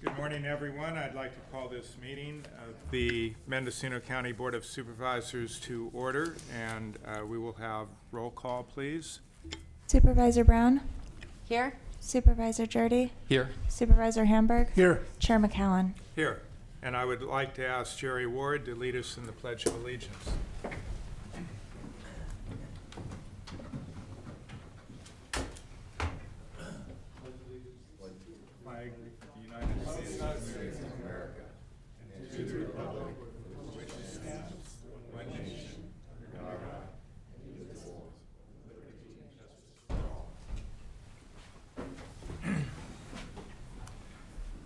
Good morning, everyone. I'd like to call this meeting of the Mendocino County Board of Supervisors to order, and we will have roll call, please. Supervisor Brown? Here. Supervisor Jurdy? Here. Supervisor Hamburg? Here. Chair McCowan? Here. And I would like to ask Jerry Ward to lead us in the Pledge of Allegiance. Flag of the United States of America, and to the republic for which it stands, one nation, under God, indivisible, with liberty and justice for all.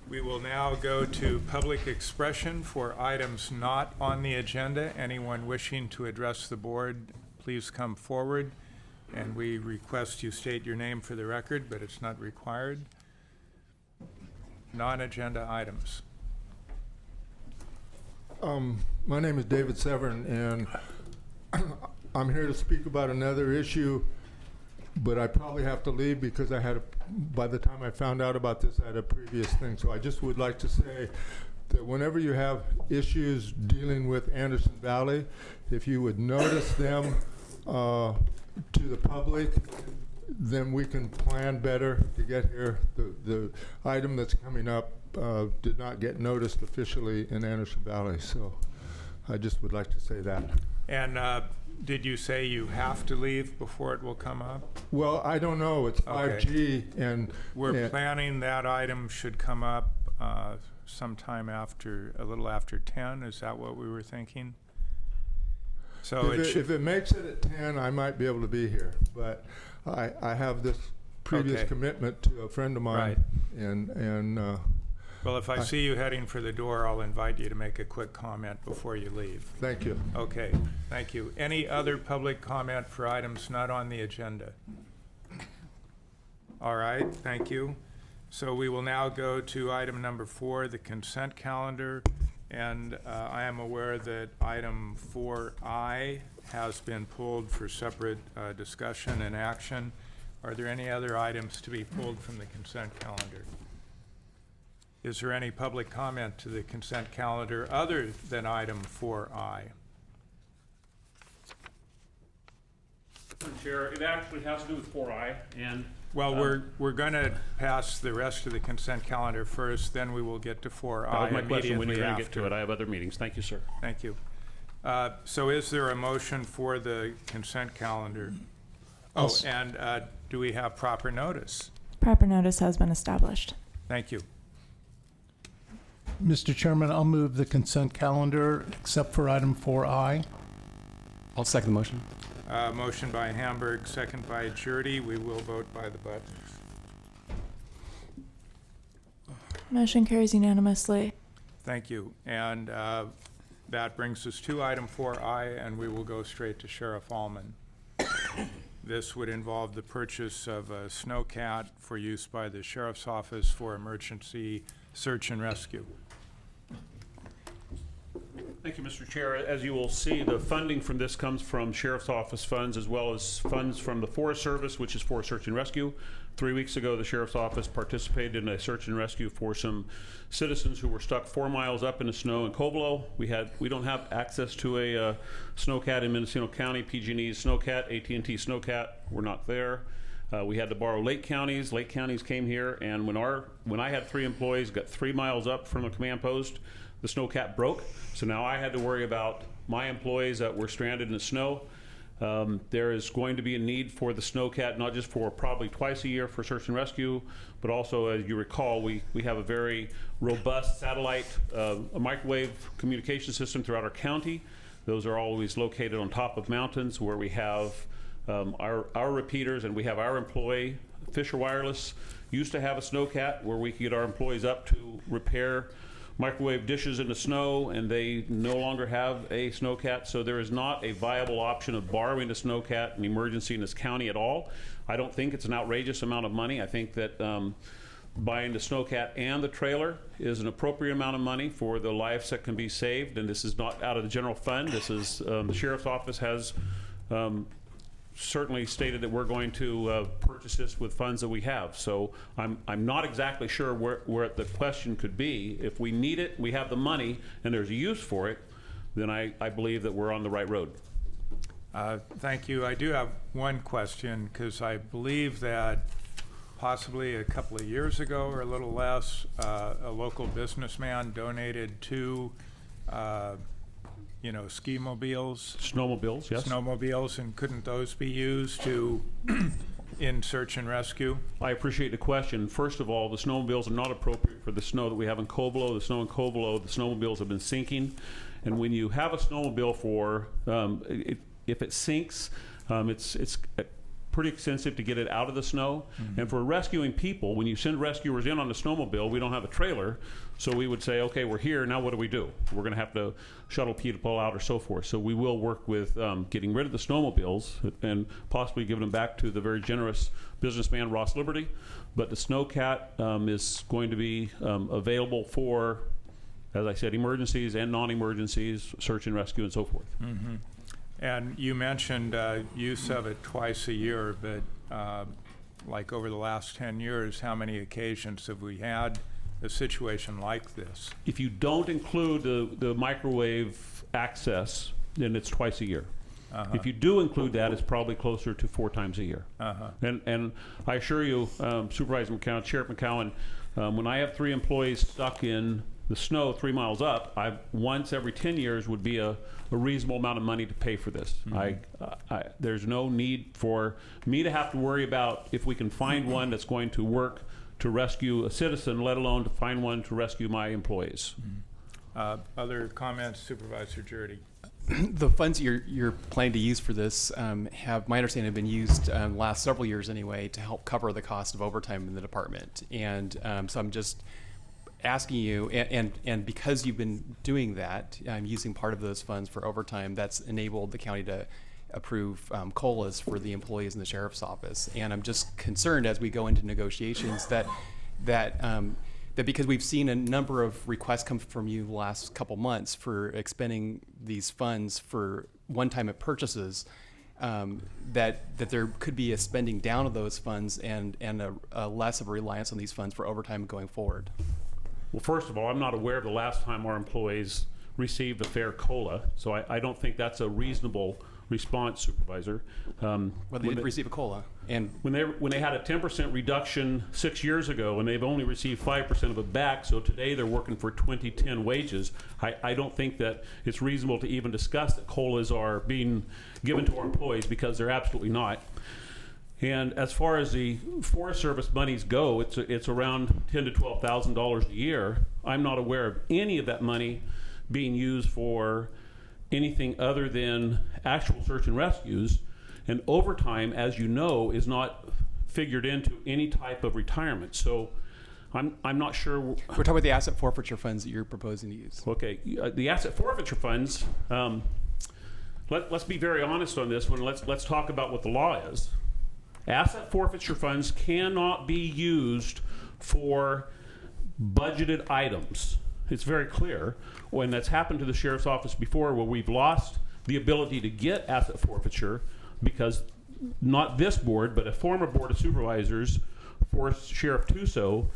We will now go to public expression for items not on the agenda. Anyone wishing to address the board, please come forward, and we request you state your name for the record, but it's not required. Non-agenda items. My name is David Severn, and I'm here to speak about another issue, but I probably have to leave because by the time I found out about this, I had a previous thing. So I just would like to say that whenever you have issues dealing with Anderson Valley, if you would notice them to the public, then we can plan better to get here. The item that's coming up did not get noticed officially in Anderson Valley, so I just would like to say that. And did you say you have to leave before it will come up? Well, I don't know. It's 5G, and We're planning that item should come up sometime after, a little after 10. Is that what we were thinking? So if it makes it at 10, I might be able to be here, but I have this previous commitment to a friend of mine, and well, if I see you heading for the door, I'll invite you to make a quick comment before you leave. Thank you. Okay, thank you. Any other public comment for items not on the agenda? All right, thank you. So we will now go to item number 4, the consent calendar. And I am aware that item 4I has been pulled for separate discussion and action. Are there any other items to be pulled from the consent calendar? Is there any public comment to the consent calendar other than item 4I? Mr. Chair, it actually has to do with 4I, and Well, we're going to pass the rest of the consent calendar first, then we will get to 4I that was my question when you're immediately going to get to after. it. I have other meetings. Thank you, sir. Thank you. So is there a motion for the consent calendar? Oh, and do we have proper notice? Proper notice has been established. Thank you. Mr. Chairman, I'll move the consent calendar except for item 4I. I'll second the motion. Motion by Hamburg, second by Jurdy. We will vote by the buttons. Motion carries unanimously. Thank you. And that brings us to item 4I, and we will go straight to Sheriff Allman. This would involve the purchase of a snowcat for use by the Sheriff's Office for emergency search and rescue. Thank you, Mr. Chair. As you will see, the funding from this comes from Sheriff's Office funds as well as funds from the Forest Service, which is for search and rescue. 3 weeks ago, the Sheriff's Office participated in a search and rescue for some citizens who were stuck 4 miles up in the snow in Covelo. We don't have access to a snowcat in Mendocino County. PG&E's snowcat, AT&T snowcat, we're not there. We had to borrow Lake Counties. Lake Counties came here, and when I had 3 employees, got 3 miles up from a command post, the snowcat broke. So now I had to worry about my employees that were stranded in the snow. There is going to be a need for the snowcat, not just for probably twice a year for search and rescue, but also, as you recall, we have a very robust satellite, a microwave communication system throughout our county. Those are always located on top of mountains where we have our repeaters, and we have our employee. Fisher Wireless used to have a snowcat where we could get our employees up to repair microwave dishes in the snow, and they no longer have a snowcat, so there is not a viable option of borrowing a snowcat in emergency in this county at all. I don't think it's an outrageous amount of money. I think that buying the snowcat and the trailer is an appropriate amount of money for the lives that can be saved, and this is not out of the general fund. This is the Sheriff's Office has certainly stated that we're going to purchase this with funds that we have. So I'm not exactly sure where the question could be. If we need it, we have the money, and there's a use for it, then I believe that we're on the right road. Thank you. I do have one question, because I believe that possibly a couple of years ago or a little less, a local businessman donated 2 ski-mobiles. Snowmobiles, yes. Snowmobiles, and couldn't those be used to, in search and rescue? I appreciate the question. First of all, the snowmobiles are not appropriate for the snow that we have in Covelo. The snow in Covelo, the snowmobiles have been sinking. And when you have a snowmobile for, if it sinks, it's pretty expensive to get it out of the snow. And for rescuing people, when you send rescuers in on the snowmobile, we don't have a trailer, so we would say, okay, we're here, now what do we do? We're going to have to shuttle people out or so forth. So we will work with getting rid of the snowmobiles and possibly giving them back to the very generous businessman Ross Liberty. But the Snowcat is going to be available for, as I said, emergencies and non-emergencies, search and rescue and so forth. And you mentioned use of it twice a year, but like over the last 10 years, how many occasions have we had a situation like this? If you don't include the microwave access, then it's twice a year. If you do include that, it's probably closer to 4 times a year. And I assure you, Supervisor McCown, Sheriff McCowan, when I have 3 employees stuck in the snow 3 miles up, once every 10 years would be a reasonable amount of money to pay for this. There's no need for me to have to worry about if we can find one that's going to work to rescue a citizen, let alone to find one to rescue my employees. Other comments, Supervisor Jurdy? The funds you're planning to use for this have, my understanding, have been used last several years anyway to help cover the cost of overtime in the department. And so I'm just asking you, and because you've been doing that, using part of those funds for overtime, that's enabled the county to approve COLAs for the employees in the sheriff's office. And I'm just concerned as we go into negotiations that because we've seen a number of requests come from you the last couple months for expending these funds for one-time purchases, that there could be a spending down of those funds and a less of a reliance on these funds for overtime going forward. Well, first of all, I'm not aware of the last time our employees received a fair COLA, so I don't think that's a reasonable response, Supervisor. Well, they did receive a COLA. And when they had a 10% reduction 6 years ago, and they've only received 5% of it back, so today they're working for 2010 wages, I don't think that it's reasonable to even discuss that COLAs are being given to our employees, because they're absolutely not. And as far as the Forest Service monies go, it's around $10,000 to $12,000 a year. I'm not aware of any of that money being used for anything other than actual search and rescues. And overtime, as you know, is not figured into any type of retirement. So I'm not sure. we're talking about the asset forfeiture funds that you're proposing to use. Okay, the asset forfeiture funds, let's be very honest on this one. Let's talk about what the law is. Asset forfeiture funds cannot be used for budgeted items. It's very clear. When that's happened to the sheriff's office before, where we've lost the ability to get asset forfeiture because not this board, but a former board of supervisors forced Sheriff Tuso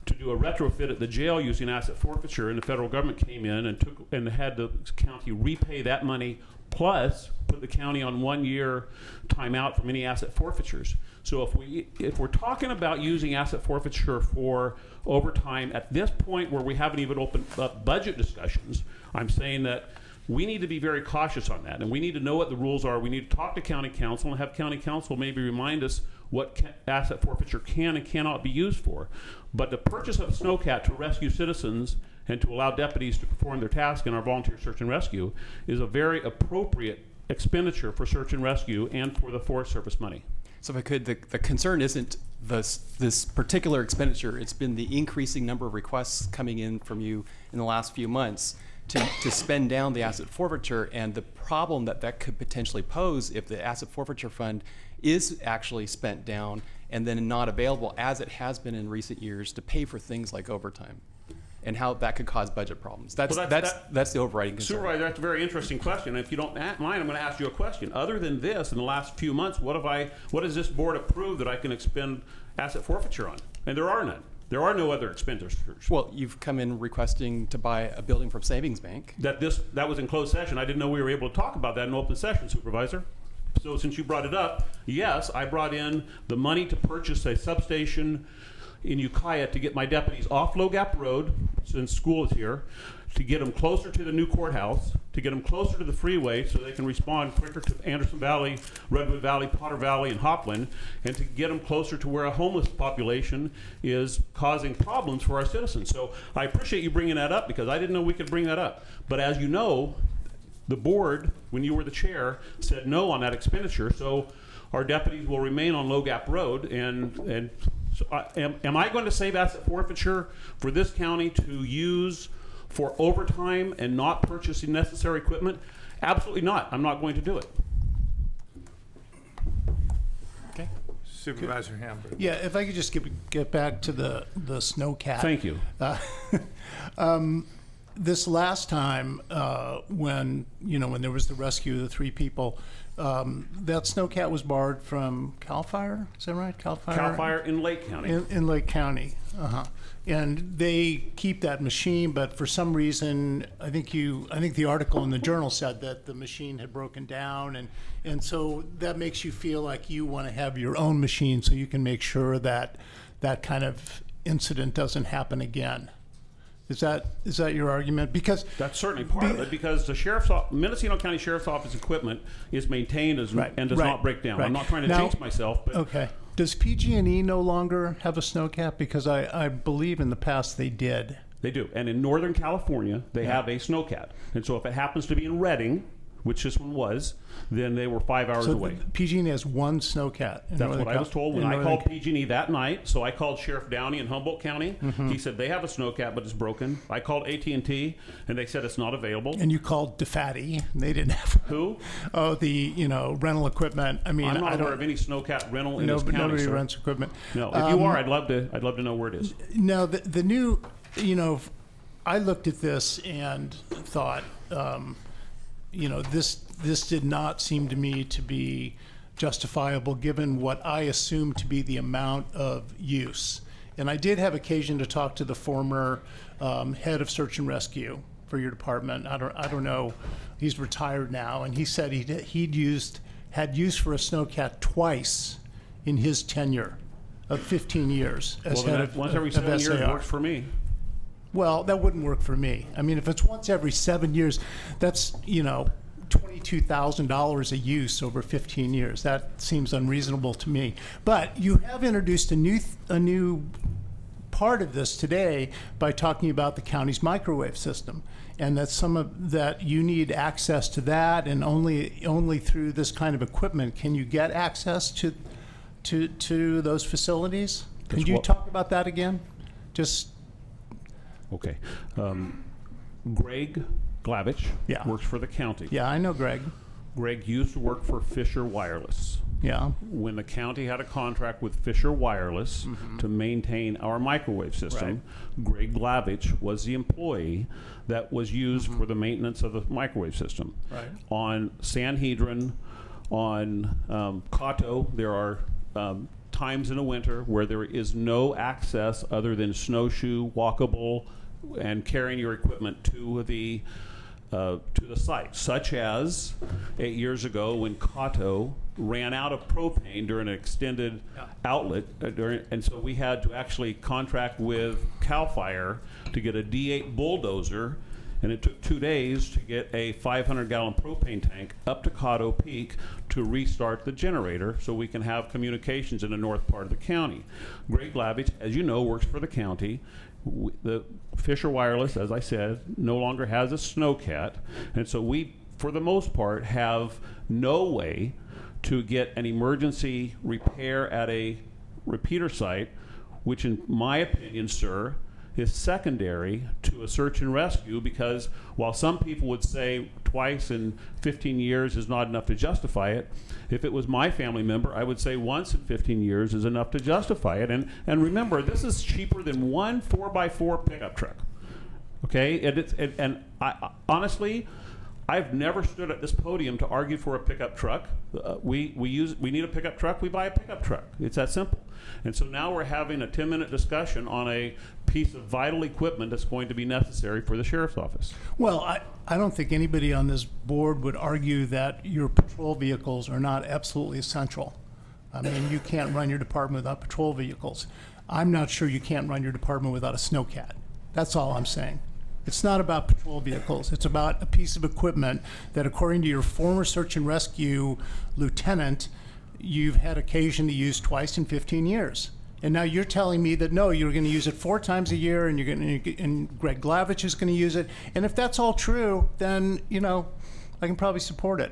to do a retrofit at the jail using asset forfeiture, and the federal government came in and had the county repay that money, plus put the county on 1 year timeout from any asset forfeitures. So if we're talking about using asset forfeiture for overtime at this point, where we haven't even opened up budget discussions, I'm saying that we need to be very cautious on that, and we need to know what the rules are. We need to talk to county council and have county council maybe remind us what asset forfeiture can and cannot be used for. But the purchase of a Snowcat to rescue citizens and to allow deputies to perform their task in our volunteer search and rescue is a very appropriate expenditure for search and rescue and for the Forest Service money. So if I could, the concern isn't this particular expenditure. It's been the increasing number of requests coming in from you in the last few months to spend down the asset forfeiture, and the problem that could potentially pose if the asset forfeiture fund is actually spent down and then not available, as it has been in recent years, to pay for things like overtime. and how that could cause budget problems. That's Well, that's the overriding concern. Supervisor, that's a very interesting question. If you don't mind, I'm going to ask you a question. Other than this, in the last few months, what has this board approved that I can expend asset forfeiture on? And there are none. There are no other expenditures. Well, you've come in requesting to buy a building from Savings Bank. That was in closed session. I didn't know we were able to talk about that in open session, Supervisor. So since you brought it up, yes, I brought in the money to purchase a substation in Ukiah to get my deputies off Low Gap Road, since school is here, to get them closer to the new courthouse, to get them closer to the freeway so they can respond quicker to Anderson Valley, Redwood Valley, Potter Valley, and Hopland, and to get them closer to where a homeless population is causing problems for our citizens. So I appreciate you bringing that up, because I didn't know we could bring that up. But as you know, the board, when you were the chair, said no on that expenditure. So our deputies will remain on Low Gap Road, and so am I going to save asset forfeiture for this county to use for overtime and not purchasing necessary equipment? Absolutely not. I'm not going to do it. Okay. Supervisor Hamburg. Yeah, if I could just get back to the snowcat. Thank you. This last time, when there was the rescue of the 3 people, that snowcat was borrowed from CAL FIRE. Is that right? CAL FIRE. CAL FIRE in Lake County. In Lake County. And they keep that machine, but for some reason, I think the article in the Journal said that the machine had broken down, and so that makes you feel like you want to have your own machine so you can make sure that that kind of incident doesn't happen again. Is that your argument? Because that's certainly part of it, because the Mendocino County Sheriff's Office equipment is maintained and does not break down. Right. I'm not trying to Now, jinx myself, but okay. Does PG&E no longer have a snowcat? Because I believe in the past they did. they do. And in Northern California, they have a snowcat. And so if it happens to be in Redding, which this one was, then they were 5 hours away. PG&E has one snowcat. That's what I was told when I called PG&E that night. So I called Sheriff Downey in Humboldt County. He said they have a snowcat, but it's broken. I called AT&T, and they said it's not available. And you called DeFatti. They didn't have. Who? Oh, the rental equipment. I mean, I'm not I aware don't. of any snowcat rental in this county, Nobody sir. rents equipment. No, if you are, I'd love to know where it is. No, the new, I looked at this and thought, this did not seem to me to be justifiable given what I assumed to be the amount of use. And I did have occasion to talk to the former head of search and rescue for your department. I don't know. He's retired now, and he said had used for a snowcat twice in his tenure of 15 years as Well, head then of once every of 7 years SAR. works for me. Well, that wouldn't work for me. I mean, if it's once every 7 years, that's, $22,000 a use over 15 years. That seems unreasonable to me. But you have introduced a new part of this today by talking about the county's microwave system, and that you need access to that, and only through this kind of equipment can you get access to those facilities. Could you talk about that again? Just. Okay. Greg Glavich works for the county. Yeah, I know Greg. Greg used to work for Fisher Wireless. Yeah. When the county had a contract with Fisher Wireless to maintain our microwave system, Greg Glavich was the employee that was used for the maintenance of the microwave system. Right. On Sanhedrin, on Cotto, there are times in the winter where there is no access other than snowshoe, walkable, and carrying your equipment to the site, such as 8 years ago when Cotto ran out of propane during an extended outlet, and so we had to actually contract with CAL FIRE to get a D8 bulldozer, and it took 2 days to get a 500-gallon propane tank up to Cotto Peak to restart the generator so we can have communications in the north part of the county. Greg Glavich, as you know, works for the county. The Fisher Wireless, as I said, no longer has a snowcat, and so we, for the most part, have no way to get an emergency repair at a repeater site, which in my opinion, sir, is secondary to a search and rescue, because while some people would say twice in 15 years is not enough to justify it, if it was my family member, I would say once in 15 years is enough to justify it. And remember, this is cheaper than one 4x4 pickup truck. okay? And I honestly, I've never stood at this podium to argue for a pickup truck. We need a pickup truck, we buy a pickup truck. It's that simple. And so now we're having a 10-minute discussion on a piece of vital equipment that's going to be necessary for the sheriff's office. Well, I don't think anybody on this board would argue that your patrol vehicles are not absolutely essential. I mean, you can't run your department without patrol vehicles. I'm not sure you can't run your department without a snowcat. That's all I'm saying. It's not about patrol vehicles. It's about a piece of equipment that, according to your former search and rescue lieutenant, you've had occasion to use twice in 15 years. And now you're telling me that, no, you're going to use it 4 times a year, and and Greg Glavich is going to use it. And if that's all true, then, I can probably support it.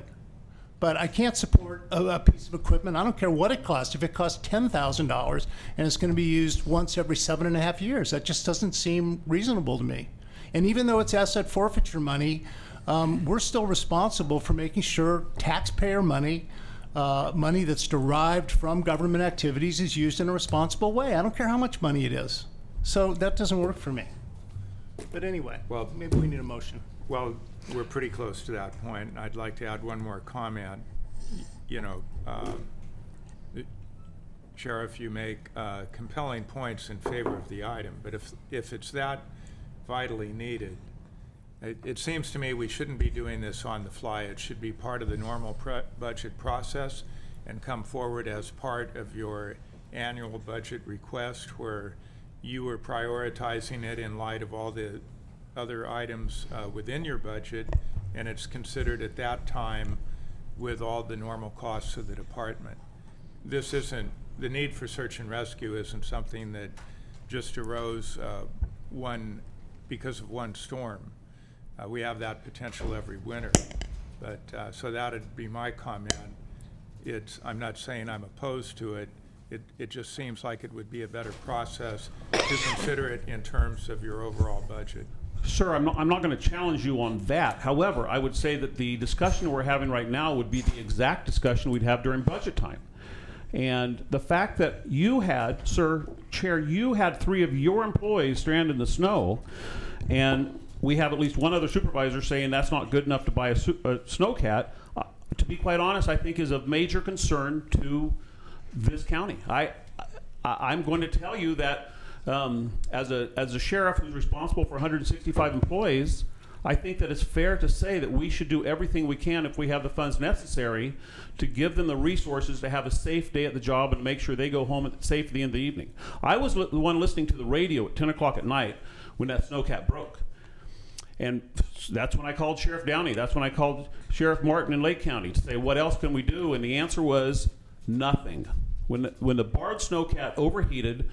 But I can't support a piece of equipment. I don't care what it costs. If it costs $10,000 and it's going to be used once every 7.5 years, that just doesn't seem reasonable to me. And even though it's asset forfeiture money, we're still responsible for making sure taxpayer money, money that's derived from government activities, is used in a responsible way. I don't care how much money it is. So that doesn't work for me. But anyway, Well- maybe we need a motion. Well, we're pretty close to that point, and I'd like to add one more comment. Sheriff, you make compelling points in favor of the item, but if it's that vitally needed, it seems to me we shouldn't be doing this on the fly. It should be part of the normal budget process and come forward as part of your annual budget request, where you are prioritizing it in light of all the other items within your budget, and it's considered at that time with all the normal costs of the department. The need for search and rescue isn't something that just arose because of one storm. We have that potential every winter. But so that'd be my comment. I'm not saying I'm opposed to it. It just seems like it would be a better process to consider it in terms of your overall budget. Sir, I'm not going to challenge you on that. However, I would say that the discussion we're having right now would be the exact discussion we'd have during budget time. And the fact that you had, sir, Chair, you had 3 of your employees stranded in the snow, and we have at least one other supervisor saying that's not good enough to buy a snowcat, to be quite honest, I think is of major concern to this county. I'm going to tell you that as a sheriff who's responsible for 165 employees, I think that it's fair to say that we should do everything we can, if we have the funds necessary, to give them the resources to have a safe day at the job and make sure they go home safe at the end of the evening. I was the one listening to the radio at 10 o'clock at night when that snowcat broke. And that's when I called Sheriff Downey. That's when I called Sheriff Martin in Lake County to say, what else can we do? And the answer was nothing. When the Bard snowcat overheated,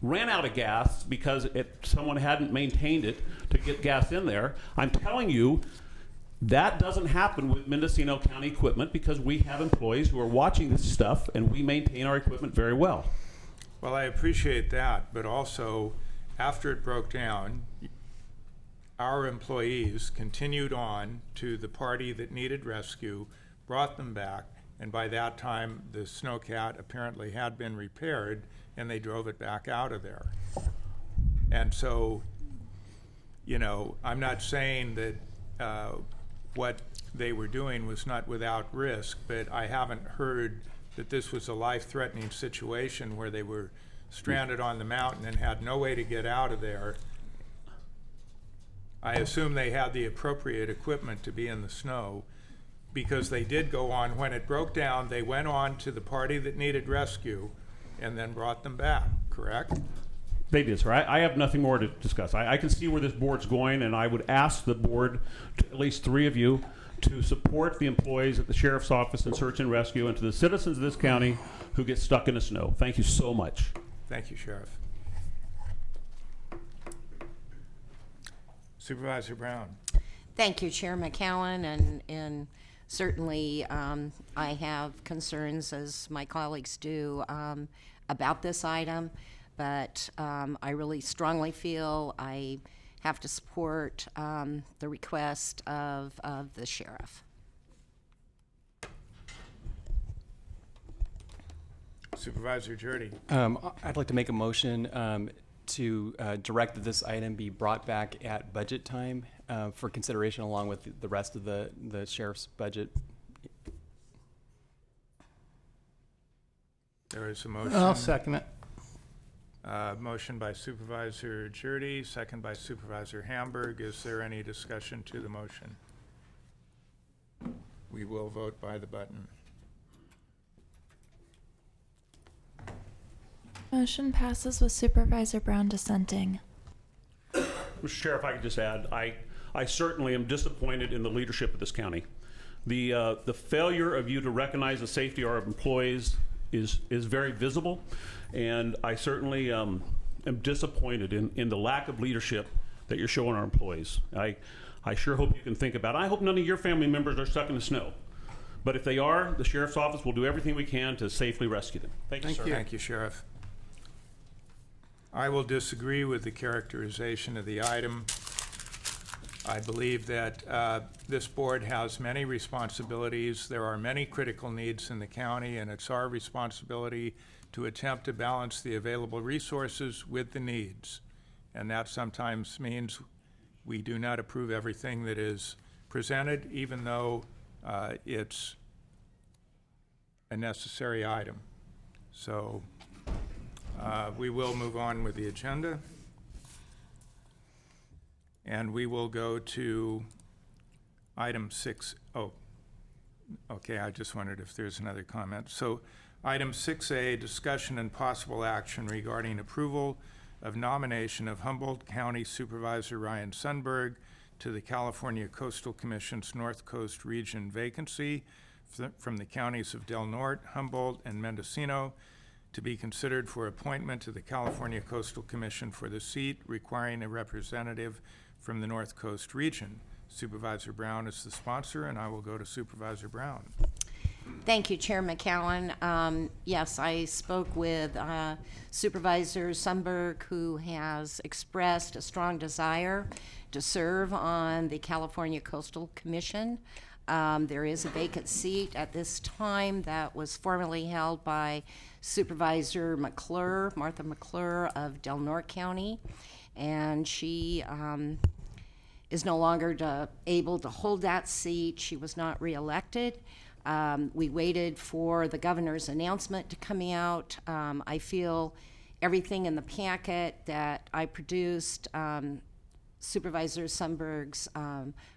ran out of gas because someone hadn't maintained it to get gas in there. I'm telling you, that doesn't happen with Mendocino County equipment, because we have employees who are watching this stuff and we maintain our equipment very well. Well, I appreciate that, but also, after it broke down, our employees continued on to the party that needed rescue, brought them back, and by that time, the snowcat apparently had been repaired, and they drove it back out of there. And so, I'm not saying that what they were doing was not without risk, but I haven't heard that this was a life-threatening situation where they were stranded on the mountain and had no way to get out of there. I assume they had the appropriate equipment to be in the snow, because they did go on. When it broke down, they went on to the party that needed rescue and then brought them back, correct? They did, sir. I have nothing more to discuss. I can see where this board's going, and I would ask the board, at least 3 of you, to support the employees at the Sheriff's Office and Search and Rescue, and to the citizens of this county who get stuck in the snow. Thank you so much. Thank you, Sheriff. Supervisor Brown. Thank you, Chair McCowan, and certainly I have concerns, as my colleagues do, about this item, but I really strongly feel I have to support the request of the sheriff. Supervisor Jurdy. I'd like to make a motion to direct that this item be brought back at budget time for consideration along with the rest of the sheriff's budget. There is a motion. I'll second it. Motion by Supervisor Jordy, second by Supervisor Hamburg. Is there any discussion to the motion? We will vote by the button. Motion passes with Supervisor Brown dissenting. Mr. Chair, if I could just add, I certainly am disappointed in the leadership of this county. The failure of you to recognize the safety of our employees is very visible, and I certainly am disappointed in the lack of leadership that you're showing our employees. I sure hope you can think about it. I hope none of your family members are stuck in the snow. But if they are, the Sheriff's Office will do everything we can to safely rescue them. Thank you, sir. Thank you, Sheriff. I will disagree with the characterization of the item. I believe that this board has many responsibilities. There are many critical needs in the county, and it's our responsibility to attempt to balance the available resources with the needs. And that sometimes means we do not approve everything that is presented, even though it's a necessary item. So we will move on with the agenda. And we will go to item 6. Oh, okay, I just wondered if there's another comment. So item 6A, discussion and possible action regarding approval of nomination of Humboldt County Supervisor Ryan Sundberg to the California Coastal Commission's North Coast Region vacancy from the counties of Del Norte, Humboldt, and Mendocino, to be considered for appointment to the California Coastal Commission for the seat requiring a representative from the North Coast region. Supervisor Brown is the sponsor, and I will go to Supervisor Brown. Thank you, Chair McCowan. Yes, I spoke with Supervisor Sundberg, who has expressed a strong desire to serve on the California Coastal Commission. There is a vacant seat at this time that was formerly held by Supervisor McClure, Martha McClure of Del Norte County, and she is no longer able to hold that seat. She was not reelected. We waited for the governor's announcement to come out. I feel everything in the packet that I produced, Supervisor Sundberg's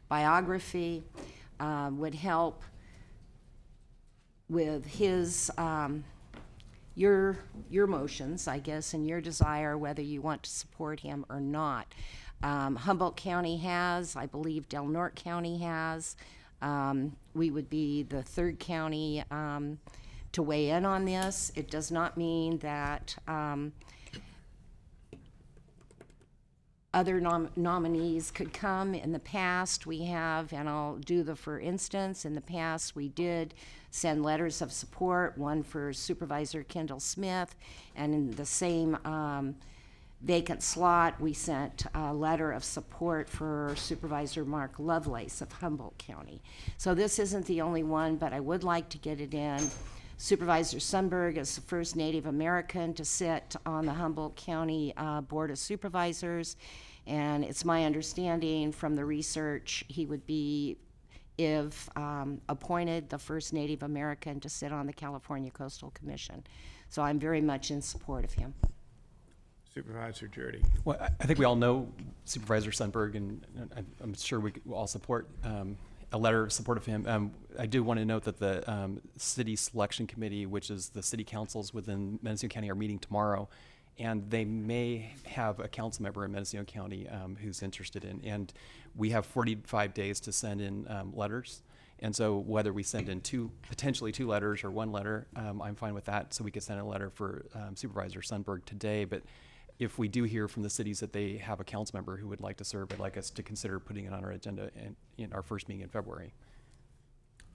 biography, would help with his your motions, I guess, and your desire whether you want to support him or not. Humboldt County has, I believe Del Norte County has. We would be the third county to weigh in on this. It does not mean that other nominees could come. In the past, we have, and I'll do the for instance, in the past we did send letters of support, one for Supervisor Kendall Smith, and in the same vacant slot, we sent a letter of support for Supervisor Mark Lovelace of Humboldt County. So this isn't the only one, but I would like to get it in. Supervisor Sundberg is the first Native American to sit on the Humboldt County Board of Supervisors, and it's my understanding from the research he would be, if appointed, the first Native American to sit on the California Coastal Commission. So I'm very much in support of him. Supervisor Jordy. Well, I think we all know Supervisor Sundberg, and I'm sure we will all support a letter of support of him. I do want to note that the City Selection Committee, which is the city councils within Mendocino County, are meeting tomorrow, and they may have a council member in Mendocino County who's interested in, and we have 45 days to send in letters. And so whether we send in potentially two letters or one letter, I'm fine with that. So we could send a letter for Supervisor Sundberg today, but if we do hear from the cities that they have a council member who would like to serve, I'd like us to consider putting it on our agenda in our first meeting in February.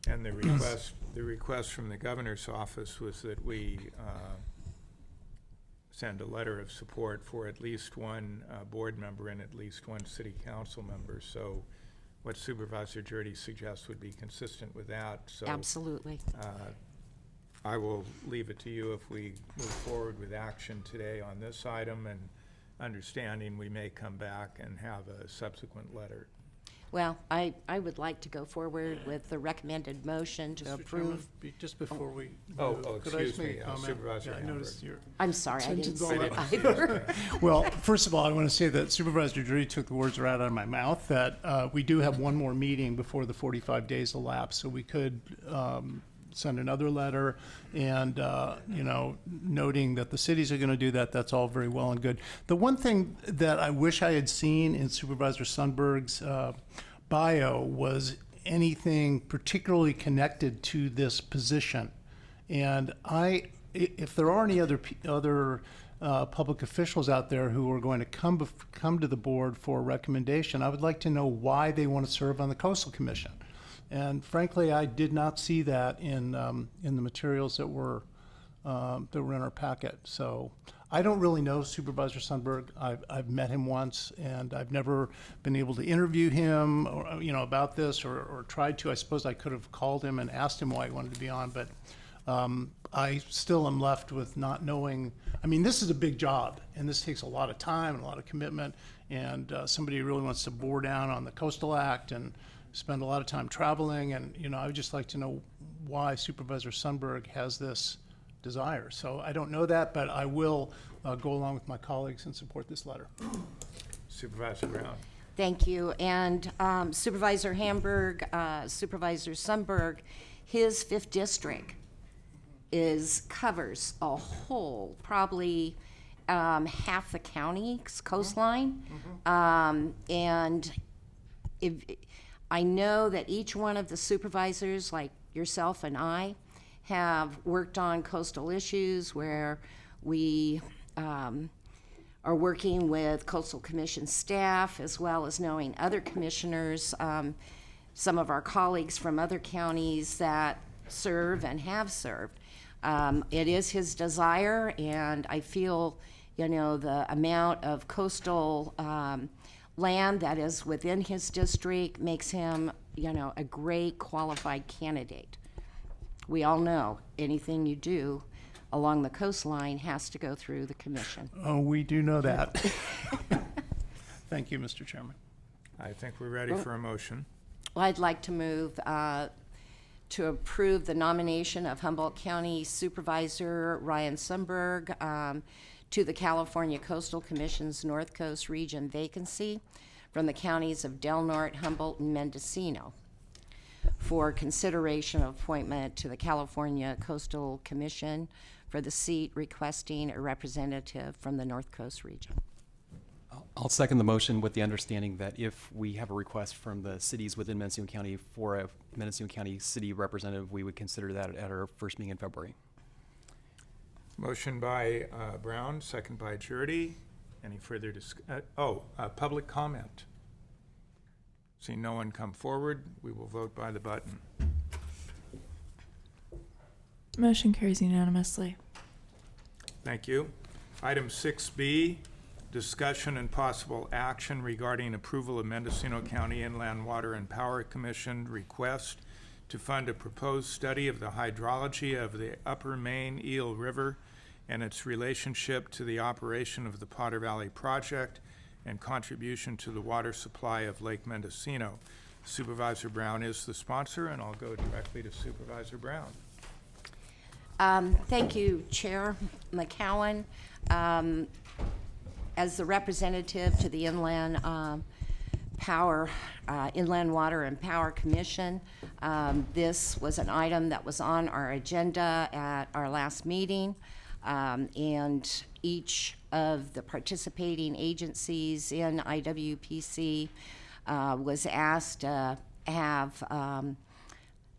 And the request from the governor's office was that we send a letter of support for at least one board member and at least one city council member. So what Supervisor Jordy suggests would be consistent with that. So Absolutely. I will leave it to you if we move forward with action today on this item, and understanding we may come back and have a subsequent letter. Well, I would like to go forward with the recommended motion to approve. Just before we. Oh, move, oh, could I excuse make me, a comment? Supervisor Yeah, I Hamburg. noticed your. I'm sorry, I didn't Attention's see all it up. either. Well, first of all, I want to say that Supervisor Drury took the words right out of my mouth, that we do have one more meeting before the 45 days elapse, so we could send another letter and, noting that the cities are going to do that. That's all very well and good. The one thing that I wish I had seen in Supervisor Sundberg's bio was anything particularly connected to this position. And if there are any other public officials out there who are going to come to the board for a recommendation, I would like to know why they want to serve on the Coastal Commission. And frankly, I did not see that in the materials that were in our packet. So I don't really know Supervisor Sundberg. I've met him once, and I've never been able to interview him, or about this, or tried to. I suppose I could have called him and asked him why he wanted to be on, but I still am left with not knowing. I mean, this is a big job, and this takes a lot of time and a lot of commitment. And somebody who really wants to bore down on the Coastal Act and spend a lot of time traveling, and I would just like to know why Supervisor Sundberg has this desire. So I don't know that, but I will go along with my colleagues and support this letter. Supervisor Brown. Thank you. And Supervisor Hamburg, Supervisor Sundberg, his 5th district covers a whole, probably half the county's coastline. And I know that each one of the supervisors, like yourself and I, have worked on coastal issues where we are working with Coastal Commission staff, as well as knowing other commissioners, some of our colleagues from other counties that serve and have served. It is his desire, and I feel, the amount of coastal land that is within his district makes him, a great qualified candidate. We all know anything you do along the coastline has to go through the commission. Oh, we do know that. Thank you, Mr. Chairman. I think we're ready for a motion. Well, I'd like to move to approve the nomination of Humboldt County Supervisor Ryan Sundberg to the California Coastal Commission's North Coast Region vacancy from the counties of Del Norte, Humboldt, and Mendocino for consideration of appointment to the California Coastal Commission for the seat requesting a representative from the North Coast region. I'll second the motion with the understanding that if we have a request from the cities within Mendocino County for a Mendocino County city representative, we would consider that at our first meeting in February. Motion by Brown, second by Jurdy. Any further public comment? Seeing no one come forward, we will vote by the button. Motion carries unanimously. Thank you. Item 6B, discussion and possible action regarding approval of Mendocino County Inland Water and Power Commission request to fund a proposed study of the hydrology of the Upper Main Eel River and its relationship to the operation of the Potter Valley Project and contribution to the water supply of Lake Mendocino. Supervisor Brown is the sponsor, and I'll go directly to Supervisor Brown. Thank you, Chair McCowan. As the representative to the Inland Water and Power Commission, this was an item that was on our agenda at our last meeting, and each of the participating agencies in IWPC was asked to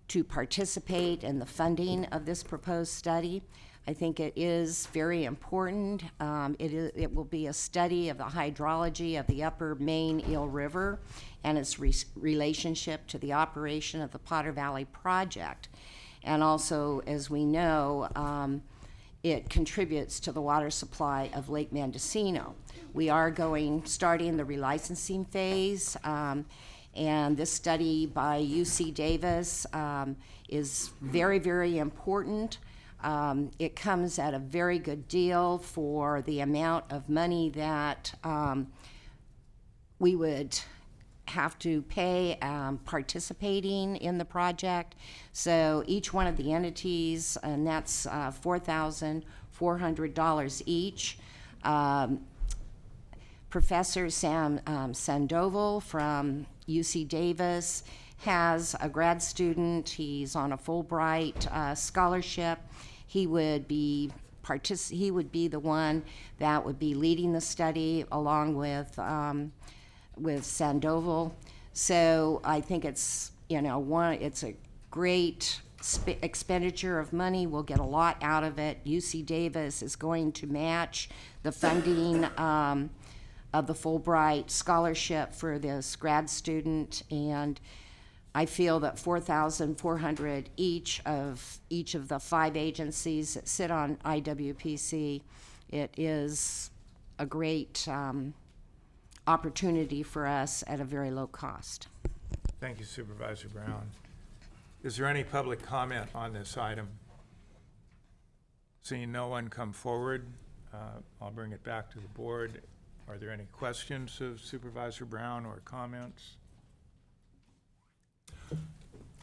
to participate in the funding of this proposed study. I think it is very important. It will be a study of the hydrology of the Upper Main Eel River and its relationship to the operation of the Potter Valley Project. And also, as we know, it contributes to the water supply of Lake Mendocino. We are starting the relicensing phase, and this study by UC Davis is very, very important. It comes at a very good deal for the amount of money that we would have to pay participating in the project. So each one of the entities, and that's $4,400 each. Professor Sam Sandoval from UC Davis has a grad student. He's on a Fulbright scholarship. He would be the one that would be leading the study along with Sandoval. So I think it's it's a great expenditure of money. We'll get a lot out of it. UC Davis is going to match the funding of the Fulbright scholarship for this grad student, and I feel that $4,400 each of the 5 agencies that sit on IWPC, it is a great opportunity for us at a very low cost. Thank you, Supervisor Brown. Is there any public comment on this item? Seeing no one come forward, I'll bring it back to the board. Are there any questions of Supervisor Brown or comments?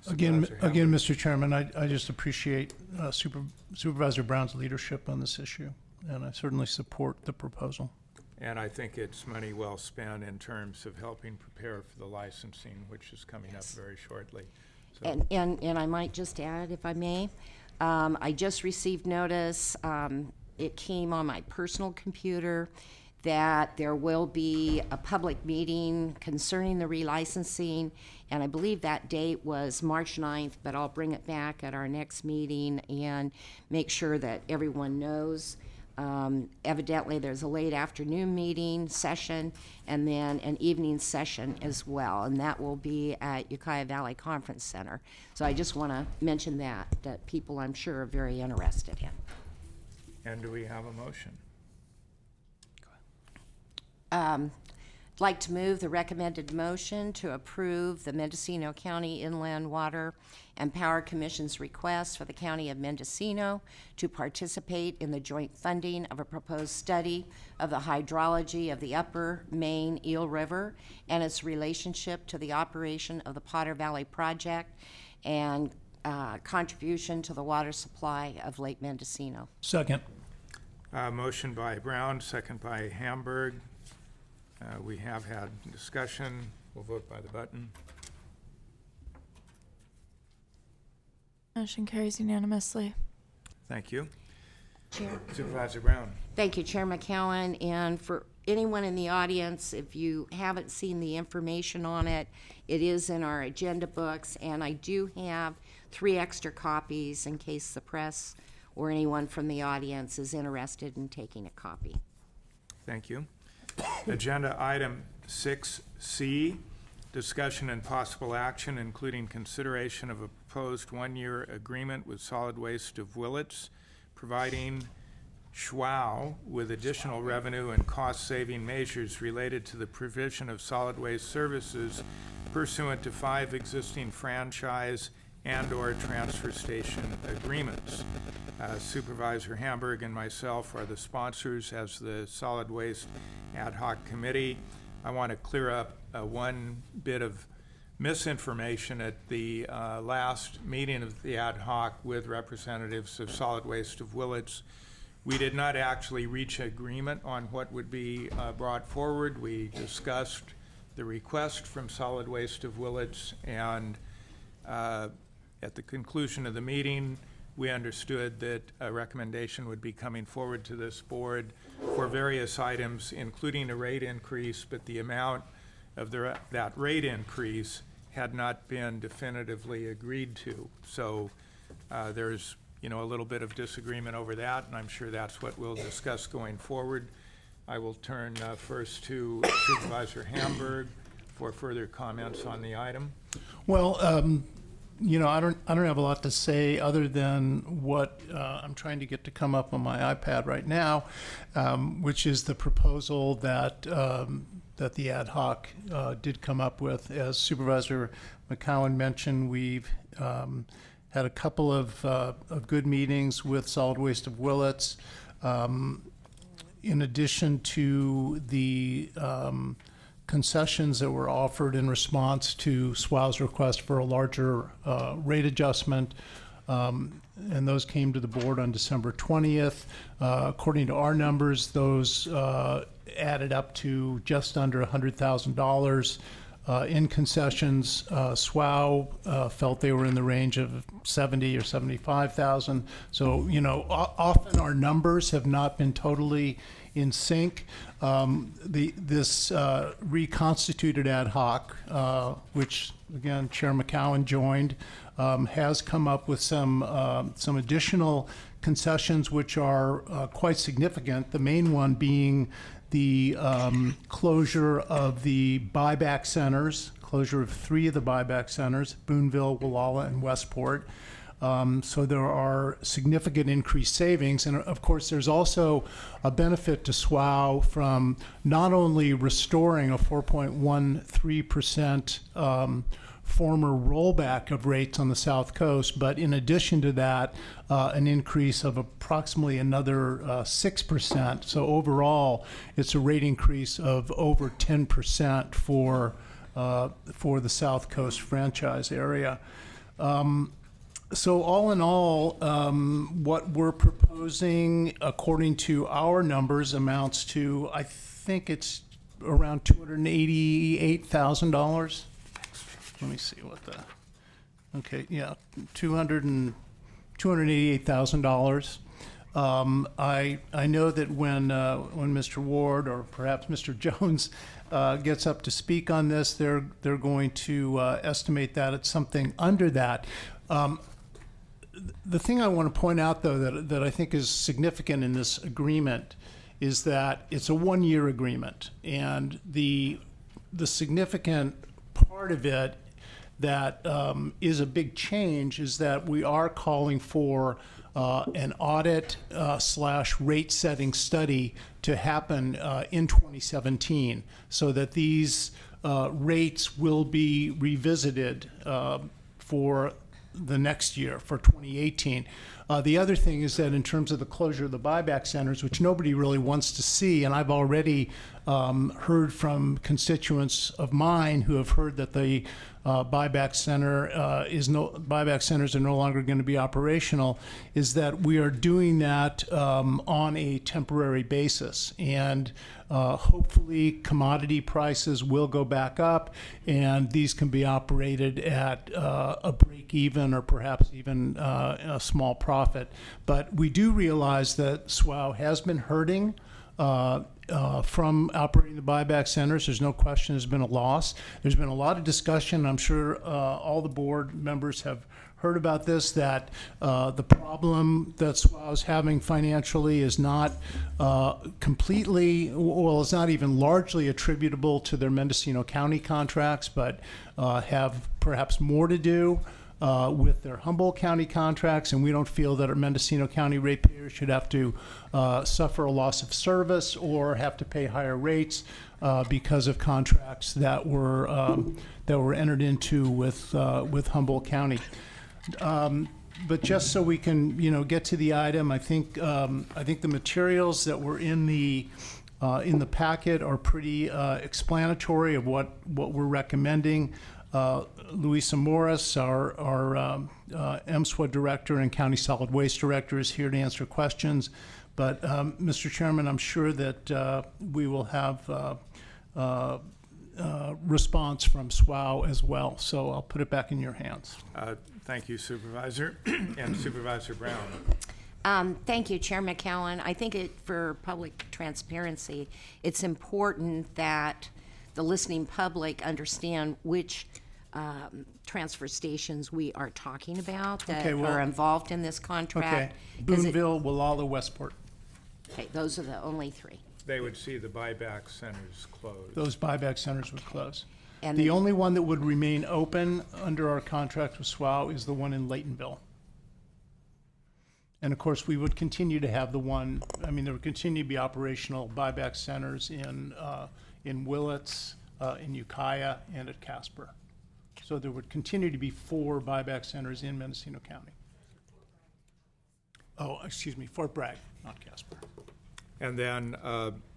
Again, Supervisor Hamburg. Mr. Chairman, I just appreciate Supervisor Brown's leadership on this issue, and I certainly support the proposal. And I think it's money well spent in terms of helping prepare for the licensing, which is coming up very shortly. So, And I might just add, if I may, I just received notice, it came on my personal computer, that there will be a public meeting concerning the relicensing, and I believe that date was March 9th, but I'll bring it back at our next meeting and make sure that everyone knows. Evidently, there's a late afternoon meeting session and then an evening session as well, and that will be at Ukiah Valley Conference Center. So I just want to mention that people, I'm sure, are very interested in. and do we have a motion? I'd like to move the recommended motion to approve the Mendocino County Inland Water and Power Commission's request for the County of Mendocino to participate in the joint funding of a proposed study of the hydrology of the upper Main Eel River and its relationship to the operation of the Potter Valley Project and contribution to the water supply of Lake Mendocino. Second. Motion by Brown, second by Hamburg. We have had discussion. We'll vote by the button. Motion carries unanimously. Thank you. Chair. Supervisor Brown. Thank you, Chair McCowan. And for anyone in the audience, if you haven't seen the information on it, it is in our agenda books, and I do have 3 extra copies in case the press or anyone from the audience is interested in taking a copy. Thank you. Agenda item 6C, discussion and possible action, including consideration of a proposed 1-year agreement with Solid Waste of Willits, providing Schwau with additional revenue and cost-saving measures related to the provision of solid waste services pursuant to 5 existing franchise and/or transfer station agreements. Supervisor Hamburg and myself are the sponsors as the Solid Waste Ad Hoc Committee. I want to clear up one bit of misinformation at the last meeting of the ad hoc with representatives of Solid Waste of Willits. We did not actually reach agreement on what would be brought forward. We discussed the request from Solid Waste of Willits, and at the conclusion of the meeting, we understood that a recommendation would be coming forward to this board for various items, including a rate increase, but the amount of that rate increase had not been definitively agreed to. So there's a little bit of disagreement over that, and I'm sure that's what we'll discuss going forward. I will turn first to Supervisor Hamburg for further comments on the item. Well, I don't have a lot to say other than what I'm trying to get to come up on my iPad right now, which is the proposal that that the ad hoc did come up with. As Supervisor McCowan mentioned, we've had a couple of good meetings with Solid Waste of Willits. In addition to the concessions that were offered in response to SWOW's request for a larger rate adjustment, and those came to the board on December 20th. According to our numbers, those added up to just under $100,000 in concessions. SWOW felt they were in the range of 70 or 75,000. So, often our numbers have not been totally in sync. This reconstituted ad hoc, which again Chair McCowan joined, has come up with some additional concessions which are quite significant. The main one being the closure of the buyback centers, closure of 3 of the buyback centers, Boonville, Wallala, and Westport. So there are significant increased savings. And of course, there's also a benefit to SWOW from not only restoring a 4.13% former rollback of rates on the South Coast, but in addition to that, an increase of approximately another 6%. So overall, it's a rate increase of over 10% for the South Coast franchise area. So all in all, what we're proposing, according to our numbers, amounts to, I think it's around $288,000. Let me see what $288,000. I know that when Mr. Ward or perhaps Mr. Jones gets up to speak on this, they're going to estimate that at something under that. The thing I want to point out, though, that I think is significant in this agreement is that it's a one-year agreement, and the significant part of it that is a big change is that we are calling for an audit / rate setting study to happen in 2017, so that these rates will be revisited for the next year, for 2018. The other thing is that in terms of the closure of the buyback centers, which nobody really wants to see, and I've already heard from constituents of mine who have heard that the buyback centers are no longer going to be operational, is that we are doing that on a temporary basis, and hopefully commodity prices will go back up, and these can be operated at a break even or perhaps even a small profit. But we do realize that SWOW has been hurting from operating the buyback centers. There's no question there's been a loss. There's been a lot of discussion. I'm sure all the board members have heard about this, that the problem that SWOW is having financially is not completely, well, it's not even largely attributable to their Mendocino County contracts, but have perhaps more to do with their Humboldt County contracts, and we don't feel that our Mendocino County ratepayers should have to suffer a loss of service or have to pay higher rates because of contracts that were entered into with Humboldt County. But just so we can, get to the item, I think the materials that were in the packet are pretty explanatory of what we're recommending. Louisa Morris, our MSWA director and county solid waste director, is here to answer questions. But Mr. Chairman, I'm sure that we will have response from SWOW as well. So I'll put it back in your hands. Thank you, Supervisor. And Supervisor Brown. Thank you, Chair McCowan. I think for public transparency, it's important that the listening public understand which transfer stations we are talking about that are involved in this contract. Okay. Boonville, Wallala, Westport. Okay, those are the only 3. They would see the buyback centers closed. Those buyback centers would close. And the only one that would remain open under our contract with SWOW is the one in Laytonville. And of course, we would continue to have there would continue to be operational buyback centers in Willits, in Ukiah, and at Casper. So there would continue to be 4 buyback centers in Mendocino County. Oh, excuse me, Fort Bragg, not Casper. And then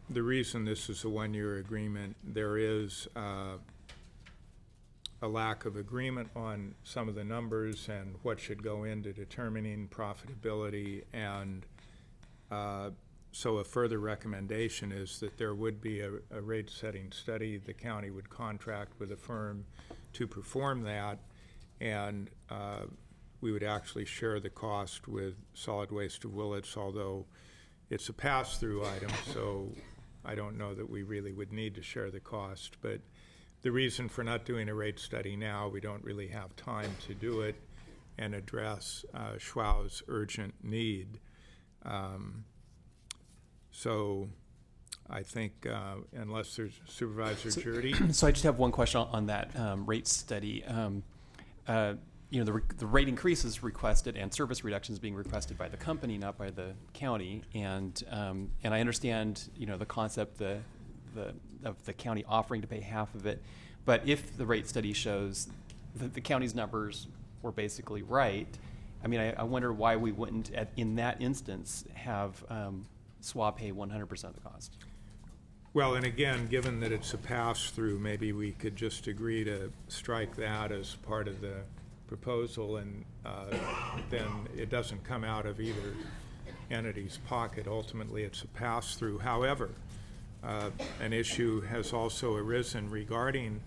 the reason this is a one-year agreement, there is a lack of agreement on some of the numbers and what should go into determining profitability. And so a further recommendation is that there would be a rate-setting study. The county would contract with a firm to perform that, and we would actually share the cost with Solid Waste of Willits, although it's a pass-through item, so I don't know that we really would need to share the cost. But the reason for not doing a rate study now, we don't really have time to do it and address Schwau's urgent need. So I think unless there's Supervisor Judy. So I just have one question on that rate study. You know, the rate increase is requested and service reductions being requested by the company, not by the county. And I understand, you know, the concept of the county offering to pay half of it. But if the rate study shows that the county's numbers were basically right, I mean, I wonder why we wouldn't, in that instance, have SWA pay 100% of the cost. Well, and again, given that it's a pass-through, maybe we could just agree to strike that as part of the proposal, and then it doesn't come out of either entity's pocket. Ultimately, it's a pass-through. However, an issue has also arisen regarding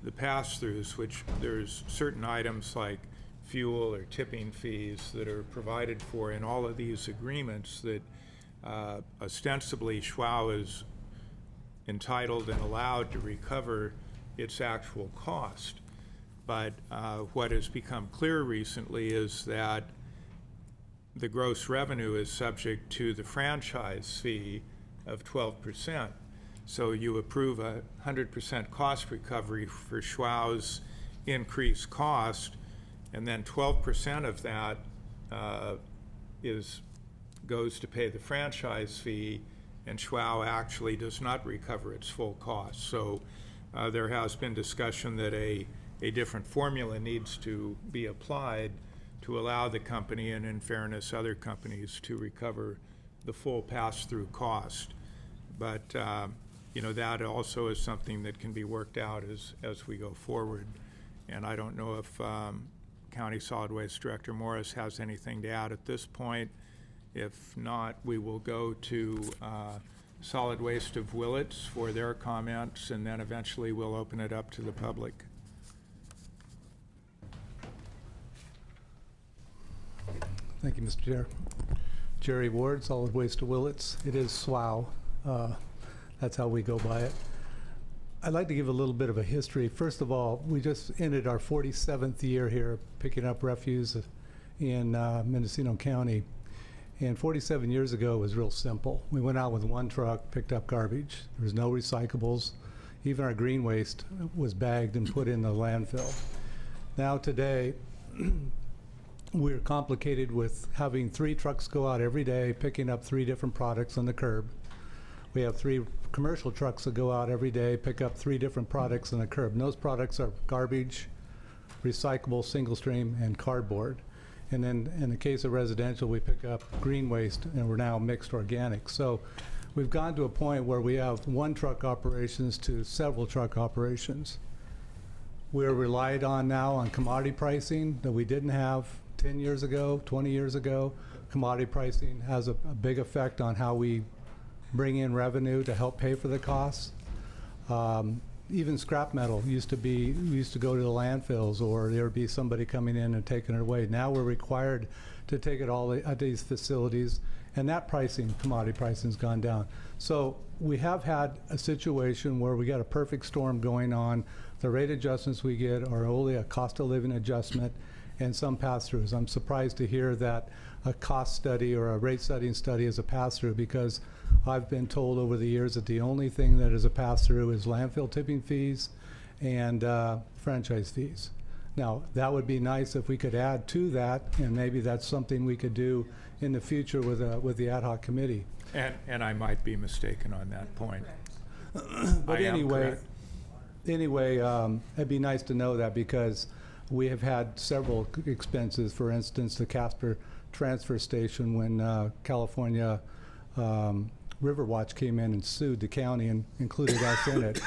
the pass-throughs, which there's certain items like fuel or tipping fees that are provided for in all of these agreements that ostensibly Schwau is entitled and allowed to recover its actual cost. But what has become clear recently is that the gross revenue is subject to the franchise fee of 12%. So you approve 100% cost recovery for Schwau's increased cost, and then 12% of that goes to pay the franchise fee, and Schwau actually does not recover its full cost. So there has been discussion that a different formula needs to be applied to allow the company, and in fairness, other companies, to recover the full pass-through cost. But you know, that also is something that can be worked out as we go forward. And I don't know if County Solid Waste Director Morris has anything to add at this point. If not, we will go to Solid Waste of Willits for their comments, and then eventually we'll open it up to the public. Thank you, Mr. Chair. Jerry Ward, Solid Waste of Willits. It is SWAU. That's how we go by it. I'd like to give a little bit of a history. First of all, we just ended our 47th year here picking up refuse in Mendocino County. And 47 years ago, it was real simple. We went out with one truck, picked up garbage. There was no recyclables. Even our green waste was bagged and put in the landfill. Now today, we're complicated with having 3 trucks go out every day, picking up 3 different products on the curb. We have 3 commercial trucks that go out every day, pick up 3 different products on the curb. And those products are garbage, recyclable, single stream, and cardboard. And then in the case of residential, we pick up green waste, and we're now mixed organic. So we've gone to a point where we have 1 truck operations to several truck operations. We're relied on now on commodity pricing that we didn't have 10 years ago, 20 years ago. Commodity pricing has a big effect on how we bring in revenue to help pay for the costs. Even scrap metal we used to go to the landfills, or there would be somebody coming in and taking it away. Now we're required to take it all at these facilities, and that pricing, commodity pricing, has gone down. So we have had a situation where we got a perfect storm going on. The rate adjustments we get are only a cost of living adjustment and some pass-throughs. I'm surprised to hear that a cost study or a rate setting study is a pass-through, because I've been told over the years that the only thing that is a pass-through is landfill tipping fees and franchise fees. Now, that would be nice if we could add to that, and maybe that's something we could do in the future with the ad hoc committee. And I might be mistaken on that point. But I am anyway, correct. anyway, it'd be nice to know that because we have had several expenses. For instance, the Casper transfer station when California Riverwatch came in and sued the county and included us in it.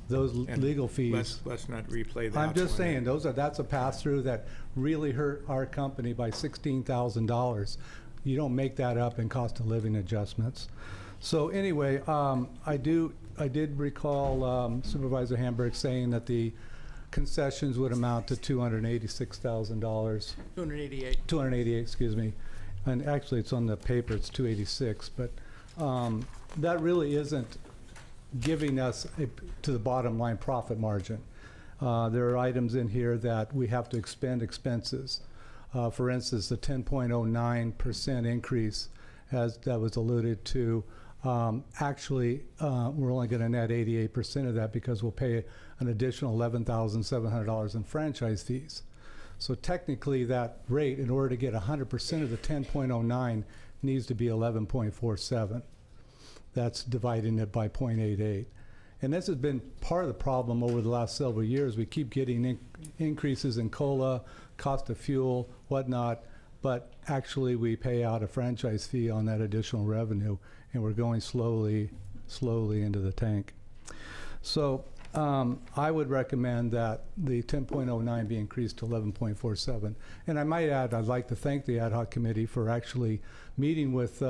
Those And legal fees. Let's not replay that. I'm just one. saying, that's a pass-through that really hurt our company by $16,000. You don't make that up in cost of living adjustments. So anyway, I did recall Supervisor Hamburg saying that the concessions would amount to $286,000. 288, excuse me. And actually, it's on the paper, it's 286, but that really isn't giving us to the bottom line profit margin. There are items in here that we have to expend expenses. For instance, the 10.09% increase, as that was alluded to, actually, we're only going to net 88% of that because we'll pay an additional $11,700 in franchise fees. So technically, that rate, in order to get 100% of the 10.09, needs to be 11.47. That's dividing it by 0.88. And this has been part of the problem over the last several years. We keep getting increases in COLA, cost of fuel, whatnot, but actually we pay out a franchise fee on that additional revenue, and we're going slowly into the tank. So I would recommend that the 10.09 be increased to 11.47. And I might add, I'd like to thank the ad hoc committee for actually meeting with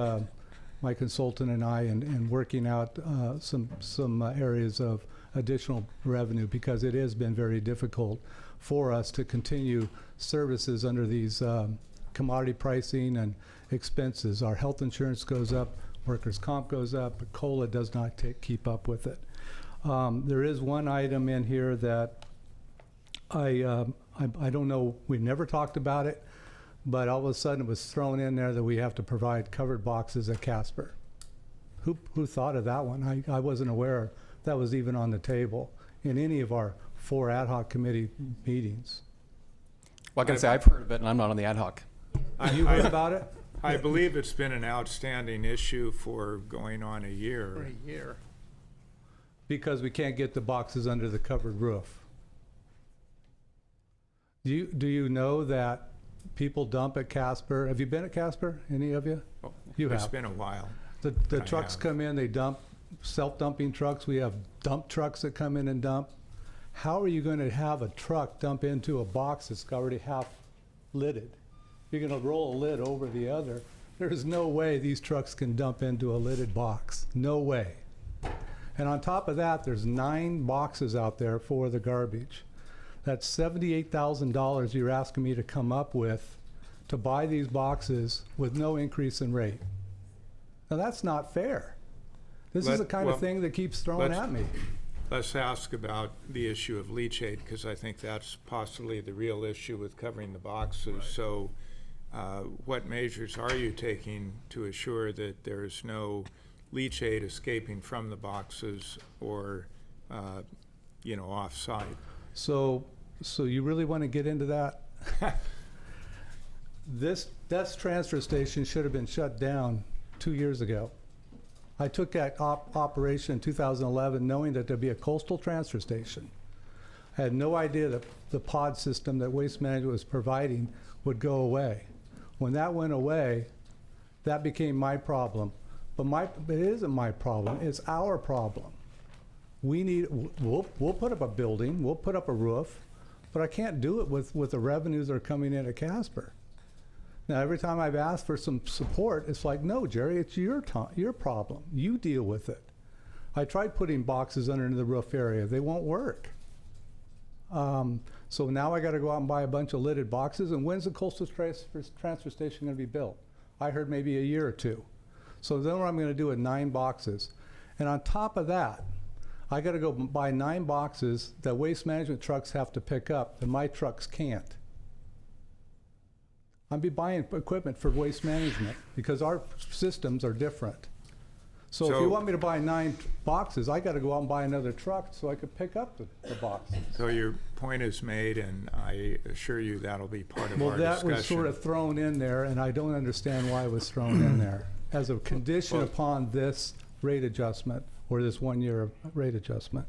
my consultant and I and working out some areas of additional revenue, because it has been very difficult for us to continue services under these commodity pricing and expenses. Our health insurance goes up, workers' comp goes up, but COLA does not keep up with it. There is one item in here that I don't know, we've never talked about it, but all of a sudden it was thrown in there that we have to provide covered boxes at Casper. Who thought of that one? I wasn't aware that was even on the table in any of our 4 ad hoc committee meetings. Well, I gotta say, I've heard of it, and I'm not on the ad hoc. You heard about it? I believe it's been an outstanding issue for going on a year. Because we can't get the boxes under the covered roof. Do you know that people dump at Casper? Have you been at Casper, any of you? You It's have. been a while. The I trucks have. come in, they dump, self-dumping trucks. We have dump trucks that come in and dump. How are you going to have a truck dump into a box that's already half lidded? You're going to roll a lid over the other. There is no way these trucks can dump into a lidded box. No way. And on top of that, there's 9 boxes out there for the garbage. That's $78,000 you're asking me to come up with to buy these boxes with no increase in rate. Now, that's not fair. This is the kind of thing that keeps throwing at me. Let's ask about the issue of leachate, because I think that's possibly the real issue with covering the boxes. Right. So what measures are you taking to assure that there's no leachate escaping from the boxes or, off-site? So you really want to get into that? This transfer station should have been shut down 2 years ago. I took that operation in 2011 knowing that there'd be a coastal transfer station. I had no idea that the pod system that Waste Management was providing would go away. When that went away, that became my problem. But it isn't my problem, it's our problem. We'll put up a building, we'll put up a roof, but I can't do it with the revenues that are coming in at Casper. Now, every time I've asked for some support, it's like, no, Jerry, it's your problem. You deal with it. I tried putting boxes under the roof area. They won't work. So now I got to go out and buy a bunch of lidded boxes. And when's the coastal transfer station going to be built? I heard maybe a year or 2. So then what I'm going to do with 9 boxes. And on top of that, I got to go buy 9 boxes that Waste Management trucks have to pick up that my trucks can't. I'll be buying equipment for Waste Management because our systems are different. So if you want me to buy 9 boxes, I got to go out and buy another truck so I could pick up the boxes. So your point is made, and I assure you that'll be part of our discussion. Well, that was sort of thrown in there, and I don't understand why it was thrown in there as a condition upon this rate adjustment or this 1-year rate adjustment.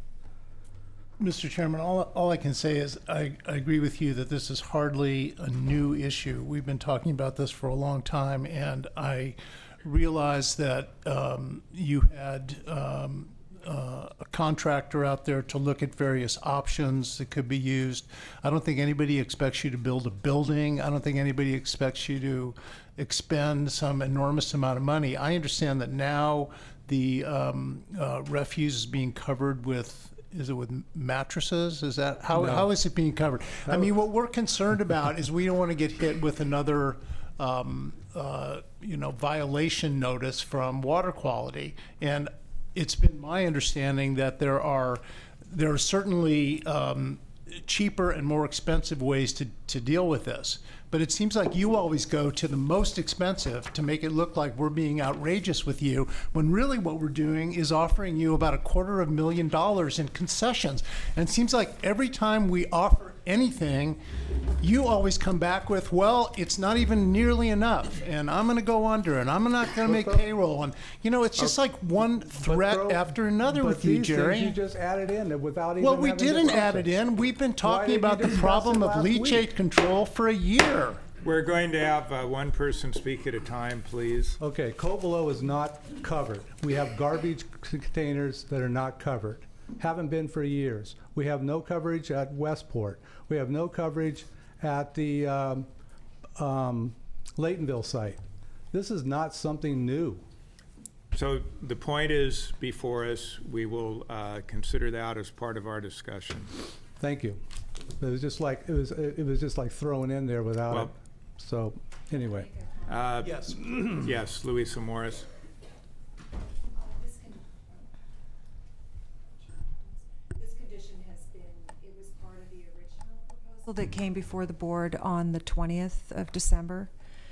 Mr. Chairman, all I can say is I agree with you that this is hardly a new issue. We've been talking about this for a long time, and I realize that you had a contractor out there to look at various options that could be used. I don't think anybody expects you to build a building. I don't think anybody expects you to expend some enormous amount of money. I understand that now the refuse is being covered with, is it with mattresses? Is that, how is it being covered? I mean, what we're concerned about is we don't want to get hit with another violation notice from water quality. And it's been my understanding that there are certainly cheaper and more expensive ways to deal with this. But it seems like you always go to the most expensive to make it look like we're being outrageous with you, when really what we're doing is offering you about $250,000 in concessions. And it seems like every time we offer anything, you always come back with, well, it's not even nearly enough, and I'm going to go under, and I'm not going to make payroll. And, it's just like one threat after another with you, Jerry. You just added in without even Well, we having didn't discussed add it in. We've been talking didn't you about the discuss problem it of last leachate week? control for a year. We're going to have one person speak at a time, please. Okay, Covelo is not covered. We have garbage containers that are not covered. Haven't been for years. We have no coverage at Westport. We have no coverage at the Laytonville site. This is not something new. So the point is before us. We will consider that as part of our discussion. Thank you. It was just like thrown in there without Well- it. So anyway, Yes. Yes, Louisa Morris. This condition has been, it was part of the original proposal that came before the board on the 20th of December.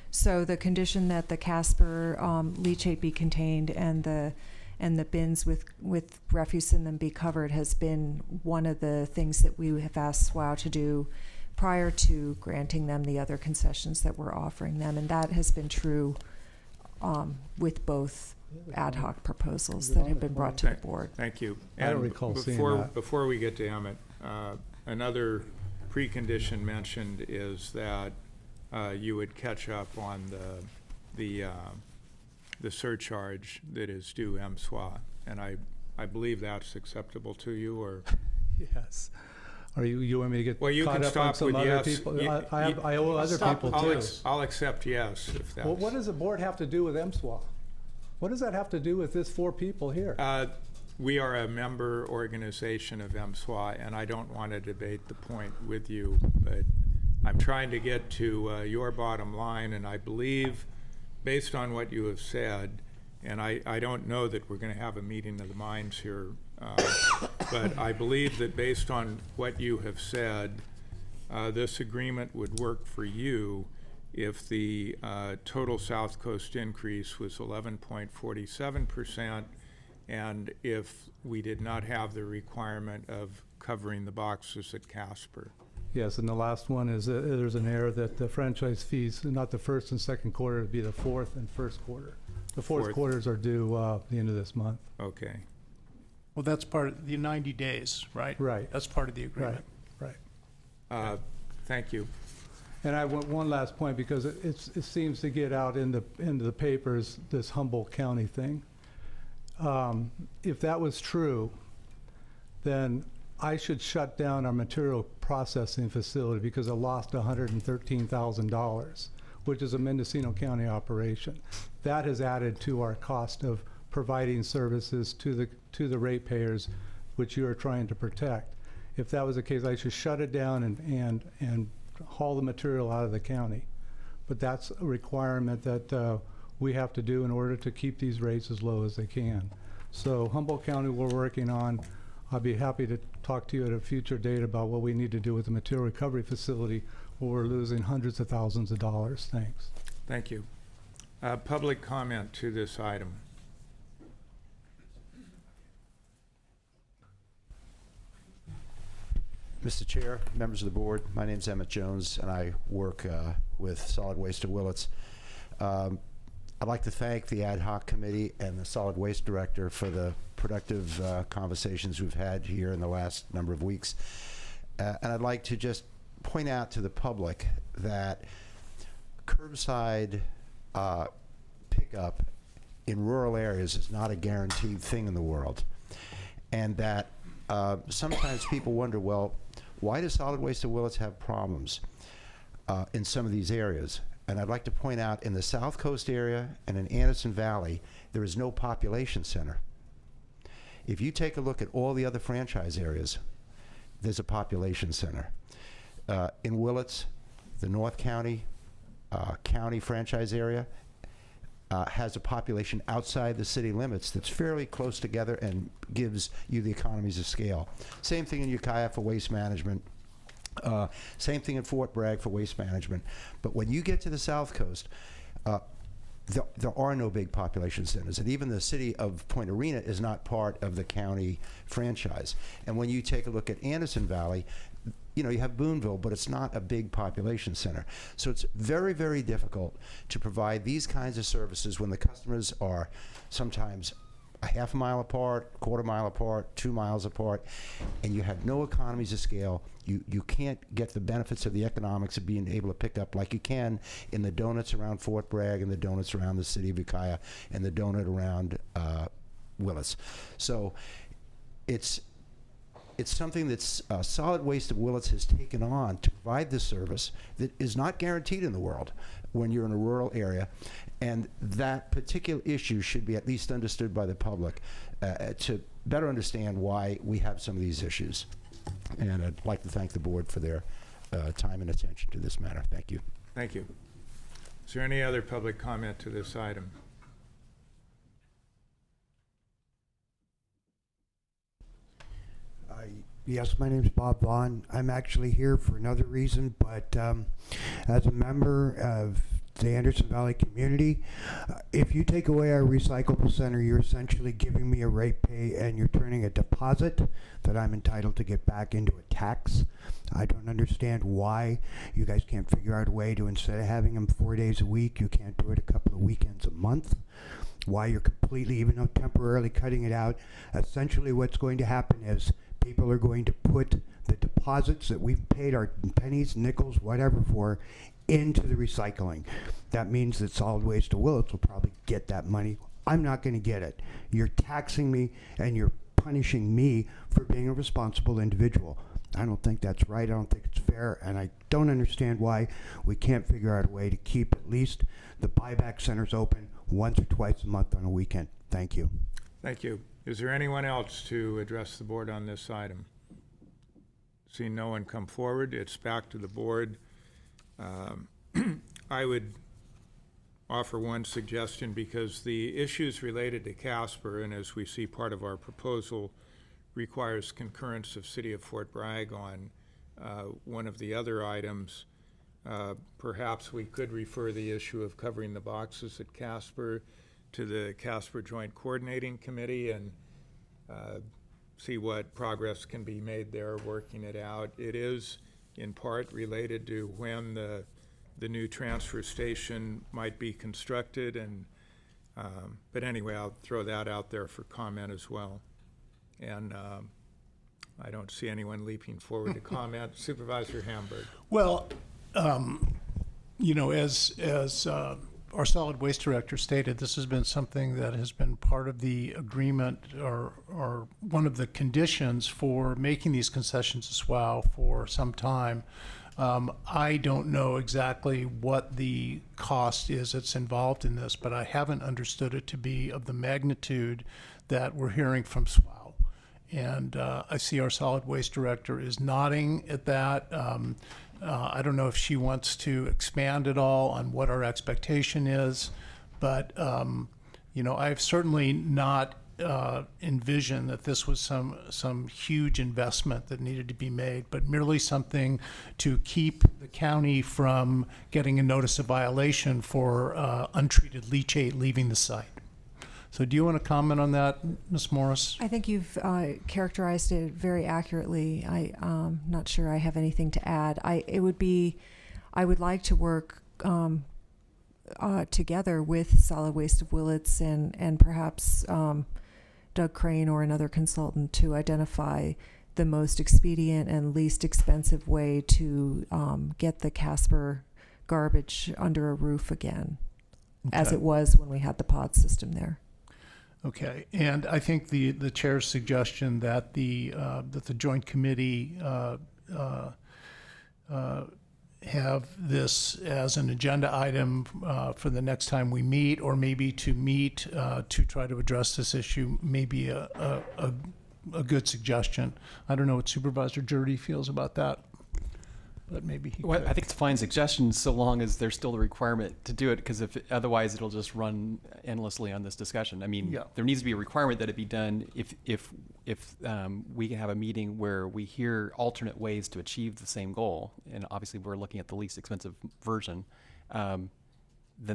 So the condition that the Casper leachate be contained and the bins with refuse in them be covered has been one of the things that we have asked SWOW to do prior to granting them the other concessions that we're offering them. And that has been true with both ad hoc proposals that have been brought to the board. Thank you. I don't And recall seeing before, that. Before we get to Emmett, another precondition mentioned is that you would catch up on the surcharge that is due MSWA. And I believe that's acceptable to you, or? yes. Are you want me to get Well, you caught can up on stop some with other yes. people? You- I owe other people too. I'll accept yes if that's. Well, what does the board have to do with MSWA? What does that have to do with this 4 people here? We are a member organization of MSWA, and I don't want to debate the point with you, but I'm trying to get to your bottom line, and I believe, based on what you have said, and I don't know that we're going to have a meeting of the minds here, but I believe that based on what you have said, this agreement would work for you if the total South Coast increase was 11.47%, and if we did not have the requirement of covering the boxes at Casper. Yes, and the last one is there's an error that the franchise fees, not the first and second quarter, would be the fourth and first quarter. The fourth Fourth. quarters are due the end of this month. Okay. Well, that's part of the 90 days, right? Right. That's part of the agreement. Right. Thank you. And I want one last point, because it seems to get out into the papers, this Humboldt County thing. If that was true, then I should shut down our material processing facility because I lost $113,000, which is a Mendocino County operation. That has added to our cost of providing services to the ratepayers, which you are trying to protect. If that was the case, I should shut it down and haul the material out of the county. But that's a requirement that we have to do in order to keep these rates as low as they can. So Humboldt County we're working on. I'll be happy to talk to you at a future date about what we need to do with the material recovery facility where we're losing hundreds of thousands of dollars. Thanks. Thank you. Public comment to this item. Mr. Chair, members of the board, my name is Emmett Jones, and I work with solid waste at Willits. I'd like to thank the ad hoc committee and the solid waste director for the productive conversations we've had here in the last number of weeks. And I'd like to just point out to the public that curbside pickup in rural areas is not a guaranteed thing in the world. And that sometimes people wonder, well, why does solid waste of Willits have problems in some of these areas? And I'd like to point out in the South Coast area and in Anderson Valley, there is no population center. If you take a look at all the other franchise areas, there's a population center. In Willits, the North County County franchise area has a population outside the city limits that's fairly close together and gives you the economies of scale. Same thing in Ukiah for waste management. Same thing in Fort Bragg for waste management. But when you get to the South Coast, there are no big population centers. And even the city of Point Arena is not part of the county franchise. And when you take a look at Anderson Valley, you know, you have Boonville, but it's not a big population center. So it's very, very difficult to provide these kinds of services when the customers are sometimes a half a mile apart, quarter mile apart, 2 miles apart, and you have no economies of scale. You can't get the benefits of the economics of being able to pick up like you can in the donuts around Fort Bragg and the donuts around the city of Ukiah and the donut around Willits. So it's something that's Solid Waste of Willits has taken on to provide this service that is not guaranteed in the world when you're in a rural area. And that particular issue should be at least understood by the public to better understand why we have some of these issues. And I'd like to thank the board for their time and attention to this matter. Thank you. Thank you. Is there any other public comment to this item? Yes, my name is Bob Vaughn. I'm actually here for another reason, but as a member of the Anderson Valley community, if you take away our recyclable center, you're essentially giving me a rate pay and you're turning a deposit that I'm entitled to get back into a tax. I don't understand why you guys can't figure out a way to, instead of having them 4 days a week, you can't do it a couple of weekends a month. Why you're completely, even though temporarily cutting it out. Essentially what's going to happen is people are going to put the deposits that we've paid our pennies, nickels, whatever for into the recycling. That means that Solid Waste of Willits will probably get that money. I'm not going to get it. You're taxing me and you're punishing me for being a responsible individual. I don't think that's right. I don't think it's fair, and I don't understand why we can't figure out a way to keep at least the buyback centers open once or twice a month on a weekend. Thank you. Thank you. Is there anyone else to address the board on this item? Seeing no one come forward, it's back to the board. I would offer one suggestion, because the issues related to Casper, and as we see, part of our proposal requires concurrence of City of Fort Bragg on one of the other items. Perhaps we could refer the issue of covering the boxes at Casper to the Casper Joint Coordinating Committee and see what progress can be made there, working it out. It is in part related to when the new transfer station might be constructed, and but anyway, I'll throw that out there for comment as well. And I don't see anyone leaping forward to comment. Supervisor Hamburg. Well, you know, as our solid waste director stated, this has been something that has been part of the agreement or one of the conditions for making these concessions to SWOW for some time. I don't know exactly what the cost is that's involved in this, but I haven't understood it to be of the magnitude that we're hearing from SWOW. And I see our solid waste director is nodding at that. I don't know if she wants to expand at all on what our expectation is, but you know, I've certainly not envisioned that this was some huge investment that needed to be made, but merely something to keep the county from getting a notice of violation for untreated leachate leaving the site. So do you want to comment on that, Ms. Morris? I think you've characterized it very accurately. I'm not sure I have anything to add. I would like to work together with Solid Waste of Willits and perhaps Doug Crane or another consultant to identify the most expedient and least expensive way to get the Casper garbage under a roof again, as Okay. it was when we had the pod system there. Okay, and I think the chair's suggestion that the joint committee have this as an agenda item for the next time we meet, or maybe to meet to try to address this issue, may be a good suggestion. I don't know what Supervisor Jurdy feels about that, but maybe he Well, could. I think it's a fine suggestion so long as there's still the requirement to do it, because otherwise it'll just run endlessly on this discussion. I mean, Yeah. there needs to be a requirement that it be done if we can have a meeting where we hear alternate ways to achieve the same goal, and obviously we're looking at the least expensive version, then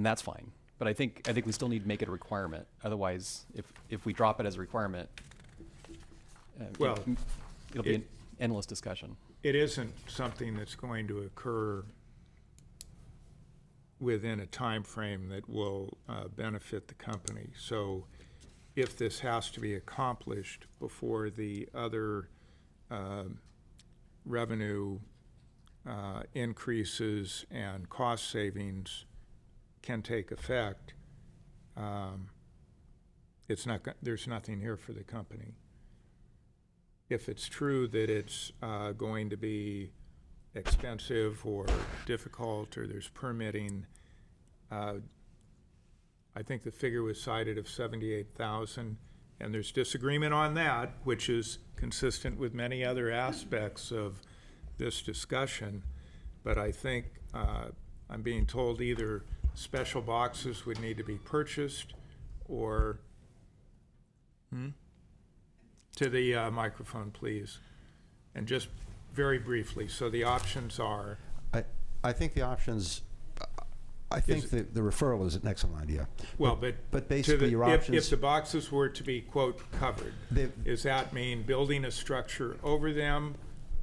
that's fine. But I think we still need to make it a requirement. Otherwise, if we drop it as a requirement, Well, it'll be an endless discussion. It isn't something that's going to occur within a time frame that will benefit the company. So if this has to be accomplished before the other revenue increases and cost savings can take effect, there's nothing here for the company. If it's true that it's going to be expensive or difficult, or there's permitting, I think the figure was cited of 78,000, and there's disagreement on that, which is consistent with many other aspects of this discussion. But I think I'm being told either special boxes would need to be purchased, or to the microphone, please. And just very briefly, so the options are, I think the options, I think the referral is an excellent idea. well, But basically your if options, the boxes were to be, quote, covered, They've- does that mean building a structure over them,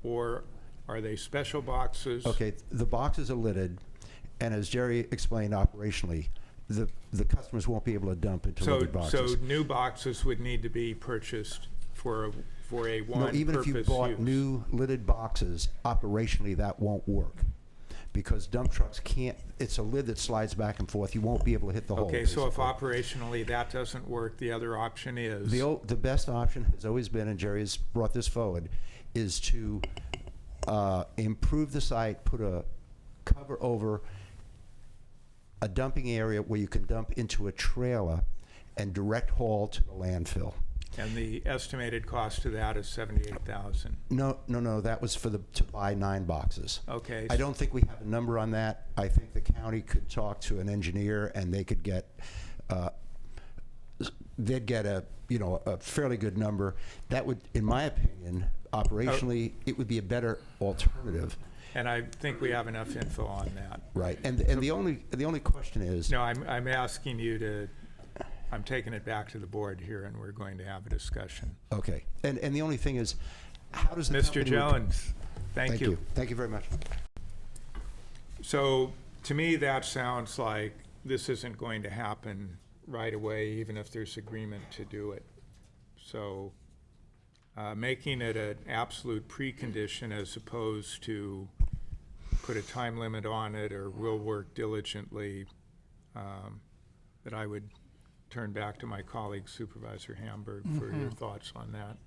or are they special boxes? okay, the boxes are lidded, and as Jerry explained operationally, the customers won't be able to dump into So, lidded boxes. so new boxes would need to be purchased for a one-purpose No, even if you bought use. new lidded boxes, operationally that won't work. Because dump trucks can't, it's a lid that slides back and forth, you won't be able to hit the hole. Okay, so if basically. operationally that doesn't work, the other option is? The best option has always been, and Jerry has brought this forward, is to improve the site, put a cover over a dumping area where you can dump into a trailer and direct haul to the landfill. And the estimated cost of that is 78,000. No, that was to buy 9 boxes. Okay. I don't think we have a number on that. I think the county could talk to an engineer and they could get, they'd get a fairly good number. That would, in my opinion, operationally, it would be a better alternative. And I think we have enough info on that. Right, and the only question is, No, I'm asking you to, I'm taking it back to the board here, and we're going to have a discussion. okay, and the only thing is, how does the Mr. company Jones, thank you. Thank you very much. So, to me, that sounds like this isn't going to happen right away, even if there's agreement to do it. So, making it an absolute precondition as opposed to put a time limit on it or will work diligently, that I would turn back to my colleague Supervisor Hamburg for your thoughts on that.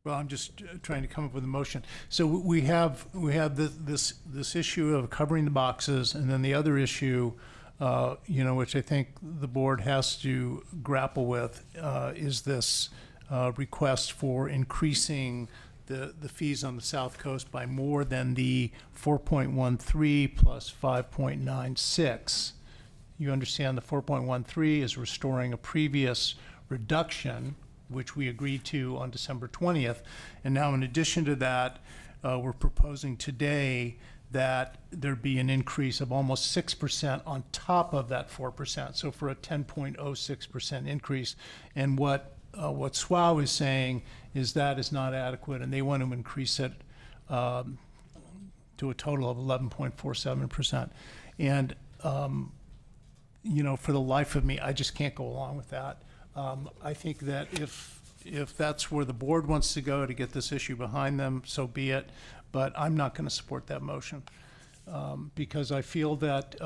Well, I'm just trying to come up with a motion. So we have this issue of covering the boxes, and then the other issue, which I think the board has to grapple with, is this request for increasing the fees on the South Coast by more than the 4.13 plus 5.96. You understand the 4.13 is restoring a previous reduction, which we agreed to on December 20th. And now in addition to that, we're proposing today that there be an increase of almost 6% on top of that 4%. So for a 10.06% increase. And what SWOW is saying is that is not adequate, and they want to increase it to a total of 11.47%. And, for the life of me, I just can't go along with that. I think that if that's where the board wants to go to get this issue behind them, so be it. But I'm not going to support that motion because I feel that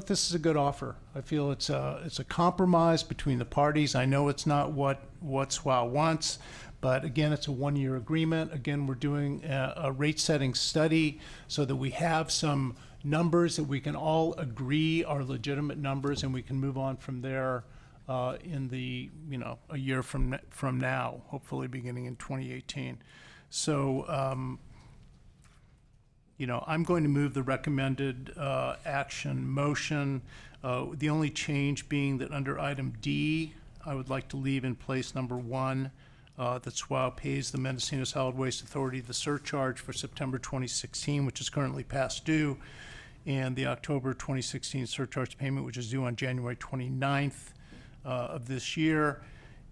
this is a good offer. I feel it's a compromise between the parties. I know it's not what SWOW wants, but again, it's a one-year agreement. Again, we're doing a rate-setting study so that we have some numbers that we can all agree are legitimate numbers, and we can move on from there in the a year from now, hopefully beginning in 2018. So I'm going to move the recommended action motion. The only change being that under item D, I would like to leave in place number 1, that SWOW pays the Mendocino Solid Waste Authority the surcharge for September 2016, which is currently past due, and the October 2016 surcharge payment, which is due on January 29th of this year.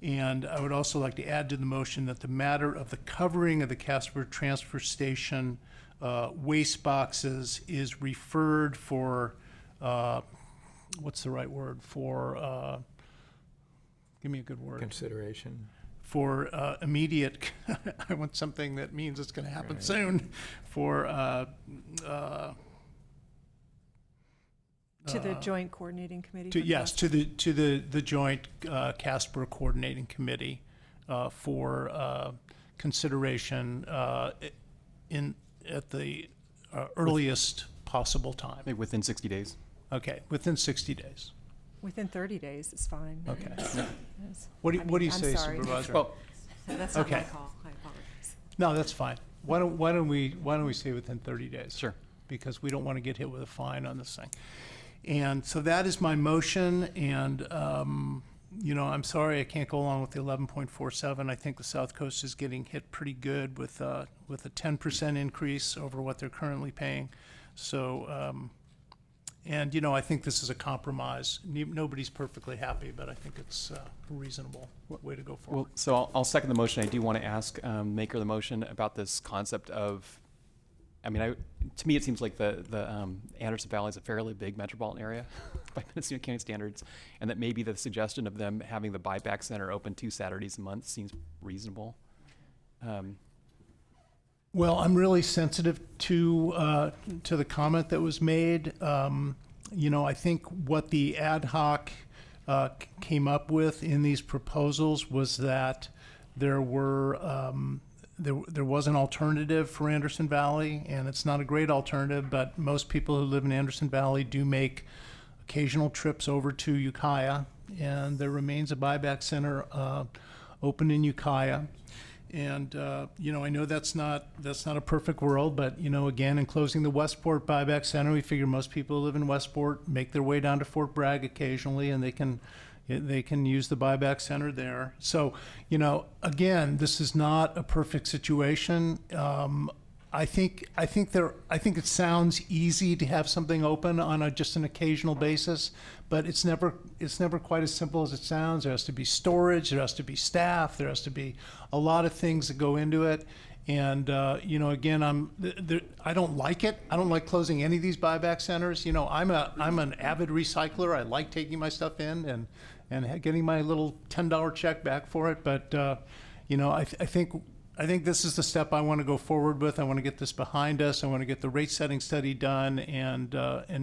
And I would also like to add to the motion that the matter of the covering of the Casper Transfer Station waste boxes is referred for, what's the right word? For, give me a good word. Consideration. For immediate, I want something that means it's going to happen soon, for To the Joint Coordinating Committee? to, for yes, Casper? to the joint Casper Coordinating Committee for consideration at the earliest possible time. Maybe within 60 days. Okay, within 60 days. Within 30 days is fine. Okay. Yes. What do you I'm say, sorry. Supervisor? Well, That's not my Okay. call. I apologize. No, that's fine. Why don't we say within 30 days? sure. Because we don't want to get hit with a fine on this thing. And so that is my motion, and, I'm sorry I can't go along with the 11.47. I think the South Coast is getting hit pretty good with a 10% increase over what they're currently paying. So, I think this is a compromise. Nobody's perfectly happy, but I think it's a reasonable way to go forward. Well, so I'll second the motion. I do want to ask maker of the motion about this concept of, to me, it seems like the Anderson Valley is a fairly big metropolitan area by Mendocino County standards, and that maybe the suggestion of them having the buyback center open 2 Saturdays a month seems reasonable. Well, I'm really sensitive to the comment that was made. I think what the ad hoc came up with in these proposals was that there was an alternative for Anderson Valley, and it's not a great alternative, but most people who live in Anderson Valley do make occasional trips over to Ukiah, and there remains a buyback center open in Ukiah. And, I know that's not a perfect world, but, again, in closing the Westport buyback center, we figure most people who live in Westport make their way down to Fort Bragg occasionally, and they can use the buyback center there. So, again, this is not a perfect situation. I think it sounds easy to have something open on just an occasional basis, but it's never quite as simple as it sounds. There has to be storage, there has to be staff, there has to be a lot of things that go into it. And again, I don't like it. I don't like closing any of these buyback centers. I'm an avid recycler. I like taking my stuff in and getting my little $10 check back for it. But I think this is the step I want to go forward with. I want to get this behind us. I want to get the rate setting study done and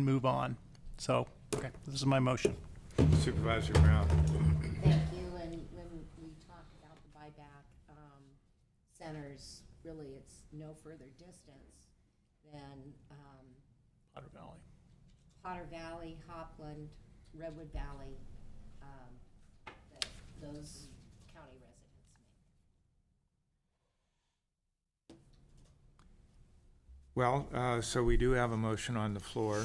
move on. So, okay, this is my motion. Supervisor Brown. Thank you, and when we talk about the buyback centers, really it's no further distance than Potter Valley. Potter Valley, Hopland, Redwood Valley, that those county residents make. Well, so we do have a motion on the floor.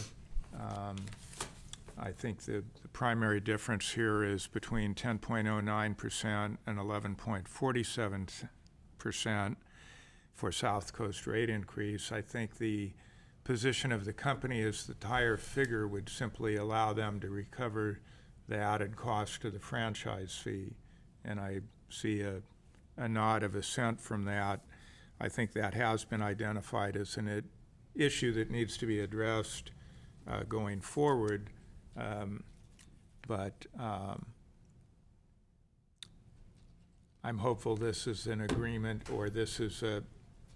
I think the primary difference here is between 10.09% and 11.47% for South Coast rate increase. I think the position of the company is the higher figure would simply allow them to recover the added cost of the franchise fee. And I see a nod of assent from that. I think that has been identified as an issue that needs to be addressed going forward. But I'm hopeful this is an agreement, or this is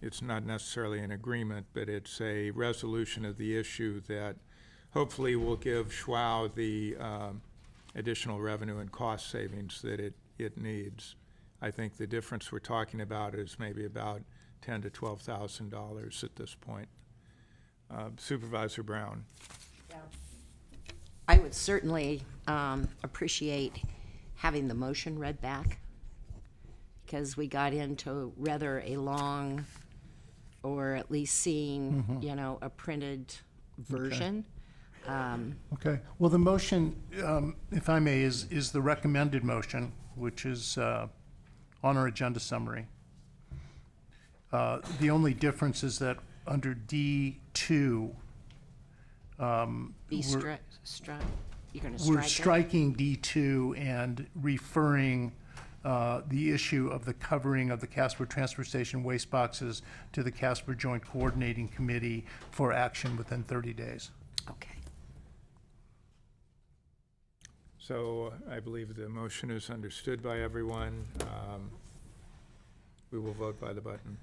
it's not necessarily an agreement, but it's a resolution of the issue that hopefully will give Schwau the additional revenue and cost savings that it needs. I think the difference we're talking about is maybe about $10,000 to $12,000 at this point. Supervisor Brown. I would certainly appreciate having the motion read back, because we got into rather a long, or at least seeing, you know, a printed version. Okay. Well, the motion, if I may, is the recommended motion, which is on our agenda summary. The only difference is that under D2, You're going to we're strike it? striking D2 and referring the issue of the covering of the Casper Transfer Station waste boxes to the Casper Joint Coordinating Committee for action within 30 days. Okay. So I believe the motion is understood by everyone. We will vote by the button.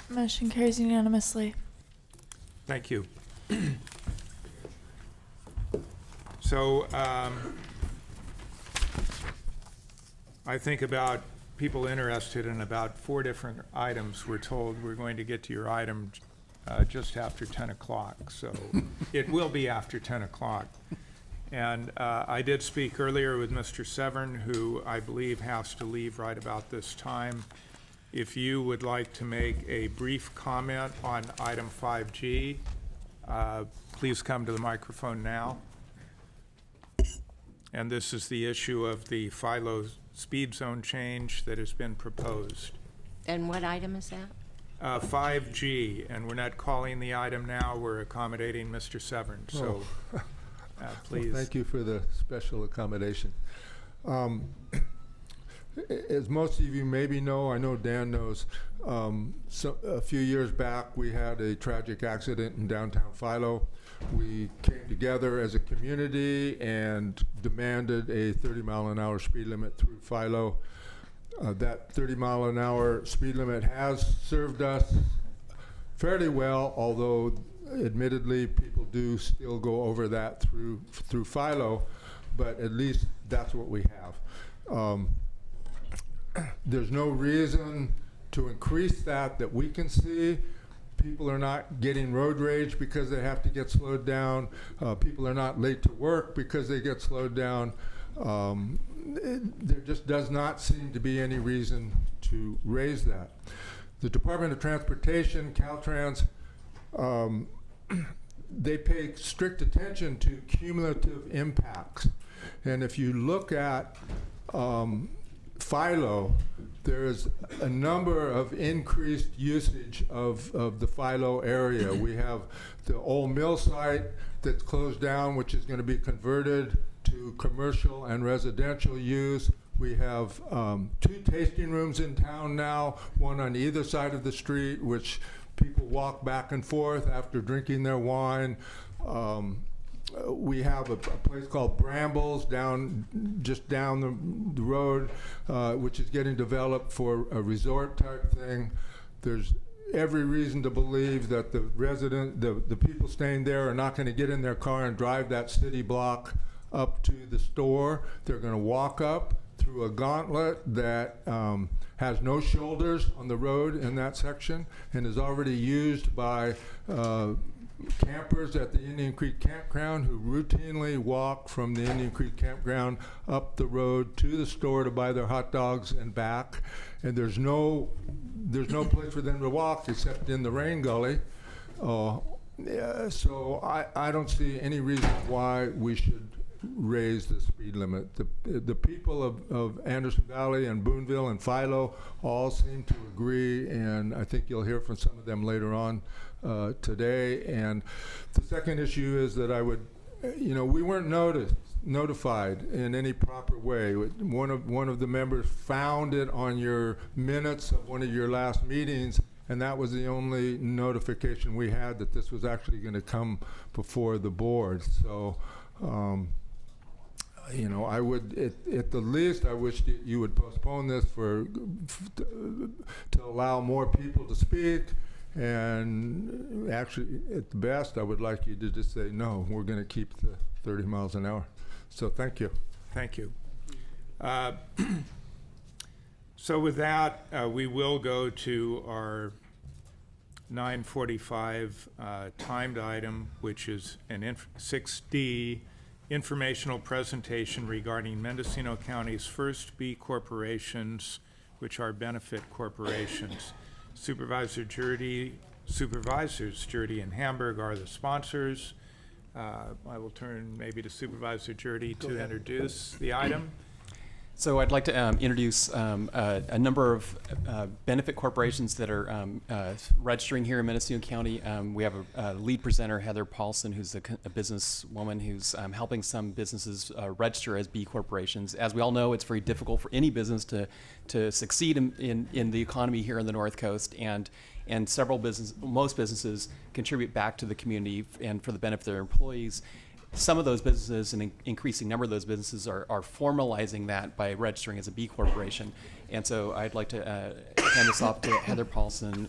Motion carries unanimously. Thank you. So I think about people interested in about 4 different items. We're told we're going to get to your item just after 10 o'clock. So it will be after 10 o'clock. And I did speak earlier with Mr. Severn, who I believe has to leave right about this time. If you would like to make a brief comment on item 5G, please come to the microphone now. And this is the issue of the Philo speed zone change that has been proposed. And what item is that? 5G, and we're not calling the item now, we're accommodating Mr. Severn, so please. Well, thank you for the special accommodation. As most of you maybe know, I know Dan knows, a few years back we had a tragic accident in downtown Philo. We came together as a community and demanded a 30-mile-an-hour speed limit through Philo. That 30-mile-an-hour speed limit has served us fairly well, although admittedly people do still go over that through Philo, but at least that's what we have. There's no reason to increase that we can see. People are not getting road rage because they have to get slowed down. People are not late to work because they get slowed down. There just does not seem to be any reason to raise that. The Department of Transportation, Caltrans, they pay strict attention to cumulative impacts. And if you look at Philo, there's a number of increased usage of the Philo area. We have the old mill site that's closed down, which is going to be converted to commercial and residential use. We have 2 tasting rooms in town now, one on either side of the street, which people walk back and forth after drinking their wine. We have a place called Brambles just down the road, which is getting developed for a resort type thing. There's every reason to believe that the people staying there are not going to get in their car and drive that city block up to the store. They're going to walk up through a gauntlet that has no shoulders on the road in that section and is already used by campers at the Indian Creek Campground who routinely walk from the Indian Creek Campground up the road to the store to buy their hot dogs and back. And there's no place for them to walk except in the rain gully. So I don't see any reason why we should raise the speed limit. The people of Anderson Valley and Boonville and Philo all seem to agree, and I think you'll hear from some of them later on today. And the second issue is that I would, we weren't notified in any proper way. One of the members found it on your minutes of one of your last meetings and that was the only notification we had that this was actually going to come before the board. So, you know, I would, at the least, I wish that you would postpone this to allow more people to speak. And actually, at the best, I would like you to just say, no, we're going to keep the 30 miles an hour. So thank you. Thank you. So with that, we will go to our 9:45 timed item, which is an 6D, informational presentation regarding Mendocino County's first B corporations, which are benefit corporations. Supervisors Jurdy and Hamburg are the sponsors. I will turn maybe to Supervisor Jurdy to introduce the item. So I'd like to introduce a number of benefit corporations that are registering here in Mendocino County. We have a lead presenter, Heather Paulson, who's a businesswoman who's helping some businesses register as B corporations. As we all know, it's very difficult for any business to succeed in the economy here in the North Coast, and most businesses contribute back to the community and for the benefit of their employees. Some of those businesses, an increasing number of those businesses, are formalizing that by registering as a B corporation. And so I'd like to hand this off to Heather Paulson,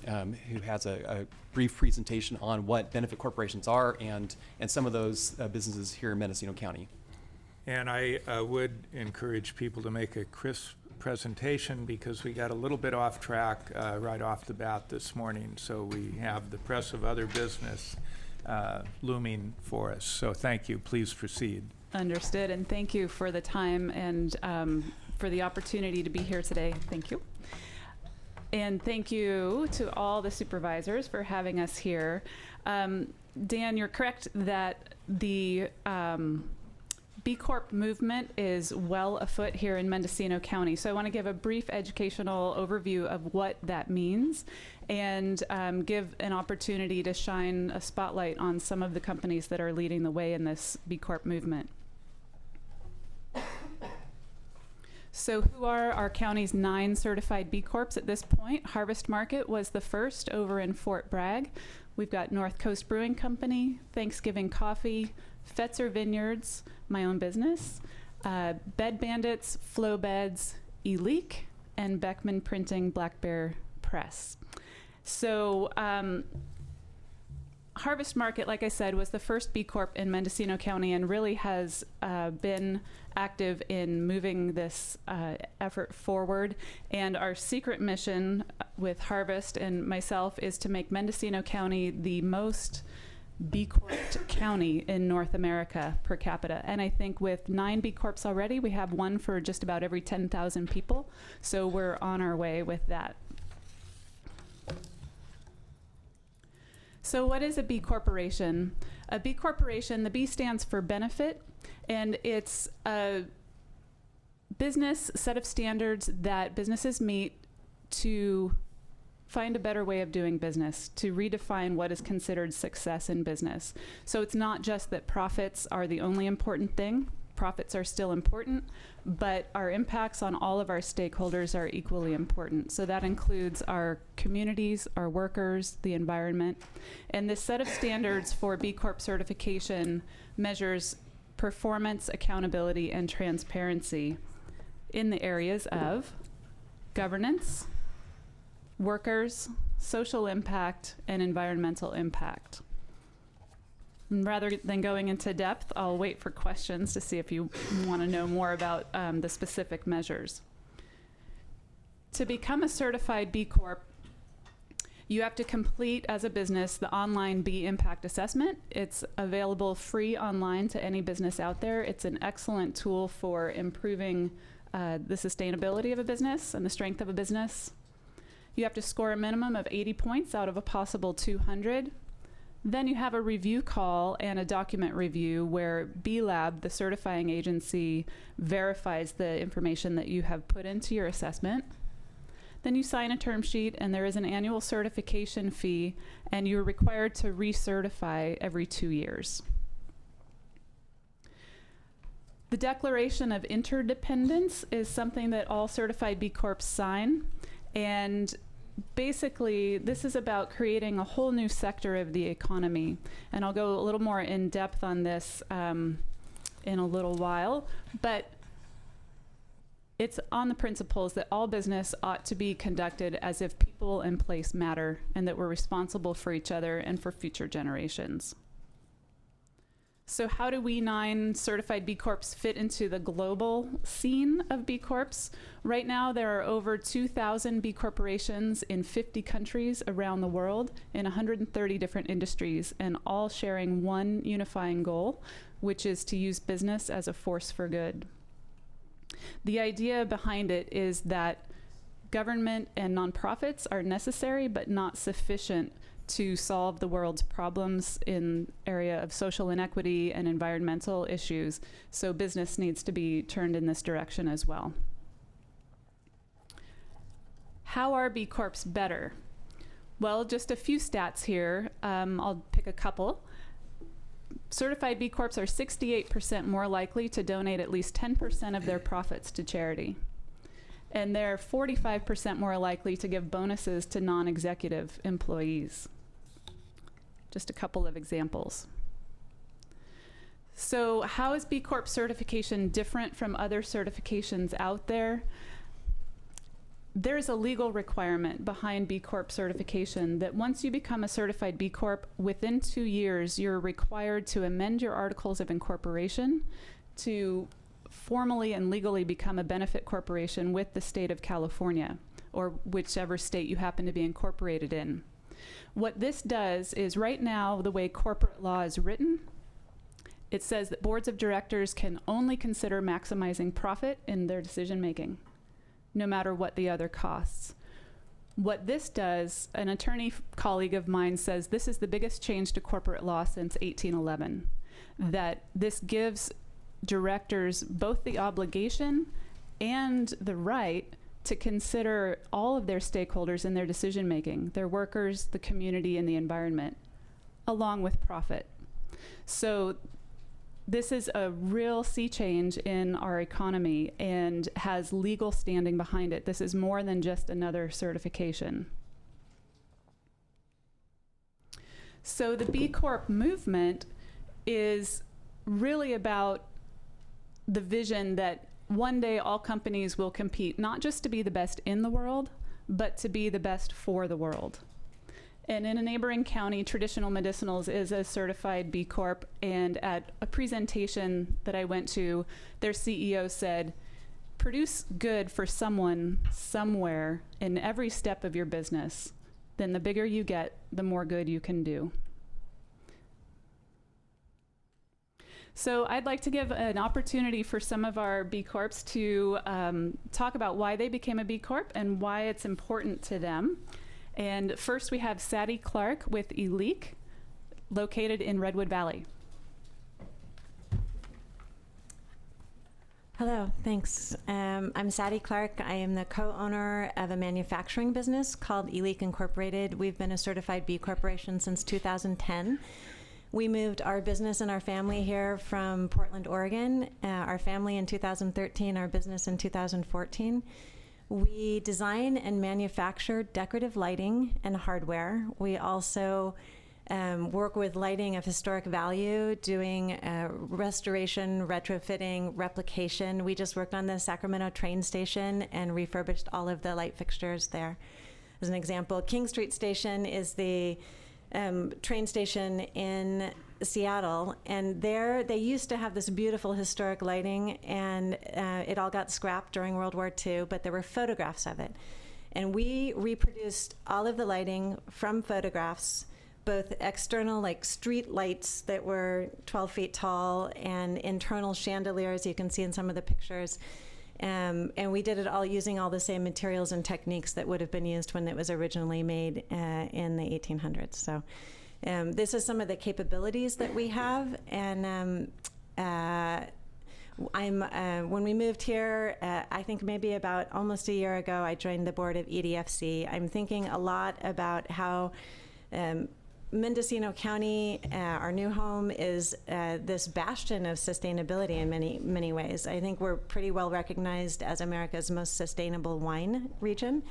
who has a brief presentation on what benefit corporations are and some of those businesses here in Mendocino County. And I would encourage people to make a crisp presentation because we got a little bit off track right off the bat this morning. So we have the press of other business looming for us. So thank you. Please proceed. Understood, and thank you for the time and for the opportunity to be here today. Thank you. And thank you to all the supervisors for having us here. Dan, you're correct that the B Corp movement is well afoot here in Mendocino County. So I want to give a brief educational overview of what that means and give an opportunity to shine a spotlight on some of the companies that are leading the way in this B Corp movement. So who are our county's 9 certified B Corps at this point? Harvest Market was the first over in Fort Bragg. We've got North Coast Brewing Company, Thanksgiving Coffee, Fetzer Vineyards, my own business, Bed Bandits, Flow Beds, Eleek, and Beckman Printing Black Bear Press. So Harvest Market, like I said, was the first B Corp in Mendocino County and really has been active in moving this effort forward. And our secret mission with Harvest and myself is to make Mendocino County the most B Corp county in North America per capita. And I think with 9 B Corps already, we have one for just about every 10,000 people. So we're on our way with that. So what is a B corporation? A B corporation, the B stands for benefit, and it's a business set of standards that businesses meet to find a better way of doing business, to redefine what is considered success in business. So it's not just that profits are the only important thing. Profits are still important, but our impacts on all of our stakeholders are equally important. So that includes our communities, our workers, the environment. And this set of standards for B Corp certification measures performance, accountability, and transparency in the areas of governance, workers, social impact, and environmental impact. And rather than going into depth, I'll wait for questions to see if you want to know more about the specific measures. To become a certified B Corp, you have to complete as a business the online B Impact Assessment. It's available free online to any business out there. It's an excellent tool for improving the sustainability of a business and the strength of a business. You have to score a minimum of 80 points out of a possible 200. Then you have a review call and a document review where B-Lab, the certifying agency, verifies the information that you have put into your assessment. Then you sign a term sheet, and there is an annual certification fee, and you're required to recertify every 2 years. The Declaration of Interdependence is something that all certified B Corps sign, and basically, this is about creating a whole new sector of the economy. And I'll go a little more in depth on this in a little while. But it's on the principles that all business ought to be conducted as if people and place matter, and that we're responsible for each other and for future generations. So how do we 9 certified B Corps fit into the global scene of B Corps? Right now, there are over 2,000 B corporations in 50 countries around the world in 130 different industries, and all sharing one unifying goal, which is to use business as a force for good. The idea behind it is that government and nonprofits are necessary but not sufficient to solve the world's problems in area of social inequity and environmental issues. So business needs to be turned in this direction as well. How are B Corps better? Well, just a few stats here. I'll pick a couple. Certified B Corps are 68% more likely to donate at least 10% of their profits to charity. And they're 45% more likely to give bonuses to non-executive employees. Just a couple of examples. So how is B Corp certification different from other certifications out there? There's a legal requirement behind B Corp certification that once you become a certified B Corp, within 2 years, you're required to amend your articles of incorporation to formally and legally become a benefit corporation with the state of California, or whichever state you happen to be incorporated in. What this does is, right now, the way corporate law is written, it says that boards of directors can only consider maximizing profit in their decision making, no matter what the other costs. What this does, an attorney colleague of mine says this is the biggest change to corporate law since 1811, that this gives directors both the obligation and the right to consider all of their stakeholders in their decision making, their workers, the community, and the environment, along with profit. So this is a real sea change in our economy and has legal standing behind it. This is more than just another certification. So the B Corp movement is really about the vision that one day all companies will compete not just to be the best in the world, but to be the best for the world. And in a neighboring county, Traditional Medicinals is a certified B Corp, and at a presentation that I went to, their CEO said, produce good for someone somewhere in every step of your business. Then the bigger you get, the more good you can do. So I'd like to give an opportunity for some of our B Corps to talk about why they became a B Corp and why it's important to them. And first we have Sadie Clark with Eleek, located in Redwood Valley. Hello, thanks. I'm Sadie Clark. I am the co-owner of a manufacturing business called Eleek Incorporated. We've been a certified B Corporation since 2010. We moved our business and our family here from Portland, Oregon. Our family in 2013, our business in 2014. We design and manufacture decorative lighting and hardware. We also work with lighting of historic value, doing restoration, retrofitting, replication. We just worked on the Sacramento train station and refurbished all of the light fixtures there. As an example, King Street Station is the train station in Seattle, and there they used to have this beautiful historic lighting, and it all got scrapped during World War II, but there were photographs of it. And we reproduced all of the lighting from photographs, both external, like street lights that were 12 feet tall, and internal chandeliers you can see in some of the pictures. And we did it all using all the same materials and techniques that would have been used when it was originally made in the 1800s. So this is some of the capabilities that we have. And when we moved here, I think maybe about almost a year ago, I joined the board of EDFC. I'm thinking a lot about how Mendocino County, our new home, is this bastion of sustainability in many ways. I think we're pretty well recognized as America's most sustainable wine region.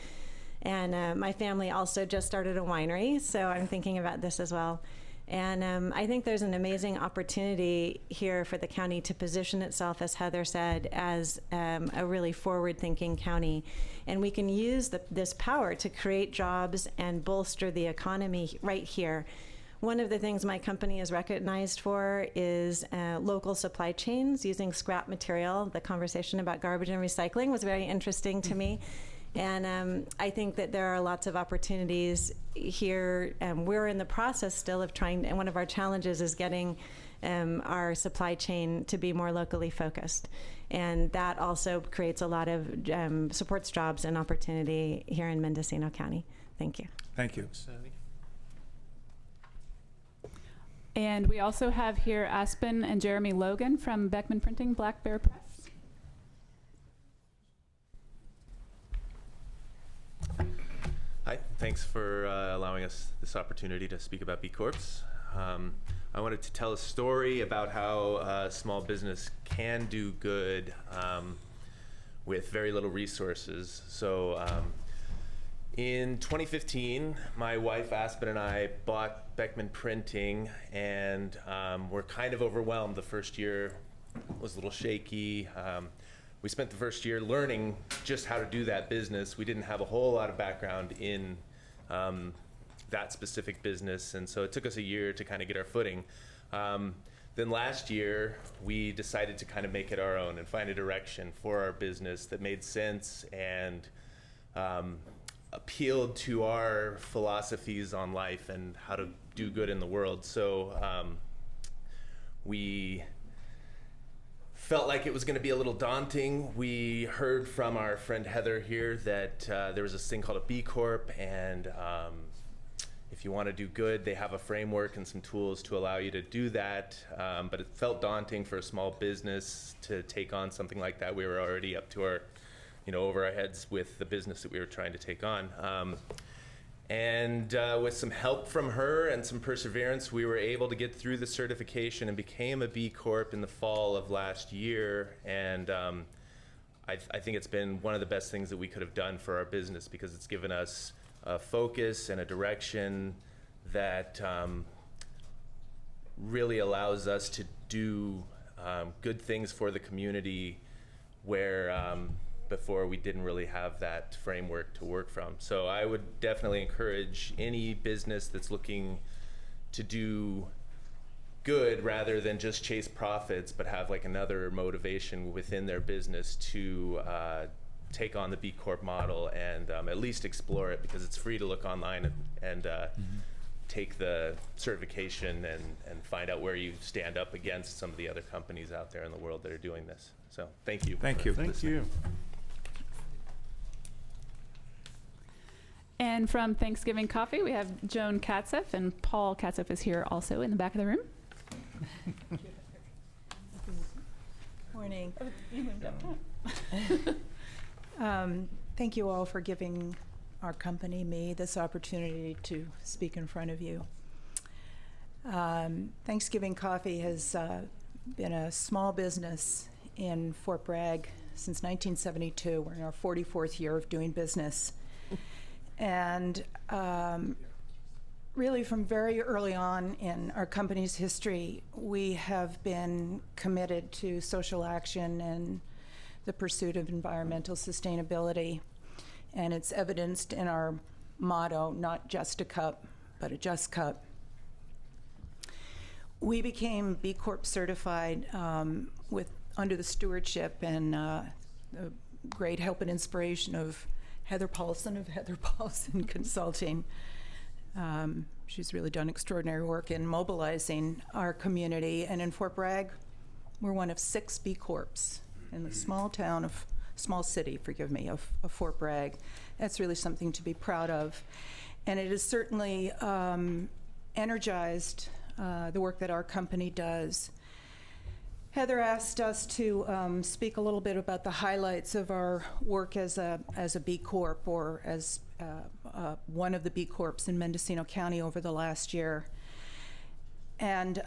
And my family also just started a winery, so I'm thinking about this as well. And I think there's an amazing opportunity here for the county to position itself, as Heather said, as a really forward-thinking county. And we can use this power to create jobs and bolster the economy right here. One of the things my company is recognized for is local supply chains using scrap material. The conversation about garbage and recycling was very interesting to me. And I think that there are lots of opportunities here. We're in the process still of trying, and one of our challenges is getting our supply chain to be more locally focused. And that also creates a lot of supports jobs and opportunity here in Mendocino County. Thank you. Thank you. And we also have here Aspen and Jeremy Logan from Beckman Printing, Black Bear Press. Hi, thanks for allowing us this opportunity to speak about B Corps. I wanted to tell a story about how small business can do good with very little resources. So in 2015, my wife Aspen and I bought Beckman Printing, and we're kind of overwhelmed. The first year was a little shaky. We spent the first year learning just how to do that business. We didn't have a whole lot of background in that specific business, and so it took us a year to kind of get our footing. Then last year, we decided to kind of make it our own and find a direction for our business that made sense and appealed to our philosophies on life and how to do good in the world. So we felt like it was going to be a little daunting. We heard from our friend Heather here that there was this thing called a B Corp, and if you want to do good, they have a framework and some tools to allow you to do that. But it felt daunting for a small business to take on something like that. We were already up to our, over our heads with the business that we were trying to take on. And with some help from her and some perseverance, we were able to get through the certification and became a B Corp in the fall of last year. And I think it's been one of the best things that we could have done for our business, because it's given us a focus and a direction that really allows us to do good things for the community where before we didn't really have that framework to work from. So I would definitely encourage any business that's looking to do good rather than just chase profits, but have like another motivation within their business to take on the B Corp model and at least explore it, because it's free to look online and take the certification and find out where you stand up against some of the other companies out there in the world that are doing this. So thank you. Thank you. Thank you. And from Thanksgiving Coffee, we have Joan Katzeff, and Paul Katzeff is here also in the back of the room. Morning. Thank you all for giving our company, me, this opportunity to speak in front of you. Thanksgiving Coffee has been a small business in Fort Bragg since 1972. We're in our 44th year of doing business. And really from very early on in our company's history, we have been committed to social action and the pursuit of environmental sustainability. And it's evidenced in our motto, not just a cup, but a just cup. We became B Corp certified under the stewardship and the great help and inspiration of Heather Paulson of Heather Paulson Consulting. She's really done extraordinary work in mobilizing our community. And in Fort Bragg, we're one of 6 B Corps in the small city, of Fort Bragg. That's really something to be proud of. And it has certainly energized the work that our company does. Heather asked us to speak a little bit about the highlights of our work as a B Corp, or as one of the B Corps in Mendocino County over the last year. And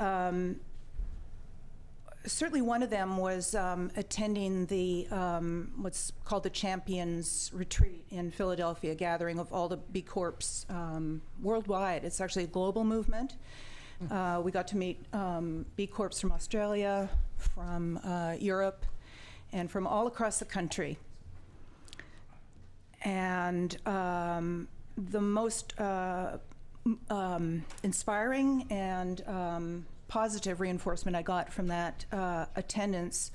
certainly one of them was attending the what's called the Champions Retreat in Philadelphia, a gathering of all the B Corps worldwide. It's actually a global movement. We got to meet B Corps from Australia, from Europe, and from all across the country. And the most inspiring and positive reinforcement I got from that attendance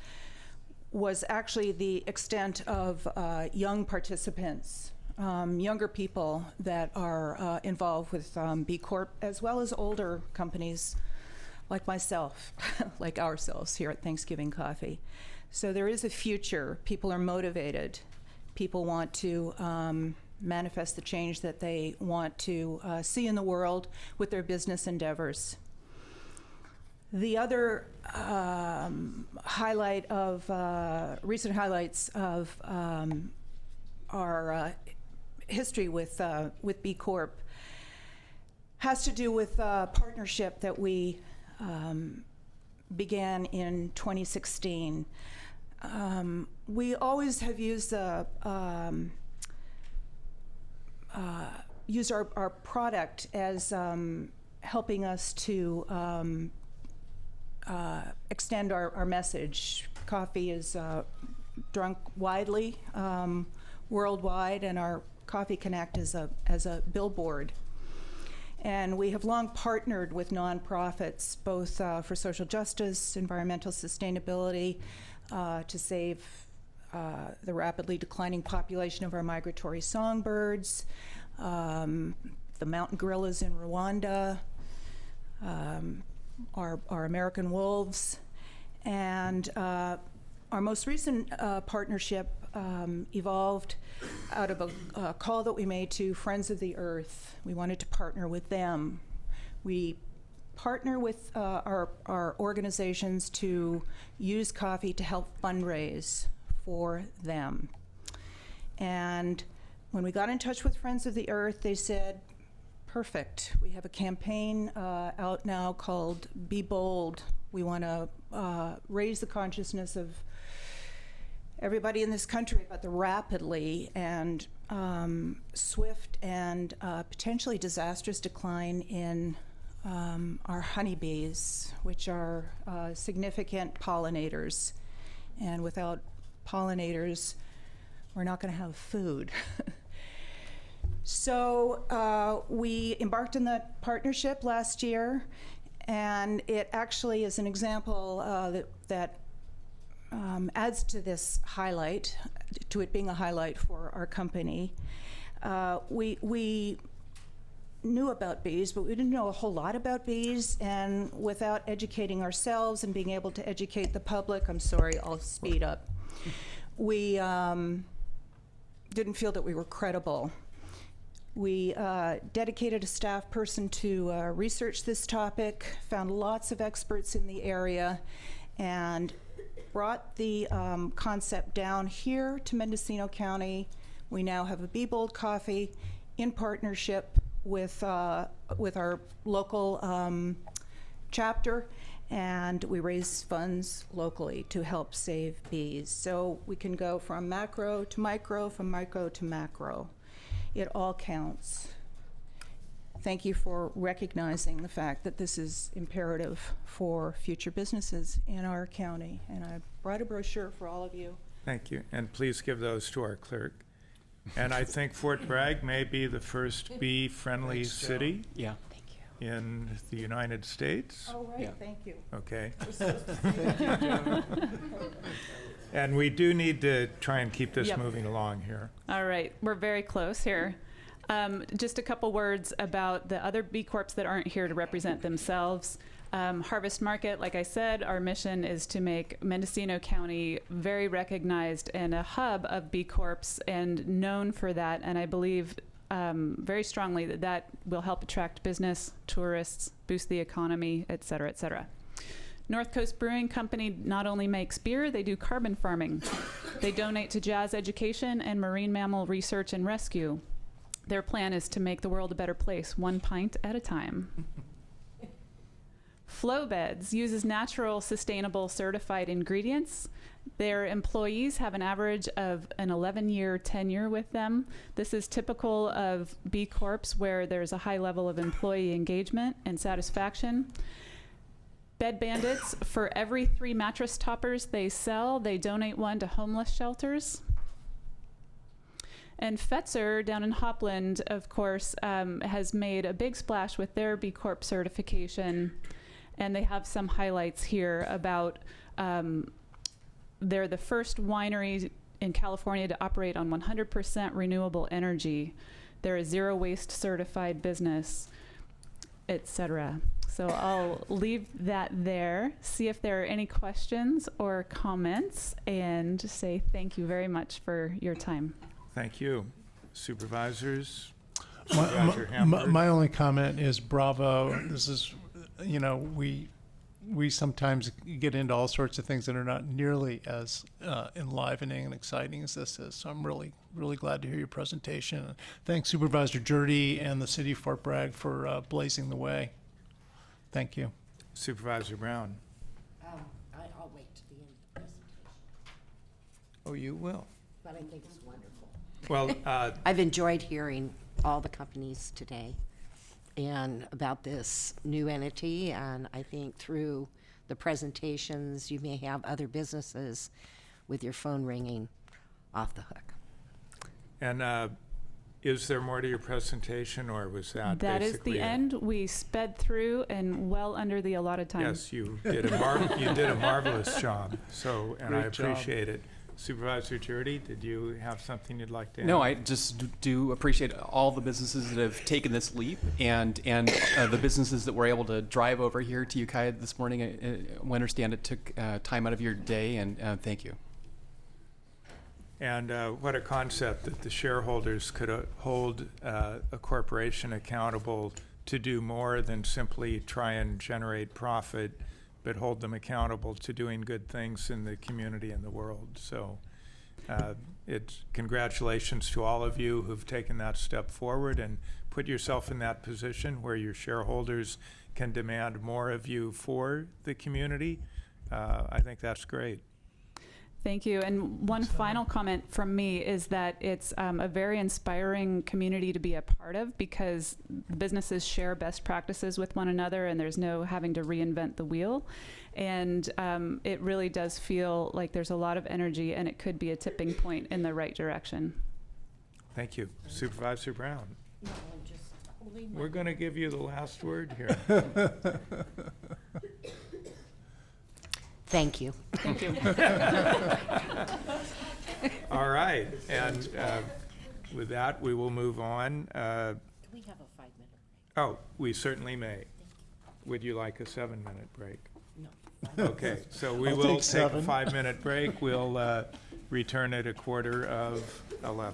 was actually the extent of young participants, younger people that are involved with B Corp, as well as older companies like myself, like ourselves here at Thanksgiving Coffee. So there is a future. People are motivated. People want to manifest the change that they want to see in the world with their business endeavors. The other highlight of recent highlights of our history with B Corp has to do with a partnership that we began in 2016. We always have used our product as helping us to extend our message. Coffee is drunk widely worldwide, and our coffee can act as a billboard. And we have long partnered with nonprofits, both for social justice, environmental sustainability, to save the rapidly declining population of our migratory songbirds, the mountain gorillas in Rwanda, our American wolves, and our most recent partnership evolved out of a call that we made to Friends of the Earth. We wanted to partner with them. We partner with our organizations to use coffee to help fundraise for them. And when we got in touch with Friends of the Earth, they said, perfect. We have a campaign out now called Be Bold. We want to raise the consciousness of everybody in this country about the rapidly and swift and potentially disastrous decline in our honeybees, which are significant pollinators. And without pollinators, we're not going to have food. So we embarked on that partnership last year, and it actually is an example that adds to this highlight, to it being a highlight for our company. We knew about bees, but we didn't know a whole lot about bees, and without educating ourselves and being able to educate the public, I'm sorry, I'll speed up, we didn't feel that we were credible. We dedicated a staff person to research this topic, found lots of experts in the area, and brought the concept down here to Mendocino County. We now have a Be Bold Coffee in partnership with our local chapter, and we raise funds locally to help save bees. So we can go from macro to micro, from micro to macro. It all counts. Thank you for recognizing the fact that this is imperative for future businesses in our county. And I brought a brochure for all of you. Thank you, and please give those to our clerk. And I think Fort Bragg may be the first bee-friendly city Yeah. in the United States. Oh, right, Yeah. thank you. Okay. We're supposed to say that. And we do need to try and keep this Yep. moving along here. All right, we're very close here. Just a couple words about the other B Corps that aren't here to represent themselves. Harvest Market, like I said, our mission is to make Mendocino County very recognized and a hub of B Corps and known for that. And I believe very strongly that that will help attract business, tourists, boost the economy, et cetera, et cetera. North Coast Brewing Company not only makes beer, they do carbon farming. They donate to jazz education and marine mammal research and rescue. Their plan is to make the world a better place, one pint at a time. Flow Beds uses natural, sustainable, certified ingredients. Their employees have an average of an 11-year tenure with them. This is typical of B Corps, where there's a high level of employee engagement and satisfaction. Bed Bandits, for every 3 mattress toppers they sell, they donate 1 to homeless shelters. And Fetzer down in Hopland, of course, has made a big splash with their B Corp certification. And they have some highlights here about they're the first winery in California to operate on 100% renewable energy. They're a zero waste certified business, etc. So I'll leave that there, see if there are any questions or comments, and just say thank you very much for your time. Thank you. Supervisors? My, Supervisor Hamburg? my only comment is bravo. This is, you know, we sometimes get into all sorts of things that are not nearly as enlivening and exciting as this is. So I'm really, really glad to hear your presentation. Thanks Supervisor Jurdy and the City of Fort Bragg for blazing the way. Thank you. Supervisor Brown? I'll wait to the end of the presentation, Oh, you will. but I think it's wonderful. Well, I've enjoyed hearing all the companies today and about this new entity, and I think through the presentations, you may have other businesses with your phone ringing off the hook. and is there more to your presentation, or was that That is basically the it? end. We sped through and well under the allotted time. Yes, you did a marvelous job. So, and I Great job. appreciate it. Supervisor Jurdy, did you have something you'd like to add? No, I just do appreciate all the businesses that have taken this leap, and the businesses that were able to drive over here to Ukiah this morning. I understand it took time out of your day, and thank you. And what a concept that the shareholders could hold a corporation accountable to do more than simply try and generate profit, but hold them accountable to doing good things in the community and the world. So it's congratulations to all of you who've taken that step forward and put yourself in that position where your shareholders can demand more of you for the community. I think that's great. Thank you. And one final comment from me is that it's a very inspiring community to be a part of, because businesses share best practices with one another and there's no having to reinvent the wheel. And it really does feel like there's a lot of energy, and it could be a tipping point in the right direction. Thank you. Supervisor Brown. No, I'm just holding my We're going to give you the last word here. Thank you. Thank you. All right, and with that, we will move on. Can we have a 5-minute break? Oh, we certainly may. Would you like a 7-minute break? No. Okay, so we I'll will take take a 7. 5-minute break. We'll return at 11:15.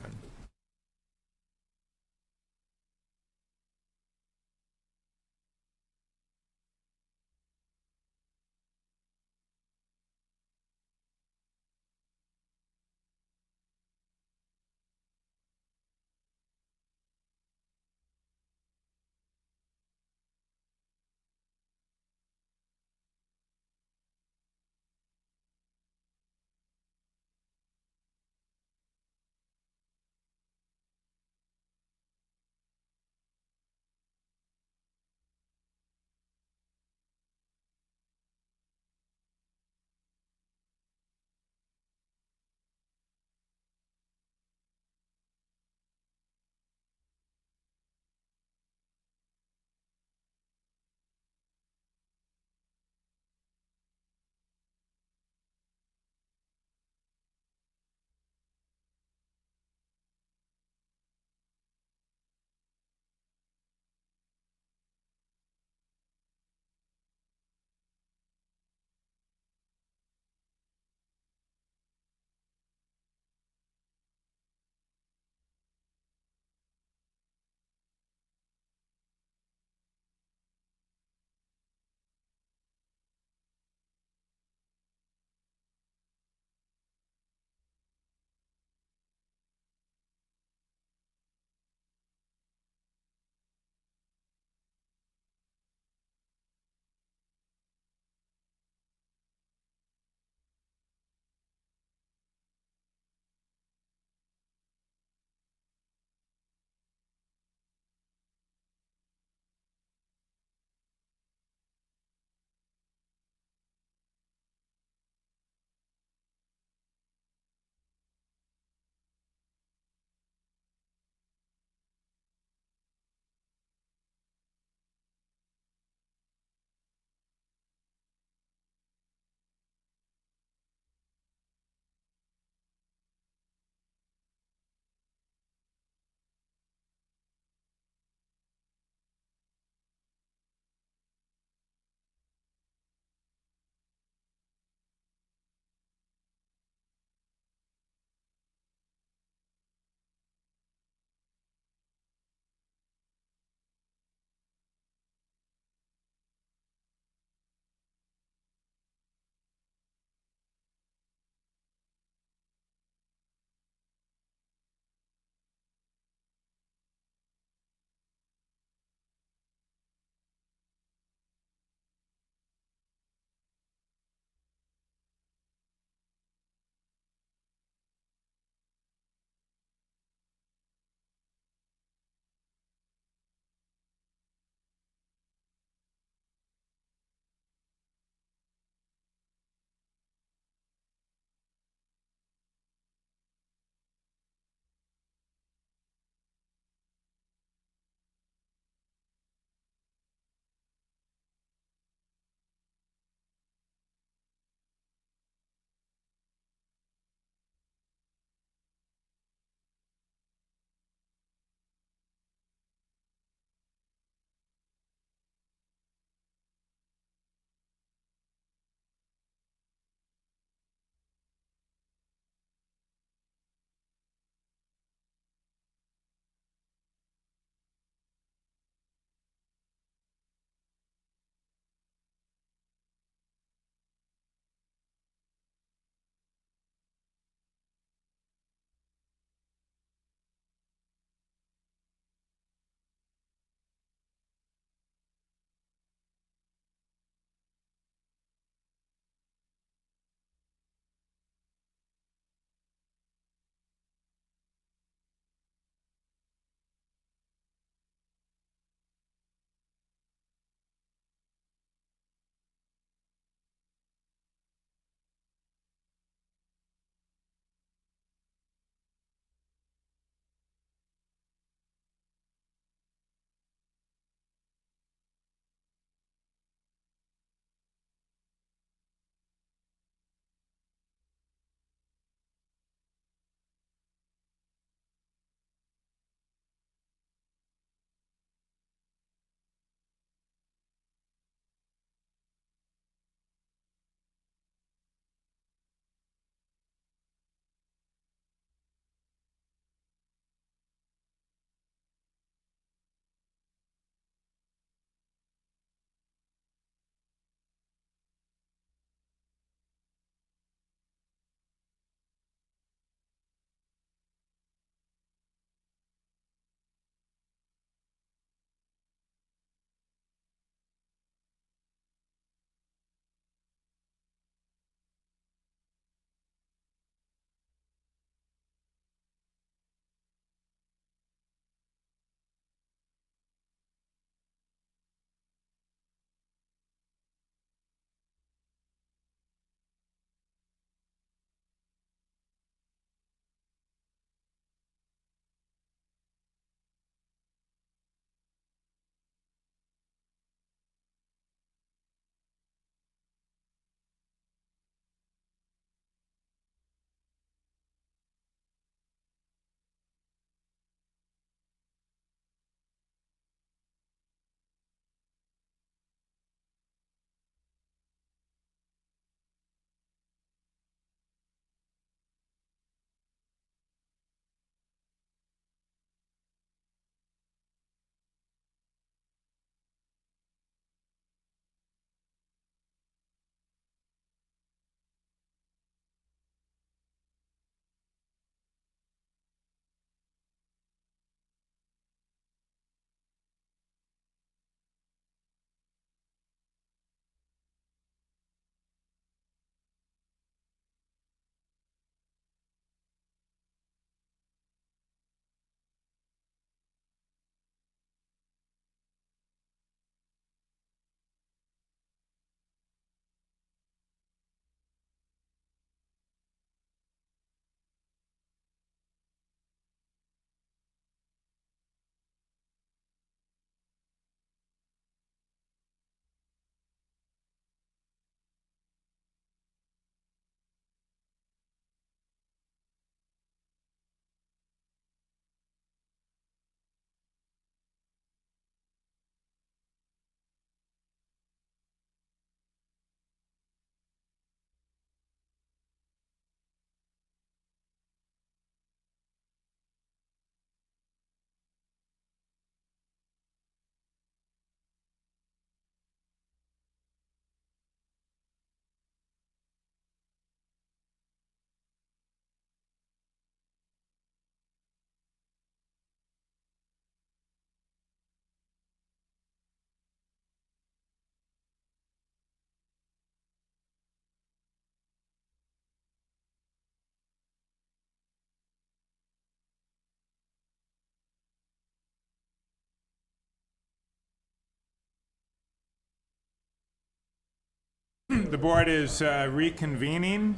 The board is reconvening,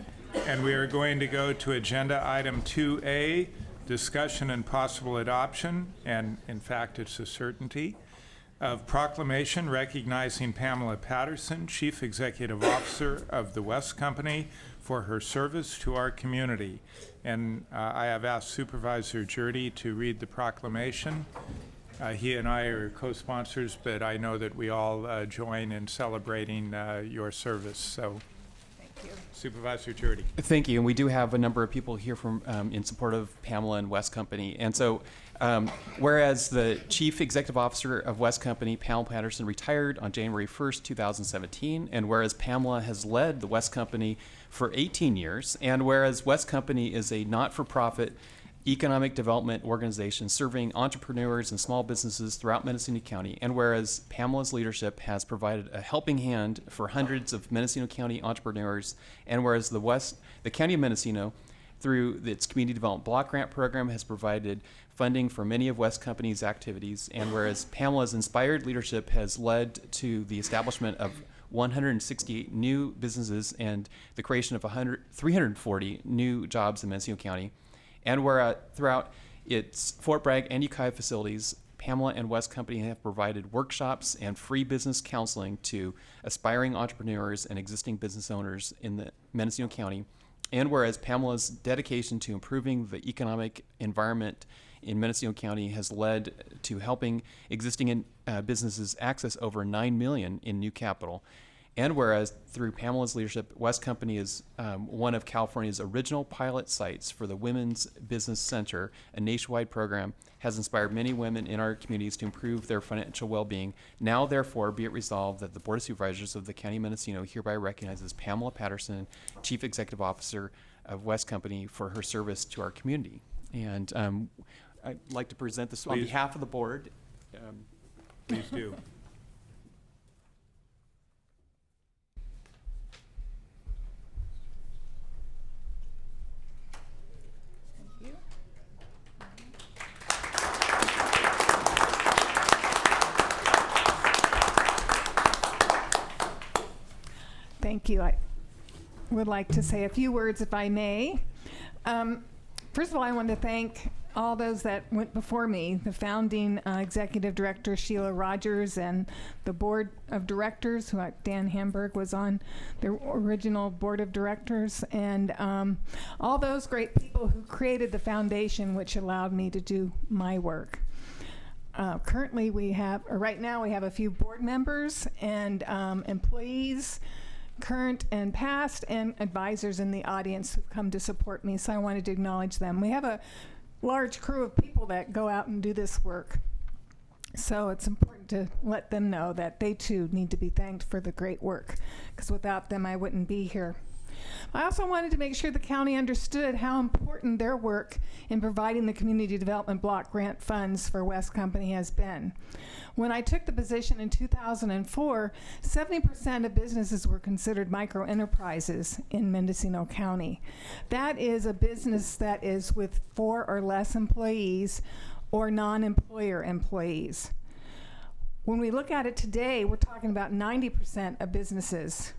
and we are going to go to agenda item 2A, discussion and possible adoption, and in fact, it's a certainty, of proclamation recognizing Pamela Patterson, Chief Executive Officer of the West Company, for her service to our community. And I have asked Supervisor Jurdy to read the proclamation. He and I are co-sponsors, but I know that we all join in celebrating your service. So, Thank you. Supervisor Jurdy. Thank you. And we do have a number of people here from in support of Pamela and West Company. And so, whereas the Chief Executive Officer of West Company, Pamela Patterson, retired on January 1st, 2017, and whereas Pamela has led the West Company for 18 years, and whereas West Company is a not-for-profit economic development organization serving entrepreneurs and small businesses throughout Mendocino County, and whereas Pamela's leadership has provided a helping hand for hundreds of Mendocino County entrepreneurs, and whereas the County of Mendocino, through its Community Development Block Grant Program, has provided funding for many of West Company's activities, and whereas Pamela's inspired leadership has led to the establishment of 168 new businesses and the creation of 340 new jobs in Mendocino County, and where throughout its Fort Bragg and Ukiah facilities, Pamela and West Company have provided workshops and free business counseling to aspiring entrepreneurs and existing business owners in the Mendocino County. And whereas Pamela's dedication to improving the economic environment in Mendocino County has led to helping existing businesses access over $9 million in new capital. And whereas through Pamela's leadership, West Company is one of California's original pilot sites for the Women's Business Center, a nationwide program, has inspired many women in our communities to improve their financial well-being. Now, therefore, be it resolved that the Board of Supervisors of the County of Mendocino hereby recognizes Pamela Patterson, Chief Executive Officer of West Company, for her service to our community. And I'd like to present this on behalf of the board. Please do. Thank you. I would like to say a few words, if I may. First of all, I want to thank all those that went before me, the founding executive director, Sheila Rogers, and the board of directors, who Dan Hamburg was on the original board of directors, and all those great people who created the foundation, which allowed me to do my work. Currently, right now, we have a few board members and employees, current and past, and advisors in the audience who've come to support me, so I wanted to acknowledge them. We have a large crew of people that go out and do this work, so it's important to let them know that they too need to be thanked for the great work, because without them I wouldn't be here. I also wanted to make sure the county understood how important their work in providing the Community Development Block Grant funds for West Company has been. When I took the position in 2004, 70% of businesses were considered micro-enterprises in Mendocino County. That is a business that is with 4 or less employees or non-employer employees. When we look at it today, we're talking about 90% of businesses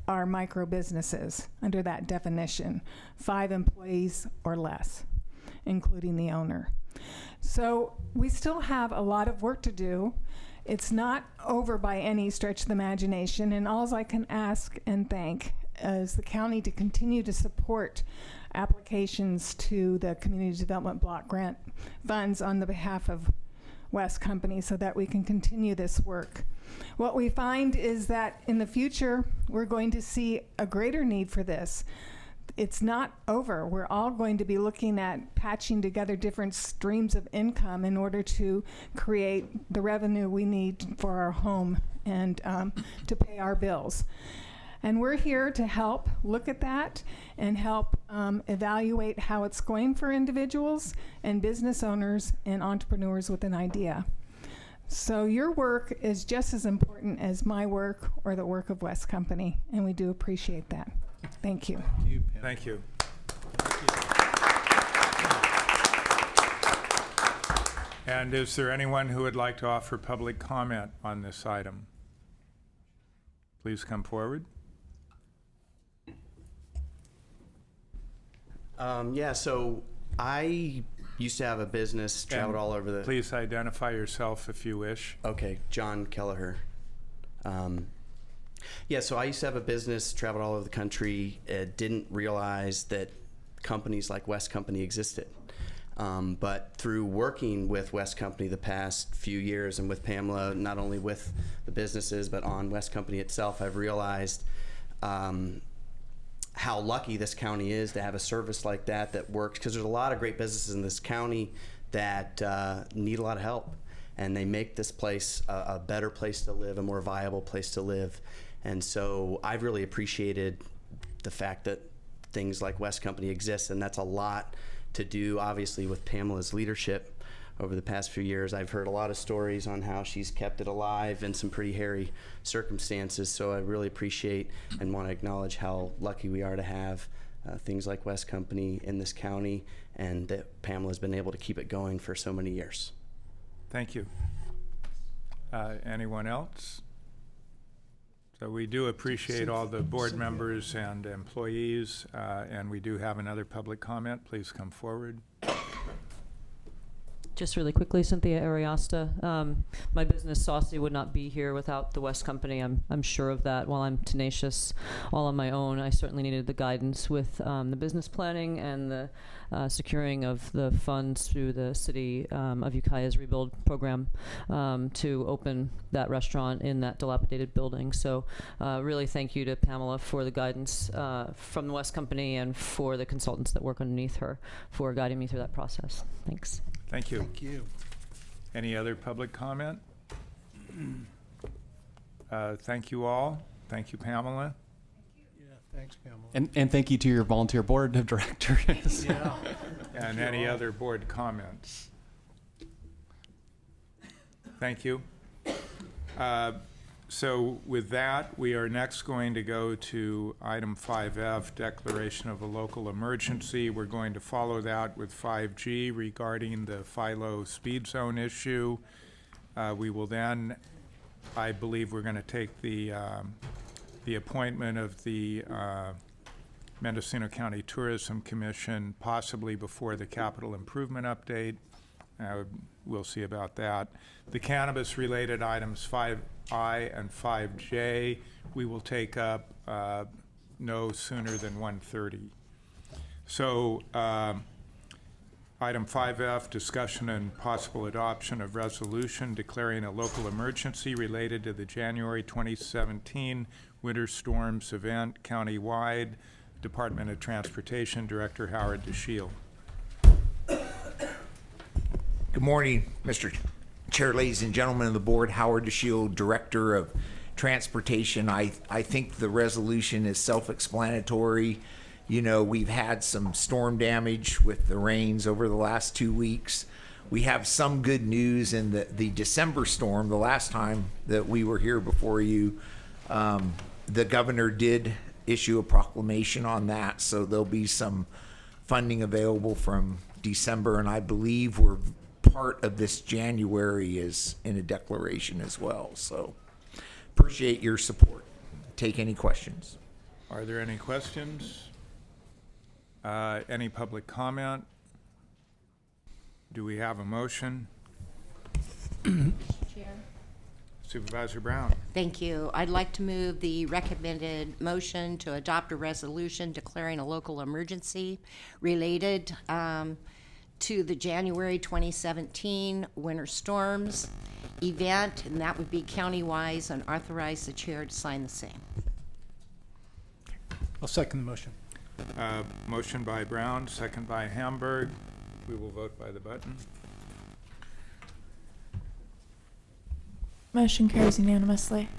are micro businesses under that definition, 5 employees or less, including the owner. So we still have a lot of work to do. It's not over by any stretch of the imagination, and all I can ask and thank is the county to continue to support applications to the Community Development Block Grant funds on the behalf of West Company so that we can continue this work. What we find is that in the future, we're going to see a greater need for this. It's not over. We're all going to be looking at patching together different streams of income in order to create the revenue we need for our home and to pay our bills. And we're here to help look at that and help evaluate how it's going for individuals and business owners and entrepreneurs with an idea. So your work is just as important as my work or the work of West Company, and we do appreciate that. Thank you. Thank you. And is there anyone who would like to offer public comment on this item? Please come forward. Yeah, so I used to have a business, traveled And all over the... Please identify yourself if you wish. Okay, John Kelleher. Yeah, so I used to have a business, traveled all over the country, didn't realize that companies like West Company existed. But through working with West Company the past few years and with Pamela, not only with the businesses but on West Company itself, I've realized how lucky this county is to have a service like that works, because there's a lot of great businesses in this county that need a lot of help, and they make this place a better place to live, a more viable place to live. And so I've really appreciated the fact that things like West Company exist, and that's a lot to do, obviously, with Pamela's leadership over the past few years. I've heard a lot of stories on how she's kept it alive in some pretty hairy circumstances, so I really appreciate and want to acknowledge how lucky we are to have things like West Company in this county, and that Pamela's been able to keep it going for so many years. Thank you. Anyone else? So we do appreciate all the board members and employees, and we do have another public comment. Please come forward. Just really quickly, Cynthia Ariosta. My business, Saucy, would not be here without the West Company. I'm sure of that. While I'm tenacious all on my own, I certainly needed the guidance with the business planning and the securing of the funds through the city of Ukiah's rebuild program to open that restaurant in that dilapidated building. So really thank you to Pamela for the guidance from the West Company and for the consultants that work underneath her for guiding me through that process. Thanks. Thank you. Thank you. Any other public comment? Thank you all. Thank you, Pamela. Yeah, thanks, Pamela. And thank you to your volunteer board of directors. Yeah. And any other board comments? Thank you. So with that, we are next going to go to item 5F, declaration of a local emergency. We're going to follow that with 5G regarding the Philo speed zone issue. We will then, I believe we're going to take the appointment of the Mendocino County Tourism Commission, possibly before the capital improvement update. We'll see about that. The cannabis-related items 5I and 5J, we will take up no sooner than 1:30. So item 5F, discussion and possible adoption of resolution declaring a local emergency related to the January 2017 winter storms event countywide. Department of Transportation, Director Howard DeShiel. Good morning, Mr. Chair, ladies and gentlemen of the board. Howard DeShiel, Director of Transportation. I think the resolution is self-explanatory. You know, we've had some storm damage with the rains over the last 2 weeks. We have some good news in the December storm. The last time that we were here before you, the governor did issue a proclamation on that, so there'll be some funding available from December, and I believe we're part of this January is in a declaration as well. So appreciate your support. Take any questions. Are there any questions? Any public comment? Do we have a motion? Chair. Supervisor Brown. Thank you. I'd like to move the recommended motion to adopt a resolution declaring a local emergency related to the January 2017 winter storms event, and that would be county-wise, and authorize the chair to sign the same. I'll second the motion. Motion by Brown, second by Hamburg. We will vote by the button. Motion carries unanimously.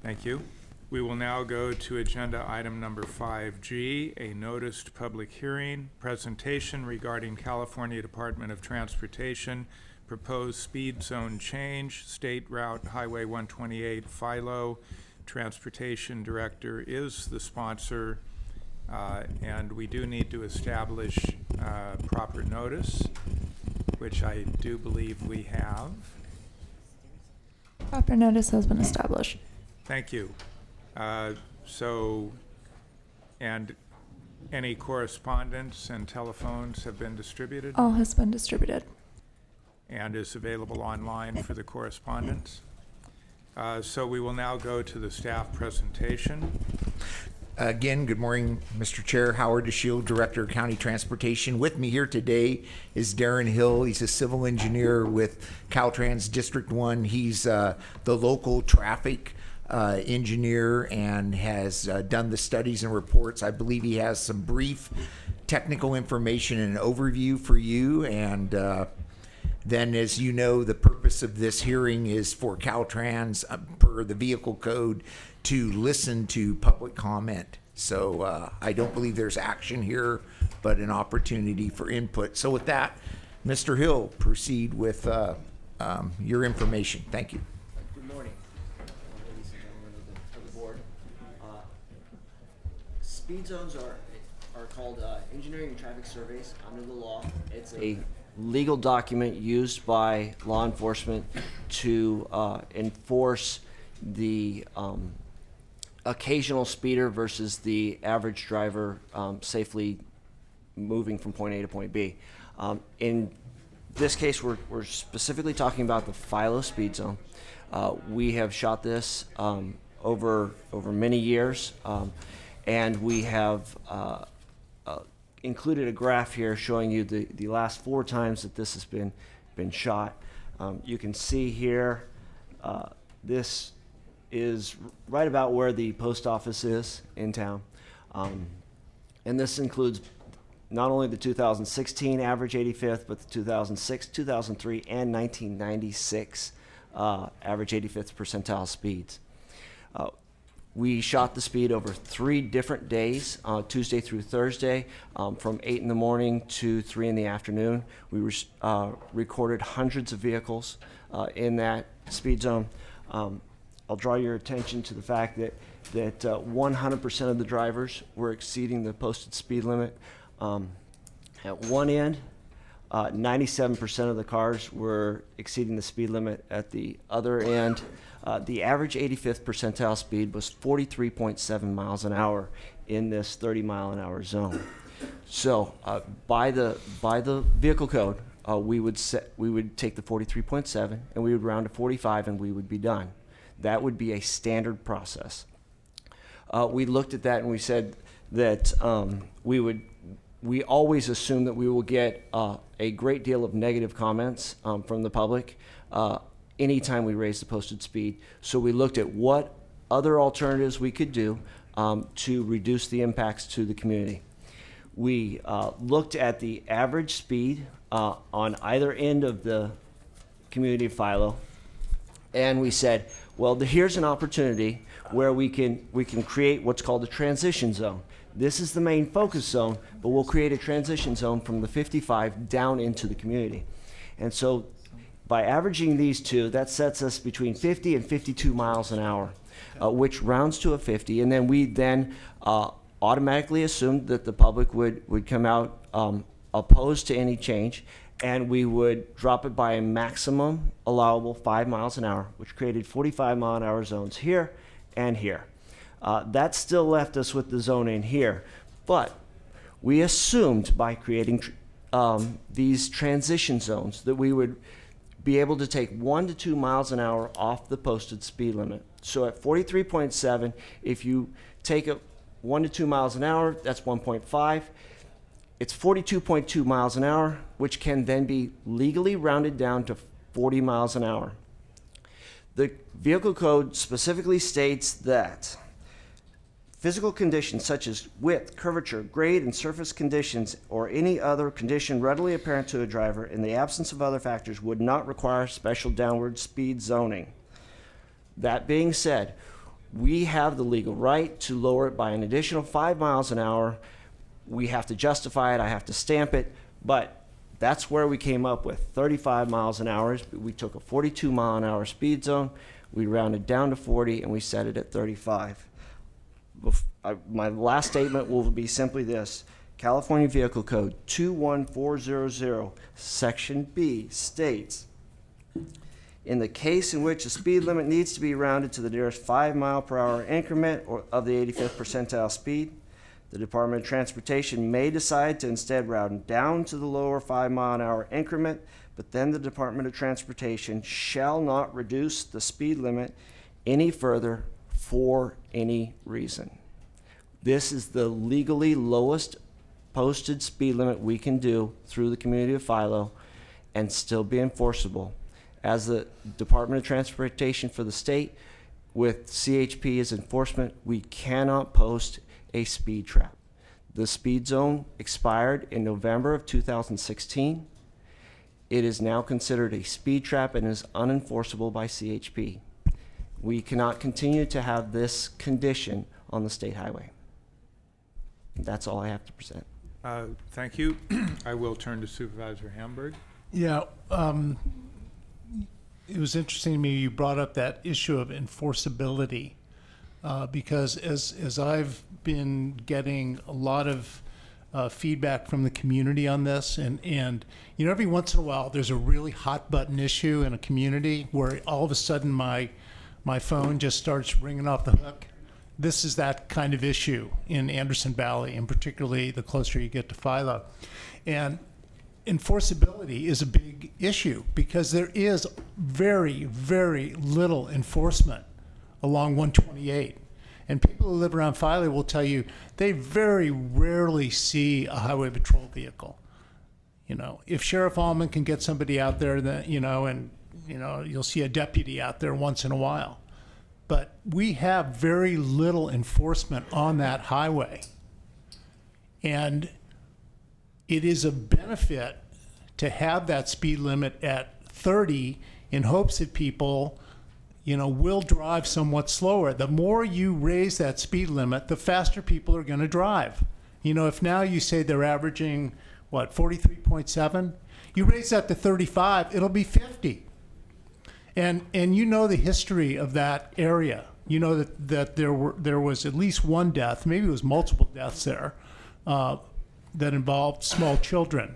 Thank you. We will now go to agenda item number 5G, a noticed public hearing, presentation regarding California Department of Transportation, proposed speed zone change, State Route Highway 128, Philo. Transportation Director is the sponsor, and we do need to establish proper notice, which I do believe we have. Proper notice has been established. Thank you. So, and Any correspondence and telephones have been distributed All has been distributed. and is available online for the correspondence. So we will now go to the staff presentation. Again, good morning, Mr. Chair. Howard DeShield, Director of County Transportation. With me here today is Darren Hill. He's a civil engineer with Caltrans District 1. He's the local traffic engineer and has done the studies and reports. I believe he has some brief technical information and an overview for you. And then, as you know, the purpose of this hearing is for Caltrans, per the vehicle code, to listen to public comment. So I don't believe there's action here, but an opportunity for input. So with that, Mr. Hill, proceed with your information. Thank you. Good morning, ladies and gentlemen of the board. Speed zones are called engineering and traffic surveys under the law. It's a legal document used by law enforcement to enforce the occasional speeder versus the average driver safely moving from point A to point B. In this case, we're specifically talking about the Philo speed zone. We have shot this over many years, and we have included a graph here showing you the last 4 times that this has been shot. You can see here, this is right about where the post office is in town. And this includes not only the 2016 average 85th, but the 2006, 2003, and 1996 average 85th percentile speeds. We shot the speed over 3 different days, Tuesday through Thursday, from 8 in the morning to 3 in the afternoon. We recorded hundreds of vehicles in that speed zone. I'll draw your attention to the fact that 100% of the drivers were exceeding the posted speed limit. At one end, 97% of the cars were exceeding the speed limit. At the other end, the average 85th percentile speed was 43.7 miles an hour in this 30-mile-an-hour zone. So by the vehicle code, we would take the 43.7 and we would round to 45 and we would be done. That would be a standard process. We looked at that and we said that we always assume that we will get a great deal of negative comments from the public anytime we raise the posted speed. So we looked at what other alternatives we could do to reduce the impacts to the community. We looked at the average speed on either end of the community of Philo, and we said, well, here's an opportunity where we can create what's called a transition zone. This is the main focus zone, but we'll create a transition zone from the 55 down into the community. And so by averaging these two, that sets us between 50 and 52 miles an hour, which rounds to a 50. And then we automatically assumed that the public would come out opposed to any change, and we would drop it by a maximum allowable 5 miles an hour, which created 45-mile-an-hour zones here and here. That still left us with the zone in here, but we assumed by creating these transition zones that we would be able to take 1 to 2 miles an hour off the posted speed limit. So at 43.7, if you take it 1 to 2 miles an hour, that's 1.5. It's 42.2 miles an hour, which can then be legally rounded down to 40 miles an hour. The vehicle code specifically states that physical conditions such as width, curvature, grade, and surface conditions, or any other condition readily apparent to a driver in the absence of other factors would not require special downward speed zoning. That being said, we have the legal right to lower it by an additional 5 miles an hour. We have to justify it, I have to stamp it, but that's where we came up with 35 miles an hour. We took a 42-mile-an-hour speed zone, we rounded down to 40, and we set it at 35. My last statement will be simply this. California Vehicle Code 21400, Section B states, in the case in which a speed limit needs to be rounded to the nearest 5 mile per hour increment of the 85th percentile speed, The Department of Transportation may decide to instead route down to the lower 5-mile-an-hour increment, but then the Department of Transportation shall not reduce the speed limit any further for any reason. This is the legally lowest posted speed limit we can do through the community of Philo and still be enforceable. As the Department of Transportation for the state, with CHP as enforcement, we cannot post a speed trap. The speed zone expired in November of 2016. It is now considered a speed trap and is unenforceable by CHP. We cannot continue to have this condition on the state highway. That's all I have to present. Thank you. I will turn to Supervisor Hamburg. Yeah, it was interesting to me you brought up that issue of enforceability, because as I've been getting a lot of feedback from the community on this, and you know, every once in a while there's a really hot button issue in a community where all of a sudden my phone just starts ringing off the hook. This is that kind of issue in Anderson Valley, and particularly the closer you get to Philo. And enforceability is a big issue because there is very, very little enforcement along 128. And people who live around Philo will tell you they very rarely see a highway patrol vehicle. You know, if Sheriff Allman can get somebody out there, that, you know, and you know, you'll see a deputy out there once in a while. But we have very little enforcement on that highway. And it is a benefit to have that speed limit at 30 in hopes that people, you know, will drive somewhat slower. The more you raise that speed limit, the faster people are going to drive. You know, if now you say they're averaging, what, 43.7? You raise that to 35, it'll be 50. And you know the history of that area. You know that there was at least one death, maybe it was multiple deaths there, that involved small children.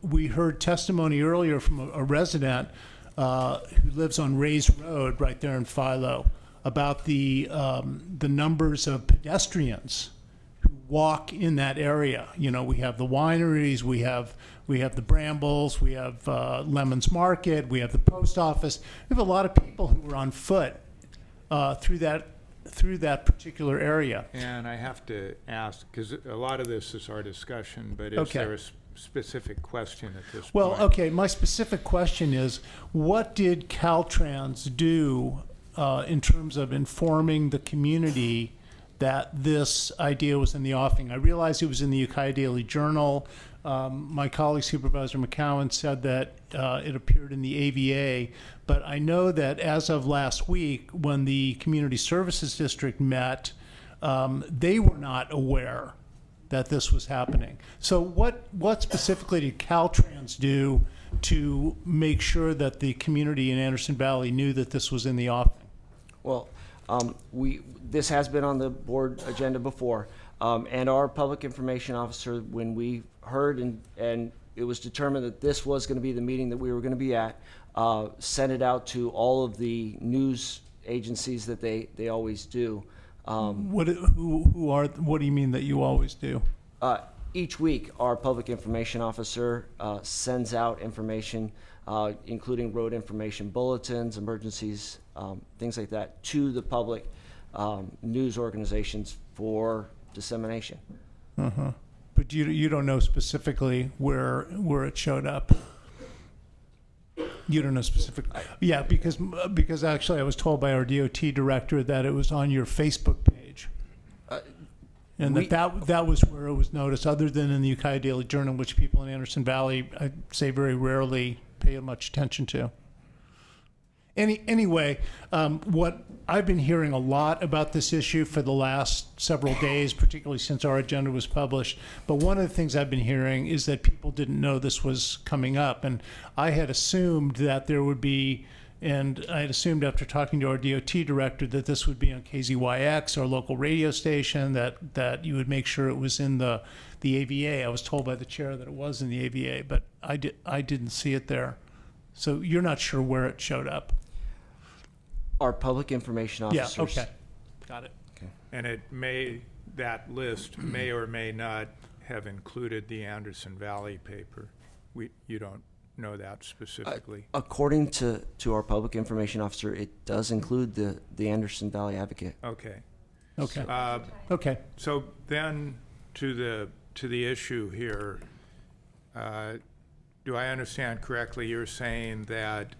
We heard testimony earlier from a resident who lives on Rays Road right there in Philo about the numbers of pedestrians who walk in that area. You know, we have the wineries, we have the Brambles, we have Lemon's Market, we have the post office. We have a lot of people who are on foot through that particular area. And I have to ask, because a lot of this is our discussion, but is there a specific question at this point? Well, okay, my specific question is, what did Caltrans do in terms of informing the community that this idea was in the offing? I realized it was in the Ukiah Daily Journal. My colleague Supervisor McCowan said that it appeared in the AVA, but I know that as of last week, when the Community Services District met, they were not aware that this was happening. So what specifically did Caltrans do to make sure that the community in Anderson Valley knew that this was in the offing? Well, this has been on the board agenda before, and our public information officer, when we heard and it was determined that this was going to be the meeting that we were going to be at, sent it out to all of the news agencies that they always do. What do you mean that you always do? Each week, our public information officer sends out information, including road information bulletins, emergencies, things like that, to the public news organizations for dissemination. Uh-huh. But you don't know specifically where it showed up. You don't know specifically. Yeah, because actually I was told by our DOT director that it was on your Facebook page. And that was where it was noticed, other than in the Ukiah Daily Journal, which people in Anderson Valley, I'd say, very rarely pay much attention to. Anyway, what I've been hearing a lot about this issue for the last several days, particularly since our agenda was published. But one of the things I've been hearing is that people didn't know this was coming up. And I had assumed that there would be, and I had assumed after talking to our DOT director that this would be on KZYX, our local radio station, that you would make sure it was in the AVA. I was told by the chair that it was in the AVA, but I didn't see it there. So you're not sure where it showed up? Our public information officers. Yeah, okay. Got it. Okay. And it may that list may or may not have included the Anderson Valley paper. You don't know that specifically? According to our public information officer, it does include the Anderson Valley Advocate. Okay. Okay. Okay. So then to the issue here, do I understand correctly, you're saying that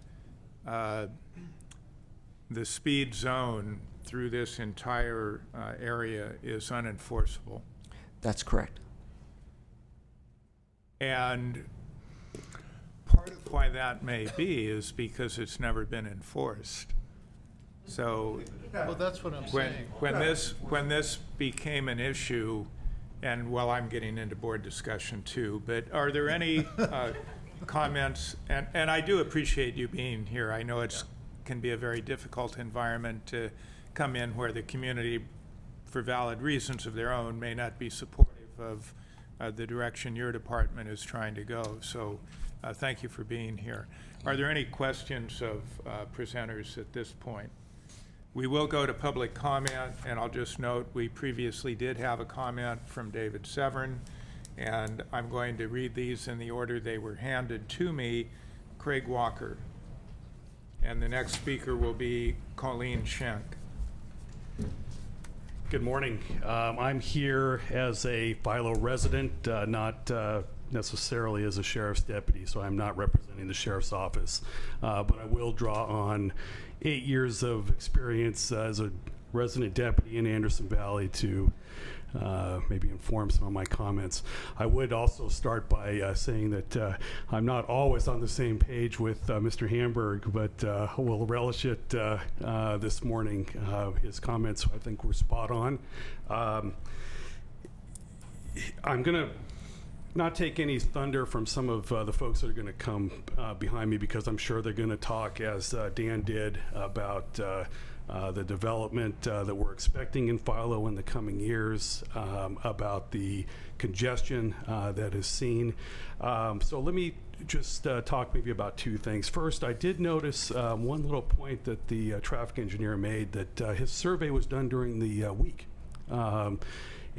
the speed zone through this entire area is unenforceable? That's correct. And part of why that may be is because it's never been enforced. So Well, that's what I'm when this became an issue, and well, I'm getting into board discussion too, but are there any comments? And I do appreciate you being here. I know it's can be a very difficult environment to come in where the community, for valid reasons of their own, may not be supportive of the direction your department is trying to go. So thank you for being here. Are there any questions of presenters at this point? We will go to public comment, and I'll just note we previously did have a comment from David Severn, and I'm going to read these in the order they were handed to me. Craig Walker. And the next speaker will be Colleen Schenk. Good morning. I'm here as a Philo resident, not necessarily as a sheriff's deputy, so I'm not representing the sheriff's office. But I will draw on 8 years of experience as a resident deputy in Anderson Valley to maybe inform some of my comments. I would also start by saying that I'm not always on the same page with Mr. Hamburg, but will relish it this morning. His comments, I think, were spot on. I'm going to not take any thunder from some of the folks that are going to come behind me, because I'm sure they're going to talk, as Dan did, about the development that we're expecting in Philo in the coming years, about the congestion that is seen. So let me just talk maybe about two things. First, I did notice one little point that the traffic engineer made, that his survey was done during the week.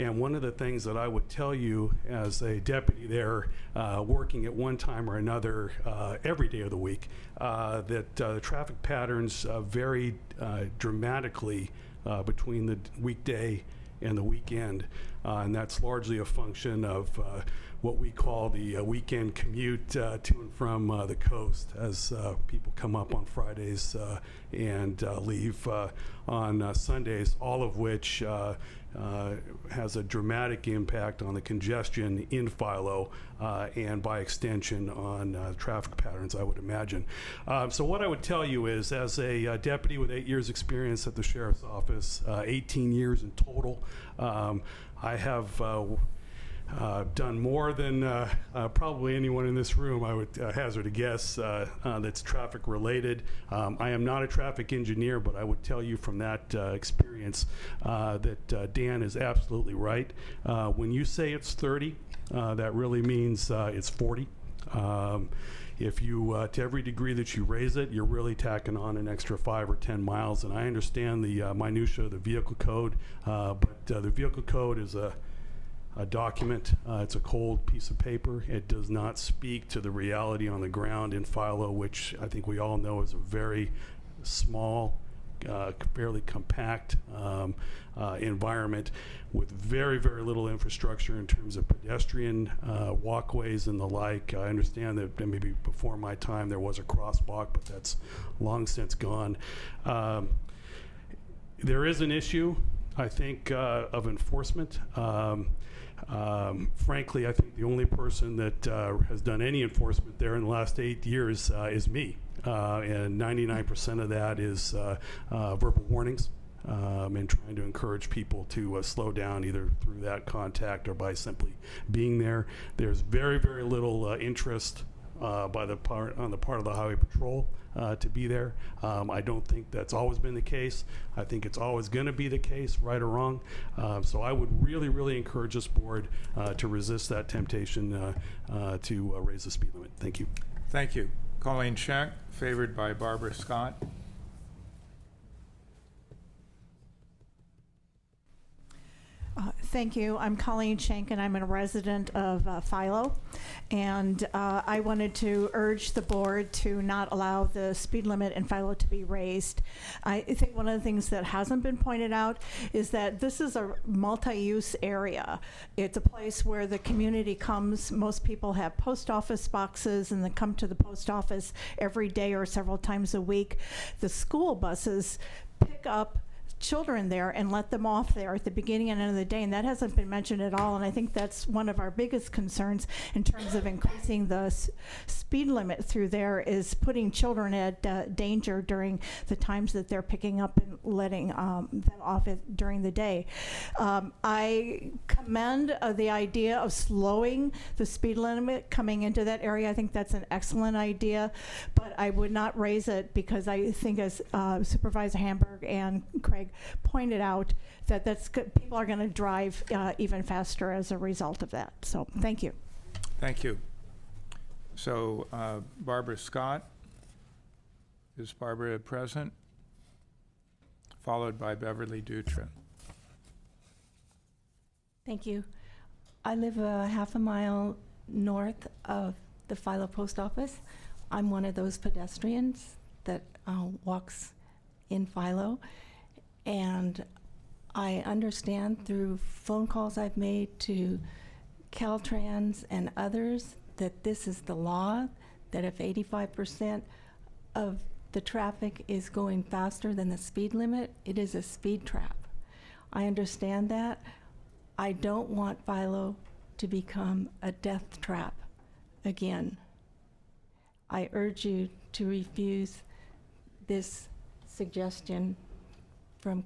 And one of the things that I would tell you as a deputy there, working at one time or another every day of the week, that the traffic patterns vary dramatically between the weekday and the weekend. And that's largely a function of what we call the weekend commute to and from the coast, as people come up on Fridays and leave on Sundays, all of which has a dramatic impact on the congestion in Philo and by extension on traffic patterns, I would imagine. So what I would tell you is, as a deputy with 8 years experience at the sheriff's office, 18 years in total, I have done more than probably anyone in this room, I would hazard a guess, that's traffic related. I am not a traffic engineer, but I would tell you from that experience that Dan is absolutely right. When you say it's 30, that really means it's 40. If you, to every degree that you raise it, you're really tacking on an extra 5 or 10 miles. And I understand the minutia of the vehicle code, but the vehicle code is a document. It's a cold piece of paper. It does not speak to the reality on the ground in Philo, which I think we all know is a very small, fairly compact environment with very, very little infrastructure in terms of pedestrian walkways and the like. I understand that maybe before my time there was a crosswalk, but that's long since gone. There is an issue, I think, of enforcement. Frankly, I think the only person that has done any enforcement there in the last 8 years is me. And 99% of that is verbal warnings and trying to encourage people to slow down, either through that contact or by simply being there. There's very, very little interest on the part of the Highway Patrol to be there. I don't think that's always been the case. I think it's always going to be the case, right or wrong. So I would really, really encourage this board to resist that temptation to raise the speed limit. Thank you. Thank you. Colleen Schenk, favored by Barbara Scott. Thank you. I'm Colleen Shank, and I'm a resident of Philo. And I wanted to urge the board to not allow the speed limit in Philo to be raised. I think one of the things that hasn't been pointed out is that this is a multi-use area. It's a place where the community comes. Most people have post office boxes and they come to the post office every day or several times a week. The school buses pick up children there and let them off there at the beginning and end of the day, and that hasn't been mentioned at all. And I think that's one of our biggest concerns in terms of increasing the speed limit through there, is putting children at danger during the times that they're picking up and letting them off during the day. I commend the idea of slowing the speed limit coming into that area. I think that's an excellent idea, but I would not raise it, because I think, as Supervisor Hamburg and Craig pointed out, that people are going to drive even faster as a result of that. So thank you. Thank you. So Barbara Scott, is Barbara present? Followed by Beverly Dutra. Thank you. I live a half a mile north of the Philo post office. I'm one of those pedestrians that walks in Philo. And I understand through phone calls I've made to Caltrans and others that this is the law, that if 85% of the traffic is going faster than the speed limit, it is a speed trap. I understand that. I don't want Philo to become a death trap again. I urge you to refuse this suggestion from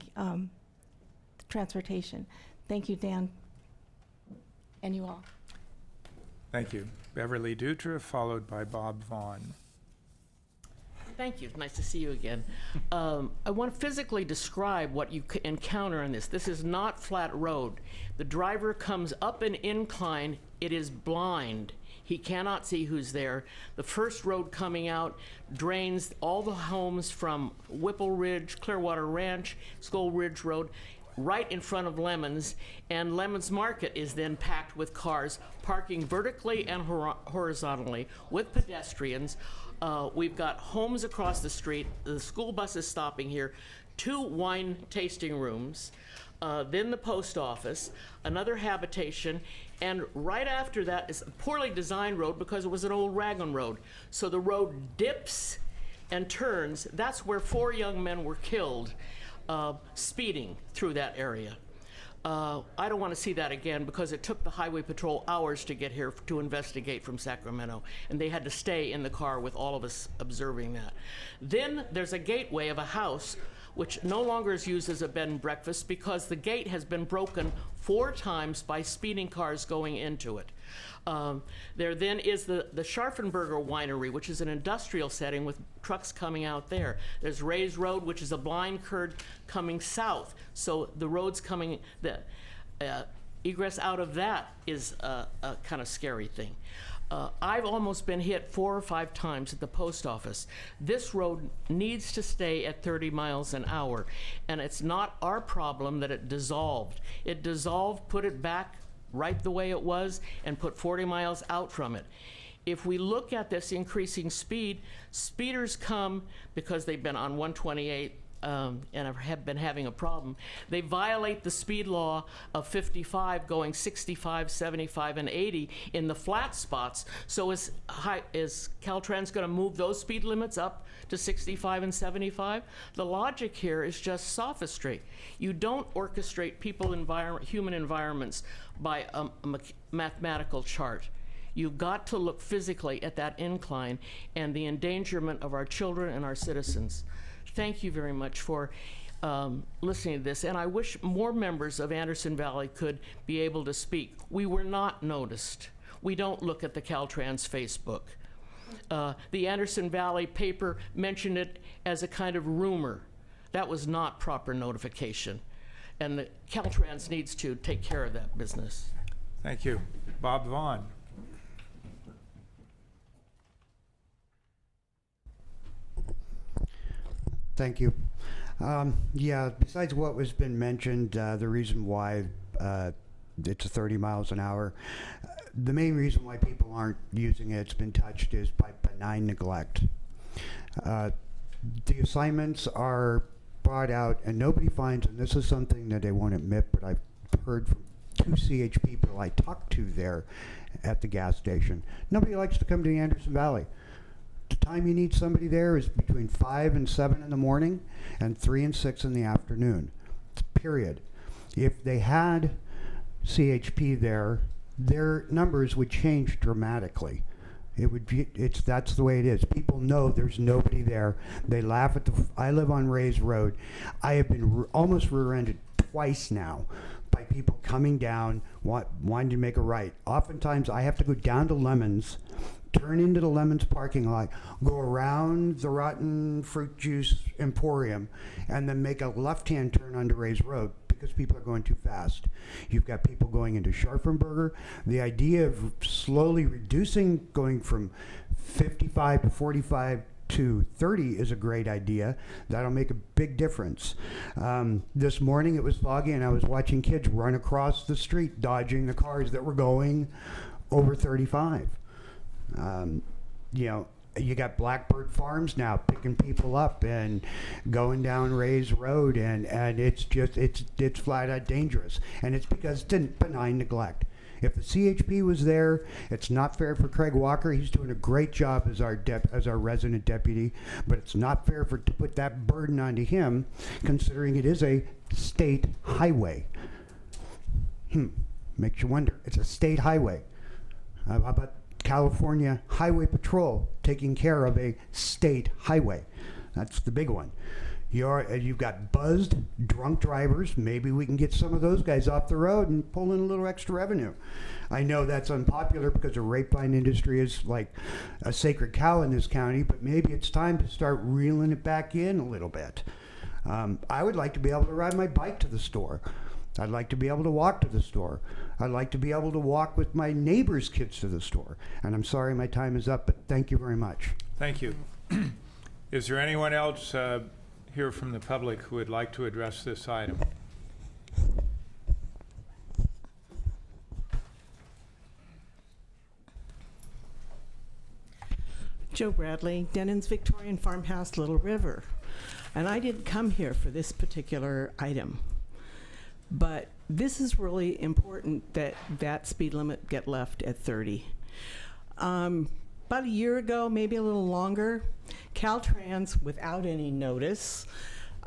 transportation. Thank you, Dan, and you all. Thank you. Beverly Dutra, followed by Bob Vaughn. Thank you. Nice to see you again. I want to physically describe what you encounter in this. This is not flat road. The driver comes up an incline. It is blind. He cannot see who's there. The first road coming out drains all the homes from Whipple Ridge, Clearwater Ranch, Skull Ridge Road, right in front of Lemons, and Lemons Market is then packed with cars parking vertically and horizontally with pedestrians. We've got homes across the street. The school bus is stopping here. 2 wine tasting rooms. Then the post office, another habitation, and right after that is a poorly designed road because it was an old wagon road. So the road dips and turns. That's where 4 young men were killed speeding through that area. I don't want to see that again, because it took the Highway Patrol hours to get here to investigate from Sacramento, and they had to stay in the car with all of us observing that. Then there's a gateway of a house which no longer is used as a bed and breakfast because the gate has been broken 4 times by speeding cars going into it. There then is the Scharfenberger Winery, which is an industrial setting with trucks coming out there. There's Ray's Road, which is a blind curve coming south. So the roads coming, the egress out of that is a kind of scary thing. I've almost been hit 4 or 5 times at the post office. This road needs to stay at 30 miles an hour, and it's not our problem that it dissolved. It dissolved, put it back right the way it was, and put 40 miles out from it. If we look at this increasing speed, speeders come because they've been on 128 and have been having a problem. They violate the speed law of 55 going 65, 75, and 80 in the flat spots. So is Caltrans going to move those speed limits up to 65 and 75? The logic here is just sophistry. You don't orchestrate human environments by a mathematical chart. You've got to look physically at that incline and the endangerment of our children and our citizens. Thank you very much for listening to this, and I wish more members of Anderson Valley could be able to speak. We were not noticed. We don't look at the Caltrans Facebook. The Anderson Valley paper mentioned it as a kind of rumor. That was not proper notification, and the Caltrans needs to take care of that business. Thank you. Bob Vaughn. Thank you. Yeah, besides what was been mentioned, the reason why It's 30 miles an hour. The main reason why people aren't using it, it's been touched, is by benign neglect. The assignments are brought out, and nobody finds, and this is something that they won't admit, but I've heard from 2 CH people I talked to there at the gas station. Nobody likes to come to the Anderson Valley. The time you need somebody there is between 5 and 7 in the morning and 3 and 6 in the afternoon, period. If they had CHP there, their numbers would change dramatically. It would be, that's the way it is. People know there's nobody there. They laugh at I live on Ray's Road. I have been almost rear-ended twice now by people coming down, wanting to make a right. Oftentimes I have to go down to Lemons, turn into the Lemons parking lot, go around the Rotten Fruit Juice Emporium, and then make a left-hand turn onto Ray's Road because people are going too fast. You've got people going into Scharfenberger. The idea of slowly reducing, going from 55 to 45 to 30 is a great idea. That'll make a big difference. This morning it was foggy and I was watching kids run across the street dodging the cars that were going over 35. You know, you got Blackbird Farms now picking people up and going down Ray's Road, and it's just, it's flat out dangerous. And it's because it's benign neglect. If the CHP was there, it's not fair for Craig Walker. He's doing a great job as our resident deputy, but it's not fair to put that burden onto him, considering it is a state highway. Makes you wonder. It's a state highway. How about California Highway Patrol taking care of a state highway? That's the big one. You've got buzzed, drunk drivers. Maybe we can get some of those guys off the road and pull in a little extra revenue. I know that's unpopular because the grapevine industry is like a sacred cow in this county, but maybe it's time to start reeling it back in a little bit. I would like to be able to ride my bike to the store. I'd like to be able to walk to the store. I'd like to be able to walk with my neighbor's kids to the store. And I'm sorry my time is up, but thank you very much. Thank you. Is there anyone else here from the public who would like to address this item? Joe Bradley, Denon's Victorian Farmhouse, Little River. And I didn't come here for this particular item. But this is really important that that speed limit get left at 30. About a year ago, maybe a little longer, Caltrans, without any notice,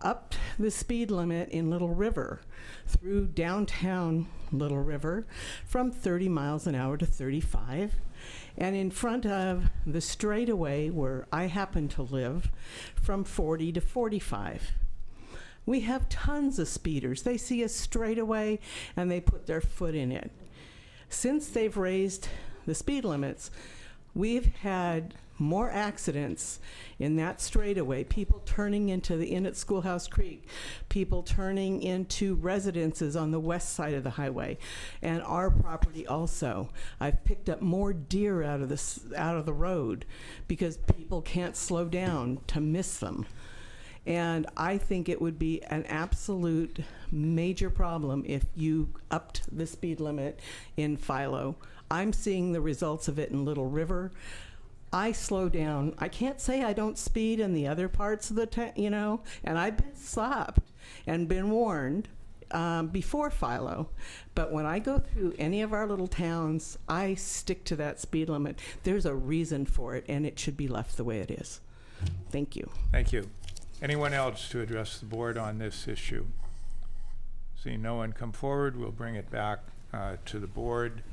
upped the speed limit in Little River through downtown Little River from 30 miles an hour to 35. And in front of the straightaway where I happen to live, from 40 to 45. We have tons of speeders. They see a straightaway and they put their foot in it. Since they've raised the speed limits, we've had more accidents in that straightaway, people turning into the inn at Schoolhouse Creek, people turning into residences on the west side of the highway, and our property also. I've picked up more deer out of the road because people can't slow down to miss them. And I think it would be an absolute major problem if you upped the speed limit in Philo. I'm seeing the results of it in Little River. I slow down. I can't say I don't speed in the other parts of the town, you know, and I've been stopped and been warned before Philo. But when I go through any of our little towns, I stick to that speed limit. There's a reason for it, and it should be left the way it is. Thank you. Thank you. Anyone else to address the board on this issue? Seeing no one come forward, we'll bring it back to the board.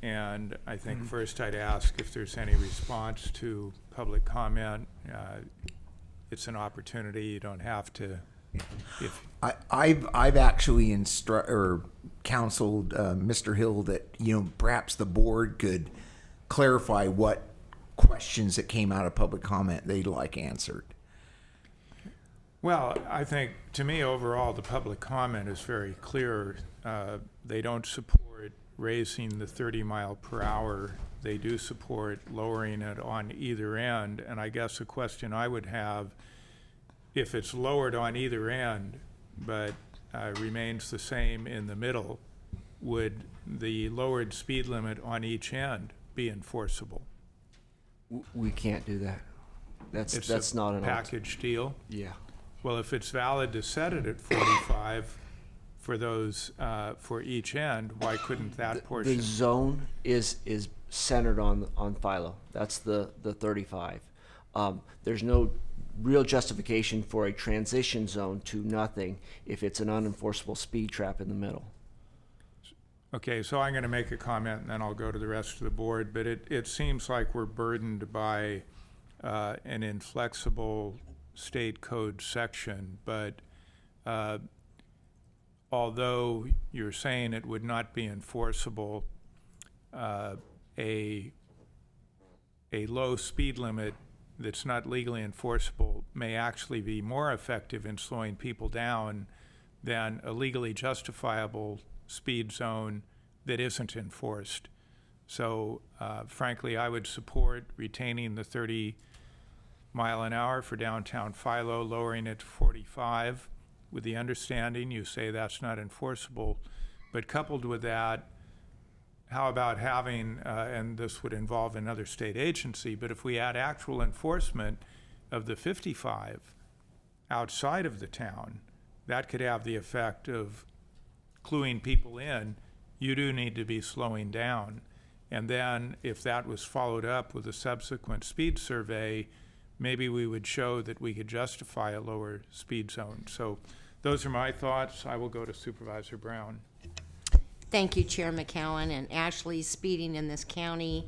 And I think first I'd ask if there's any response to public comment. It's an opportunity. You don't have to. I've actually counseled Mr. Hill that, you know, perhaps the board could clarify what questions that came out of public comment they'd like answered. Well, I think, to me, overall, the public comment is very clear. They don't support raising the 30 mile per hour. They do support lowering it on either end. And I guess a question I would have, if it's lowered on either end, but remains the same in the middle, would the lowered speed limit on each end be enforceable? We can't do that. That's not an package deal? Yeah. Well, if it's valid to set it at 45 for those, for each end, why couldn't that portion? The zone is centered on Philo. That's the 35. There's no real justification for a transition zone to nothing if it's an unenforceable speed trap in the middle. Okay, so I'm going to make a comment and then I'll go to the rest of the board, but it seems like we're burdened by an inflexible state code section, but although you're saying it would not be enforceable, a low speed limit that's not legally enforceable may actually be more effective in slowing people down than a legally justifiable speed zone that isn't enforced. So frankly, I would support retaining the 30 mile an hour for downtown Philo, lowering it to 45 with the understanding you say that's not enforceable. But coupled with that, how about having, and this would involve another state agency, but if we add actual enforcement of the 55 outside of the town, that could have the effect of cluing people in, you do need to be slowing down. And then if that was followed up with a subsequent speed survey, maybe we would show that we could justify a lower speed zone. So those are my thoughts. I will go to Supervisor Brown. Thank you, Chair McCowan. And Ashley, speeding in this county,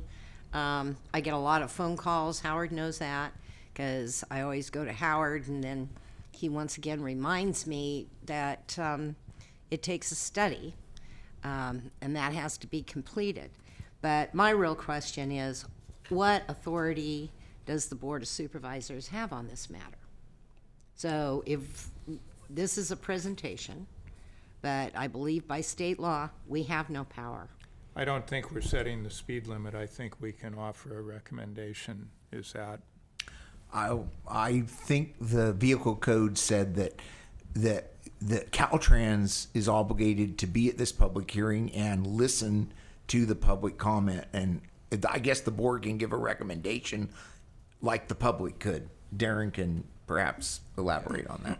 I get a lot of phone calls. Howard knows that because I always go to Howard, and then he once again reminds me that it takes a study, and that has to be completed. But my real question is, what authority does the Board of Supervisors have on this matter? So if this is a presentation, but I believe by state law, we have no power. I don't think we're setting the speed limit. I think we can offer a recommendation. Is that? I think the vehicle code said that Caltrans is obligated to be at this public hearing and listen to the public comment. And I guess the board can give a recommendation like the public could. Darren can perhaps elaborate on that.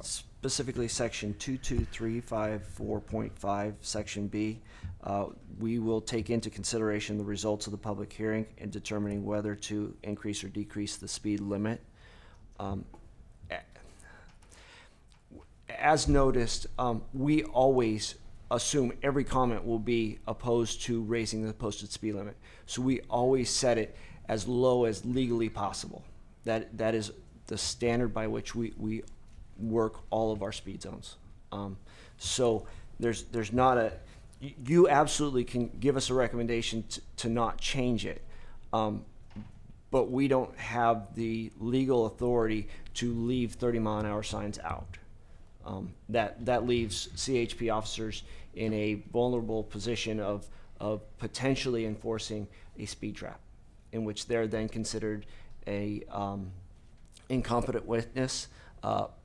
Specifically section 22354.5 section B, we will take into consideration the results of the public hearing in determining whether to increase or decrease the speed limit. As noticed, we always assume every comment will be opposed to raising the posted speed limit. So we always set it as low as legally possible. That is the standard by which we work all of our speed zones. So there's not a, you absolutely can give us a recommendation to not change it, but we don't have the legal authority to leave 30 mile an hour signs out. That leaves CHP officers in a vulnerable position of potentially enforcing a speed trap, in which they're then considered a incompetent witness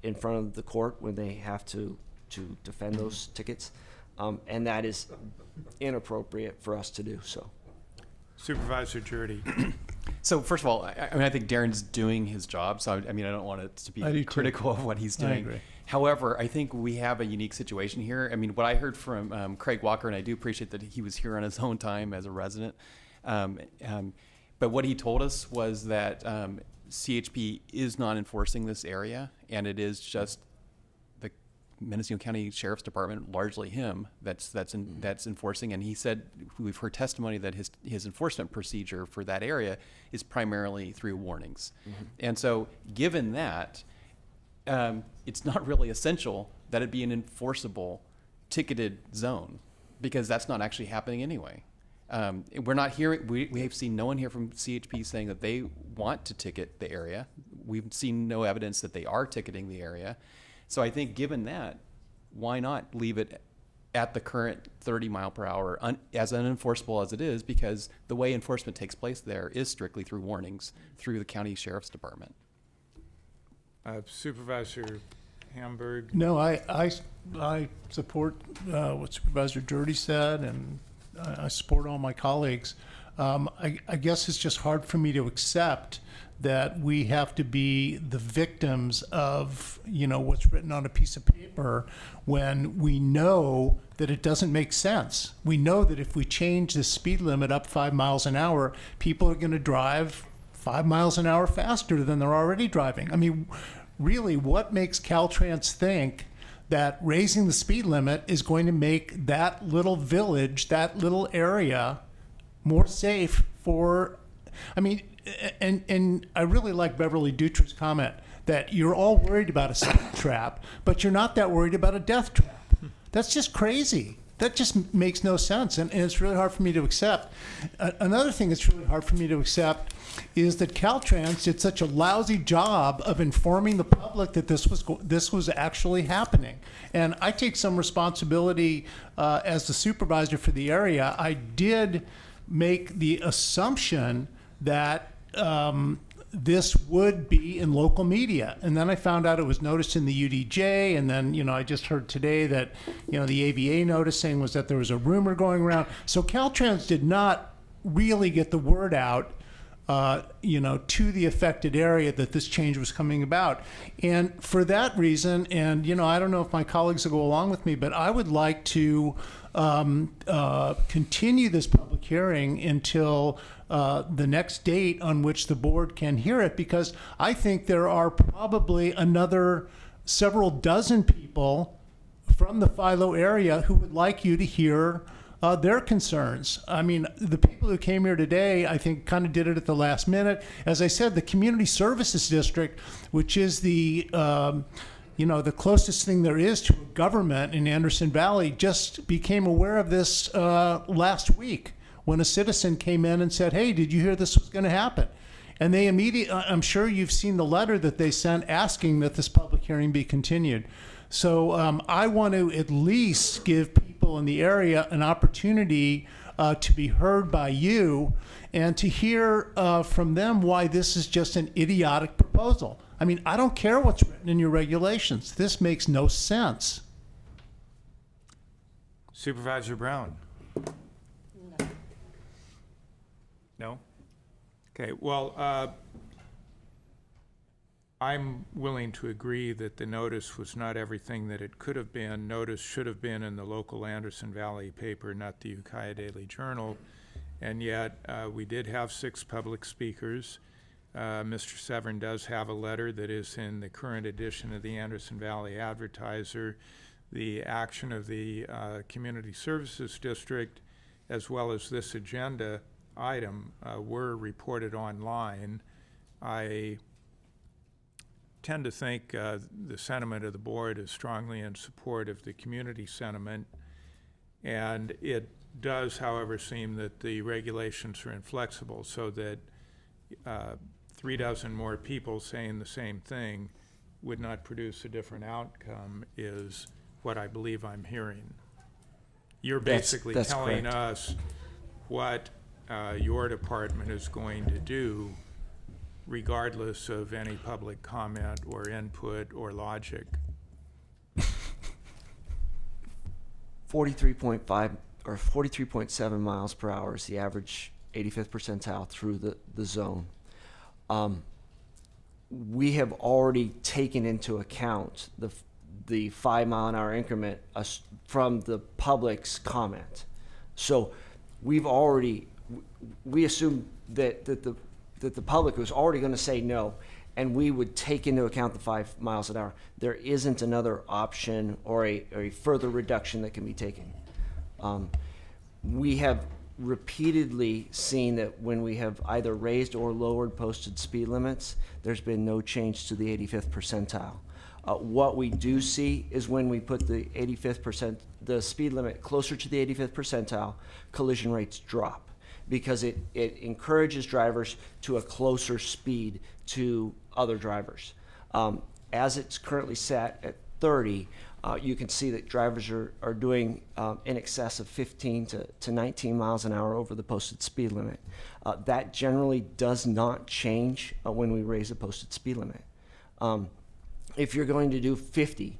in front of the court when they have to defend those tickets, and that is inappropriate for us to do so. Supervisor Jurdy. So first of all, I think Darren's doing his job. So I don't want it to be critical of what he's doing. I agree. However, I think we have a unique situation here. I mean, what I heard from Craig Walker, and I do appreciate that he was here on his own time as a resident. But what he told us was that CHP is not enforcing this area, and it is just the Mendocino County Sheriff's Department, largely him, that's enforcing. And he said, we've heard testimony that his enforcement procedure for that area is primarily through warnings. Mm-hmm. And so, given that, it's not really essential that it be an enforceable ticketed zone, because that's not actually happening anyway. We're not hearing, we have seen no one here from CHP saying that they want to ticket the area. We've seen no evidence that they are ticketing the area. So I think given that, why not leave it at the current 30 mile per hour, as unenforceable as it is, because the way enforcement takes place there is strictly through warnings through the county sheriff's department. Supervisor Hamburg? No, I support what Supervisor Dirty said, and I support all my colleagues. I guess it's just hard for me to accept that we have to be the victims of, what's written on a piece of paper when we know that it doesn't make sense. We know that if we change the speed limit up 5 miles an hour, people are going to drive 5 miles an hour faster than they're already driving. I mean, really, what makes Caltrans think that raising the speed limit is going to make that little village, that little area, more safe for, and I really like Beverly Dutra's comment that you're all worried about a speed trap, but you're not that worried about a death trap. That's just crazy. That just makes no sense, and it's really hard for me to accept. Another thing that's really hard for me to accept is that Caltrans did such a lousy job of informing the public that this was actually happening. And I take some responsibility as the supervisor for the area. I did make the assumption that this would be in local media. And then I found out it was noticed in the UDJ. And then, I just heard today that, the AVA noticing was that there was a rumor going around. So Caltrans did not really get the word out, to the affected area that this change was coming about. And for that reason, and, I don't know if my colleagues will go along with me, but I would like to continue this public hearing until the next date on which the board can hear it, because I think there are probably another several dozen people from the Philo area who would like you to hear their concerns. I mean, the people who came here today, I think, kind of did it at the last minute. As I said, the Community Services District, which is the the closest thing there is to a government in Anderson Valley, just became aware of this last week when a citizen came in and said, hey, did you hear this was going to happen? And they immediately, I'm sure you've seen the letter that they sent asking that this public hearing be continued. So I want to at least give people in the area an opportunity to be heard by you and to hear from them why this is just an idiotic proposal. I mean, I don't care what's written in your regulations. This makes no sense. Supervisor Brown? No? Okay, well, I'm willing to agree that the notice was not everything that it could have been. Notice should have been in the local Anderson Valley paper, not the Ukiah Daily Journal. And yet, we did have 6 public speakers. Mr. Severn does have a letter that is in the current edition of the Anderson Valley Advertiser. The action of the Community Services District, as well as this agenda item, were reported online. I tend to think the sentiment of the board is strongly in support of the community sentiment, and it does, however, seem that the regulations are inflexible, so that 3 dozen more people saying the same thing would not produce a different outcome is what I believe I'm hearing. You're basically that's telling correct. us what your department is going to do regardless of any public comment or input or logic. 43.5 or 43.7 miles per hour is the average 85th percentile through the zone. We have already taken into account the 5 mile an hour increment from the public's comment. So we assume that the public was already going to say no, and we would take into account the 5 miles an hour. There isn't another option or a further reduction that can be taken. We have repeatedly seen that when we have either raised or lowered posted speed limits, there's been no change to the 85th percentile. What we do see is when we put the speed limit closer to the 85th percentile, collision rates drop, because it encourages drivers to a closer speed to other drivers. As it's currently set at 30, you can see that drivers are doing in excess of 15 to 19 miles an hour over the posted speed limit. That generally does not change when we raise the posted speed limit. if you're going to do 50,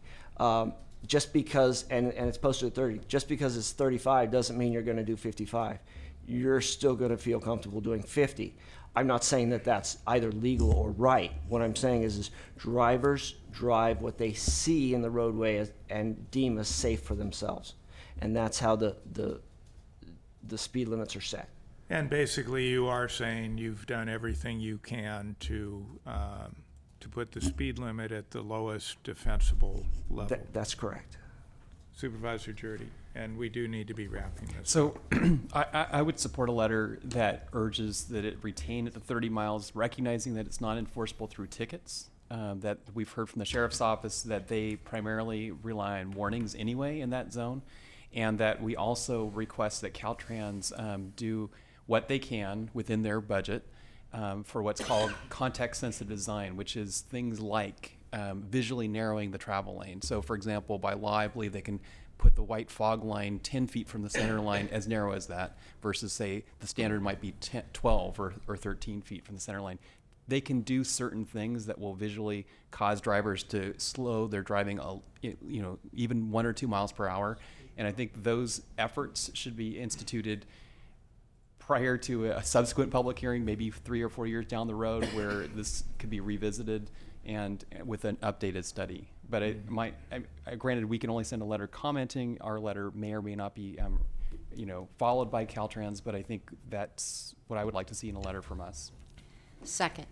just because, and it's posted at 30, just because it's 35 doesn't mean you're going to do 55. You're still going to feel comfortable doing 50. I'm not saying that that's either legal or right. What I'm saying is drivers drive what they see in the roadway and deem as safe for themselves. And that's how the speed limits are set. And basically, you are saying you've done everything you can to put the speed limit at the lowest defensible level. That's correct. Supervisor Jurdy, and we do need to be wrapping this So up. I would support a letter that urges that it retain at the 30 miles, recognizing that it's not enforceable through tickets. That we've heard from the sheriff's office that they primarily rely on warnings anyway in that zone, and that we also request that Caltrans do what they can within their budget for what's called context-sensitive design, which is things like visually narrowing the travel lane. So, for example, by law, I believe they can put the white fog line 10 feet from the center line, as narrow as that, versus, say, the standard might be 12 or 13 feet from the center line. They can do certain things that will visually cause drivers to slow their driving, even 1 or 2 miles per hour. And I think those efforts should be instituted prior to a subsequent public hearing, maybe 3 or 4 years down the road, where this could be revisited and with an updated study. But granted, we can only send a letter commenting. Our letter may or may not be, followed by Caltrans. But I think that's what I would like to see in a letter from us. Second.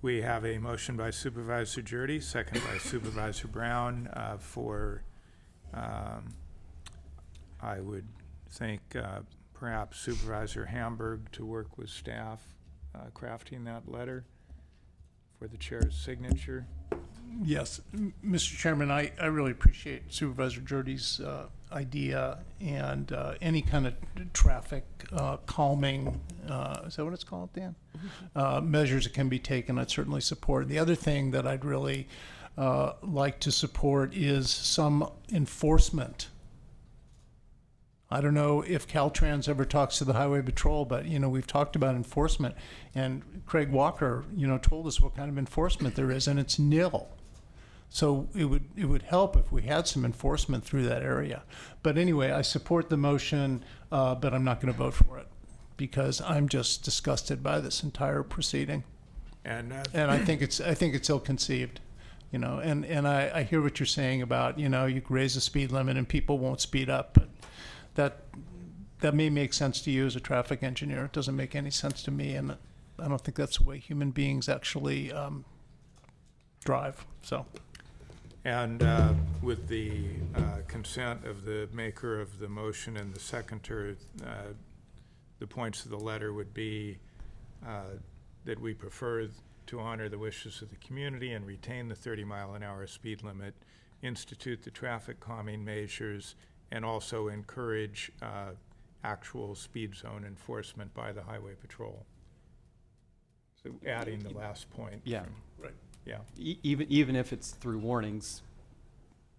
We have a motion by Supervisor Jurdy, second by Supervisor Brown for, I would think, perhaps Supervisor Hamburg to work with staff crafting that letter for the chair's signature. Yes, Mr. Chairman, I really appreciate Supervisor Jurdy's idea and any kind of traffic calming, is that what it's called, Dan? Measures that can be taken, I'd certainly support. The other thing that I'd really like to support is some enforcement. I don't know if Caltrans ever talks to the Highway Patrol, but, we've talked about enforcement. And Craig Walker, told us what kind of enforcement there is, and it's nil. So it would help if we had some enforcement through that area. But anyway, I support the motion, but I'm not going to vote for it because I'm just disgusted by this entire proceeding. And I think it's ill-conceived. And I hear what you're saying about, you can raise the speed limit and people won't speed up, but that may make sense to you as a traffic engineer. It doesn't make any sense to me, and I don't think that's the way human beings actually drive. So, and with the consent of the maker of the motion and the seconder, the points of the letter would be that we prefer to honor the wishes of the community and retain the 30-mile-an-hour speed limit, institute the traffic calming measures, and also encourage actual speed zone enforcement by the Highway Patrol. So adding the last point. Yeah. Right. Yeah. Even if it's through warnings,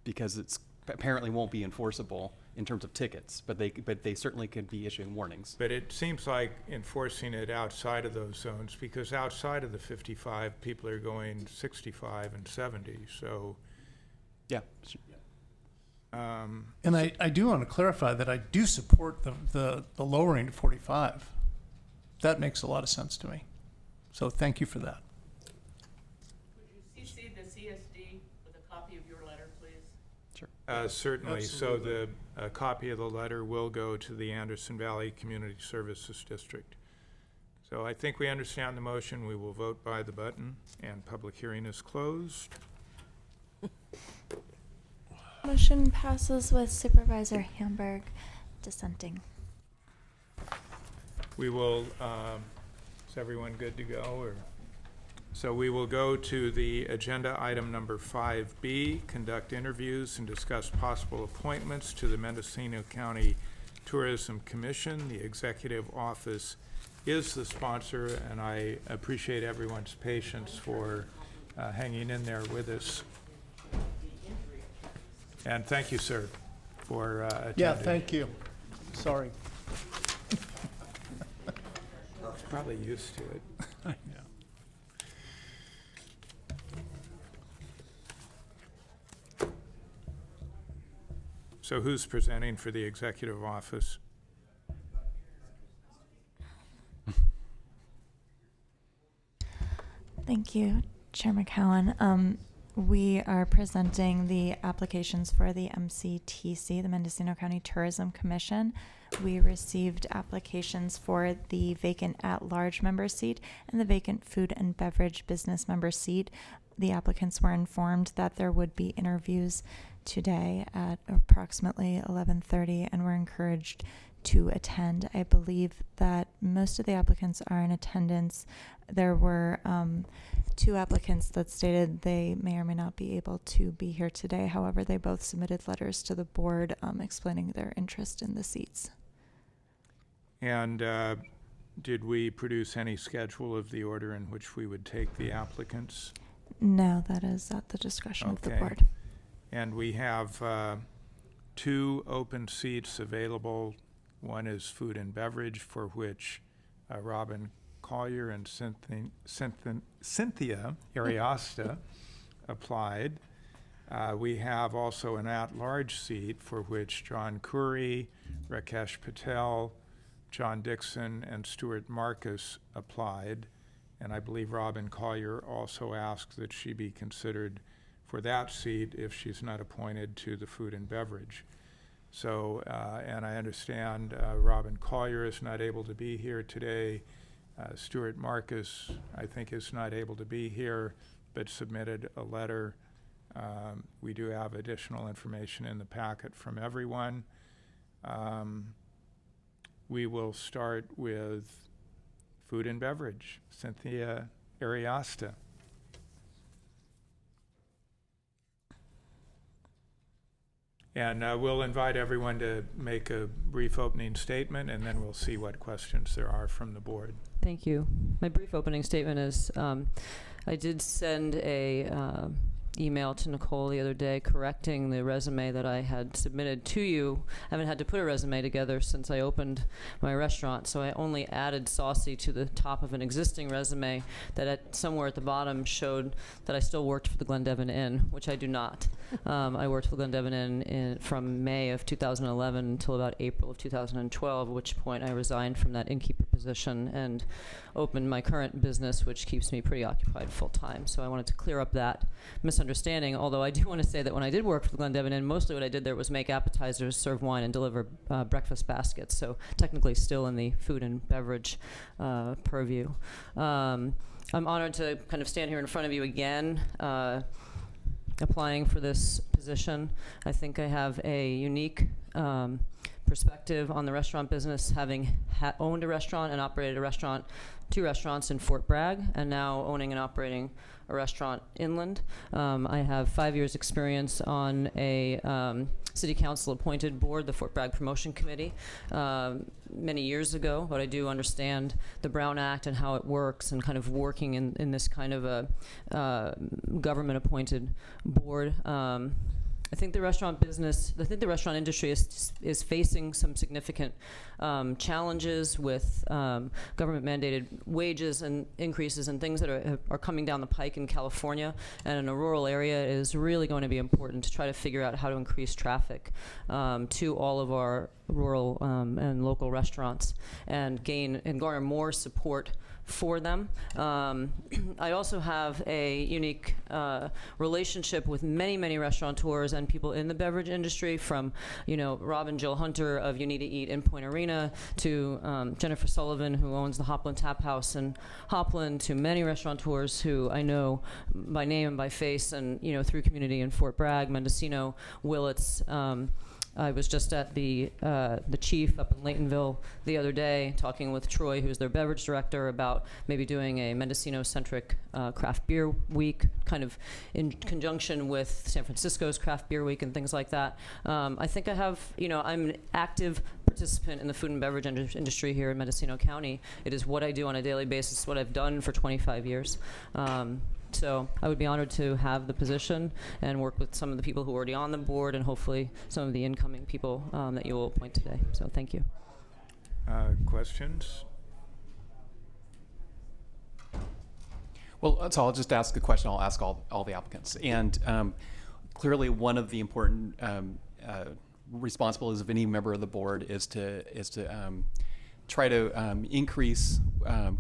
because it's apparently won't be enforceable in terms of tickets, but they certainly could be issuing warnings. But it seems like enforcing it outside of those zones, because outside of the 55, people are going 65 and 70. So. Yeah. And I do want to clarify that I do support the lowering to 45. That makes a lot of sense to me. So thank you for that. Could you CC the CSD with a copy of your letter, please? Sure. Certainly. Absolutely. So the copy of the letter will go to the Anderson Valley Community Services District. So I think we understand the motion. We will vote by the button, and public hearing is closed. Motion passes with Supervisor Hamburg dissenting. We will, is everyone good to go? Or? So we will go to the agenda item number 5B, conduct interviews and discuss possible appointments to the Mendocino County Tourism Commission. The executive office is the sponsor, and I appreciate everyone's patience for hanging in there with us. And thank you, sir, for attending. Yeah, thank you. Sorry. Probably used to it. I So who's presenting for the executive office? Thank you, Chair McCowan. We are presenting the applications for the MCTC, the Mendocino County Tourism Commission. We received applications for the vacant at-large member seat and the vacant food and beverage business member seat. The applicants were informed that there would be interviews today at approximately 11:30 and were encouraged to attend. I believe that most of the applicants are in attendance. There were 2 applicants that stated they may or may not be able to be here today. However, they both submitted letters to the board explaining their interest in the seats. And did we produce any schedule of the order in which we would take the applicants? No, that is at the discretion of the Okay. board. And we have 2 open seats available. One is food and beverage, for which Robin Collier and Cynthia Ariosta applied. We have also an at-large seat for which John Curry, Rakesh Patel, John Dixon, and Stuart Marcus applied. And I believe Robin Collier also asked that she be considered for that seat if she's not appointed to the food and beverage. So, and I understand Robin Collier is not able to be here today. Stuart Marcus, I think, is not able to be here, but submitted a letter. We do have additional information in the packet from everyone. We will start with food and beverage. Cynthia Ariosta. And we'll invite everyone to make a brief opening statement, and then we'll see what questions there are from the board. Thank you. My brief opening statement is I did send a email to Nicole the other day correcting the resume that I had submitted to you. I haven't had to put a resume together since I opened my restaurant, so I only added Saucy to the top of an existing resume that somewhere at the bottom showed that I still worked for the Glendevin Inn, which I do not. I worked for the Glendevin Inn from May of 2011 until about April of 2012, at which point I resigned from that innkeeper position and opened my current business, which keeps me pretty occupied full-time. So I wanted to clear up that misunderstanding, although I do want to say that when I did work for the Glendevin Inn, mostly what I did there was make appetizers, serve wine, and deliver breakfast baskets, so technically still in the food and beverage purview. I'm honored to kind of stand here in front of you again, applying for this position. I think I have a unique perspective on the restaurant business, having owned a restaurant and operated a restaurant, 2 restaurants in Fort Bragg, and now owning and operating a restaurant inland. I have 5 years experience on a city council appointed board, the Fort Bragg Promotion Committee, many years ago, but I do understand the Brown Act and how it works, and kind of working in this kind of a government appointed board. I think the restaurant industry is facing some significant challenges with government mandated wages and increases and things that are coming down the pike in California, and in a rural area it is really going to be important to try to figure out how to increase traffic to all of our rural and local restaurants and garner more support for them. I also have a unique relationship with many restaurateurs and people in the beverage industry, from Rob and Jill Hunter of You Need to Eat in Point Arena to Jennifer Sullivan, who owns the Hopland Tap House in Hopland, to many restaurateurs who I know by name and by face, and through community in Fort Bragg, Mendocino, Willits. I was just at the Chief up in Laytonville the other day talking with Troy, who's their beverage director, about maybe doing a Mendocino-centric craft beer week, kind of in conjunction with San Francisco's craft beer week and things like that. I think I have, I'm an active participant in the food and beverage industry here in Mendocino County. It is what I do on a daily basis, what I've done for 25 years. So I would be honored to have the position and work with some of the people who are already on the board, and hopefully some of the incoming people that you will appoint today. So thank you. Questions? Well, so I'll just ask a question. I'll ask all the applicants. And clearly one of the important responsibilities of any member of the board is to try to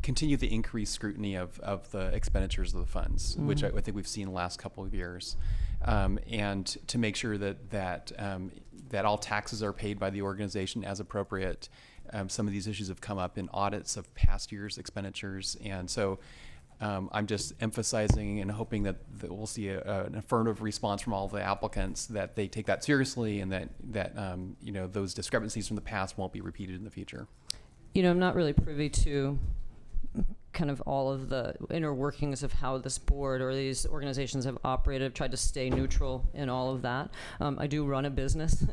continue the increased scrutiny of the expenditures of the funds, which I think we've seen the last couple of years, and to make sure that all taxes are paid by the organization as appropriate. Some of these issues have come up in audits of past years' expenditures, and so I'm just emphasizing and hoping that we'll see an affirmative response from all the applicants, that they take that seriously, and that those discrepancies from the past won't be repeated in the future. I'm not really privy to kind of all of the inner workings of how this board or these organizations have operated. I've tried to stay neutral in all of that. I do run a business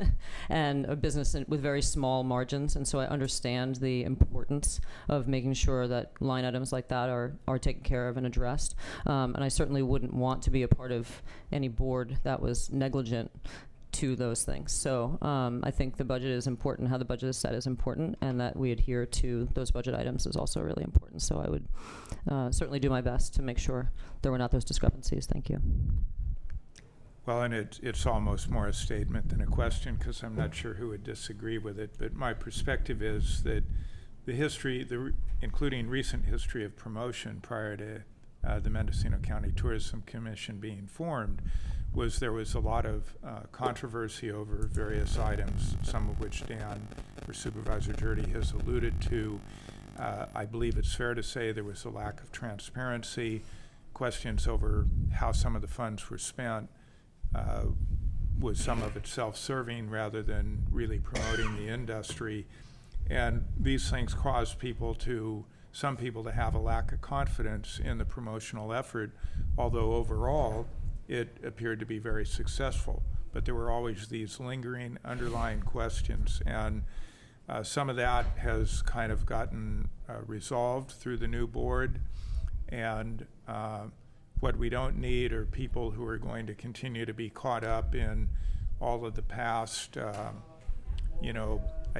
and a business with very small margins, and so I understand the importance of making sure that line items like that are taken care of and addressed. And I certainly wouldn't want to be a part of any board that was negligent to those things. So I think the budget is important, how the budget is set is important, and that we adhere to those budget items is also really important. So I would certainly do my best to make sure there were not those discrepancies. Thank you. Well, and it's almost more a statement than a question, because I'm not sure who would disagree with it, but my perspective is that the history, including recent history of promotion prior to the Mendocino County Tourism Commission being formed, there was a lot of controversy over various items, some of which Dan or Supervisor Jurdy has alluded to. I believe it's fair to say there was a lack of transparency, questions over how some of the funds were spent, was some of it self-serving rather than really promoting the industry. And these things caused some people to have a lack of confidence in the promotional effort, although overall it appeared to be very successful. But there were always these lingering underlying questions, and some of that has kind of gotten resolved through the new board. And what we don't need are people who are going to continue to be caught up in all of the past, I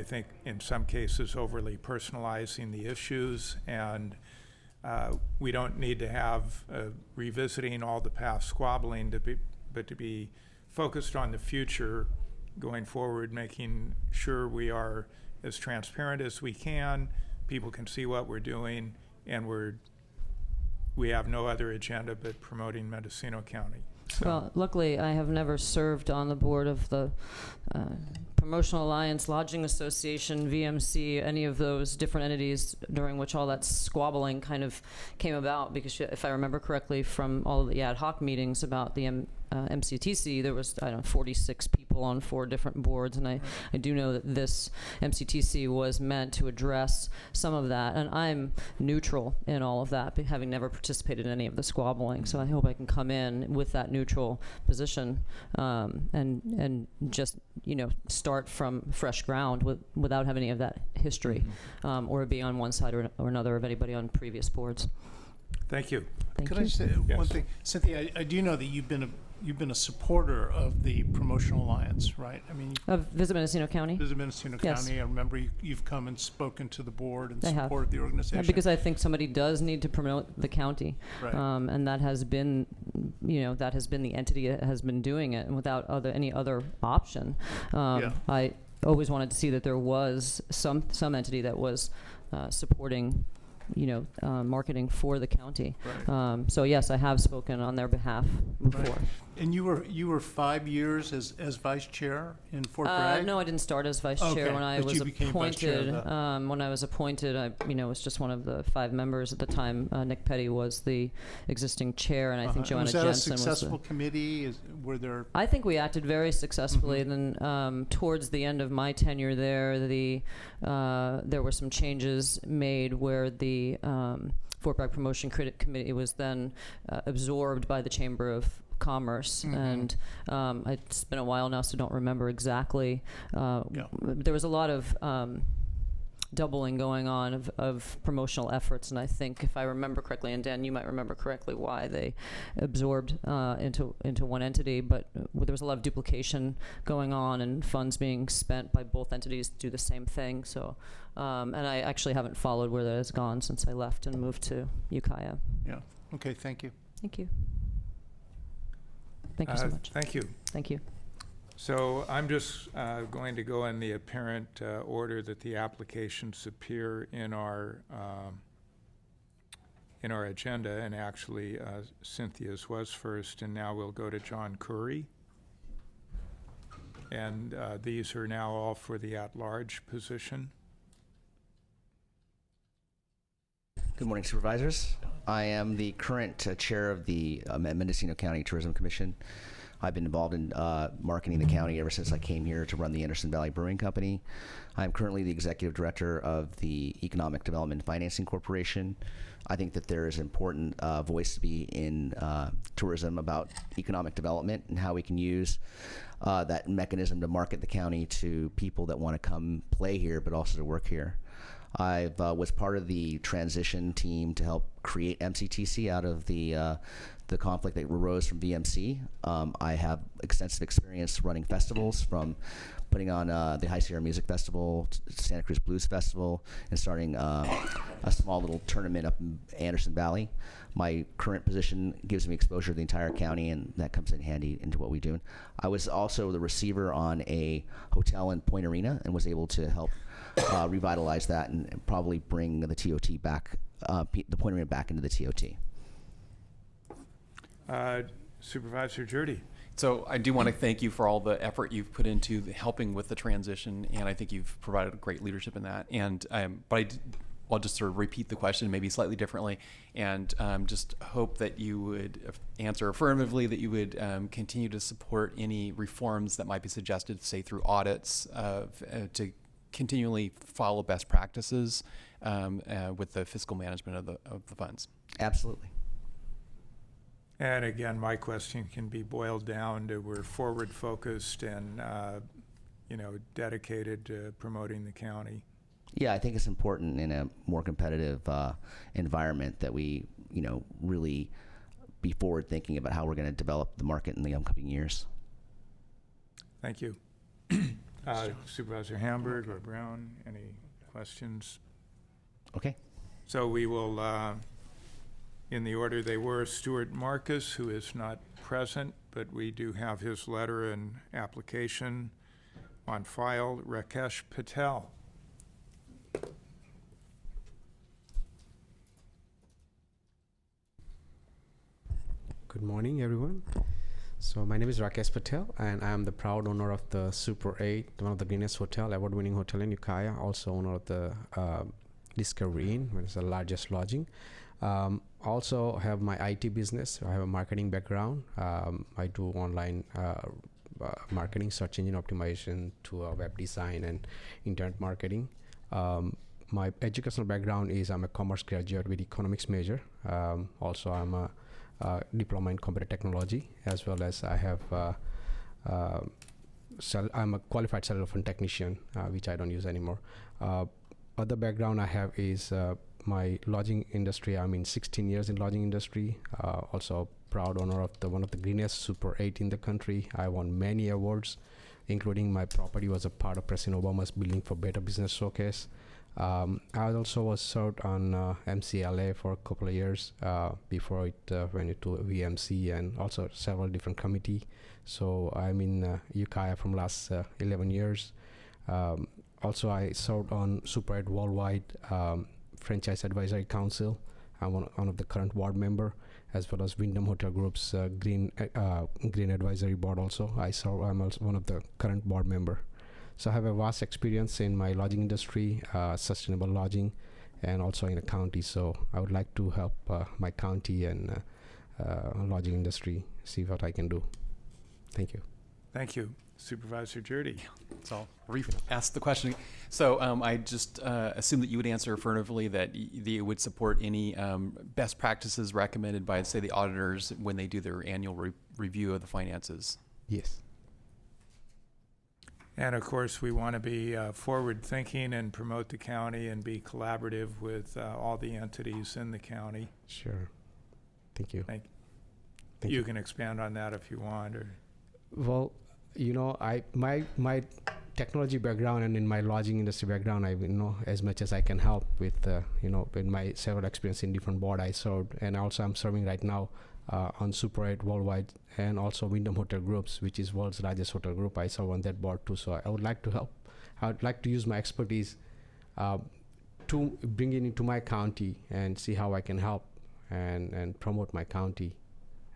think in some cases overly personalizing the issues, and we don't need to have revisiting all the past squabbling, but to be focused on the future going forward, making sure we are as transparent as we can, people can see what we're doing, and we have no other agenda but promoting Mendocino County. So. Well, luckily, I have never served on the board of the Promotional Alliance, Lodging Association, VMC, any of those different entities during which all that squabbling kind of came about, because if I remember correctly from all of the ad hoc meetings about the MCTC, there was, 46 people on 4 different boards, and I do know that this MCTC was meant to address some of that, and I'm neutral in all of that, having never participated in any of the squabbling, so I hope I can come in with that neutral position and just, start from fresh ground without having any of that history, or be on one side or another of anybody on previous boards. Thank you. Could I say one thing? Cynthia, I do know that you've been a supporter of the Promotional Alliance, right? I mean, of Visit Mendocino County. Visit Mendocino Yes. County. I remember you've come and spoken to the board and I supported have. the organization. Because I think somebody does need to promote the county, Right. And that has been, the entity that has been doing it, and without any other option. I always wanted to see that there was some entity that was supporting marketing for the county. Right. So yes, I have spoken on their behalf before. Right. And you were 5 years as vice chair in Fort Bragg? No, I didn't start as vice chair. Okay, When I but was you became vice chair of appointed. When I was appointed, I was just one of the 5 members at the time. Nick Petty was the existing chair, and I think Joanna was that Jensen a successful committee? Were there? I think we acted very successfully. And then towards the end of my tenure there, there were some changes made where the Fort Bragg Promotion Committee was then absorbed by the Chamber of Commerce, and it's been a while now, so don't remember exactly. There was a lot of doubling going on of promotional efforts, and I think, if I remember correctly, and Dan, you might remember correctly, why they absorbed into one entity, but there was a lot of duplication going on and funds being spent by both entities to do the same thing. So, and I actually haven't followed where that has gone since I left and moved to Ukiah. Yeah. Okay. Thank you. Thank you. Thank you so much. Thank you. Thank you. So I'm just going to go in the apparent order that the applications appear in our agenda, and actually Cynthia's was first, and now we'll go to John Curry. And these are now all for the at-large position. Good morning, Supervisors. I am the current chair of the Mendocino County Tourism Commission. I've been involved in marketing the county ever since I came here to run the Anderson Valley Brewing Company. I'm currently the executive director of the Economic Development and Financing Corporation. I think that there is an important voice to be in tourism about economic development and how we can use that mechanism to market the county to people that want to come play here, but also to work here. I was part of the transition team to help create MCTC out of the conflict that arose from VMC. I have extensive experience running festivals, from putting on the High Sierra Music Festival, Santa Cruz Blues Festival, and starting a small little tournament up in Anderson Valley. My current position gives me exposure to the entire county, and that comes in handy into what we do. I was also the receiver on a hotel in Point Arena and was able to help revitalize that and probably bring the TOT back, the Point Arena back into the TOT. Supervisor Jurdy. So I do want to thank you for all the effort you've put into helping with the transition, and I think you've provided great leadership in that. And I'll just sort of repeat the question maybe slightly differently, and just hope that you would answer affirmatively that you would continue to support any reforms that might be suggested, say through audits, to continually follow best practices with the fiscal management of the funds. Absolutely. And again, my question can be boiled down to we're forward focused and dedicated to promoting the county. Yeah, I think it's important in a more competitive environment that we, really be forward thinking about how we're going to develop the market in the upcoming years. Thank you. Supervisor Hamburg or Brown, any questions? Okay. So we will, in the order they were, Stuart Marcus, who is not present, but we do have his letter and application on file. Rakesh Patel. Good morning, everyone. So my name is Rakesh Patel, and I am the proud owner of the Super 8, one of the greenest hotel, award-winning hotel in Ukiah, also owner of the Discovery Inn, which is the largest lodging. Also have my IT business. I have a marketing background. I do online marketing, search engine optimization to web design and internet marketing. My educational background is I'm a commerce graduate with economics major. Also, I'm a diploma in computer technology, as well as I have I'm a qualified cellular phone technician, which I don't use anymore. Other background I have is my lodging industry. I'm in 16 years in lodging industry. Also proud owner of one of the greenest Super 8 in the country. I won many awards, including my property was a part of President Obama's Building for Better Business Showcase. I also was served on MCLA for a couple of years before it went into VMC and also several different committees. So I'm in Ukiah from last 11 years. Also, I served on Super 8 Worldwide Franchise Advisory Council. I'm one of the current board member, as well as Wyndham Hotel Group's Green Advisory Board also. I'm also one of the current board member. So I have a vast experience in my lodging industry, sustainable lodging, and also in the county. So I would like to help my county and lodging industry, see what I can do. Thank you. Thank you. Supervisor Jurdy. So I'll ask the question. So I just assume that you would answer affirmatively that you would support any best practices recommended by, say, the auditors when they do their annual review of the finances. Yes. And of course, we want to be forward-thinking and promote the county and be collaborative with all the entities in the county. Sure. Thank you. Thank you. You can expand on that if you want. Or well, my technology background and in my lodging industry background, I as much as I can help with with my several experience in different board I served, and also I'm serving right now on Super 8 worldwide, and also Wyndham Hotel Groups, which is world's largest hotel group. I serve on that board too, so I would like to help. I would like to use my expertise to bring it into my county and see how I can help and promote my county.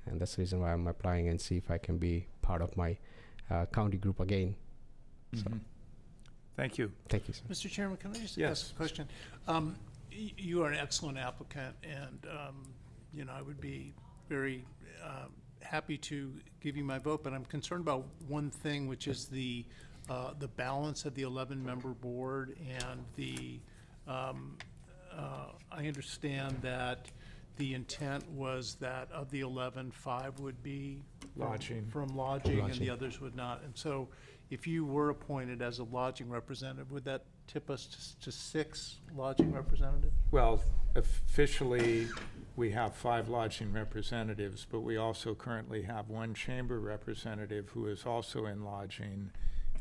And that's the reason why I'm applying and see if I can be part of my county group again. So. Thank you. Thank you, sir. Mr. Chairman, can I just Yes. ask a question? You are an excellent applicant, and I would be very happy to give you my vote, but I'm concerned about one thing, which is the balance of the 11-member board, and I understand that the intent was that of the 11, 5 would be Lodging. from lodging, and the Lodging. others would not. And so if you were appointed as a lodging representative, would that tip us to 6 lodging representatives? Well, officially, we have 5 lodging representatives, but we also currently have 1 chamber representative who is also in lodging.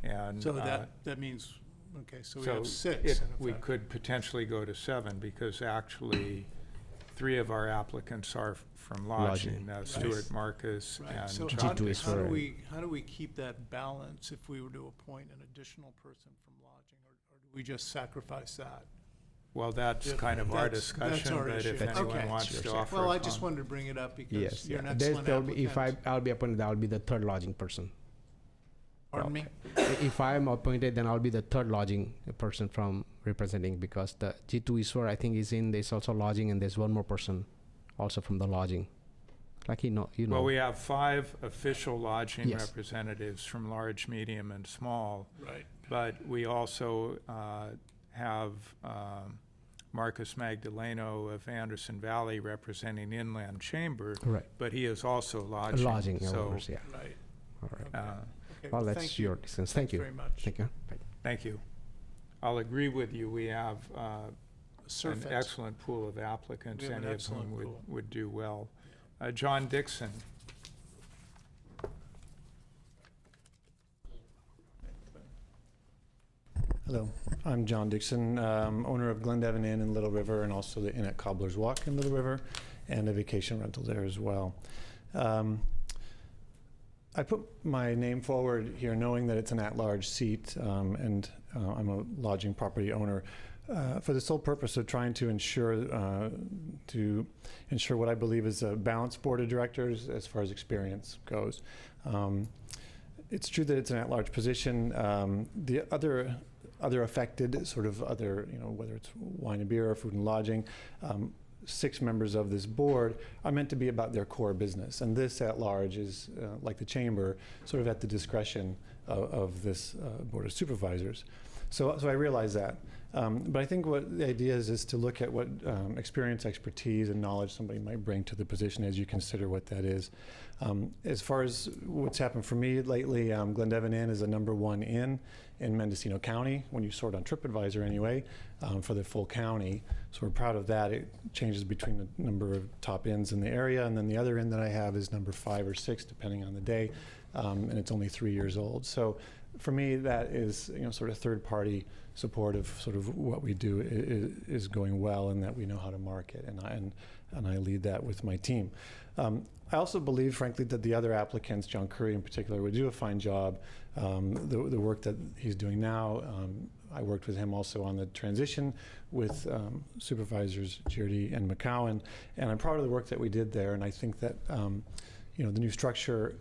And So that means, okay, so we have 6 in we effect. could potentially go to 7, because actually 3 of our applicants are from lodging, Stuart Marcus Right. and So John. how do we keep that balance if we were to appoint an additional person from lodging, or do we just sacrifice that? Well, that's If- kind of our that's discussion, our but issue. if anyone Okay. wants to offer. Well, a I just comment. wanted to bring it up because Yes, you're an yeah. excellent applicant. I'll be appointed, I'll be the 3rd lodging person. Pardon me? If I'm appointed, then I'll be the 3rd lodging person from representing, because the G2 Iswar, I think, is in. There's also lodging, and there's one more person also from the lodging. Like you know. Well, we have 5 official lodging Yes. representatives from large, medium, and small. Right. But we also have Marcus Magdaleno of Anderson Valley representing Inland Chamber. Right. But he is also lodging. Lodging, of so, course, yeah. Right. All right. Okay, Well, thank that's you. your distance. Thank Thanks you. very much. Thank you. Bye. Thank you. I'll agree with you. We have an Surfeit. excellent pool of applicants, We have an any of excellent whom pool. would do well. John Dixon. Hello, I'm John Dixon, owner of Glendevin Inn in Little River, and also the Inn at Cobbler's Walk in Little River, and a vacation rental there as well. I put my name forward here knowing that it's an at-large seat, and I'm a lodging property owner, for the sole purpose of trying to ensure what I believe is a balanced board of directors as far as experience goes. It's true that it's an at-large position. The other affected, sort of other, whether it's wine and beer or food and lodging, 6 members of this board are meant to be about their core business. And this at large is, like the chamber, sort of at the discretion of this board of supervisors. So I realize that. But I think what the idea is to look at what experience, expertise, and knowledge somebody might bring to the position as you consider what that is. As far as what's happened for me lately, Glendevin Inn is a #1 inn in Mendocino County, when you sort on TripAdvisor anyway, for the full county. So we're proud of that. It changes between the number of top inns in the area, and then the other inn that I have is #5 or 6, depending on the day, and it's only 3 years old. So for me, that is sort of third-party support of sort of what we do is going well, and that we know how to market, and I lead that with my team. I also believe, frankly, that the other applicants, John Curry in particular, would do a fine job. The work that he's doing now, I worked with him also on the transition with Supervisors Girdy and McCowan, and I'm proud of the work that we did there, and I think that the new structure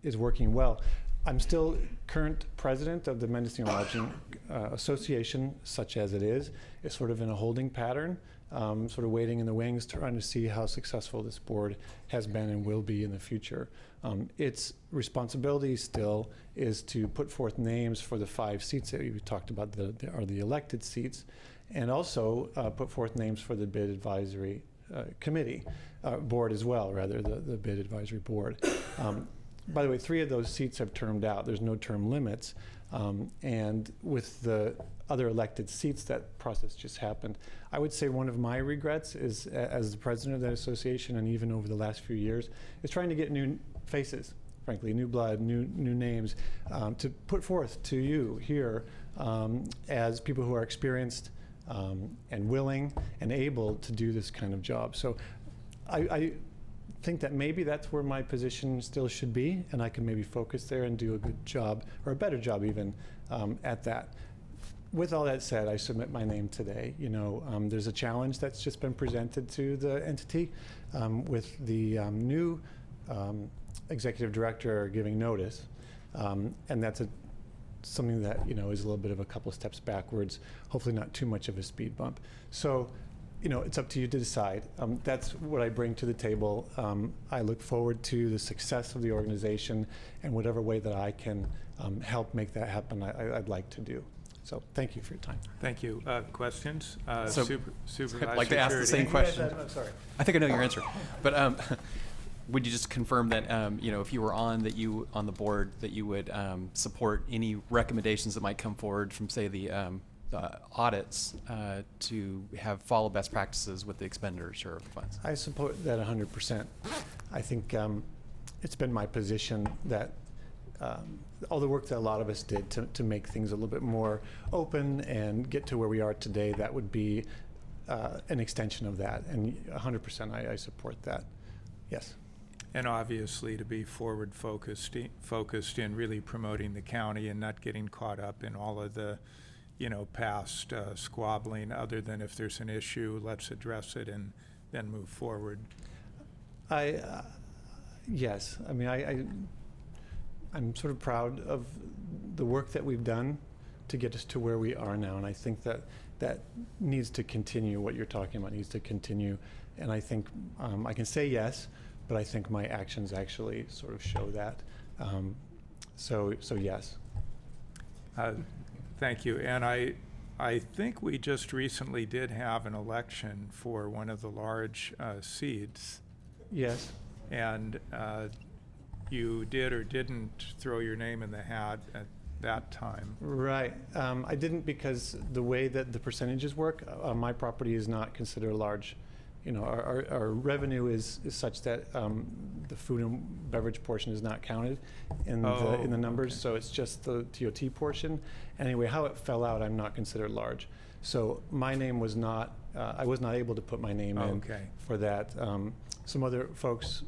is working well. I'm still current president of the Mendocino Lodging Association, such as it is. It's sort of in a holding pattern, sort of waiting in the wings, trying to see how successful this board has been and will be in the future. Its responsibility still is to put forth names for the 5 seats that we talked about, are the elected seats, and also put forth names for the bid advisory committee, board as well, rather, the bid advisory board. By the way, 3 of those seats have termed out. There's no term limits. And with the other elected seats, that process just happened. I would say one of my regrets is, as the president of that association, and even over the last few years, is trying to get new faces, frankly, new blood, new names, to put forth to you here as people who are experienced and willing and able to do this kind of job. So I think that maybe that's where my position still should be, and I can maybe focus there and do a good job, or a better job even, at that. With all that said, I submit my name today. There's a challenge that's just been presented to the entity with the new executive director giving notice, and that's something that is a little bit of a couple of steps backwards. Hopefully, not too much of a speed bump. So, it's up to you to decide. That's what I bring to the table. I look forward to the success of the organization, and whatever way that I can help make that happen, I'd like to do. So thank you for your time. Thank you. Questions? Supervisor I'd like to ask the same Churdy. question. I'm sorry. I think I know your answer. But would you just confirm that, if you were on the board, that you would support any recommendations that might come forward from, say, the audits to follow best practices with the expenditure of funds? I support that 100%. I think it's been my position that all the work that a lot of us did to make things a little bit more open and get to where we are today, that would be an extension of that. And 100% I support that. Yes. And obviously to be forward focused in really promoting the county and not getting caught up in all of the past squabbling, other than if there's an issue, let's address it and then move forward. Yes. I mean, I'm sort of proud of the work that we've done to get us to where we are now, and I think that needs to continue. What you're talking about needs to continue, and I think I can say yes, but I think my actions actually sort of show that. So yes. Thank you. And I think we just recently did have an election for one of the large seats. Yes. And you did or didn't throw your name in the hat at that time. Right. I didn't, because the way that the percentages work, my property is not considered large. Our revenue is such that the food and beverage portion is not counted in the numbers, okay. So it's just the TOT portion. Anyway, how it fell out, I'm not considered large. So my name was not, I was not able to put my name in for that. Some other folks,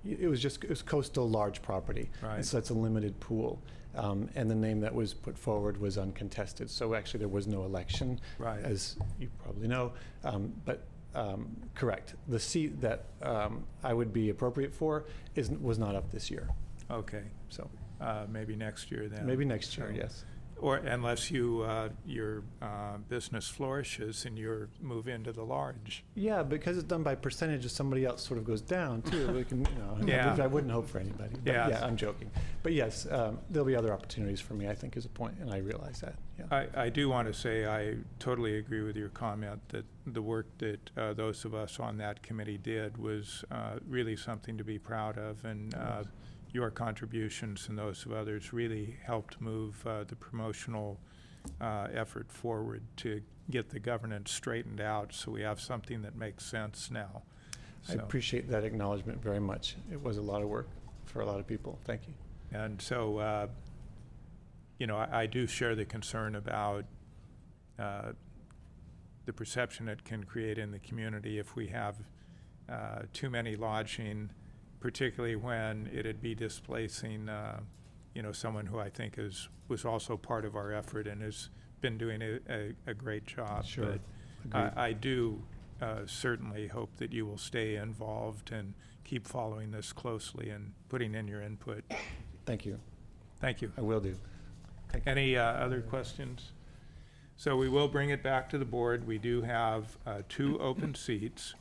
it was coastal large property. Right. And so that's a limited pool. And the name that was put forward was uncontested. So actually there was no election, right, as you probably know. But correct. The seat that I would be appropriate for was not up this year. Okay. So maybe next year then. Maybe next year, yes. Or unless your business flourishes and you move into the large. Yeah, because it's done by percentages, somebody else sort of goes down too. We can, yeah. I wouldn't hope for anybody. But yeah, I'm joking. But yes, there'll be other opportunities for me, I think, is a point, and I realize that. Yeah. I do want to say I totally agree with your comment that the work that those of us on that committee did was really something to be proud of, and your contributions and those of others really helped move the promotional effort forward to get the governance straightened out, so we have something that makes sense now. So. I appreciate that acknowledgement very much. It was a lot of work for a lot of people. Thank you. And so, I do share the concern about the perception it can create in the community if we have too many lodging, particularly when it'd be displacing, someone who I think was also part of our effort and has been doing a great job. Sure. But I do certainly hope that you will stay involved and keep following this closely and putting in your input. Thank you. Thank you. I will do. Any other questions? So we will bring it back to the board. We do have 2 open seats.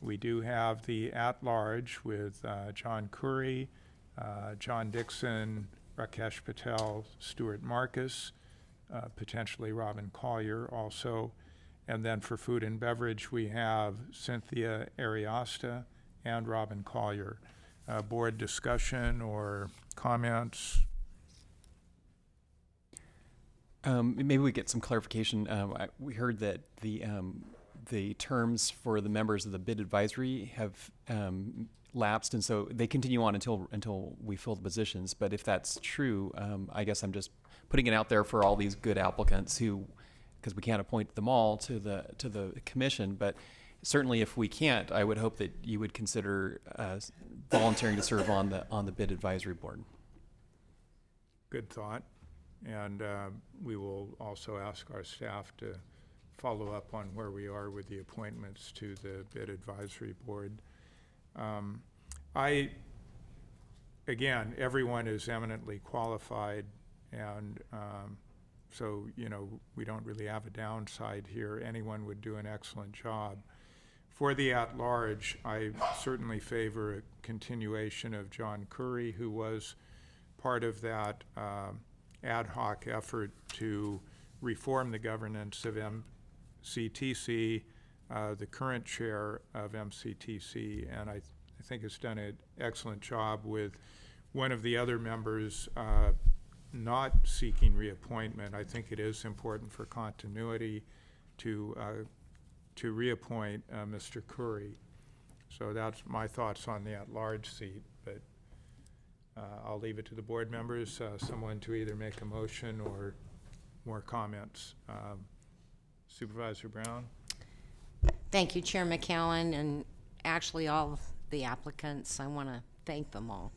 We do have the at-large with John Curry, John Dixon, Rakesh Patel, Stuart Marcus, potentially Robin Collier also. And then for food and beverage, we have Cynthia Ariosta and Robin Collier. Board discussion or comments? Maybe we get some clarification. We heard that the terms for the members of the bid advisory have lapsed, and so they continue on until we fill the positions. But if that's true, I guess I'm just putting it out there for all these good applicants who, because we can't appoint them all to the commission, but certainly if we can't, I would hope that you would consider volunteering to serve on the bid advisory board. Good thought. And we will also ask our staff to follow up on where we are with the appointments to the bid advisory board. Again, everyone is eminently qualified, and so, you know, we don't really have a downside here. Anyone would do an excellent job. For the at-large, I certainly favor a continuation of John Curry, who was part of that ad hoc effort to reform the governance of MCTC, the current chair of MCTC, and I think has done an excellent job with one of the other members not seeking reappointment. I think it is important for continuity to reappoint Mr. Curry. So that's my thoughts on the at-large seat, but I'll leave it to the board members, someone to either make a motion or more comments. Supervisor Brown? Thank you, Chair McCowan, and actually all of the applicants. I want to thank them all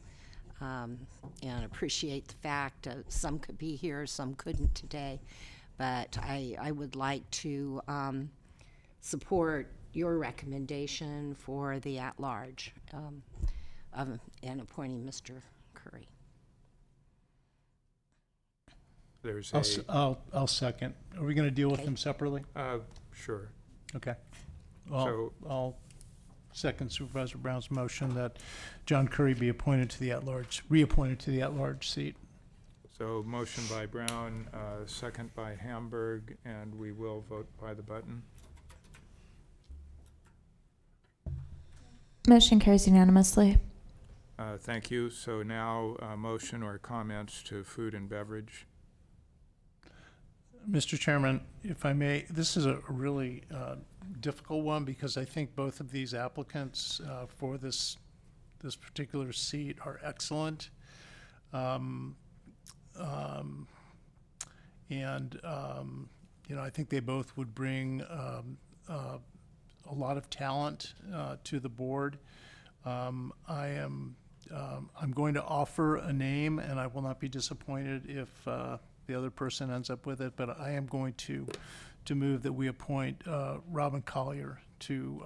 and appreciate the fact some could be here, some couldn't today, but I would like to support your recommendation for the at-large and appointing Mr. Curry. There's I'll second. Are we going to deal with Okay. them separately? Sure. Okay. Well, So- I'll second Supervisor Brown's motion that John Curry be appointed to the reappointed to the at-large seat. So motion by Brown, second by Hamburg, and we will vote by the button. Motion carries unanimously. Thank you. So now, motion or comments to food and beverage. Mr. Chairman, if I may, this is a really difficult one because I think both of these applicants for this particular seat are excellent. You know, I think they both would bring a lot of talent to the board. I'm going to offer a name, and I will not be disappointed if the other person ends up with it, but I am going to move that we appoint Robin Collier to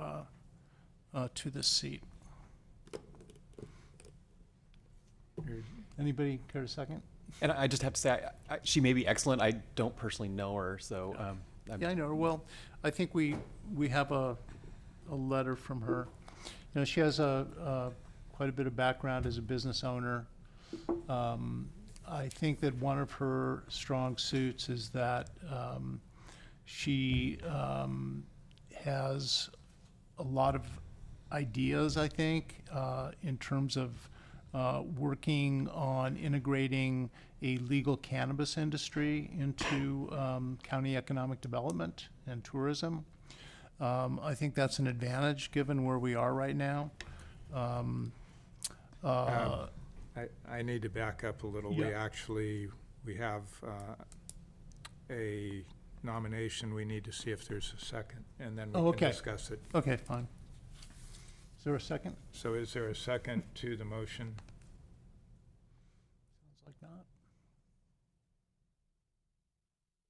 this seat. Anybody care to second? And I just have to say, she may be excellent. I don't personally know her, so. Yeah, I know her. Well, I think we have a letter from her. You know, she has quite a bit of background as a business owner. I think that one of her strong suits is that she has a lot of ideas, I think, in terms of working on integrating a legal cannabis industry into county economic development and tourism. I think that's an advantage given where we are right now. I need to back up a little. Yeah. We have a nomination. We need to see if there's a second, and then we can discuss it. Okay, fine. Is there a second? So is there a second to the motion? Sounds like not.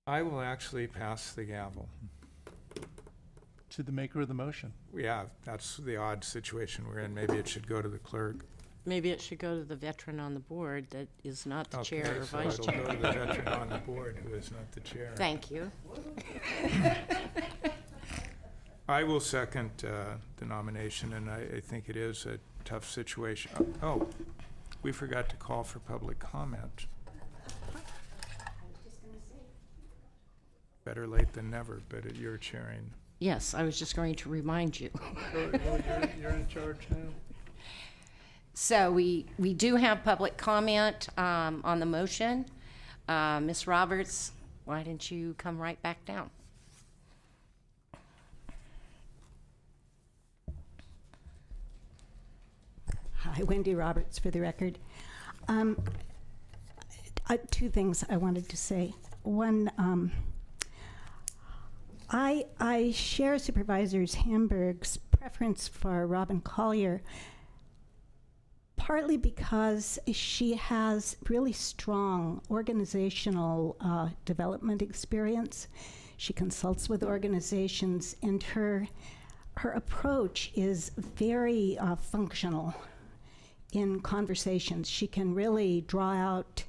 I will actually pass the gavel. To the maker of the motion. Yeah, that's the odd situation we're in. Maybe it should go to the clerk. Maybe it should go to the veteran on the board that is not the chair or so vice it'll chair. go to the veteran on the board who is not the chair. Thank you. I will second the nomination, and I think it is a tough situation. Oh, we forgot to call for public comment. Better late than never, but you're chairing. Yes, I was just going to remind you. You're in charge now. So we do have public comment on the motion. Ms. Roberts, why didn't you come right back down? Hi, Wendy Roberts for the record. Two things I wanted to say. One, I share Supervisor Hamburg's preference for Robin Collier, partly because she has really strong organizational development experience. She consults with organizations, and her approach is very functional in conversations. She can really draw out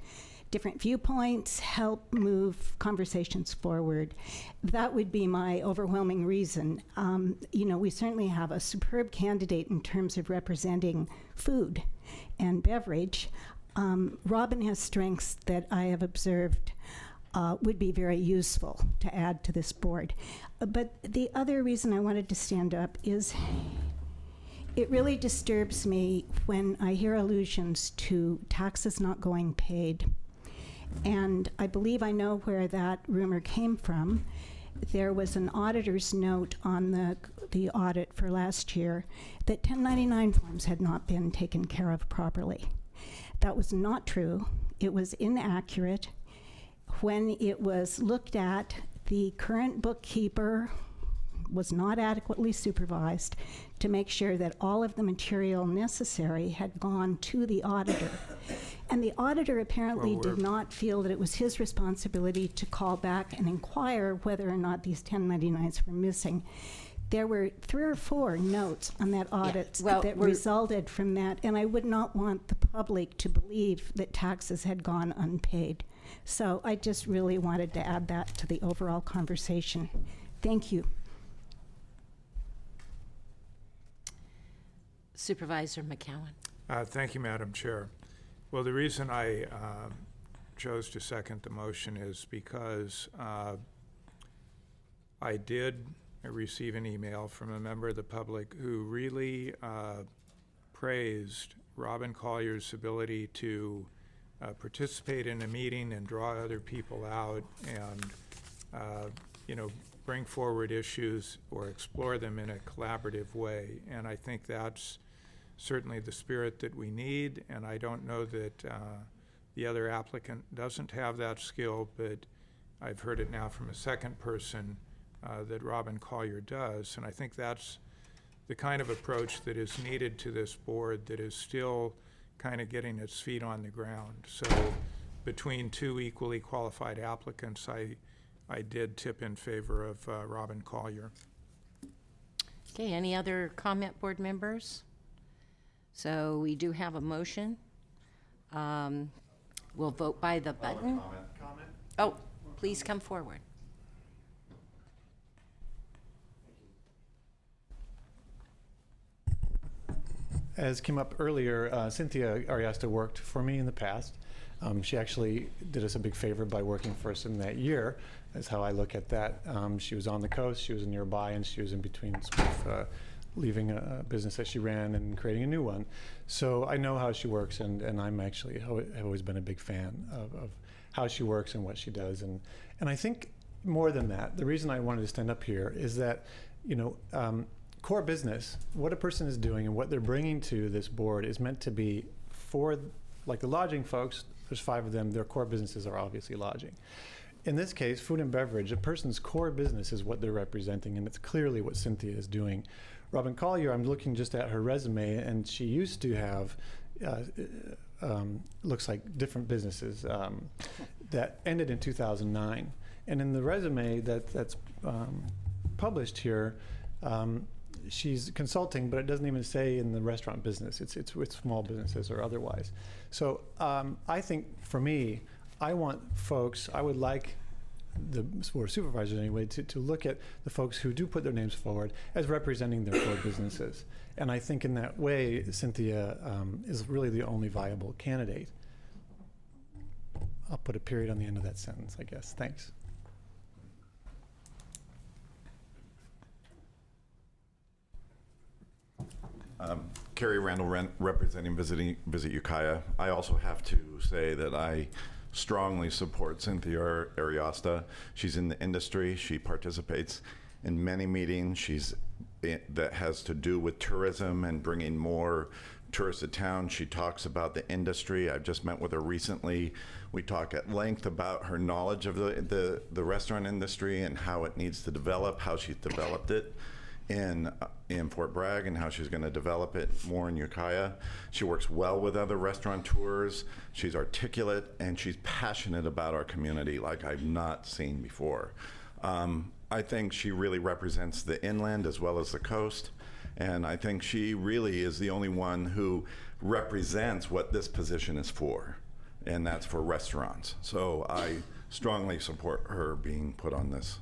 different viewpoints, help move conversations forward. That would be my overwhelming reason. We certainly have a superb candidate in terms of representing food and beverage. Robin has strengths that I have observed would be very useful to add to this board. But the other reason I wanted to stand up is it really disturbs me when I hear allusions to taxes not going paid. And I believe I know where that rumor came from. There was an auditor's note on the audit for last year that 1099 forms had not been taken care of properly. That was not true. It was inaccurate. When it was looked at, the current bookkeeper was not adequately supervised to make sure that all of the material necessary had gone to the auditor. And the auditor apparently did not feel that it was his responsibility to call back and inquire whether or not these 1099s were missing. There were 3 or 4 notes on that audit that resulted from that, and I would not want the public to believe that taxes had gone unpaid. So I just really wanted to add that to the overall conversation. Thank you. Supervisor McCowan. Thank you, Madam Chair. Well, the reason I chose to second the motion is because I did receive an email from a member of the public who really praised Robin Collier's ability to participate in a meeting and draw other people out and, bring forward issues or explore them in a collaborative way. And I think that's certainly the spirit that we need, and I don't know that the other applicant doesn't have that skill, but I've heard it now from a second person that Robin Collier does, and I think that's the kind of approach that is needed to this board that is still kind of getting its feet on the ground. So between 2 equally qualified applicants, I did tip in favor of Robin Collier. Okay, any other comment, board members? So we do have a motion. We'll vote by the button. Comment? Oh, please come forward. As came up earlier, Cynthia Ariasta worked for me in the past. She actually did us a big favor by working for us in that year, is how I look at that. She was on the coast, she was nearby, and she was in between sort of, leaving a business that she ran and creating a new one. So I know how she works, and I'm actually have always been a big fan of how she works and what she does. And I think more than that, the reason I wanted to stand up here is that, core business, what a person is doing and what they're bringing to this board is meant to be for, like the lodging folks, there's 5 of them, their core businesses are obviously lodging. In this case, food and beverage, a person's core business is what they're representing, and it's clearly what Cynthia is doing. Robin Collier, I'm looking just at her resume, and she used to have, looks like different businesses that ended in 2009. And in the resume that's published here, she's consulting, but it doesn't even say in the restaurant business. It's with small businesses or otherwise. So I think for me, I want folks, I would like the board of supervisors anyway, to look at the folks who do put their names forward as representing their core businesses. And I think in that way, Cynthia is really the only viable candidate. I'll put a period on the end of that sentence, I guess. Thanks. Carrie Randall, representing Visit Ukiah. I also have to say that I strongly support Cynthia Ariasta. She's in the industry. She participates in many meetings. That has to do with tourism and bringing more tourist of town. She talks about the industry. I've just met with her recently. We talk at length about her knowledge of the restaurant industry and how it needs to develop, how she's developed it in Fort Bragg and how she's going to develop it more in Ukiah. She works well with other restaurateurs. She's articulate and she's passionate about our community like I've not seen before. I think she really represents the inland as well as the coast, and I think she really is the only one who represents what this position is for, and that's for restaurants. So I strongly support her being put on this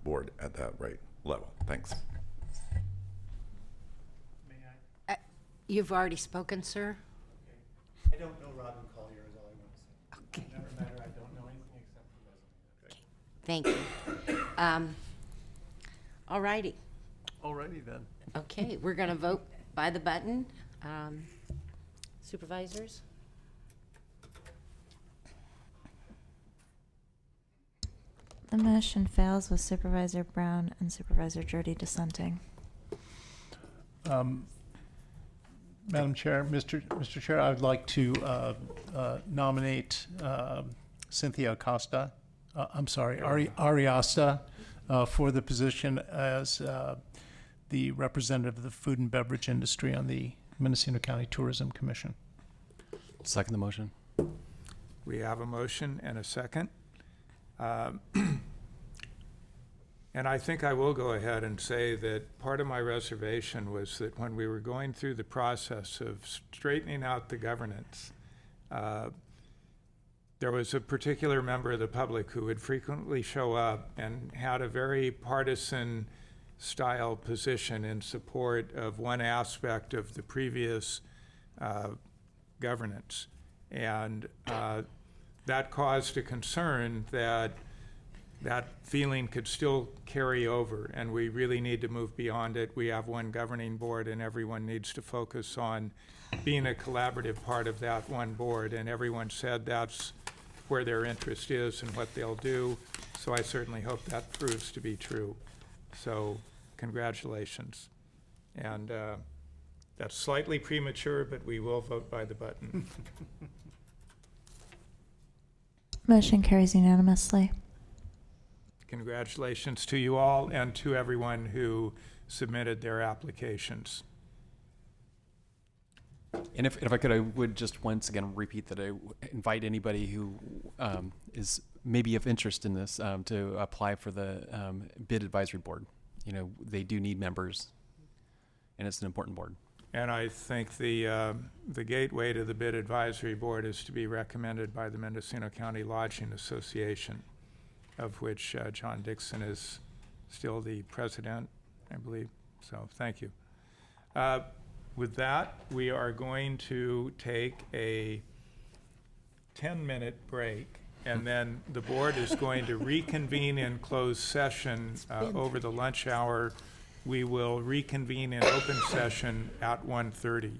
board at that right level. Thanks. You've already spoken, sir? I don't know Robin Collier is all I want to say. Okay. Never met her. I don't know anything except for resume. Thank you. All righty. Alrighty then. Okay, we're going to vote by the button. Supervisors? The motion fails with Supervisor Brown and Supervisor Jurdy dissenting. Madam Chair, Mr. Chair, I would like to nominate Cynthia Acosta, Ariasta, for the position as the representative of the food and beverage industry on the Mendocino County Tourism Commission. Second the motion. We have a motion and a second. And I think I will go ahead and say that part of my reservation was that when we were going through the process of straightening out the governance, there was a particular member of the public who would frequently show up and had a very partisan style position in support of one aspect of the previous governance. And that caused a concern that that feeling could still carry over, and we really need to move beyond it. We have one governing board, and everyone needs to focus on being a collaborative part of that one board, and everyone said that's where their interest is and what they'll do, so I certainly hope that proves to be true. So congratulations. And that's slightly premature, but we will vote by the button. Motion carries unanimously. Congratulations to you all and to everyone who submitted their applications. And if I could, I would just once again repeat that I invite anybody who is maybe of interest in this to apply for the bid advisory board. You know, they do need members, and it's an important board. And I think the gateway to the bid advisory board is to be recommended by the Mendocino County Lodging Association, of which John Dixon is still the president, I believe. So thank you. With that, we are going to take a 10-minute break, and then the board is going to reconvene in closed session over the lunch hour. We will reconvene in open session at 1:30.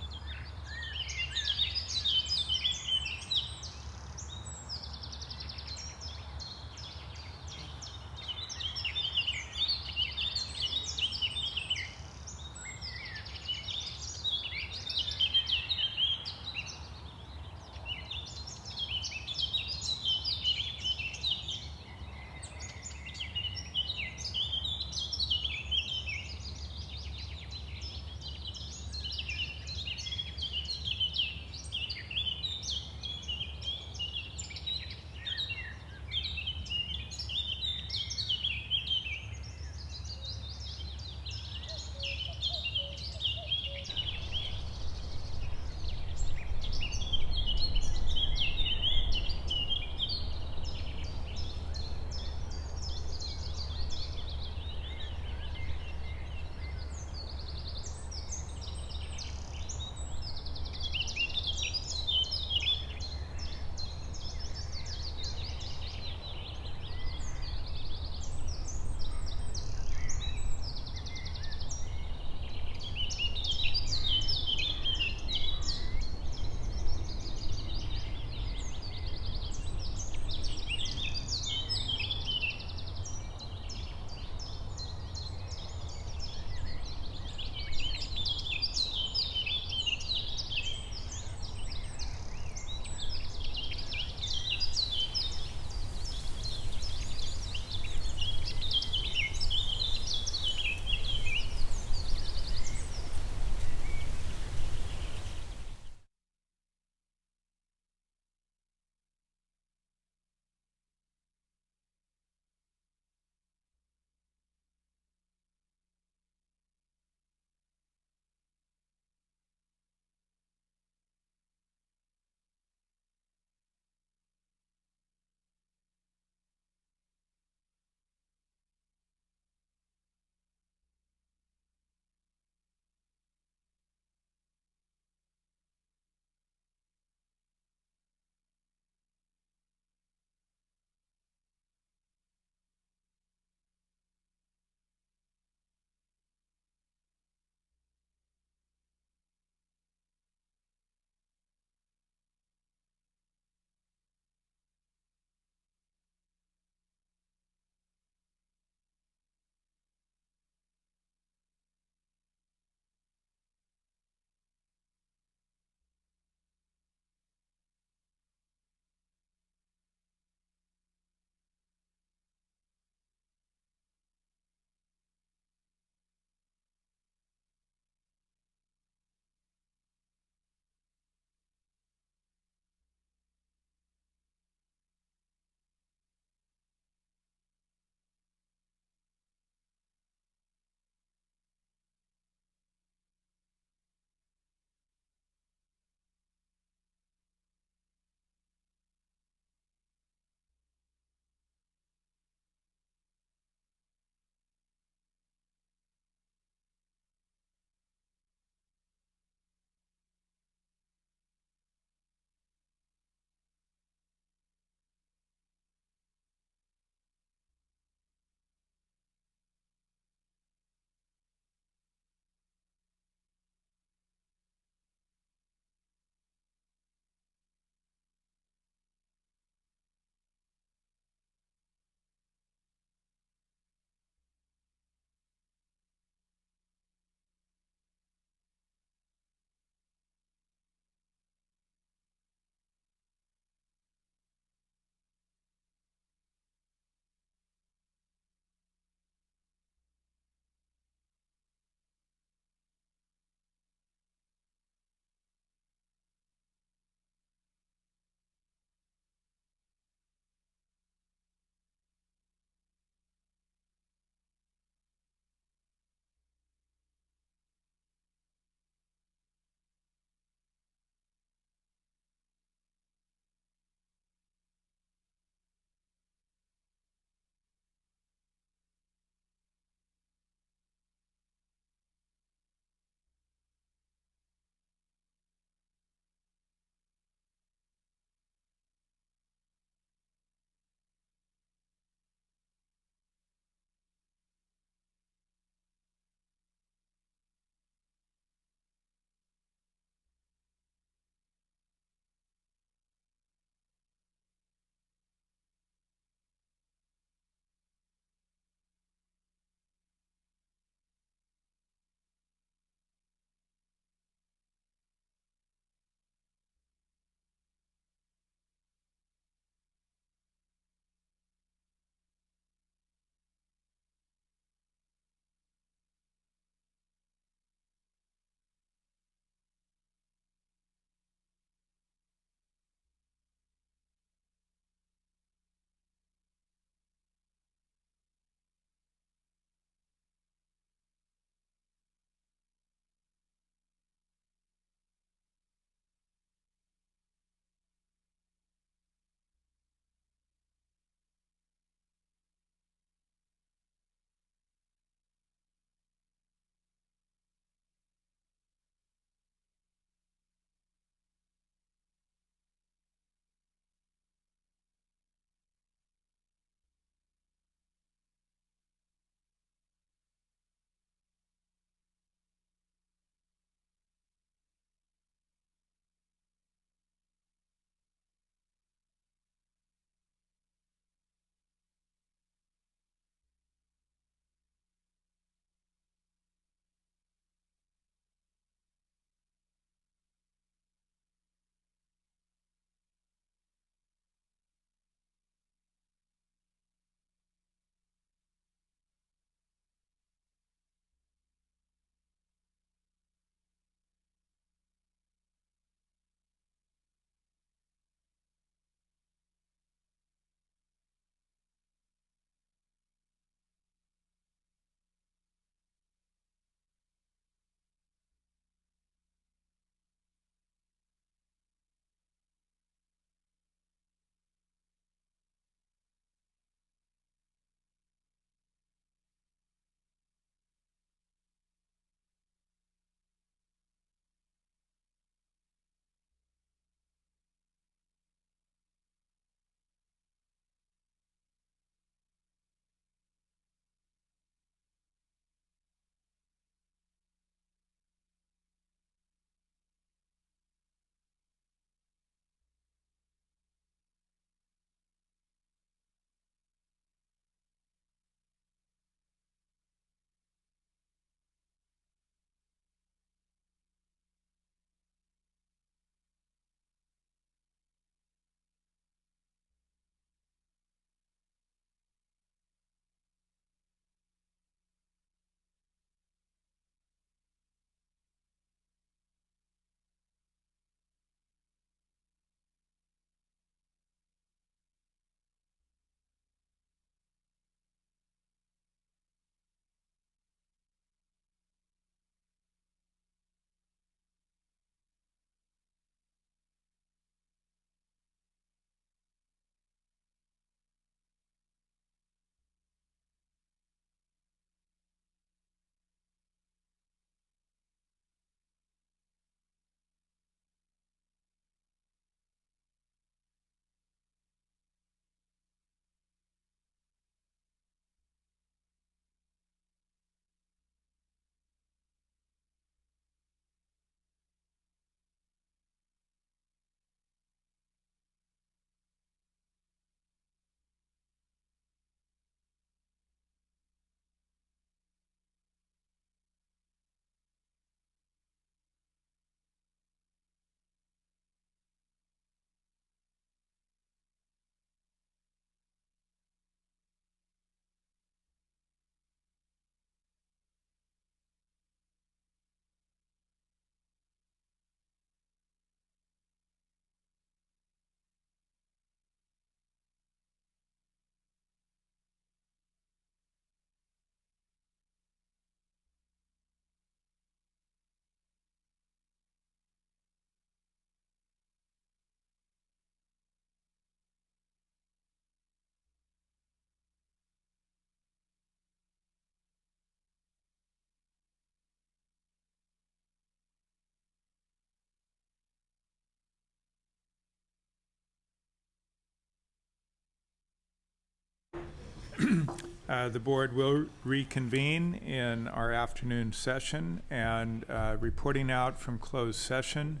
The board will reconvene in our afternoon session, and reporting out from closed session,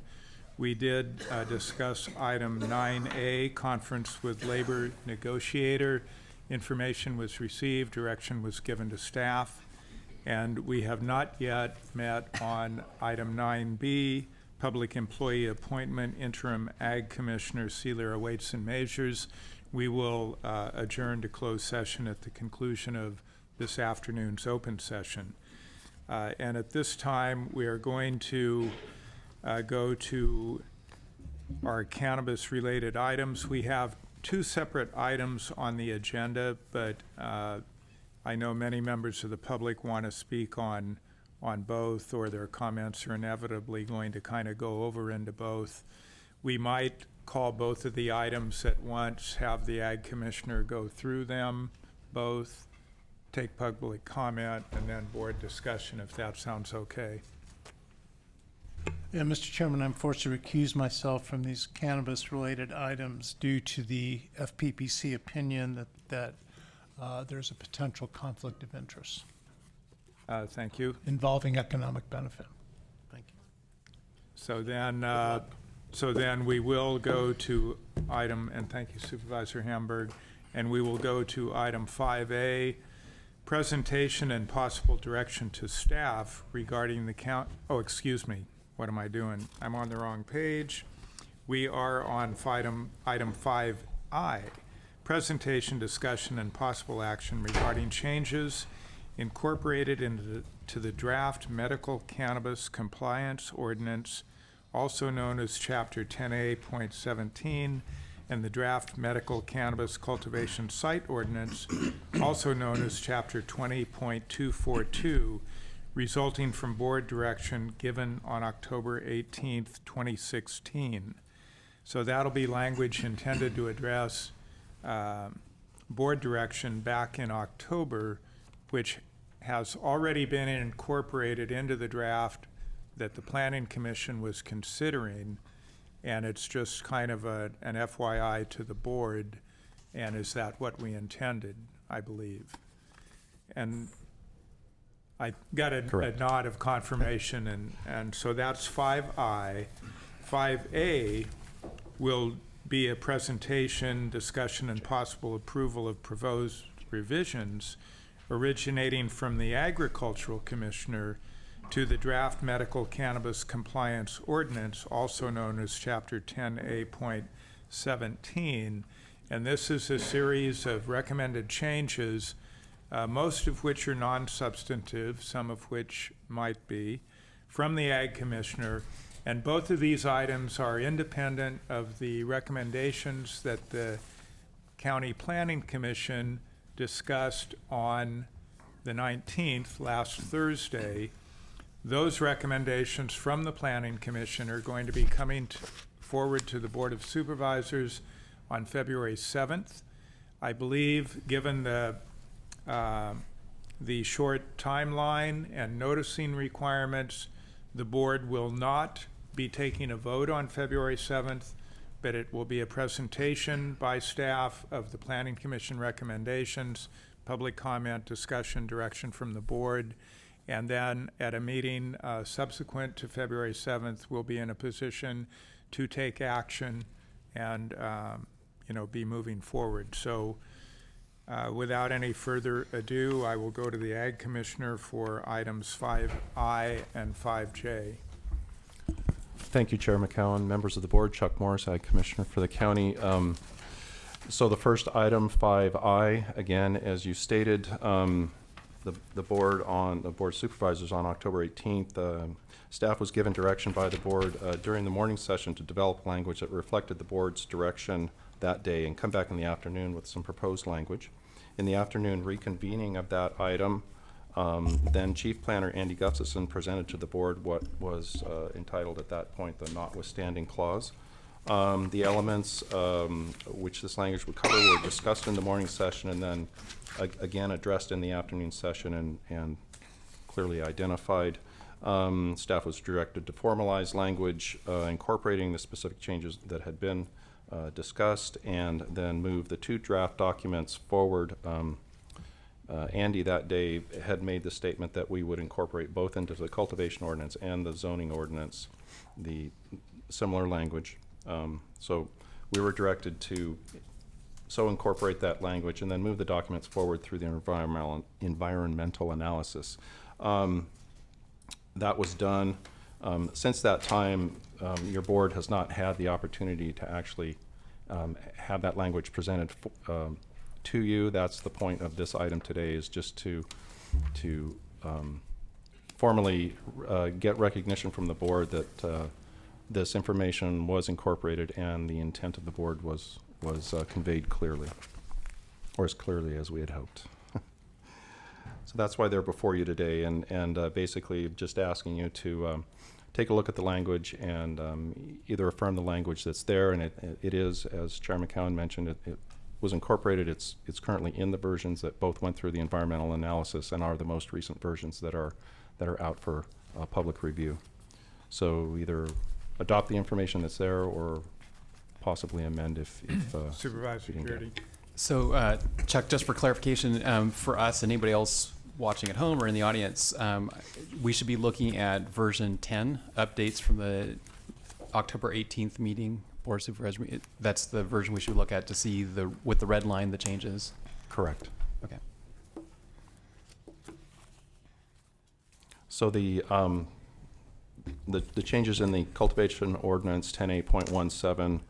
we did discuss item 9A, conference with labor negotiator. Information was received, direction was given to staff, and we have not yet met on item 9B, public employee appointment, interim ag commissioner, sealer weights and measures. We will adjourn to closed session at the conclusion of this afternoon's open session. And at this time, we are going to go to our cannabis-related items. We have two separate items on the agenda, but I know many members of the public want to speak on both, or their comments are inevitably going to kind of go over into both. We might call both of the items at once, have the Ag Commissioner go through them both, take public comment, and then board discussion, if that sounds okay. Yeah, Mr. Chairman, I'm forced to recuse myself from these cannabis-related items due to the FPPC opinion that there's a potential conflict of interest. Thank you. Involving economic benefit. Thank you. So then we will go to item, and thank you, Supervisor Hamburg, and we will go to item 5A, presentation and possible direction to staff regarding the oh, excuse me. What am I doing? I'm on the wrong page. We are on item 5I, presentation, discussion, and possible action regarding changes incorporated into the draft medical cannabis compliance ordinance, also known as Chapter 10A.17, and the draft medical cannabis cultivation site ordinance, also known as Chapter 20.242, resulting from board direction given on October 18th, 2016. So that'll be language intended to address board direction back in October, which has already been incorporated into the draft that the Planning Commission was considering, and it's just kind of an FYI to the board, and is that what we intended, I believe. And I got a nod of confirmation, and so that's 5I. 5A will be a presentation, discussion, and possible approval of proposed revisions originating from the Agricultural Commissioner to the draft medical cannabis compliance ordinance, also known as Chapter 10A.17. And this is a series of recommended changes, most of which are non-substantive, some of which might be, from the Ag Commissioner. And both of these items are independent of the recommendations that the County Planning Commission discussed on the 19th, last Thursday. Those recommendations from the Planning Commission are going to be coming forward to the Board of Supervisors on February 7th. I believe, given the short timeline and noticing requirements, the board will not be taking a vote on February 7th, but it will be a presentation by staff of the Planning Commission recommendations, public comment, discussion, direction from the board, and then at a meeting subsequent to February 7th, we'll be in a position to take action and be moving forward. So without any further ado, I will go to the Ag Commissioner for items 5I and 5J. Thank you, Chair McCowan, members of the board. Chuck Morris, Ag Commissioner for the county. So the first item, 5I, again, as you stated, the board supervisors on October 18th, staff was given direction by the board during the morning session to develop language that reflected the board's direction that day and come back in the afternoon with some proposed language. In the afternoon reconvening of that item, then Chief Planner Andy Gustafson presented to the board what was entitled at that point the notwithstanding clause. The elements which this language would cover were discussed in the morning session and then again addressed in the afternoon session and clearly identified. Staff was directed to formalize language incorporating the specific changes that had been discussed and then move the two draft documents forward Andy that day had made the statement that we would incorporate both into the cultivation ordinance and the zoning ordinance the similar language. So we were directed to incorporate that language and then move the documents forward through the environmental analysis. That was done. Since that time, your board has not had the opportunity to actually have that language presented to you. That's the point of this item today, is just to formally get recognition from the board that this information was incorporated and the intent of the board was conveyed clearly, or as clearly as we had hoped. So that's why they're before you today, and basically just asking you to take a look at the language and either affirm the language that's there, and it is, as Chairman Cowan mentioned, it was incorporated. It's currently in the versions that both went through the environmental analysis and are the most recent versions that are out for public review. So either adopt the information that's there or possibly amend if Supervisor Purity. So, Chuck, just for clarification, for us and anybody else watching at home or in the audience, we should be looking at version 10 updates from the October 18th meeting, Board of Supervisors. That's the version we should look at to see with the red line, the changes. Correct. Okay. So the changes in the cultivation ordinance 10A.17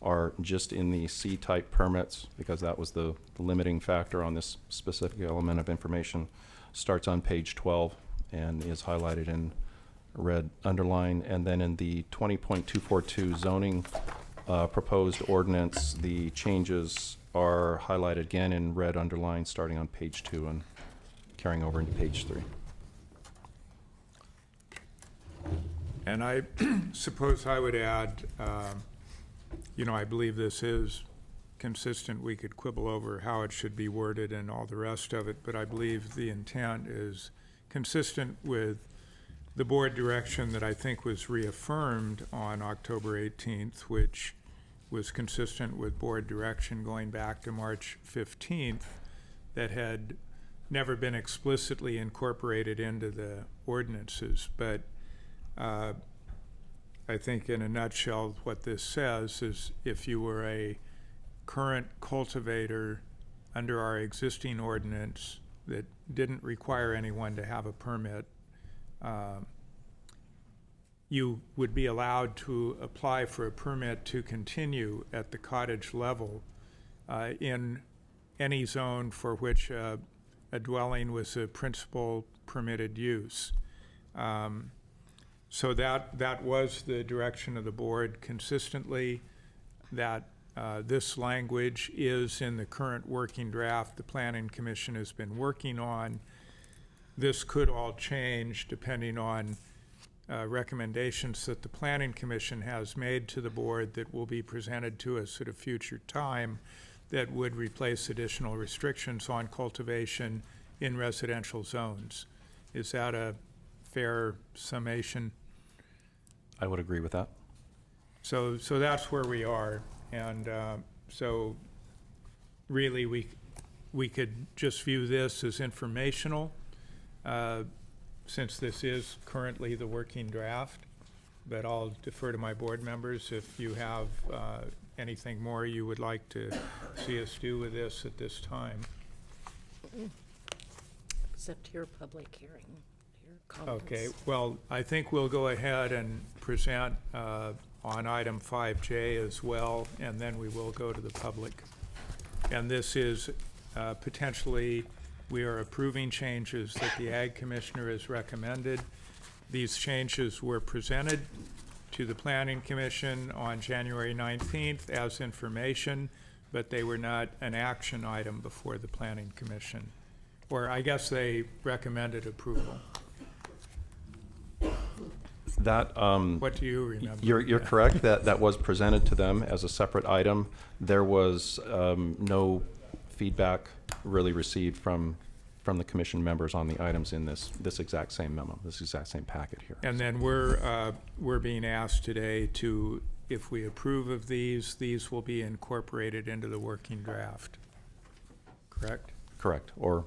are just in the C-type permits, because that was the limiting factor on this specific element of information. Starts on page 12 and is highlighted in red underline. And then in the 20.242 zoning proposed ordinance, the changes are highlighted again in red underline starting on page 2 and carrying over into page 3. And I suppose I would add, I believe this is consistent. We could quibble over how it should be worded and all the rest of it, but I believe the intent is consistent with the board direction that I think was reaffirmed on October 18th, which was consistent with board direction going back to March 15th that had never been explicitly incorporated into the ordinances. But I think in a nutshell what this says is, if you were a current cultivator under our existing ordinance that didn't require anyone to have a permit, you would be allowed to apply for a permit to continue at the cottage level in any zone for which a dwelling was a principal permitted use. So that was the direction of the board consistently, that this language is in the current working draft the Planning Commission has been working on. This could all change depending on recommendations that the Planning Commission has made to the board that will be presented to us at a future time that would replace additional restrictions on cultivation in residential zones. Is that a fair summation? I would agree with that. So that's where we are, and so really we could just view this as informational, since this is currently the working draft. But I'll defer to my board members if you have anything more you would like to see us do with this at this time. Except your public hearing, your comments. Okay, well, I think we'll go ahead and present on item 5J as well, and then we will go to the public. And this is potentially, we are approving changes that the Ag Commissioner has recommended. These changes were presented to the Planning Commission on January 19th as information, but they were not an action item before the Planning Commission. Or I guess they recommended approval. That what do you remember? You're correct that was presented to them as a separate item. There was no feedback really received from the commission members on the items in this exact same memo, this exact same packet here. And then we're being asked today to, if we approve of these will be incorporated into the working draft. Correct? Correct, or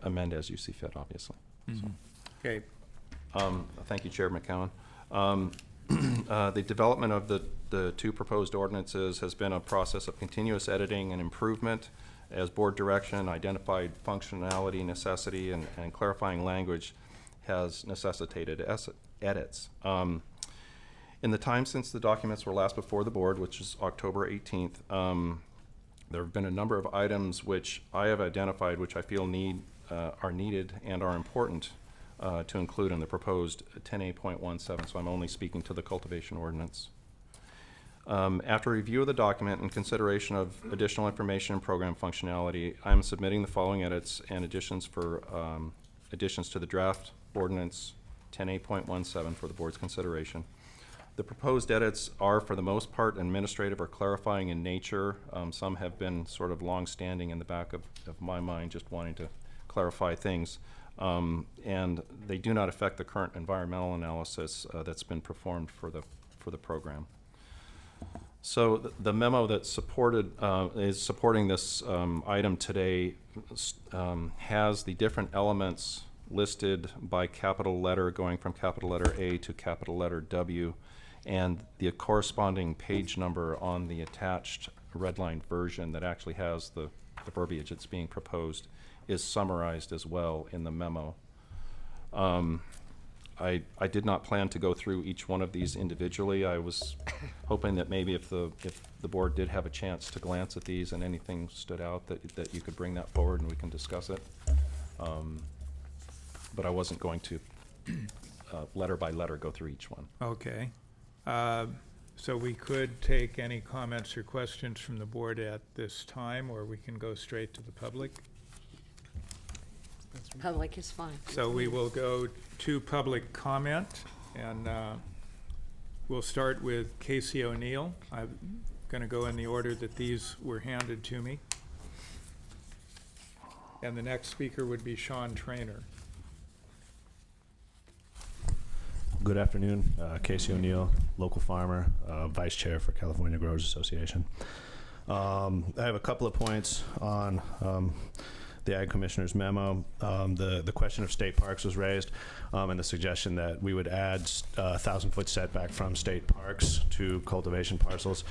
amend as you see fit, obviously. So. Okay. Thank you, Chair McCowan. The development of the two proposed ordinances has been a process of continuous editing and improvement as board direction, identified functionality, necessity, and clarifying language has necessitated edits. In the time since the documents were last before the board, which is October 18th, there have been a number of items which I have identified which I feel are needed and are important to include in the proposed 10A.17, so I'm only speaking to the cultivation ordinance. After review of the document and consideration of additional information and program functionality, I'm submitting the following edits and additions for additions to the draft ordinance 10A.17 for the board's consideration. The proposed edits are, for the most part, administrative or clarifying in nature. Some have been sort of long-standing in the back of my mind, just wanting to clarify things. And they do not affect the current environmental analysis that's been performed for the program. So the memo that is supporting this item today has the different elements listed by capital letter, going from capital letter A to capital letter W, and the corresponding page number on the attached redlined version that actually has the verbiage that's being proposed is summarized as well in the memo. I did not plan to go through each one of these individually. I was hoping that maybe if the board did have a chance to glance at these and anything stood out that you could bring that forward and we can discuss it. But I wasn't going to letter by letter go through each one. Okay. So we could take any comments or questions from the board at this time, or we can go straight to the public. Public is fine. So we will go to public comment, and we'll start with Casey O'Neill. I'm going to go in the order that these were handed to me. And the next speaker would be Sean Traynor. Good afternoon, Casey O'Neill, local farmer, vice chair for California Growers Association. I have a couple of points on the Ag Commissioner's memo. The question of state parks was raised, and the suggestion that we would add 1,000-foot setback from state parks to cultivation parcels.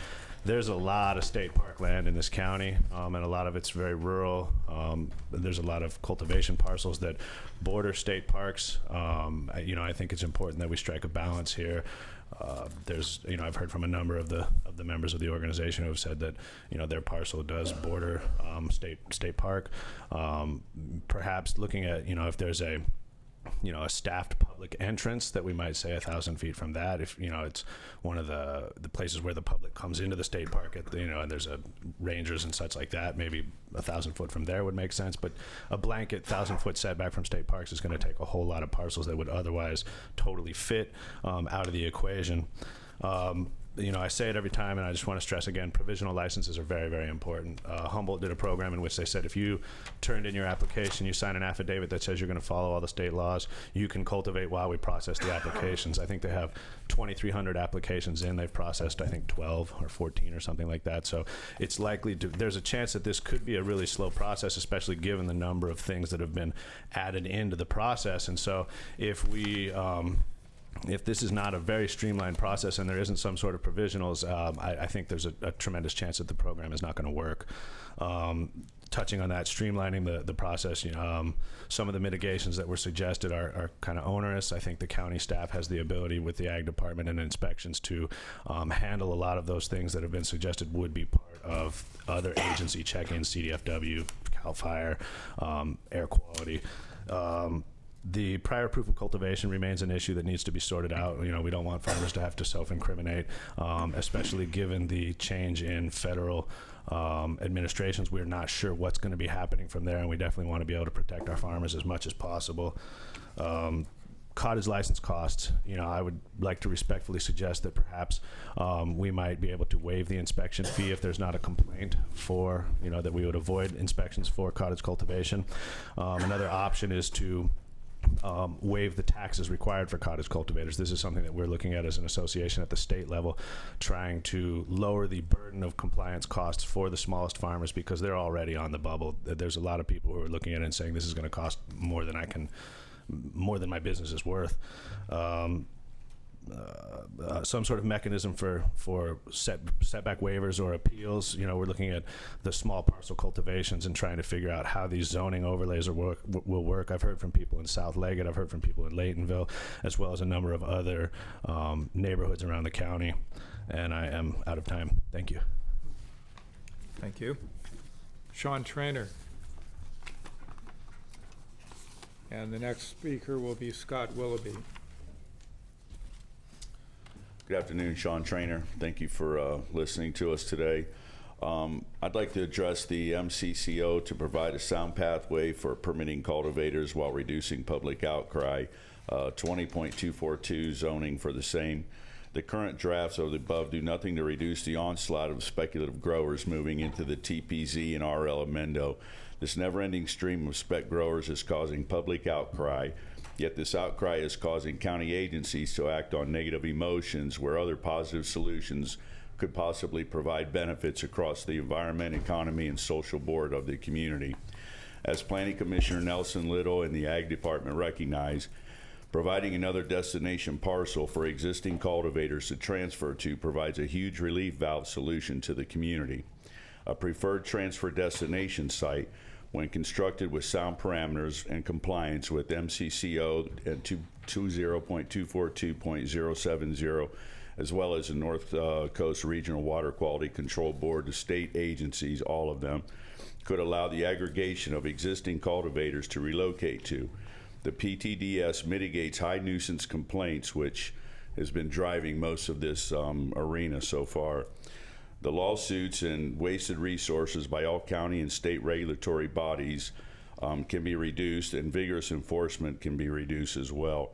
There's a lot of state park land in this county, and a lot of it's very rural. There's a lot of cultivation parcels that border state parks. I think it's important that we strike a balance here. I've heard from a number of the members of the organization who have said that, their parcel does border state park. Perhaps looking at, if there's a staffed public entrance, that we might say 1,000 feet from that. If, it's one of the places where the public comes into the state park, and there's rangers and such like that, maybe 1,000 foot from there would make sense. But a blanket 1,000-foot setback from state parks is going to take a whole lot of parcels that would otherwise totally fit out of the equation. I say it every time, and I just want to stress again, provisional licenses are very, very important. Humboldt did a program in which they said if you turned in your application, you sign an affidavit that says you're going to follow all the state laws, you can cultivate while we process the applications. I think they have 2,300 applications in. They've processed, I think, 12 or 14 or something like that. So it's likely there's a chance that this could be a really slow process, especially given the number of things that have been added into the process. And so if this is not a very streamlined process and there isn't some sort of provisionals, I think there's a tremendous chance that the program is not going to work. Touching on that, streamlining the process, some of the mitigations that were suggested are kind of onerous. I think the county staff has the ability with the Ag Department and inspections to handle a lot of those things that have been suggested would be part of other agency check-ins, CDFW, CAL FIRE, air quality. The prior proof of cultivation remains an issue that needs to be sorted out. We don't want farmers to have to self-incriminate, especially given the change in federal administrations. We're not sure what's going to be happening from there, and we definitely want to be able to protect our farmers as much as possible. Cottage license costs, I would like to respectfully suggest that perhaps we might be able to waive the inspection fee if there's not a complaint for, that we would avoid inspections for cottage cultivation. Another option is to waive the taxes required for cottage cultivators. This is something that we're looking at as an association at the state level, trying to lower the burden of compliance costs for the smallest farmers because they're already on the bubble. There's a lot of people who are looking at it and saying this is going to cost more than my business is worth. Some sort of mechanism for setback waivers or appeals. You know, we're looking at the small parcel cultivations and trying to figure out how these zoning overlays will work. I've heard from people in South Leggett, I've heard from people in Laytonville, as well as a number of other neighborhoods around the county. And I am out of time. Thank you. Thank you. Sean Trainer. And the next speaker will be Scott Willoughby. Good afternoon, Sean Trainer. Thank you for listening to us today. I'd like to address the MCCO to provide a sound pathway for permitting cultivators while reducing public outcry, 20.242 zoning for the same. The current drafts of the above do nothing to reduce the onslaught of speculative growers moving into the TPZ and RL of Mendo. This never-ending stream of spec growers is causing public outcry, yet this outcry is causing county agencies to act on negative emotions where other positive solutions could possibly provide benefits across the environment, economy, and social board of the community. As Planning Commissioner Nelson Little and the Ag Department recognize, providing another destination parcel for existing cultivators to transfer to provides a huge relief valve solution to the community. A preferred transfer destination site, when constructed with sound parameters and compliance with MCCO and 20.242.070, as well as the North Coast Regional Water Quality Control Board, the state agencies, all of them, could allow the aggregation of existing cultivators to relocate to. The PTDS mitigates high nuisance complaints, which has been driving most of this arena so far. The lawsuits and wasted resources by all county and state regulatory bodies can be reduced, and vigorous enforcement can be reduced as well.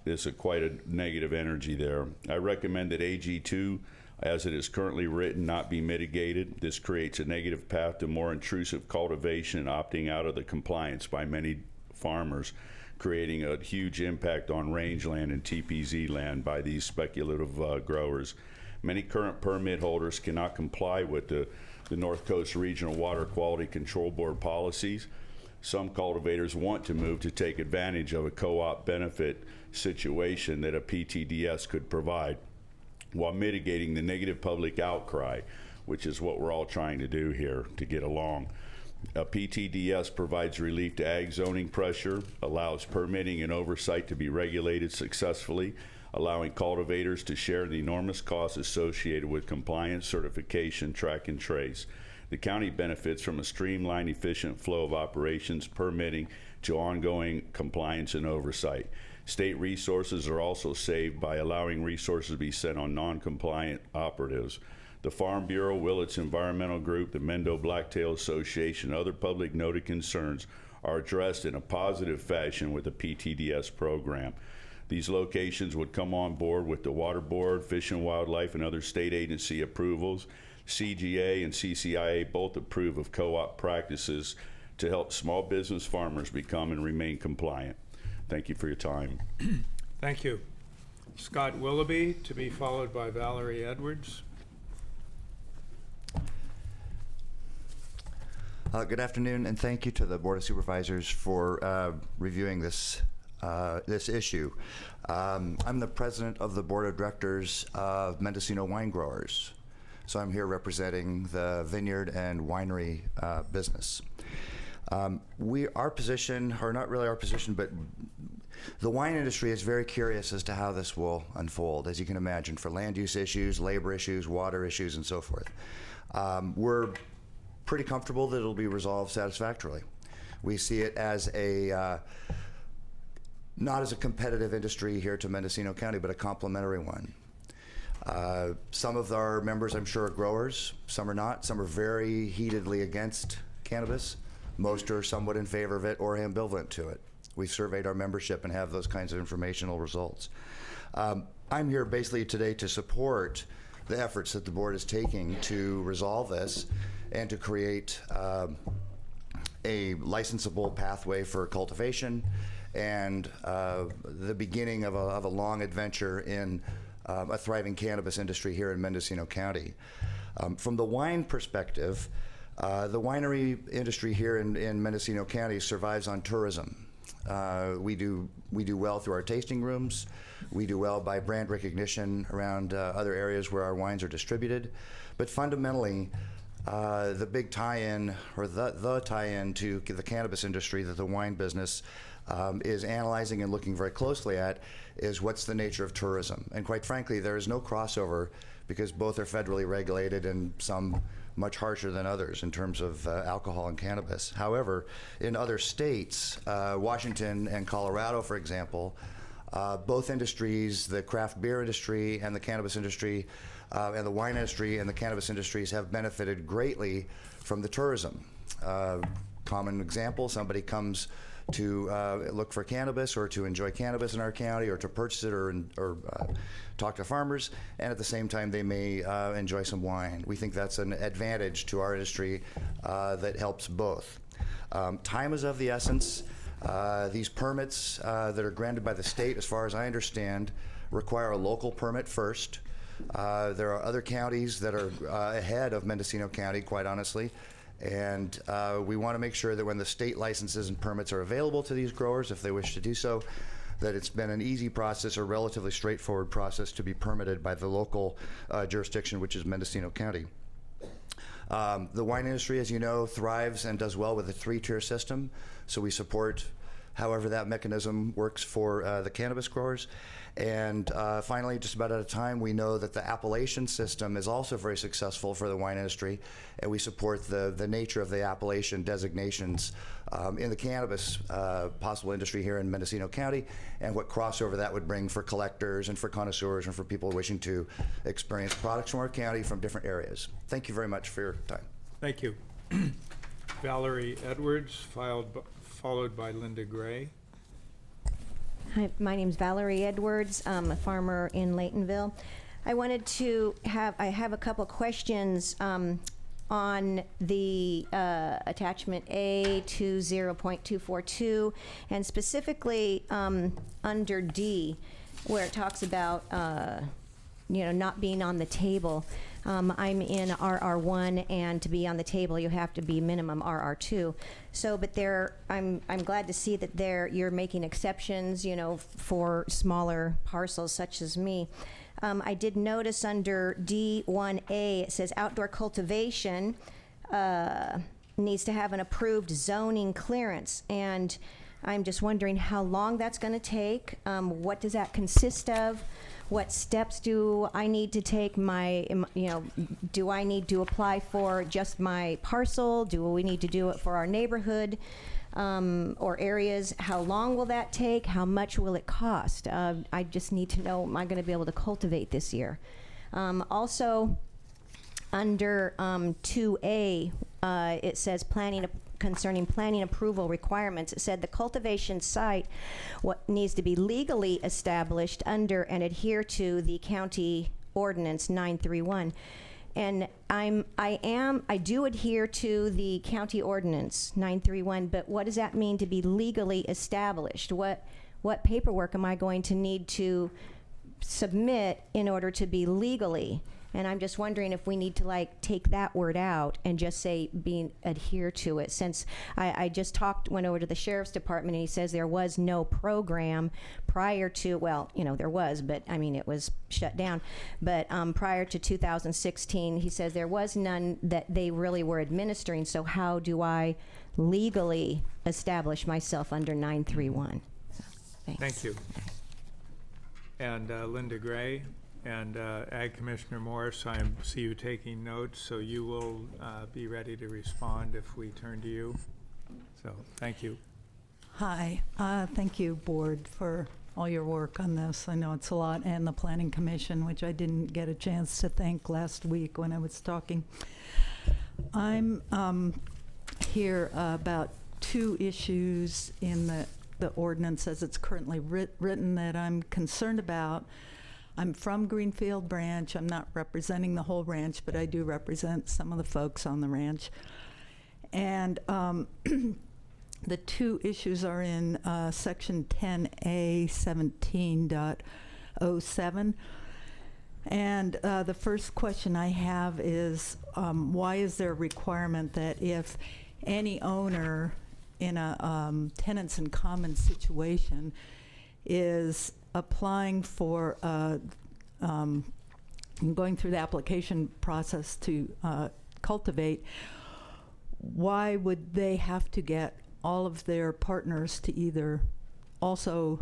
There's quite a negative energy there. I recommend that AG2, as it is currently written, not be mitigated. This creates a negative path to more intrusive cultivation and opting out of the compliance by many farmers, creating a huge impact on rangeland and TPZ land by these speculative growers. Many current permit holders cannot comply with the North Coast Regional Water Quality Control Board policies. Some cultivators want to move to take advantage of a co-op benefit situation that a PTDS could provide while mitigating the negative public outcry, which is what we're all trying to do here to get along. A PTDS provides relief to ag zoning pressure, allows permitting and oversight to be regulated successfully, allowing cultivators to share the enormous costs associated with compliance, certification, track, and trace. The county benefits from a streamlined, efficient flow of operations, permitting to ongoing compliance and oversight. State resources are also saved by allowing resources to be sent on non-compliant operatives. The Farm Bureau, Willits Environmental Group, the Mendo Blacktail Association, and other public noted concerns are addressed in a positive fashion with the PTDS program. These locations would come on board with the Water Board, Fish and Wildlife, and other state agency approvals. CGA and CCIA both approve of co-op practices to help small business farmers become and remain compliant. Thank you for your time. Thank you. Scott Willoughby, to be followed by Valerie Edwards. Good afternoon, and thank you to the Board of Supervisors for reviewing this issue. I'm the president of the Board of Directors of Mendocino Wine Growers, so I'm here representing the vineyard and winery business. Our position, or not really our position, but the wine industry is very curious as to how this will unfold, as you can imagine, for land use issues, labor issues, water issues, and so forth. We're pretty comfortable that it'll be resolved satisfactorily. We see it as not as a competitive industry here to Mendocino County, but a complementary one. Some of our members, I'm sure, are growers. Some are not. Some are very heatedly against cannabis. Most are somewhat in favor of it or ambivalent to it. We've surveyed our membership and have those kinds of informational results. I'm here basically today to support the efforts that the board is taking to resolve this and to create a licensable pathway for cultivation and the beginning of a long adventure in a thriving cannabis industry here in Mendocino County. From the wine perspective, the winery industry here in Mendocino County survives on tourism. We do well through our tasting rooms. We do well by brand recognition around other areas where our wines are distributed. But fundamentally, the big tie-in, or the tie-in to the cannabis industry that the wine business is analyzing and looking very closely at is what's the nature of tourism. And quite frankly, there is no crossover because both are federally regulated and some much harsher than others in terms of alcohol and cannabis. However, in other states, Washington and Colorado, for example, both industries, the craft beer industry and the cannabis industry, and the wine industry and the cannabis industries have benefited greatly from the tourism. Common example, somebody comes to look for cannabis or to enjoy cannabis in our county or to purchase it or talk to farmers, and at the same time they may enjoy some wine. We think that's an advantage to our industry that helps both. Time is of the essence. These permits that are granted by the state, as far as I understand, require a local permit first. There are other counties that are ahead of Mendocino County, quite honestly, and we want to make sure that when the state licenses and permits are available to these growers, if they wish to do so, that it's been an easy process or relatively straightforward process to be permitted by the local jurisdiction, which is Mendocino County. The wine industry, as you know, thrives and does well with a three-tier system, so we support however that mechanism works for the cannabis growers. And finally, just about out of time, we know that the appellation system is also very successful for the wine industry, and we support the nature of the appellation designations in the cannabis possible industry here in Mendocino County, and what crossover that would bring for collectors and for connoisseurs and for people wishing to experience products from our county from different areas. Thank you very much for your time. Thank you. Valerie Edwards, followed by Linda Gray. Hi, my name's Valerie Edwards. I'm a farmer in Laytonville. I wanted to I have a couple questions on the attachment A 20.242, and specifically under D, where it talks about not being on the table. I'm in RR1, and to be on the table, you have to be minimum RR2. So, but I'm glad to see that you're making exceptions, for smaller parcels such as me. I did notice under D1A, it says outdoor cultivation needs to have an approved zoning clearance, and I'm just wondering how long that's going to take. What does that consist of? What steps do I need to take? Do I need to apply for just my parcel? Do we need to do it for our neighborhood or areas? How long will that take? How much will it cost? I just need to know, am I going to be able to cultivate this year? Also, under 2A, it says concerning planning approval requirements. It said the cultivation site needs to be legally established under and adhere to the county ordinance 931. And I do adhere to the county ordinance 931, but what does that mean to be legally established? What paperwork am I going to need to submit in order to be legally? And I'm just wondering if we need to take that word out and just say adhere to it, since I just went over to the sheriff's department, and he says there was no program prior to, there was, but it was shut down. But prior to 2016, he says there was none that they really were administering. So how do I legally establish myself under 931? So, thanks. Thank you. And Linda Gray. And Ag Commissioner Morris, I see you taking notes, so you will be ready to respond if we turn to you. So, thank you. Hi. Thank you, Board, for all your work on this. I know it's a lot, and the Planning Commission, which I didn't get a chance to thank last week when I was talking. I'm here about two issues in the ordinance as it's currently written that I'm concerned about. I'm from Greenfield Ranch. I'm not representing the whole ranch, but I do represent some of the folks on the ranch. And The two issues are in section 10A 17.07. And the first question I have is, why is there a requirement that if any owner in a tenants in common situation is applying for, going through the application process to cultivate, why would they have to get all of their partners to either also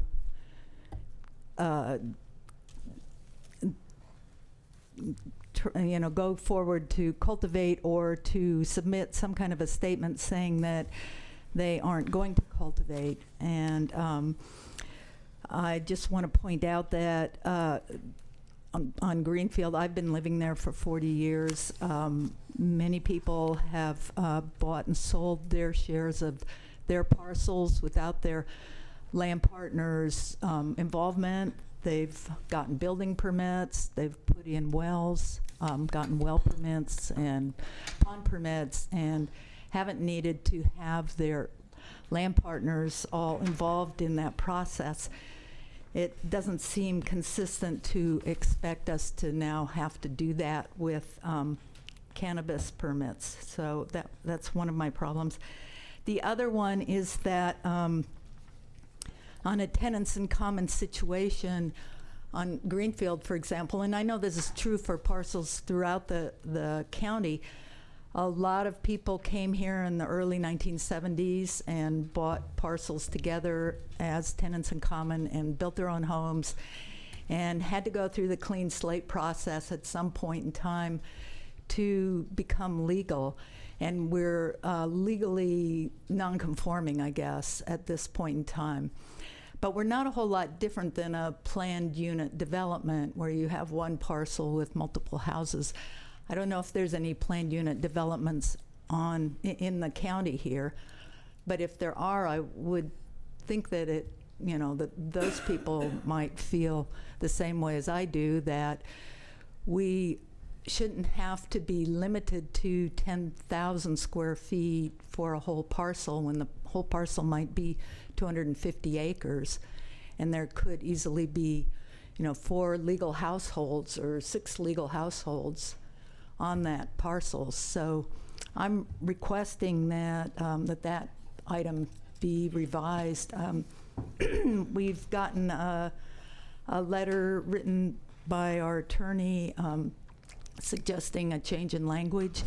go forward to cultivate, or to submit some kind of a statement saying that they aren't going to cultivate? And I just want to point out that on Greenfield, I've been living there for 40 years. Many people have bought and sold their shares of their parcels without their land partners' involvement. They've gotten building permits, they've put in wells, gotten well permits and pond permits, and haven't needed to have their land partners all involved in that process. It doesn't seem consistent to expect us to now have to do that with cannabis permits. So that's one of my problems. The other one is that on a tenants in common situation on Greenfield, for example, and I know this is true for parcels throughout the county, a lot of people came here in the early 1970s and bought parcels together as tenants in common and built their own homes, and had to go through the clean slate process at some point in time to become legal. And we're legally non-conforming, I guess, at this point in time. But we're not a whole lot different than a planned unit development where you have one parcel with multiple houses. I don't know if there's any planned unit developments in the county here, but if there are, I would think that that those people might feel the same way as I do, that we shouldn't have to be limited to 10,000 square feet for a whole parcel when the whole parcel might be 250 acres, and there could easily be 4 legal households or 6 legal households on that parcel. So I'm requesting that that item be revised. We've gotten a letter written by our attorney suggesting a change in language,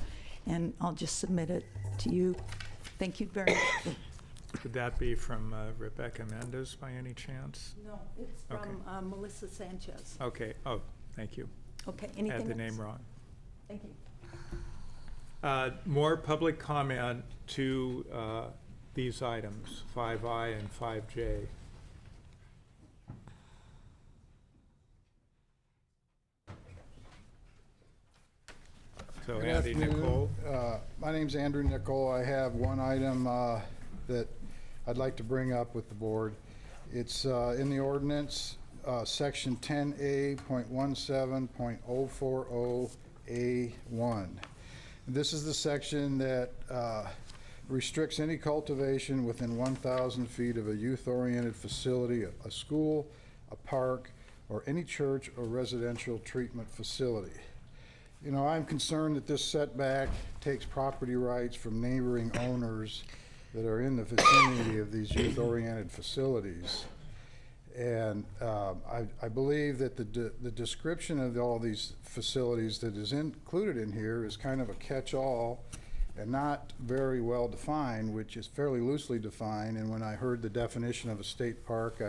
and I'll just submit it to you. Thank you very much. Could that be from Rebecca Mendez by any chance? No, it's from Melissa Sanchez. Okay. Oh, thank you. Okay, anything I had the else? name wrong. Thank you. More public comment to these items, 5I and 5J. So Good Andy afternoon. Nicole. My name's Andrew Nicole. I have one item that I'd like to bring up with the board. It's in the ordinance, section 10A.17.040A1. This is the section that restricts any cultivation within 1,000 feet of a youth-oriented facility, a school, a park, or any church or residential treatment facility. I'm concerned that this setback takes property rights from neighboring owners that are in the vicinity of these youth-oriented facilities. And I believe that the description of all these facilities that is included in here is kind of a catch-all and not very well defined, which is fairly loosely defined. And when I heard the definition of a state park,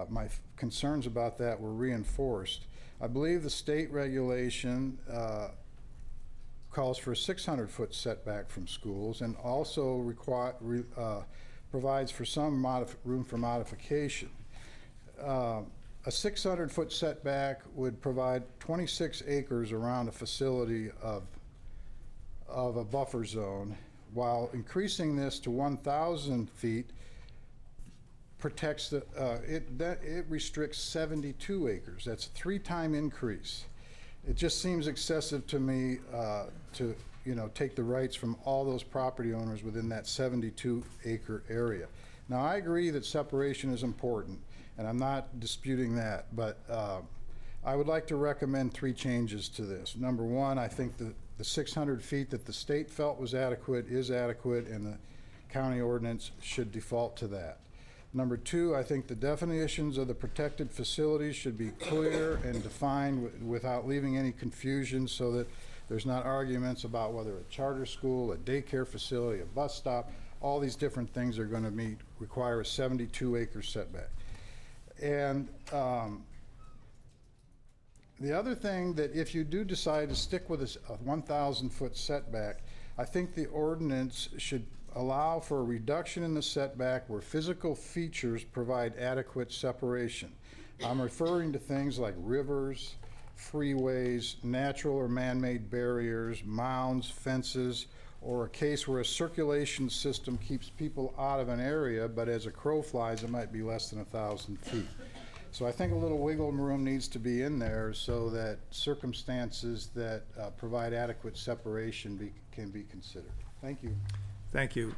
my concerns about that were reinforced. I believe the state regulation calls for a 600-foot setback from schools, and also provides for some room for modification. A 600-foot setback would provide 26 acres around a facility of a buffer zone, while increasing this to 1,000 feet protects it restricts 72 acres. That's a 3-time increase. It just seems excessive to me to take the rights from all those property owners within that 72-acre area. Now, I agree that separation is important, and I'm not disputing that, but I would like to recommend 3 changes to this. Number one, I think the 600 feet that the state felt was adequate is adequate, and the county ordinance should default to that. Number 2, I think the definitions of the protected facilities should be clear and defined without leaving any confusion, so that there's not arguments about whether a charter school, a daycare facility, a bus stop, all these different things are going to require a 72-acre setback. And the other thing, that if you do decide to stick with a 1,000-foot setback, I think the ordinance should allow for a reduction in the setback where physical features provide adequate separation. I'm referring to things like rivers, freeways, natural or man-made barriers, mounds, fences, or a case where a circulation system keeps people out of an area, but as a crow flies, it might be less than 1,000 feet. So I think a little wiggle room needs to be in there so that circumstances that provide adequate separation can be considered. Thank you. Thank you.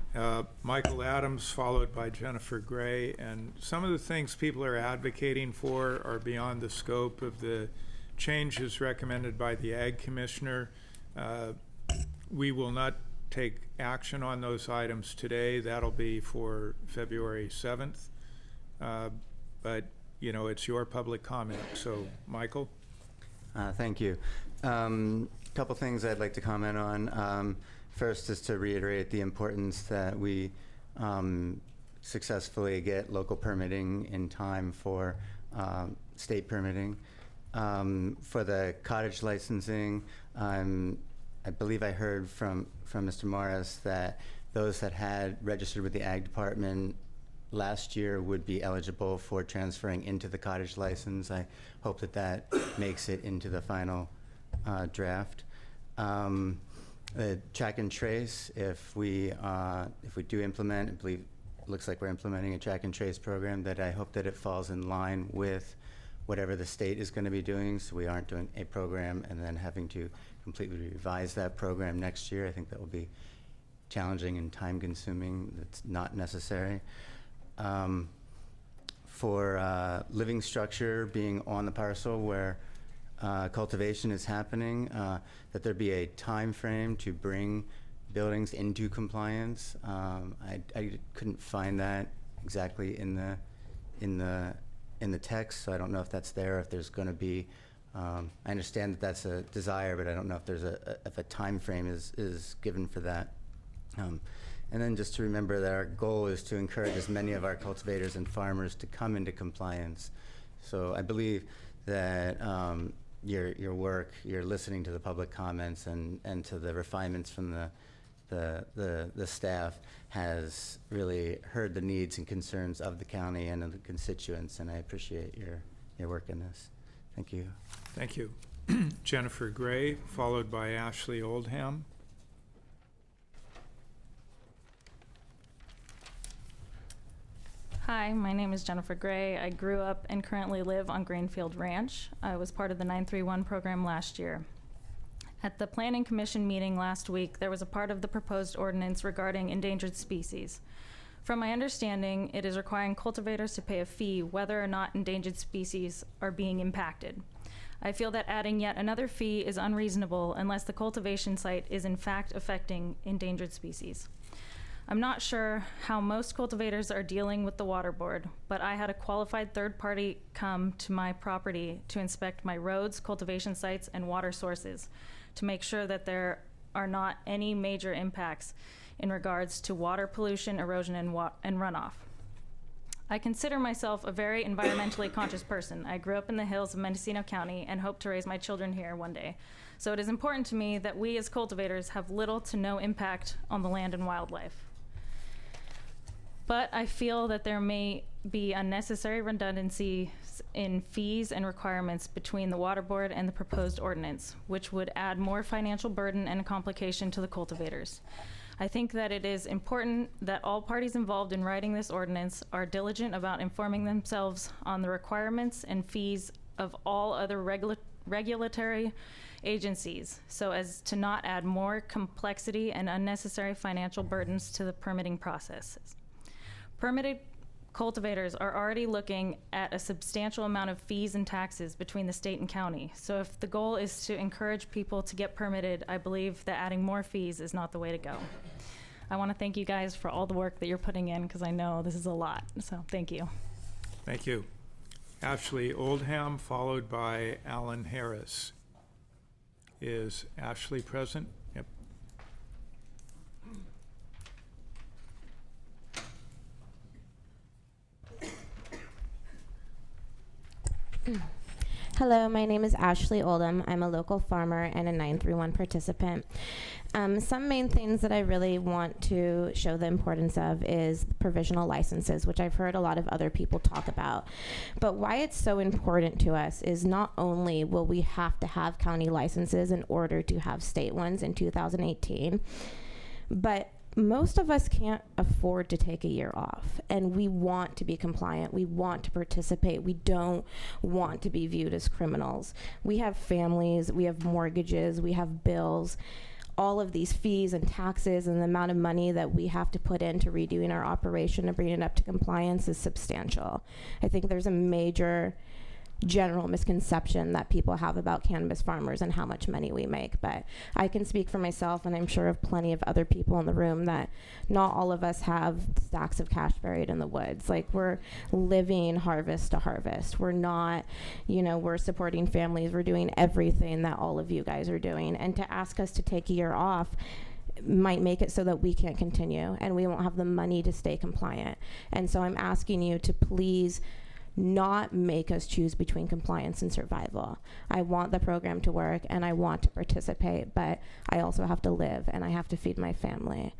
Michael Adams, followed by Jennifer Gray. And some of the things people are advocating for are beyond the scope of the changes recommended by the Ag Commissioner. We will not take action on those items today. That'll be for February 7th. But, it's your public comment. So, Michael? Thank you. Couple things I'd like to comment on. First is to reiterate the importance that we successfully get local permitting in time for state permitting. For the cottage licensing, I believe I heard from Mr. Morris that those that had registered with the Ag Department last year would be eligible for transferring into the cottage license. I hope that makes it into the final draft. Track and trace, if we do implement, I believe it looks like we're implementing a track and trace program, that I hope that it falls in line with whatever the state is going to be doing, so we aren't doing a program and then having to completely revise that program next year. I think that will be challenging and time consuming. That's not necessary. For living structure being on the parcel where cultivation is happening, that there be a time frame to bring buildings into compliance. I couldn't find that exactly in the text, so I don't know if that's there, if there's going to be. I understand that that's a desire, but I don't know if there's if a time frame is given for that. And then just to remember that our goal is to encourage as many of our cultivators and farmers to come into compliance. So I believe that your work, you're listening to the public comments and to the refinements from the staff, has really heard the needs and concerns of the county and of the constituents, and I appreciate your work in this. Thank you. Thank you. Jennifer Gray, followed by Ashley Oldham. Hi, my name is Jennifer Gray. I grew up and currently live on Greenfield Ranch. I was part of the 931 program last year. At the Planning Commission meeting last week, there was a part of the proposed ordinance regarding endangered species. From my understanding, it is requiring cultivators to pay a fee whether or not endangered species are being impacted. I feel that adding yet another fee is unreasonable unless the cultivation site is in fact affecting endangered species. I'm not sure how most cultivators are dealing with the water board, but I had a qualified third party come to my property to inspect my roads, cultivation sites, and water sources to make sure that there are not any major impacts in regards to water pollution, erosion, and runoff. I consider myself a very environmentally conscious person. I grew up in the hills of Mendocino County and hope to raise my children here one day. So it is important to me that we as cultivators have little to no impact on the land and wildlife. But I feel that there may be unnecessary redundancy in fees and requirements between the water board and the proposed ordinance, which would add more financial burden and complication to the cultivators. I think that it is important that all parties involved in writing this ordinance are diligent about informing themselves on the requirements and fees of all other regulatory agencies so as to not add more complexity and unnecessary financial burdens to the permitting processes. Permitted cultivators are already looking at a substantial amount of fees and taxes between the state and county. So if the goal is to encourage people to get permitted, I believe that adding more fees is not the way to go. I want to thank you guys for all the work that you're putting in, because I know this is a lot. So thank you. Thank you. Ashley Oldham, followed by Alan Harris. Is Ashley present? Yep. Hello, my name is Ashley Oldham. I'm a local farmer and a 931 participant. Some main things that I really want to show the importance of is provisional licenses, which I've heard a lot of other people talk about. But why it's so important to us is not only will we have to have county licenses in order to have state ones in 2018, but most of us can't afford to take a year off, and we want to be compliant. We want to participate. We don't want to be viewed as criminals. We have families, we have mortgages, we have bills. All of these fees and taxes and the amount of money that we have to put into redoing our operation and bringing it up to compliance is substantial. I think there's a major general misconception that people have about cannabis farmers and how much money we make. But I can speak for myself, and I'm sure of plenty of other people in the room, that not all of us have stacks of cash buried in the woods. Like, we're living harvest to harvest. We're not, we're supporting families. We're doing everything that all of you guys are doing. And to ask us to take a year off might make it so that we can't continue and we won't have the money to stay compliant. And so I'm asking you to please not make us choose between compliance and survival. I want the program to work and I want to participate, but I also have to live and I have to feed my family.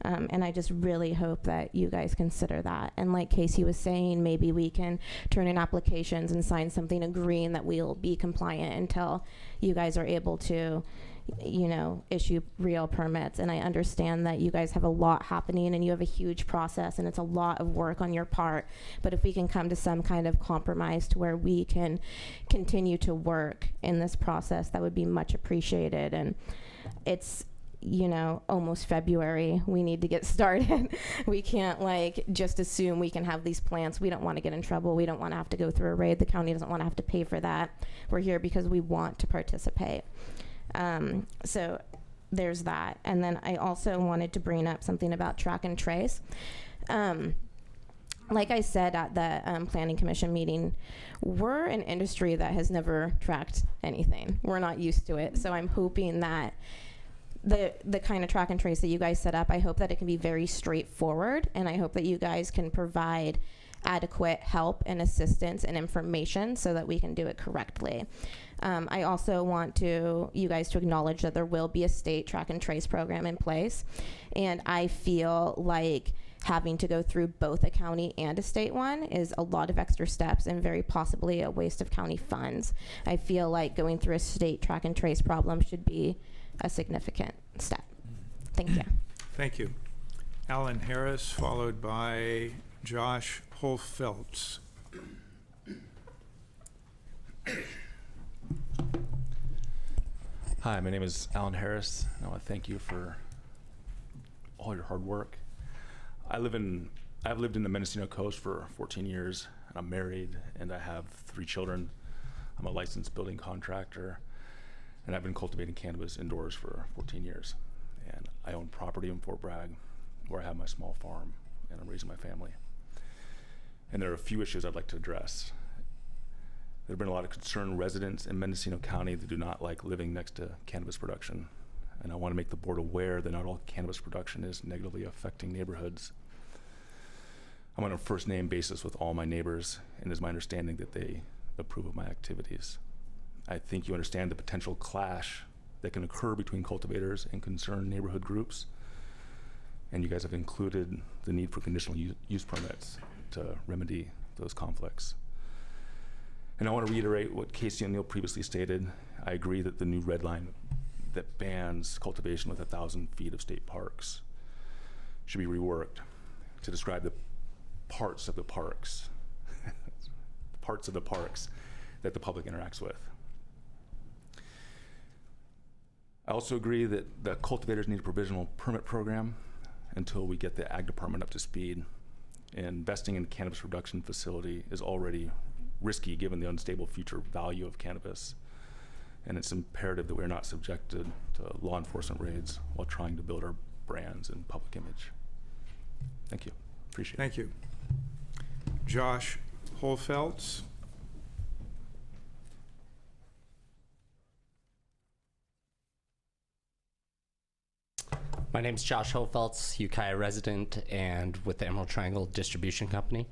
And I just really hope that you guys consider that. And like Casey was saying, maybe we can turn in applications and sign something agreeing that we'll be compliant until you guys are able to issue real permits. And I understand that you guys have a lot happening and you have a huge process and it's a lot of work on your part. But if we can come to some kind of compromise to where we can continue to work in this process, that would be much appreciated. And it's, almost February. We need to get started. We can't just assume we can have these plants. We don't want to get in trouble. We don't want to have to go through a raid. The county doesn't want to have to pay for that. We're here because we want to participate. So there's that. And then I also wanted to bring up something about track and trace. Like I said at the Planning Commission meeting, we're an industry that has never tracked anything. We're not used to it. So I'm hoping that the kind of track and trace that you guys set up, I hope that it can be very straightforward, and I hope that you guys can provide adequate help and assistance and information so that we can do it correctly. I also want you guys to acknowledge that there will be a state track and trace program in place, and I feel like having to go through both a county and a state one is a lot of extra steps and very possibly a waste of county funds. I feel like going through a state track and trace problem should be a significant step. Thank you. Thank you. Alan Harris, followed by Josh Holfeltz. Hi, my name is Alan Harris, and I want to thank you for all your hard work. I've lived in the Mendocino coast for 14 years, and I'm married, and I have 3 children. I'm a licensed building contractor, and I've been cultivating cannabis indoors for 14 years. And I own property in Fort Bragg, where I have my small farm, and I'm raising my family. And there are a few issues I'd like to address. There have been a lot of concerned residents in Mendocino County that do not like living next to cannabis production. And I want to make the board aware that not all cannabis production is negatively affecting neighborhoods. I'm on a first name basis with all my neighbors, and it's my understanding that they approve of my activities. I think you understand the potential clash that can occur between cultivators and concerned neighborhood groups. And you guys have included the need for conditional use permits to remedy those conflicts. And I want to reiterate what Casey O'Neill previously stated. I agree that the new red line that bans cultivation with 1,000 feet of state parks should be reworked to describe the parts of the parks, that the public interacts with. I also agree that the cultivators need a provisional permit program until we get the ag department up to speed. And investing in a cannabis production facility is already risky given the unstable future value of cannabis. And it's imperative that we're not subjected to law enforcement raids while trying to build our brands and public image. Thank you. Appreciate it. Thank you. Josh Holfeltz. My name is Josh Holfeltz, Ukiah resident and with the Emerald Triangle Distribution Company.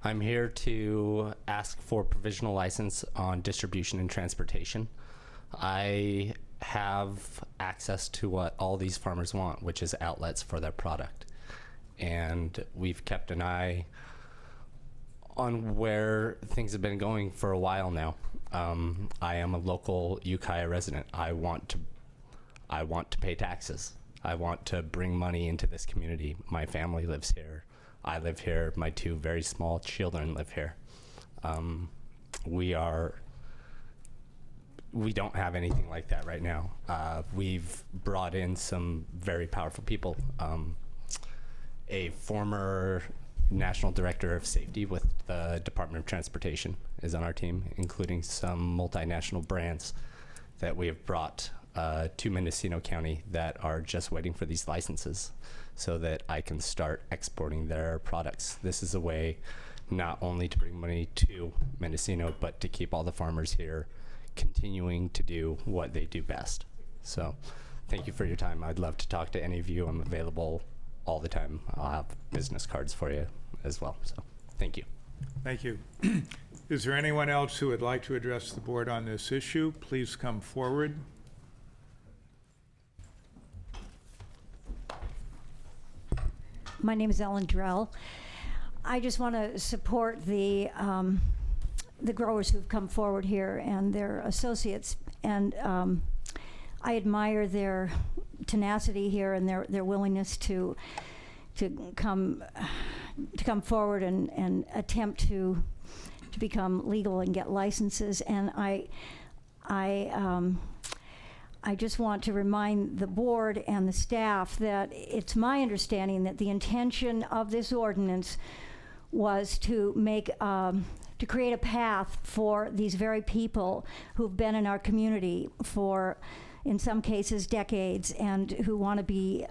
I'm here to ask for provisional license on distribution and transportation. I have access to what all these farmers want, which is outlets for their product. And we've kept an eye on where things have been going for a while now. I am a local Ukiah resident. I want to pay taxes. I want to bring money into this community. My family lives here. I live here. My two very small children live here. We don't have anything like that right now. We've brought in some very powerful people. A former National Director of Safety with the Department of Transportation is on our team, including some multinational brands that we have brought to Mendocino County that are just waiting for these licenses so that I can start exporting their products. This is a way not only to bring money to Mendocino, but to keep all the farmers here continuing to do what they do best. So thank you for your time. I'd love to talk to any of you. I'm available all the time. I'll have business cards for you as well. So thank you. Thank you. Is there anyone else who would like to address the board on this issue? Please come forward. My name is Ellen Drell. I just want to support the growers who've come forward here and their associates, and I admire their tenacity here and their willingness to come forward and attempt to become legal and get licenses. And I just want to remind the board and the staff that it's my understanding that the intention of this ordinance was to make to create a path for these very people who've been in our community for, in some cases, decades, and who want to be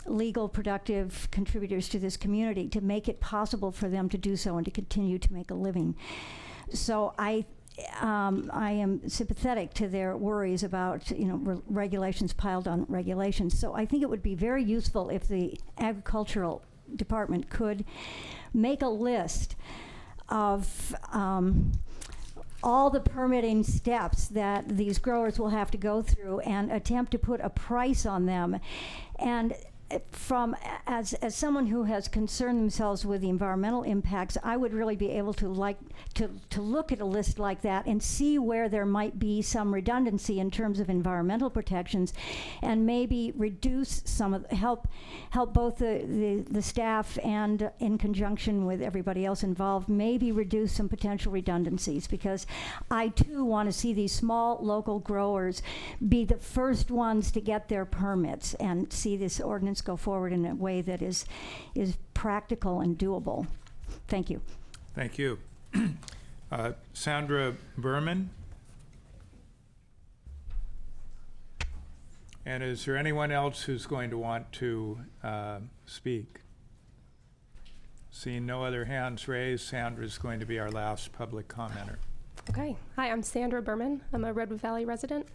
legal, productive contributors to this community, to make it possible for them to do so and to continue to make a living. So I am sympathetic to their worries about, regulations piled on regulations. So I think it would be very useful if the agricultural department could make a list of all the permitting steps that these growers will have to go through and attempt to put a price on them. And as someone who has concerned themselves with the environmental impacts, I would really be able to look at a list like that and see where there might be some redundancy in terms of environmental protections, and maybe reduce some of help both the staff and in conjunction with everybody else involved, maybe reduce some potential redundancies, because I too want to see these small local growers be the first ones to get their permits and see this ordinance go forward in a way that is practical and doable. Thank you. Thank you. Sandra Berman. And is there anyone else who's going to want to speak? Seeing no other hands raised, Sandra is going to be our last public commenter. Okay. Hi, I'm Sandra Berman. I'm a Redwood Valley resident.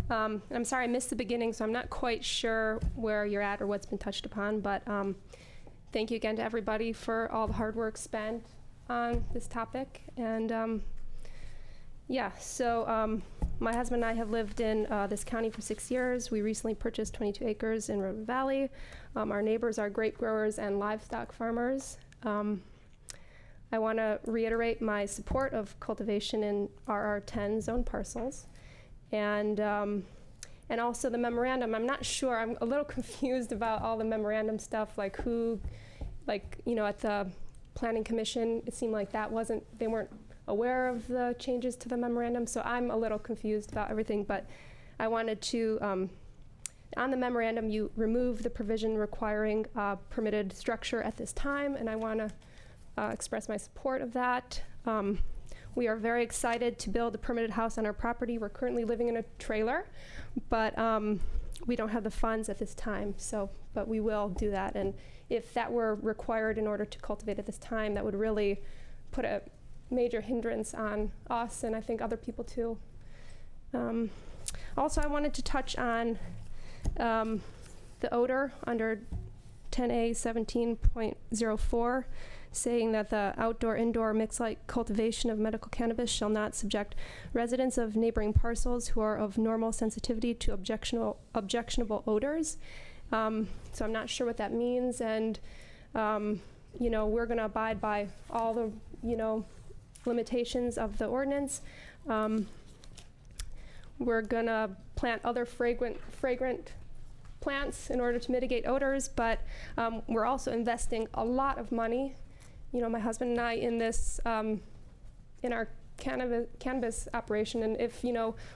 And I'm sorry I missed the beginning, so I'm not quite sure where you're at or what's been touched upon, but thank you again to everybody for all the hard work spent on this topic. And my husband and I have lived in this county for 6 years. We recently purchased 22 acres in Redwood Valley. Our neighbors are grape growers and livestock farmers. I want to reiterate my support of cultivation in RR10 zone parcels, and also the memorandum. I'm not sure. I'm a little confused about all the memorandum stuff, like at the Planning Commission, it seemed like they weren't aware of the changes to the memorandum, so I'm a little confused about everything, but I wanted to On the memorandum, you remove the provision requiring permitted structure at this time, and I want to express my support of that. We are very excited to build a permitted house on our property. We're currently living in a trailer, but we don't have the funds at this time, but we will do that. And if that were required in order to cultivate at this time, that would really put a major hindrance on us and I think other people too. Also, I wanted to touch on the odor under 10A 17.04, saying that the outdoor-indoor mixed-light cultivation of medical cannabis shall not subject residents of neighboring parcels who are of normal sensitivity to objectionable odors. So I'm not sure what that means, and we're going to abide by all the limitations of the ordinance. We're going to plant other fragrant plants in order to mitigate odors, but we're also investing a lot of money. My husband and I in this, in our cannabis operation, and if,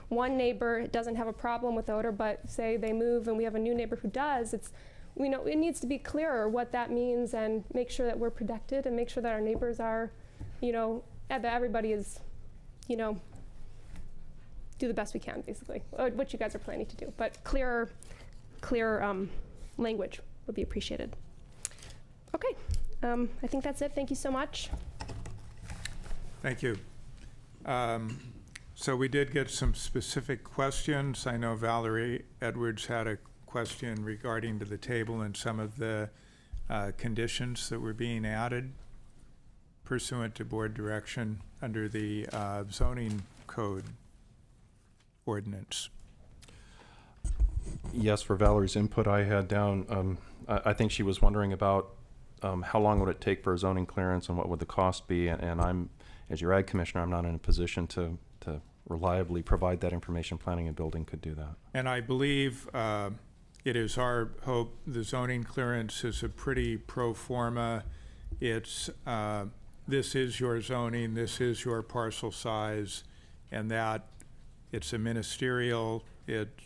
one neighbor doesn't have a problem with odor, but say they move and we have a new neighbor who does, it needs to be clearer what that means and make sure that we're protected and make sure that our neighbors are, that everybody is, do the best we can, basically, what you guys are planning to do. But clearer language would be appreciated. Okay. I think that's it. Thank you so much. Thank you. So we did get some specific questions. I know Valerie Edwards had a question regarding to the table and some of the conditions that were being added pursuant to board direction under the zoning code ordinance. Yes, for Valerie's input, I had down, I think she was wondering about how long would it take for a zoning clearance and what would the cost be? And I'm, as your ag commissioner, I'm not in a position to reliably provide that information. Planning and building could do that. And I believe it is our hope the zoning clearance is a pretty pro forma. It's this is your zoning, this is your parcel size, and that it's a ministerial. It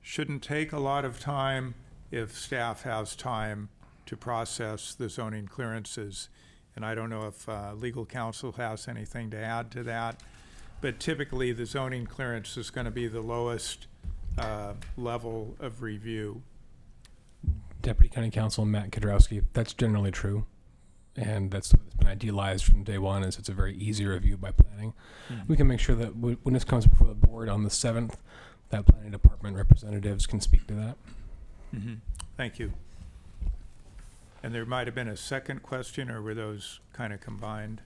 shouldn't take a lot of time if staff has time to process the zoning clearances. And I don't know if legal counsel has anything to add to that, but typically the zoning clearance is going to be the lowest level of review. Deputy County Counsel Matt Kudrowski, that's generally true. And that's been idealized from day one, is it's a very easy review by planning. Mm-hmm. We can make sure that when this comes before the board on the 7th, that planning department representatives can speak to that. Mm-hmm. Thank you. And there might have been a second question, or were those kind of combined?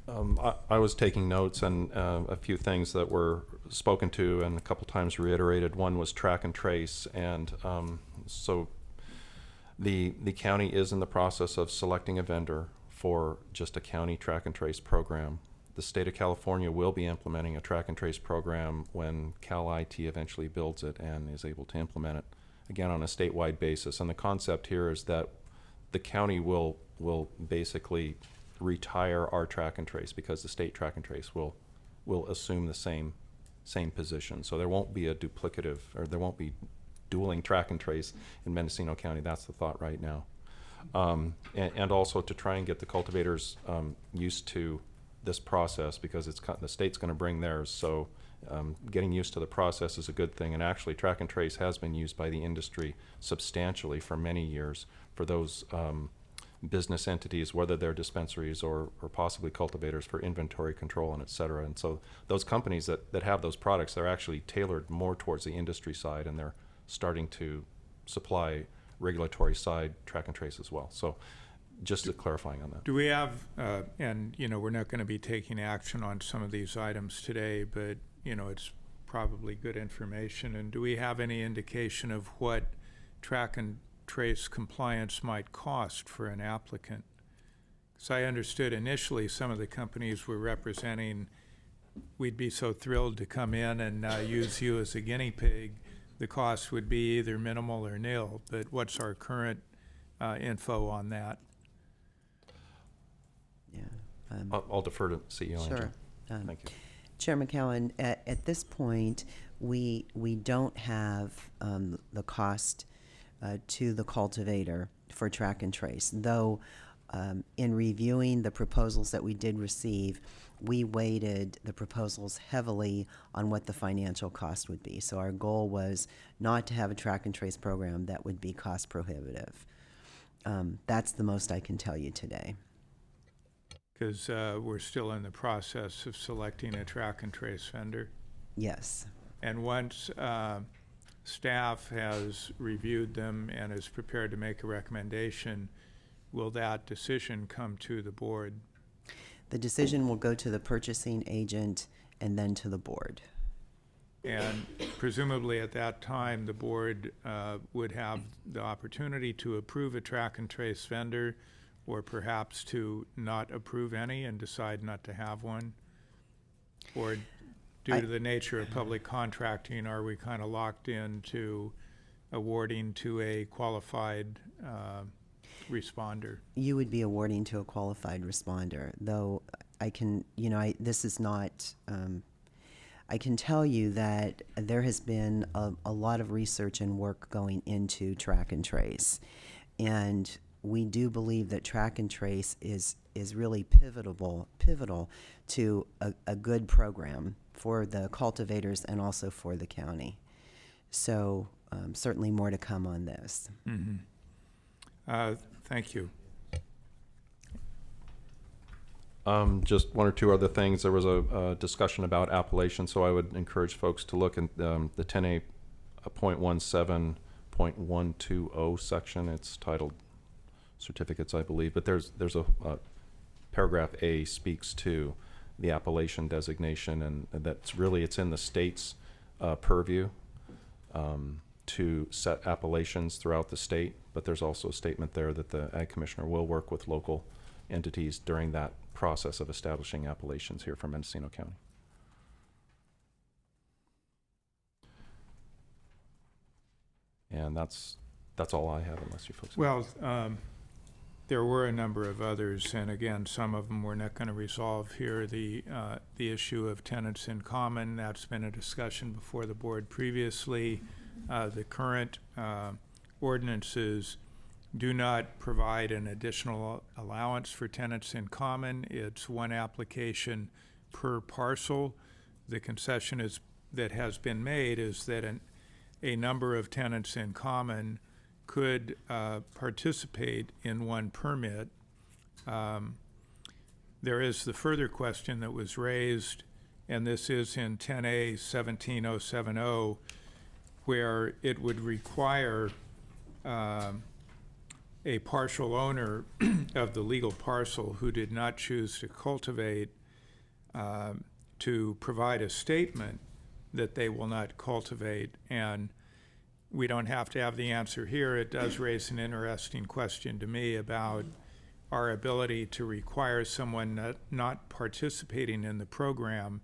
I was taking notes, and a few things that were spoken to and a couple times reiterated. One was track and trace, and so the county is in the process of selecting a vendor for just a county track and trace program. The state of California will be implementing a track and trace program when Cal IT eventually builds it and is able to implement it, again, on a statewide basis. And the concept here is that the county will basically retire our track and trace because the state track and trace will assume the same position. So there won't be a duplicative, or there won't be dueling track and trace in Mendocino County. That's the thought right now. And also to try and get the cultivators used to this process, because the state's going to bring theirs. So getting used to the process is a good thing. And actually, track and trace has been used by the industry substantially for many years for those business entities, whether they're dispensaries or possibly cultivators, for inventory control and et cetera. And so those companies that have those products, they're actually tailored more towards the industry side, and they're starting to supply regulatory side track and trace as well. So just clarifying on that. Do we have, and we're not going to be taking action on some of these items today, but it's probably good information. And do we have any indication of what track and trace compliance might cost for an applicant? Because I understood initially some of the companies we're representing, we'd be so thrilled to come in and use you as a guinea pig. The cost would be either minimal or nil, but what's our current info on that? I'll defer to CEO. Sure. Thank you. Chairman Cowan, at this point, we don't have the cost to the cultivator for track and trace, though in reviewing the proposals that we did receive, we weighted the proposals heavily on what the financial cost would be. So our goal was not to have a track and trace program that would be cost prohibitive. That's the most I can tell you today. Because we're still in the process of selecting a track and trace vendor. Yes. And once staff has reviewed them and is prepared to make a recommendation, will that decision come to the board? The decision will go to the purchasing agent and then to the board. And presumably at that time, the board would have the opportunity to approve a track and trace vendor, or perhaps to not approve any and decide not to have one? Or due to the nature of public contracting, are we kind of locked into awarding to a qualified responder? You would be awarding to a qualified responder, though I can, this is not, I can tell you that there has been a lot of research and work going into track and trace. And we do believe that track and trace is really pivotal to a good program for the cultivators and also for the county. So certainly more to come on this. Mm-hmm. Thank you. Just one or two other things. There was a discussion about appellation, so I would encourage folks to look at the 10A.17.120 section. It's titled certificates, I believe, but there's a paragraph A speaks to the appellation designation, and that's really, it's in the state's purview to set appellations throughout the state, but there's also a statement there that the Ag Commissioner will work with local entities during that process of establishing appellations here for Mendocino County. And that's all I have, unless you folks. Well, there were a number of others, and again, some of them we're not going to resolve here. The issue of tenants in common, that's been a discussion before the board previously. The current ordinances do not provide an additional allowance for tenants in common. It's one application per parcel. The concession that has been made is that a number of tenants in common could participate in one permit. There is the further question that was raised, and this is in 10A.17.070, where it would require a partial owner of the legal parcel who did not choose to cultivate to provide a statement that they will not cultivate. And we don't have to have the answer here. It does raise an interesting question to me about our ability to require someone not participating in the program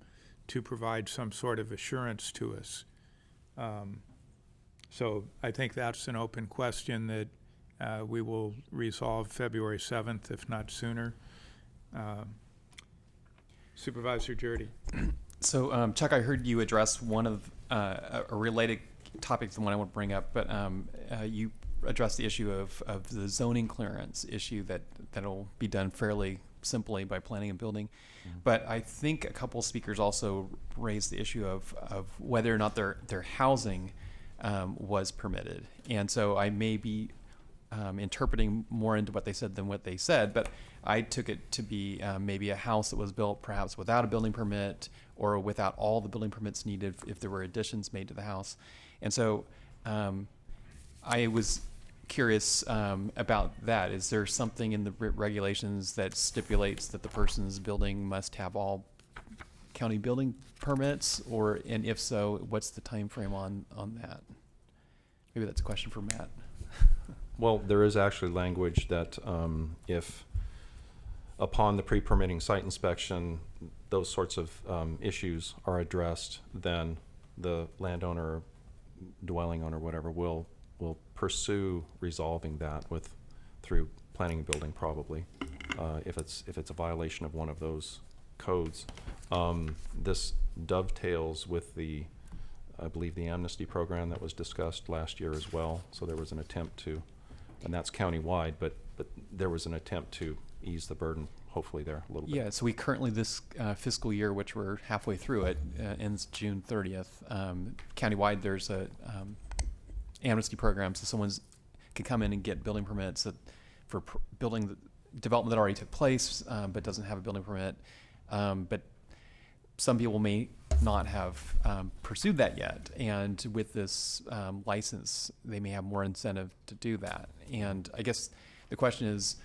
to provide some sort of assurance to us. So I think that's an open question that we will resolve February 7th, if not sooner. Supervisor Jurdy. So, Chuck, I heard you address one of a related topic to the one I want to bring up, but you addressed the issue of the zoning clearance issue that'll be done fairly simply by planning and building. Mm-hmm. But I think a couple of speakers also raised the issue of whether or not their housing was permitted. And so I may be interpreting more into what they said than what they said, but I took it to be maybe a house that was built perhaps without a building permit or without all the building permits needed if there were additions made to the house. And so I was curious about that. Is there something in the regulations that stipulates that the person's building must have all county building permits, and if so, what's the time frame on that? Maybe that's a question for Matt. Well, there is actually language that if upon the pre-permitting site inspection, those sorts of issues are addressed, then the landowner, dwelling owner, whatever, will pursue resolving that through planning and building, probably, if it's a violation of one of those codes. This dovetails with the I believe, the amnesty program that was discussed last year as well. So there was an attempt to, and that's countywide, but there was an attempt to ease the burden, hopefully, there a little bit. Yeah, so we currently, this fiscal year, which we're halfway through it, ends June 30th. Countywide, there's a amnesty program, so someone can come in and get building permits for building development that already took place, but doesn't have a building permit. But some people may not have pursued that yet, and with this license, they may have more incentive to do that. And I guess the question is,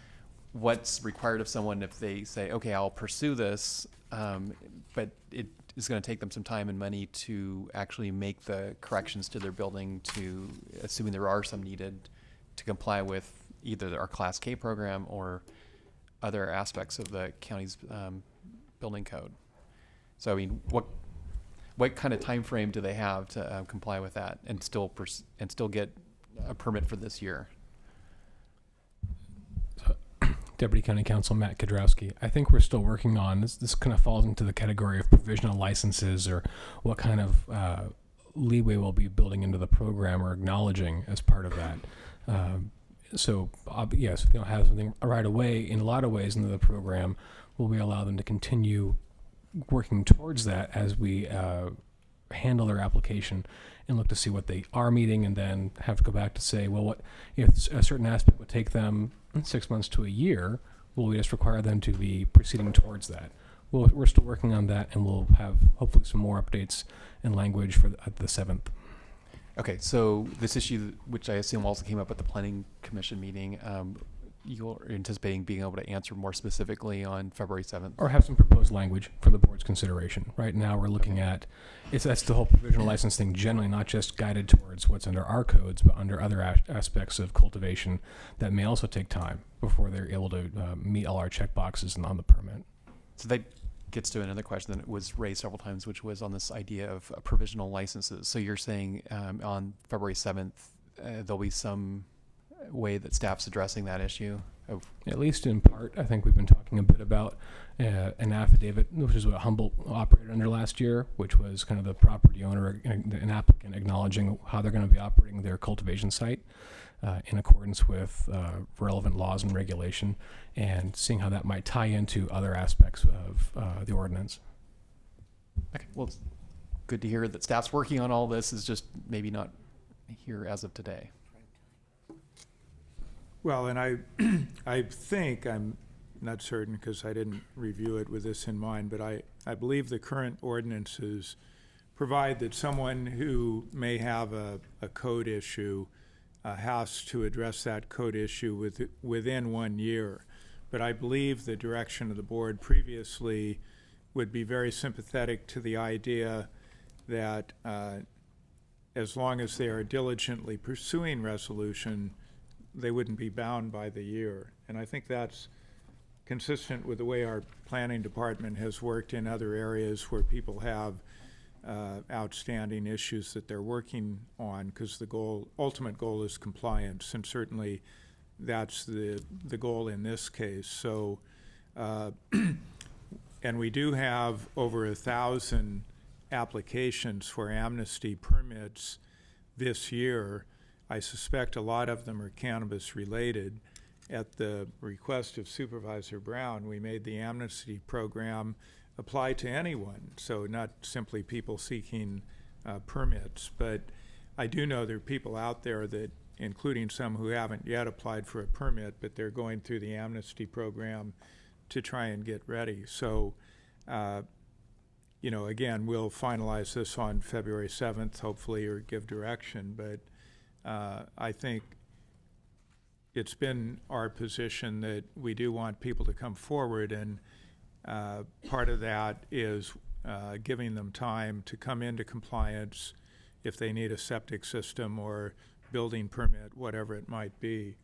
what's required of someone if they say, okay, I'll pursue this, but it is going to take them some time and money to actually make the corrections to their building, to assuming there are some needed to comply with either our Class K program or other aspects of the county's building code. So I mean, what kind of time frame do they have to comply with that and still get a permit for this year? Deputy County Counsel Matt Kudrowski. I think we're still working on this. This kind of falls into the category of provisional licenses, or what kind of leeway we'll be building into the program or acknowledging as part of that. Yes, if they don't have something right away, in a lot of ways into the program, will we allow them to continue working towards that as we handle their application and look to see what they are meeting, and then have to go back to say, well, what if a certain aspect would take them 6 months to a year, will we just require them to be proceeding towards that? Well, we're still working on that, and we'll have hopefully some more updates and language for the 7th. Okay, so this issue, which I assume also came up at the Planning Commission meeting, you're anticipating being able to answer more specifically on February 7th? Or have some proposed language for the board's consideration. Right now, we're looking at, that's the whole provisional license thing, generally not just guided towards what's under our codes, but under other aspects of cultivation that may also take time before they're able to meet all our check boxes on the permit. So that gets to another question that was raised several times, which was on this idea of provisional licenses. So you're saying on February 7th, there'll be some way that staff's addressing that issue? At least in part. I think we've been talking a bit about an affidavit, which is what Humboldt operated under last year, which was kind of the property owner, an applicant acknowledging how they're going to be operating their cultivation site in accordance with relevant laws and regulation, and seeing how that might tie into other aspects of the ordinance. Okay, well, it's good to hear that staff's working on all this. Is just maybe not here as of today. Well, and I think, I'm not certain because I didn't review it with this in mind, but I believe the current ordinances provide that someone who may have a code issue has to address that code issue within 1 year. But I believe the direction of the board previously would be very sympathetic to the idea that as long as they are diligently pursuing resolution, they wouldn't be bound by the year. And I think that's consistent with the way our planning department has worked in other areas where people have outstanding issues that they're working on, because the ultimate goal is compliance, and certainly that's the goal in this case. So, and we do have over 1,000 applications for amnesty permits this year. I suspect a lot of them are cannabis related. At the request of Supervisor Brown, we made the amnesty program apply to anyone, so not simply people seeking permits. But I do know there are people out there that, including some who haven't yet applied for a permit, but they're going through the amnesty program to try and get ready. So, again, we'll finalize this on February 7th, hopefully, or give direction. But I think it's been our position that we do want people to come forward, and part of that is giving them time to come into compliance if they need a septic system or building permit, whatever it might be.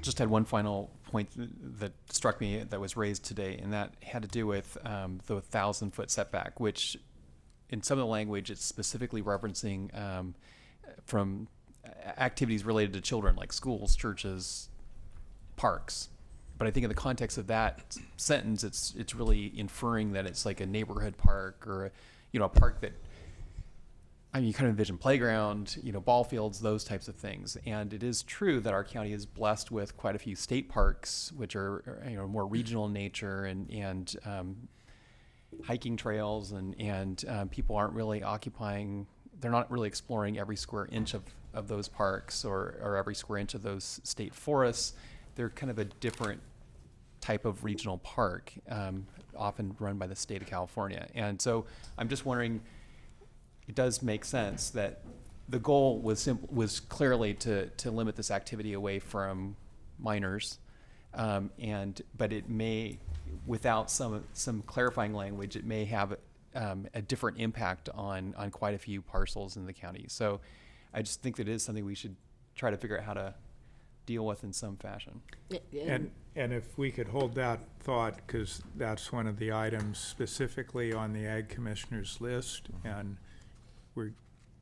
Just had one final point that struck me that was raised today, and that had to do with the 1,000-foot setback, which in some of the language it's specifically referencing from activities related to children, like schools, churches, parks. But I think in the context of that sentence, it's really inferring that it's like a neighborhood park or a park that, I mean, you kind of envision playground, ball fields, those types of things. And it is true that our county is blessed with quite a few state parks, which are, more regional in nature and hiking trails, and people aren't really they're not really exploring every square inch of those parks or every square inch of those state forests. They're kind of a different type of regional park, often run by the state of California. And so I'm just wondering, it does make sense that the goal was clearly to limit this activity away from minors, but it may, without some clarifying language, it may have a different impact on quite a few parcels in the county. So I just think that it is something we should try to figure out how to deal with in some fashion. And if we could hold that thought, because that's one of the items specifically on the Ag Commissioner's list, and we're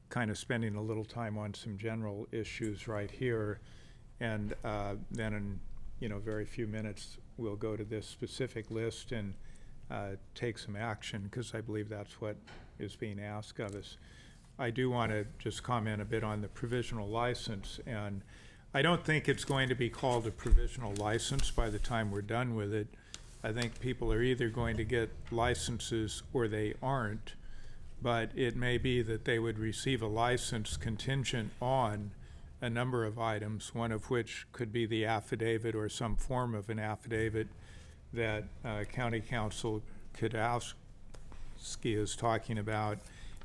kind of spending a little time on some general issues right here, and then in very few minutes we'll go to this specific list and take some action, because I believe that's what is being asked of us. I do want to just comment a bit on the provisional license, and I don't think it's going to be called a provisional license by the time we're done with it. I think people are either going to get licenses or they aren't, but it may be that they would receive a license contingent on a number of items, one of which could be the affidavit or some form of an affidavit that county council could ask, is talking about.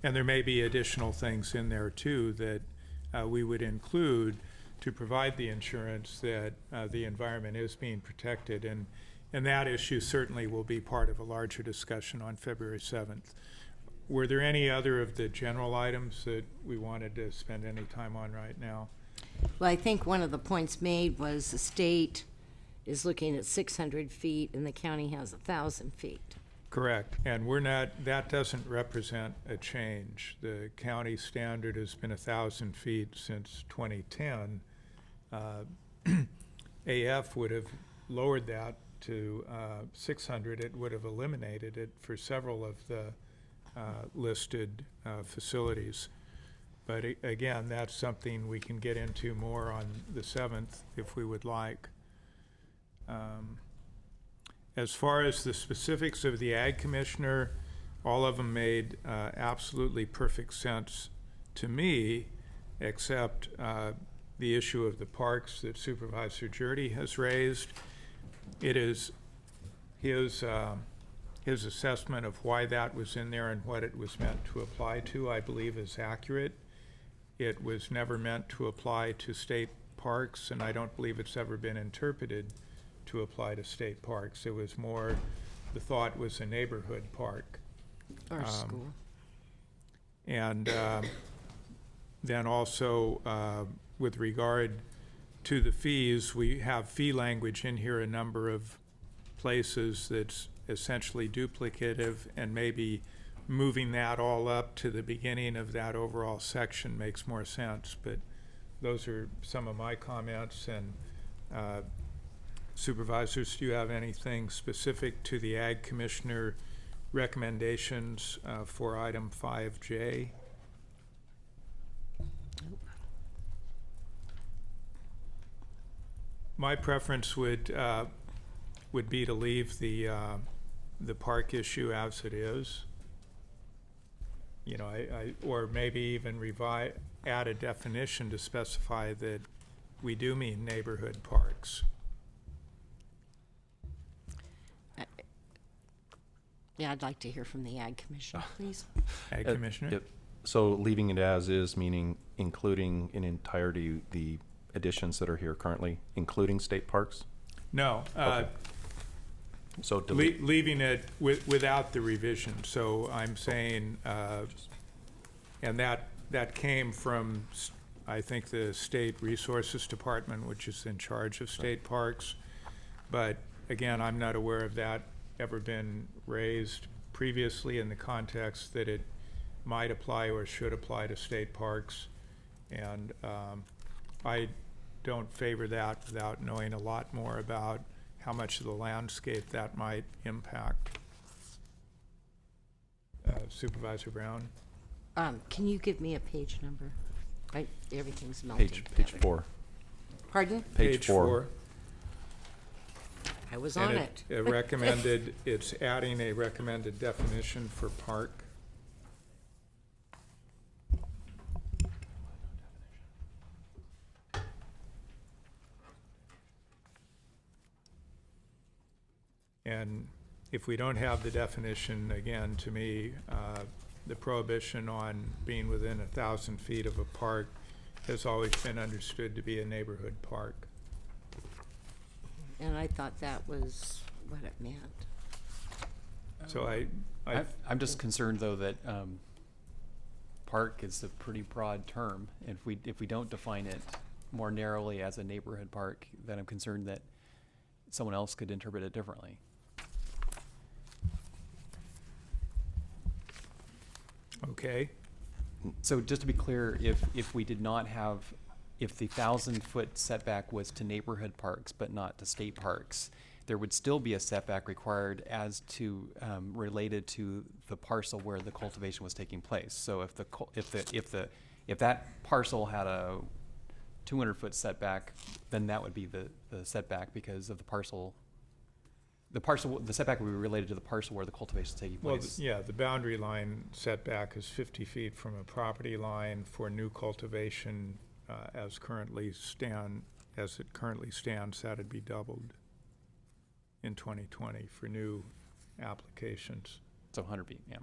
And there may be additional things in there too that we would include to provide the insurance that the environment is being protected. And that issue certainly will be part of a larger discussion on February 7th. Were there any other of the general items that we wanted to spend any time on right now? Well, I think one of the points made was the state is looking at 600 feet and the county has 1,000 feet. Correct, and that doesn't represent a change. The county standard has been 1,000 feet since 2010. AF would have lowered that to 600. It would have eliminated it for several of the listed facilities. But again, that's something we can get into more on the 7th if we would like. As far as the specifics of the Ag Commissioner, all of them made absolutely perfect sense to me, except the issue of the parks that Supervisor Jurdy has raised. It is his assessment of why that was in there and what it was meant to apply to, I believe, is accurate. It was never meant to apply to state parks, and I don't believe it's ever been interpreted to apply to state parks. It was more, the thought was a neighborhood park. Or school. And then also, with regard to the fees, we have fee language in here a number of places that's essentially duplicative, and maybe moving that all up to the beginning of that overall section makes more sense. But those are some of my comments. And supervisors, do you have anything specific to the Ag Commissioner recommendations for item 5J? My preference would be to leave the park issue as it is. Or maybe even add a definition to specify that we do mean neighborhood parks. Yeah, I'd like to hear from the Ag Commissioner, please. Ag Commissioner? Yep. So leaving it as is, meaning including in entirety the additions that are here currently, including state parks? No. Okay. So leaving it without the revision. So I'm saying, and that came from, I think, the State Resources Department, which is in charge of state parks. But again, I'm not aware of that ever been raised previously in the context that it might apply or should apply to state parks. And I don't favor that without knowing a lot more about how much of the landscape that might impact. Supervisor Brown? Can you give me a page number? Everything's melting. Page 4. Pardon? Page 4. I was And on it. It's adding a recommended definition for park. And if we don't have the definition, again, to me, the prohibition on being within 1,000 feet of a park has always been understood to be a neighborhood park. And I thought that was what it meant. So I'm just concerned though that park is a pretty broad term. If we don't define it more narrowly as a neighborhood park, then I'm concerned that someone else could interpret it differently. Okay. So just to be clear, if we did not have, if the 1,000-foot setback was to neighborhood parks but not to state parks, there would still be a setback required as to related to the parcel where the cultivation was taking place. So if that parcel had a 200-foot setback, then that would be the setback because of the parcel. The setback would be related to the parcel where the cultivation is taking place. Well, yeah, the boundary line setback is 50 feet from a property line for new cultivation as it currently stands, that'd be doubled in 2020 for new applications. So 100 feet, yeah.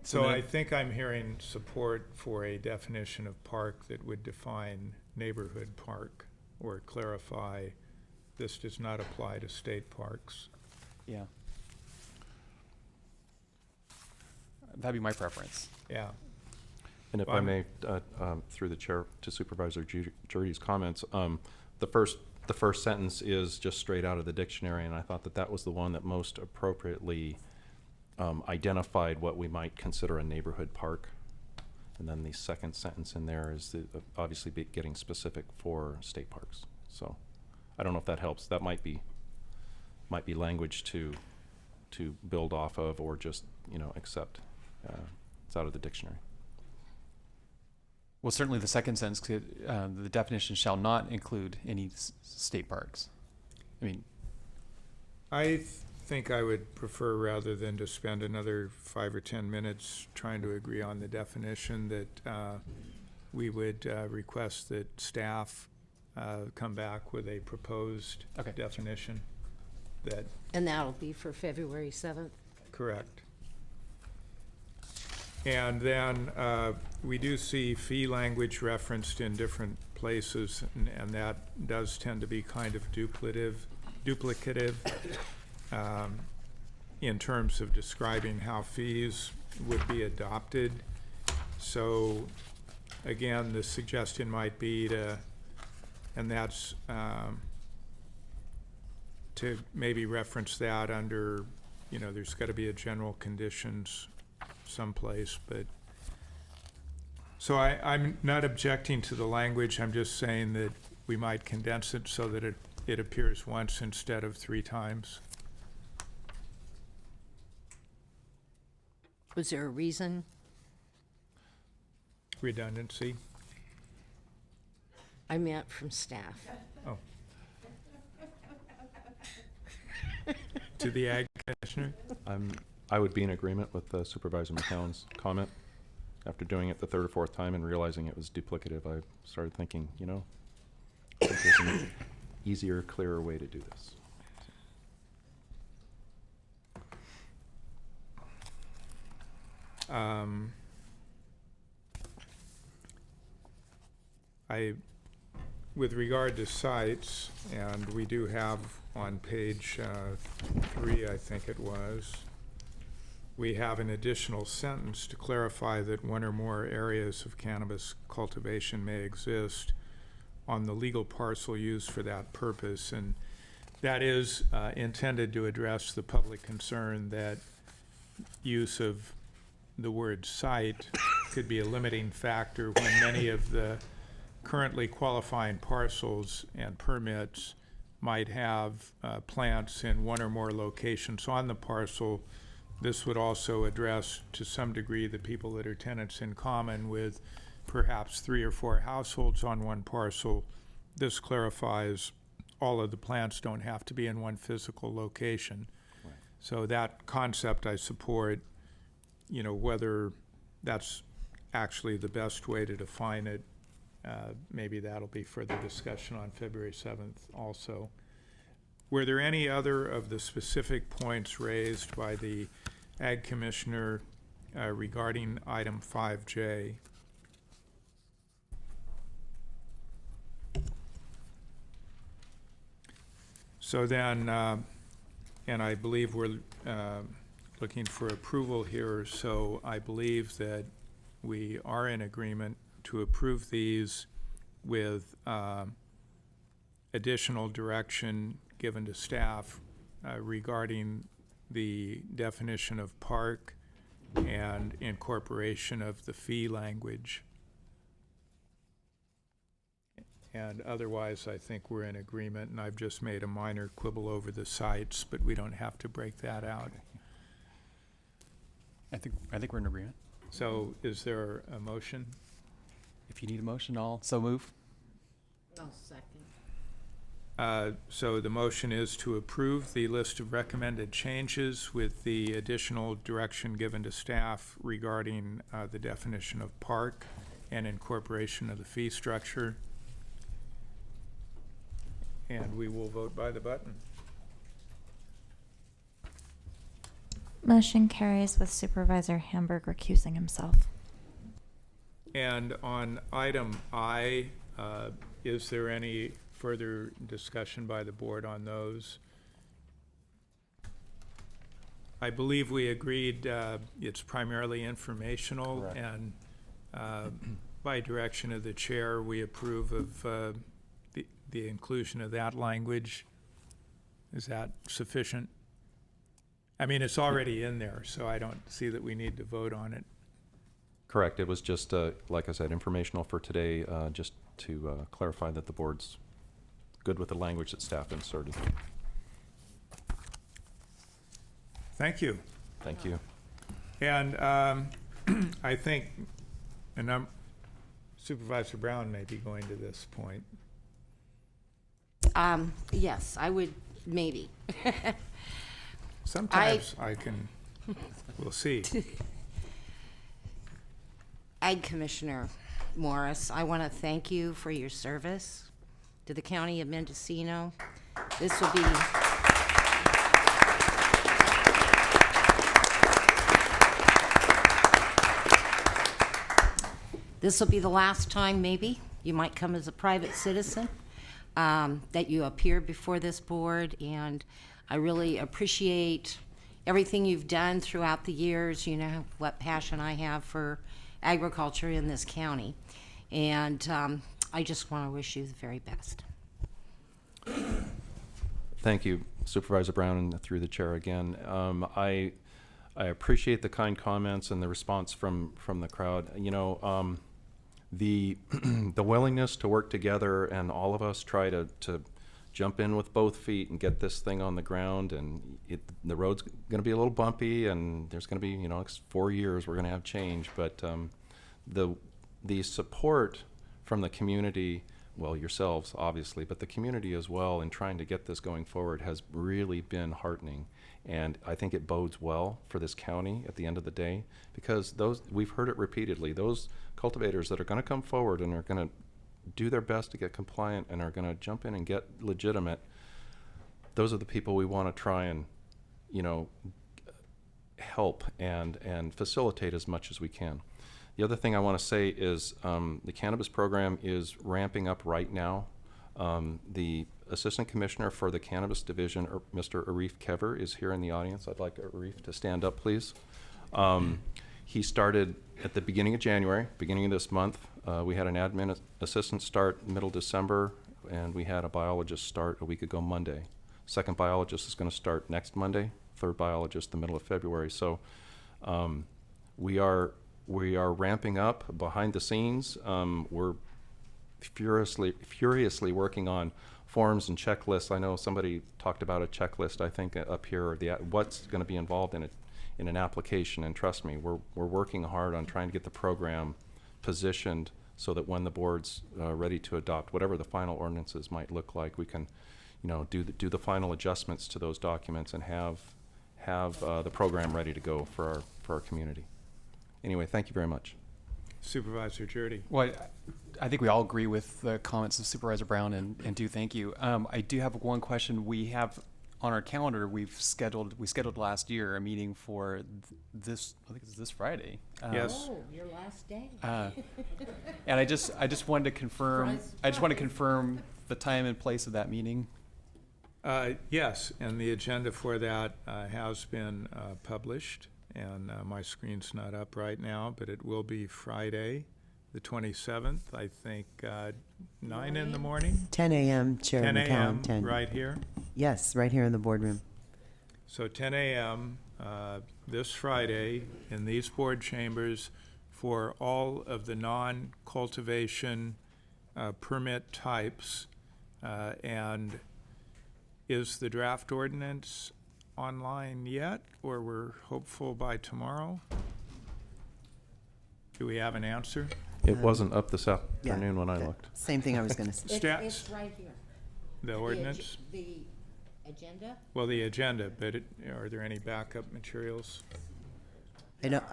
So I think I'm hearing support for a definition of park that would define neighborhood park or clarify this does not apply to state parks. Yeah. That'd be my preference. Yeah. And if I may, through the chair to Supervisor Jury's comments, the first sentence is just straight out of the dictionary, and I thought that was the one that most appropriately identified what we might consider a neighborhood park. And then the second sentence in there is obviously getting specific for state parks. So I don't know if that helps. That might be language to build off of, or just accept. It's out of the dictionary. Well, certainly the second sentence, the definition shall not include any state parks. I mean, I think I would prefer, rather than to spend another 5 or 10 minutes trying to agree on the definition, that we would request that staff come back with a proposed definition. And that'll be for February 7th? Correct. And then we do see fee language referenced in different places, and that does tend to be kind of duplicative in terms of describing how fees would be adopted. So again, the suggestion might be to maybe reference that under, there's got to be a general conditions someplace, but so I'm not objecting to the language. I'm just saying that we might condense it so that it appears once instead of 3 times. Was there a reason? Redundancy. I meant from staff. Oh. To the Ag Commissioner? I would be in agreement with Supervisor McCown's comment. After doing it the 3rd or 4th time and realizing it was duplicative, I started thinking, I think there's an easier, clearer way to do this. With regard to sites, and we do have on page 3, I think it was, we have an additional sentence to clarify that one or more areas of cannabis cultivation may exist on the legal parcel used for that purpose. And that is intended to address the public concern that use of the word site could be a limiting factor when many of the currently qualifying parcels and permits might have plants in one or more locations on the parcel this would also address to some degree the people that are tenants in common with perhaps 3 or 4 households on one parcel. This clarifies all of the plants don't have to be in one physical location. Right. So that concept I support. You know, whether that's actually the best way to define it, maybe that'll be further discussion on February 7th also. Were there any other of the specific points raised by the Ag Commissioner regarding item 5J? So then, and I believe we're looking for approval here, so I believe that we are in agreement to approve these with additional direction given to staff regarding the definition of park and incorporation of the fee language. And otherwise, I think we're in agreement, and I've just made a minor quibble over the sites, but we don't have to break that out. I think we're in agreement. So is there a motion? If you need a motion, I'll so move. I'll second. So the motion is to approve the list of recommended changes with the additional direction given to staff regarding the definition of park and incorporation of the fee structure. And we will vote by the button. Motion carries with Supervisor Hamburg recusing himself. And on item I, is there any further discussion by the board on those? I believe we agreed it's primarily informational. Correct. And by direction of the chair, we approve of the inclusion of that language. Is that sufficient? I mean, it's already in there, so I don't see that we need to vote on it. Correct. It was just, like I said, informational for today, just to clarify that the board's good with the language that staff inserted. Thank you. Thank you. And I think Supervisor Brown may be going to this point. Yes, I would, maybe. Sometimes I can, we'll see. Ag Commissioner Morris, I want to thank you for your service to the County of Mendocino. This will be the last time, maybe, you might come as a private citizen, that you appear before this board, and I really appreciate everything you've done throughout the years. You know what passion I have for agriculture in this county, and I just want to wish you the very best. Thank you, Supervisor Brown, and through the chair again. I appreciate the kind comments and the response from the crowd. You know, the willingness to work together and all of us try to jump in with both feet and get this thing on the ground. And the road's going to be a little bumpy, and there's going to be, you know, 4 years we're going to have change. But the support from the community, well, yourselves obviously, but the community as well, in trying to get this going forward has really been heartening. And I think it bodes well for this county at the end of the day, because we've heard it repeatedly, those cultivators that are going to come forward and are going to do their best to get compliant and are going to jump in and get legitimate, those are the people we want to try and, you know, help and facilitate as much as we can. The other thing I want to say is the cannabis program is ramping up right now. The Assistant Commissioner for the Cannabis Division, Mr. Arif Kever, is here in the audience. I'd like Arif to stand up, please. He started at the beginning of January, beginning of this month. We had an admin assistant start middle December, and we had a biologist start a week ago Monday. Second biologist is going to start next Monday, third biologist the middle of February. So we are ramping up behind the scenes. We're furiously working on forms and checklists. I know somebody talked about a checklist, I think, up here, or what's going to be involved in in an application. And trust me, we're working hard on trying to get the program positioned so that when the board's ready to adopt whatever the final ordinances might look like, we can, do the final adjustments to those documents and have the program ready to go for our community. Anyway, thank you very much. Supervisor Jurdy. Well, I think we all agree with the comments of Supervisor Brown, and do thank you. I do have one question. We have on our calendar, we scheduled last year a meeting for this, I think it's this Friday. Yes. Oh, your last day. And I just wanted to confirm, the time and place of that meeting. Yes, and the agenda for that has been published, and my screen's not up right now, but it will be Friday, the 27th, I think, 9 in the morning? 10 a.m., Chair 10 a.m., McCown. 10. right here? Yes, right here in the boardroom. So 10 a.m. This Friday in these board chambers for all of the non-cultivation permit types. And is the draft ordinance online yet, or we're hopeful by tomorrow? Do we have an answer? It wasn't up this afternoon when I looked. Same thing I was going to say. It's right here. The ordinance? The agenda? Well, the agenda, but are there any backup materials? I don't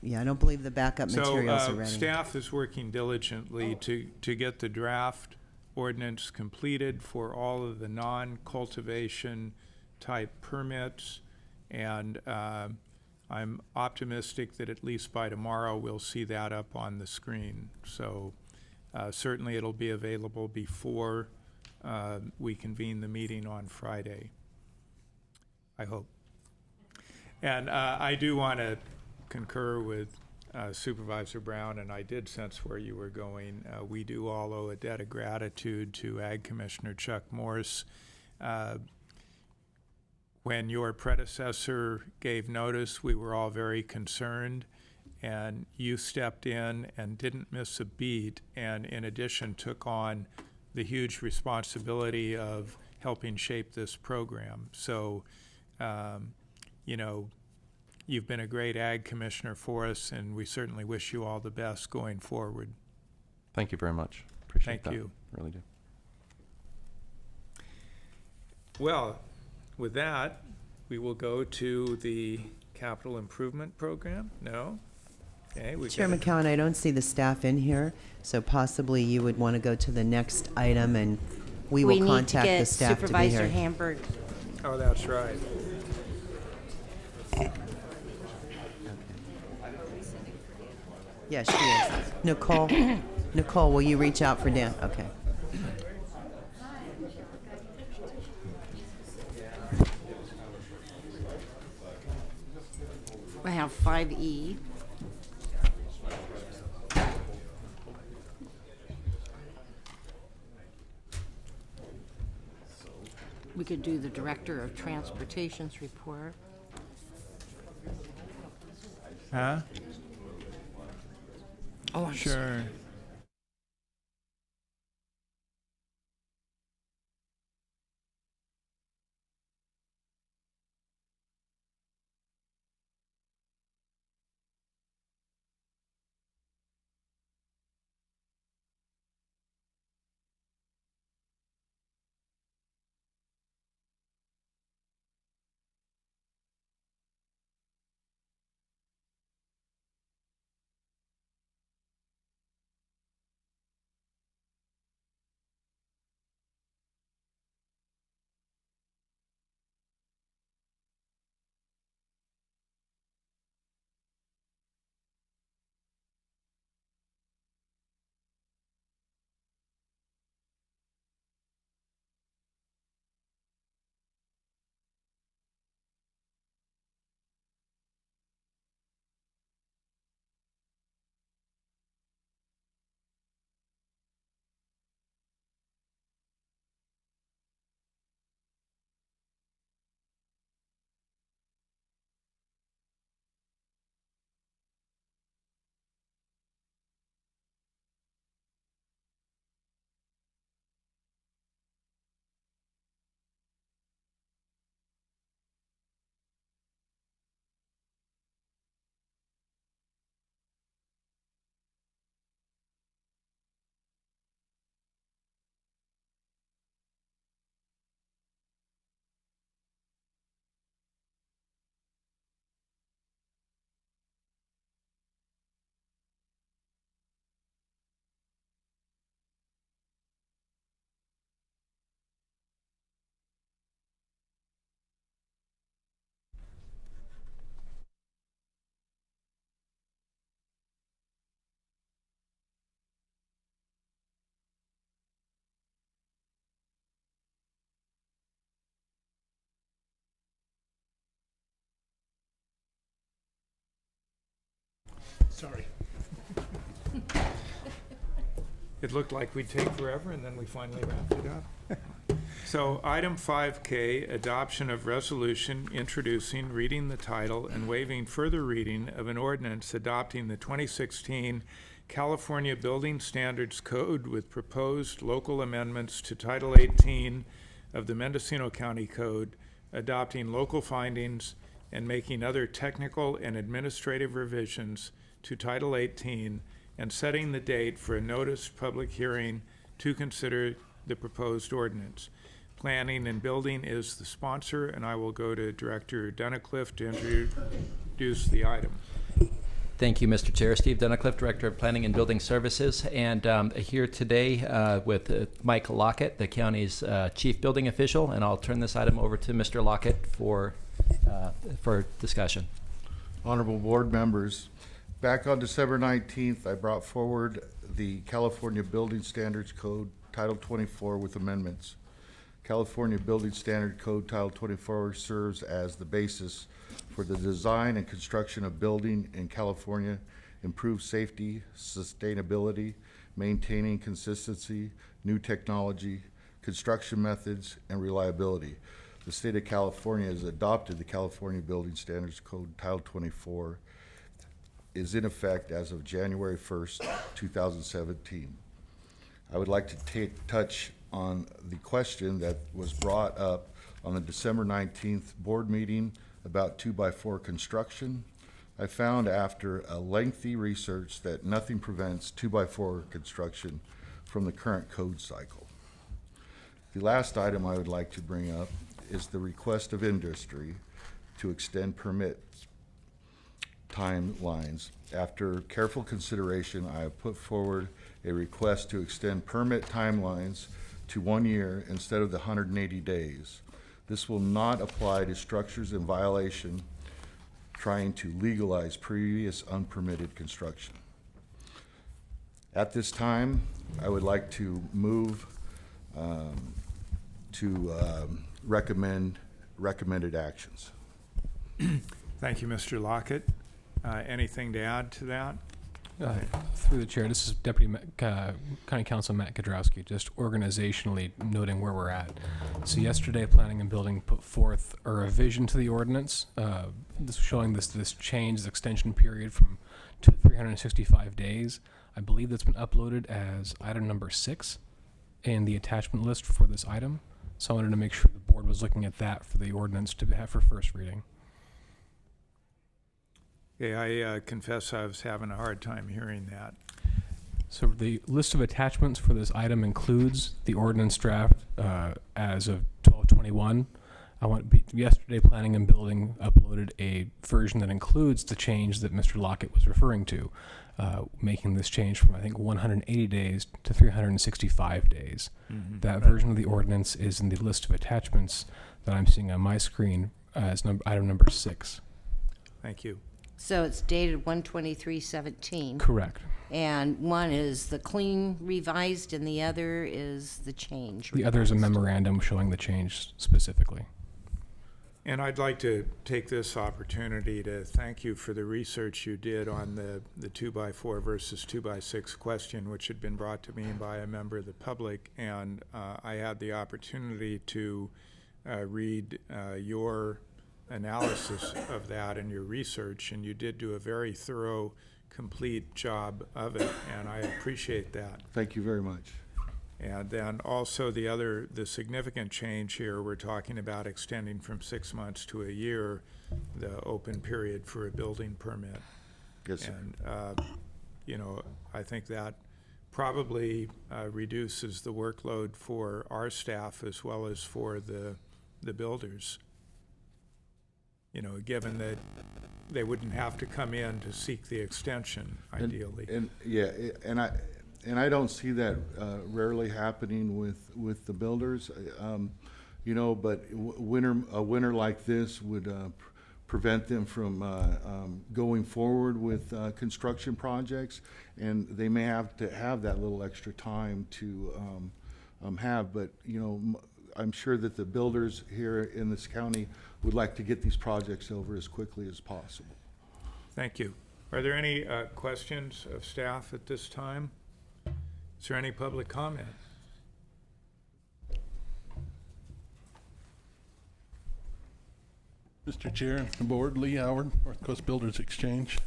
No, I don't believe the backup materials are So ready. staff is working diligently to get the draft ordinance completed for all of the non-cultivation type permits. And I'm optimistic that at least by tomorrow we'll see that up on the screen. So certainly it'll be available before we convene the meeting on Friday, I hope. And I do want to concur with Supervisor Brown, and I did sense where you were going. We do all owe a debt of gratitude to Ag Commissioner Chuck Morse. When your predecessor gave notice, we were all very concerned, and you stepped in and didn't miss a beat, and in addition took on the huge responsibility of helping shape this program. So, you've been a great Ag Commissioner for us, and we certainly wish you all the best going forward. Thank you very much. Appreciate that. Thank you. Really do. Well, with that, we will go to the capital improvement program. No? Okay. Chair McCown, I don't see the staff in here, so possibly you would want to go to the next item, and we will contact the staff to be here. Supervisor Hamburg. Oh, that's right. Yes, she is. Nicole, will you reach out for Dan? Okay. I have 5E. We could do the Director of Transportation's report. Huh? Oh, I'm Sure. Sorry. It looked like we'd take forever, and then we finally wrapped it up. So, item 5K, adoption of resolution introducing, reading the title, and waiving further reading of an ordinance adopting the 2016 California Building Standards Code with proposed local amendments to Title 18 of the Mendocino County Code, adopting local findings and making other technical and administrative revisions to Title 18, and setting the date for a noticed public hearing to consider the proposed ordinance. Planning and Building is the sponsor, and I will go to Director Dunnicliff to introduce the item. Thank you, Mr. Chair. Steve Dunnicliff, Director of Planning and Building Services, and here today with Mike Lockett, the county's Chief Building Official, and I'll turn this item over to Mr. Lockett for discussion. Honorable board members, back on December 19th, I brought forward the California Building Standards Code Title 24 with amendments. California Building Standard Code Title 24 serves as the basis for the design and construction of building in California, improve safety, sustainability, maintaining consistency, new technology, construction methods, and reliability. The state of California has adopted the California Building Standards Code Title 24, is in effect as of January 1st, 2017. I would like to touch on the question that was brought up on the December 19th board meeting about 2x4 construction. I found after a lengthy research that nothing prevents 2x4 construction from the current code cycle. The last item I would like to bring up is the request of industry to extend permit timelines. After careful consideration, I have put forward a request to extend permit timelines to 1 year instead of the 180 days. This will not apply to structures in violation trying to legalize previous unpermitted construction. At this time, I would like to move recommended actions. Thank you, Mr. Lockett. Anything to add to that? Through the chair, this is Deputy County Counsel Matt Kudrowski, just organizationally noting where we're at. So yesterday, Planning and Building put forth a revision to the ordinance, showing this change, this extension period from 365 days. I believe that's been uploaded as item number 6 in the attachment list for this item. So I wanted to make sure the board was looking at that for the ordinance to have for first reading. Yeah, I confess I was having a hard time hearing that. So the list of attachments for this item includes the ordinance draft as of 12/21. Yesterday, Planning and Building uploaded a version that includes the change that Mr. Lockett was referring to, making this change from, I think, 180 days to 365 days. Mm-hmm. That version of the ordinance is in the list of attachments that I'm seeing on my screen as item number 6. Thank you. So it's dated 1/23/17. Correct. And one is the clean revised and the other is the change. The other is a memorandum showing the change specifically. And I'd like to take this opportunity to thank you for the research you did on the 2x4 versus 2x6 question, which had been brought to me by a member of the public. And I had the opportunity to read your analysis of that and your research, and you did do a very thorough, complete job of it, and I appreciate that. Thank you very much. And then also the significant change here, we're talking about extending from 6 months to a year the open period for a building permit. Yes, sir. And, I think that probably reduces the workload for our staff as well as for the builders. Given that they wouldn't have to come in to seek the extension, ideally. And I don't see that rarely happening with the builders, but a winter like this would prevent them from going forward with construction projects, and they may have to have that little extra time to have, but I'm sure that the builders here in this county would like to get these projects over as quickly as possible. Thank you. Are there any questions of staff at this time? Is there any public comment? Mr. Chair and the board, Lee Howard, North Coast Builders Exchange.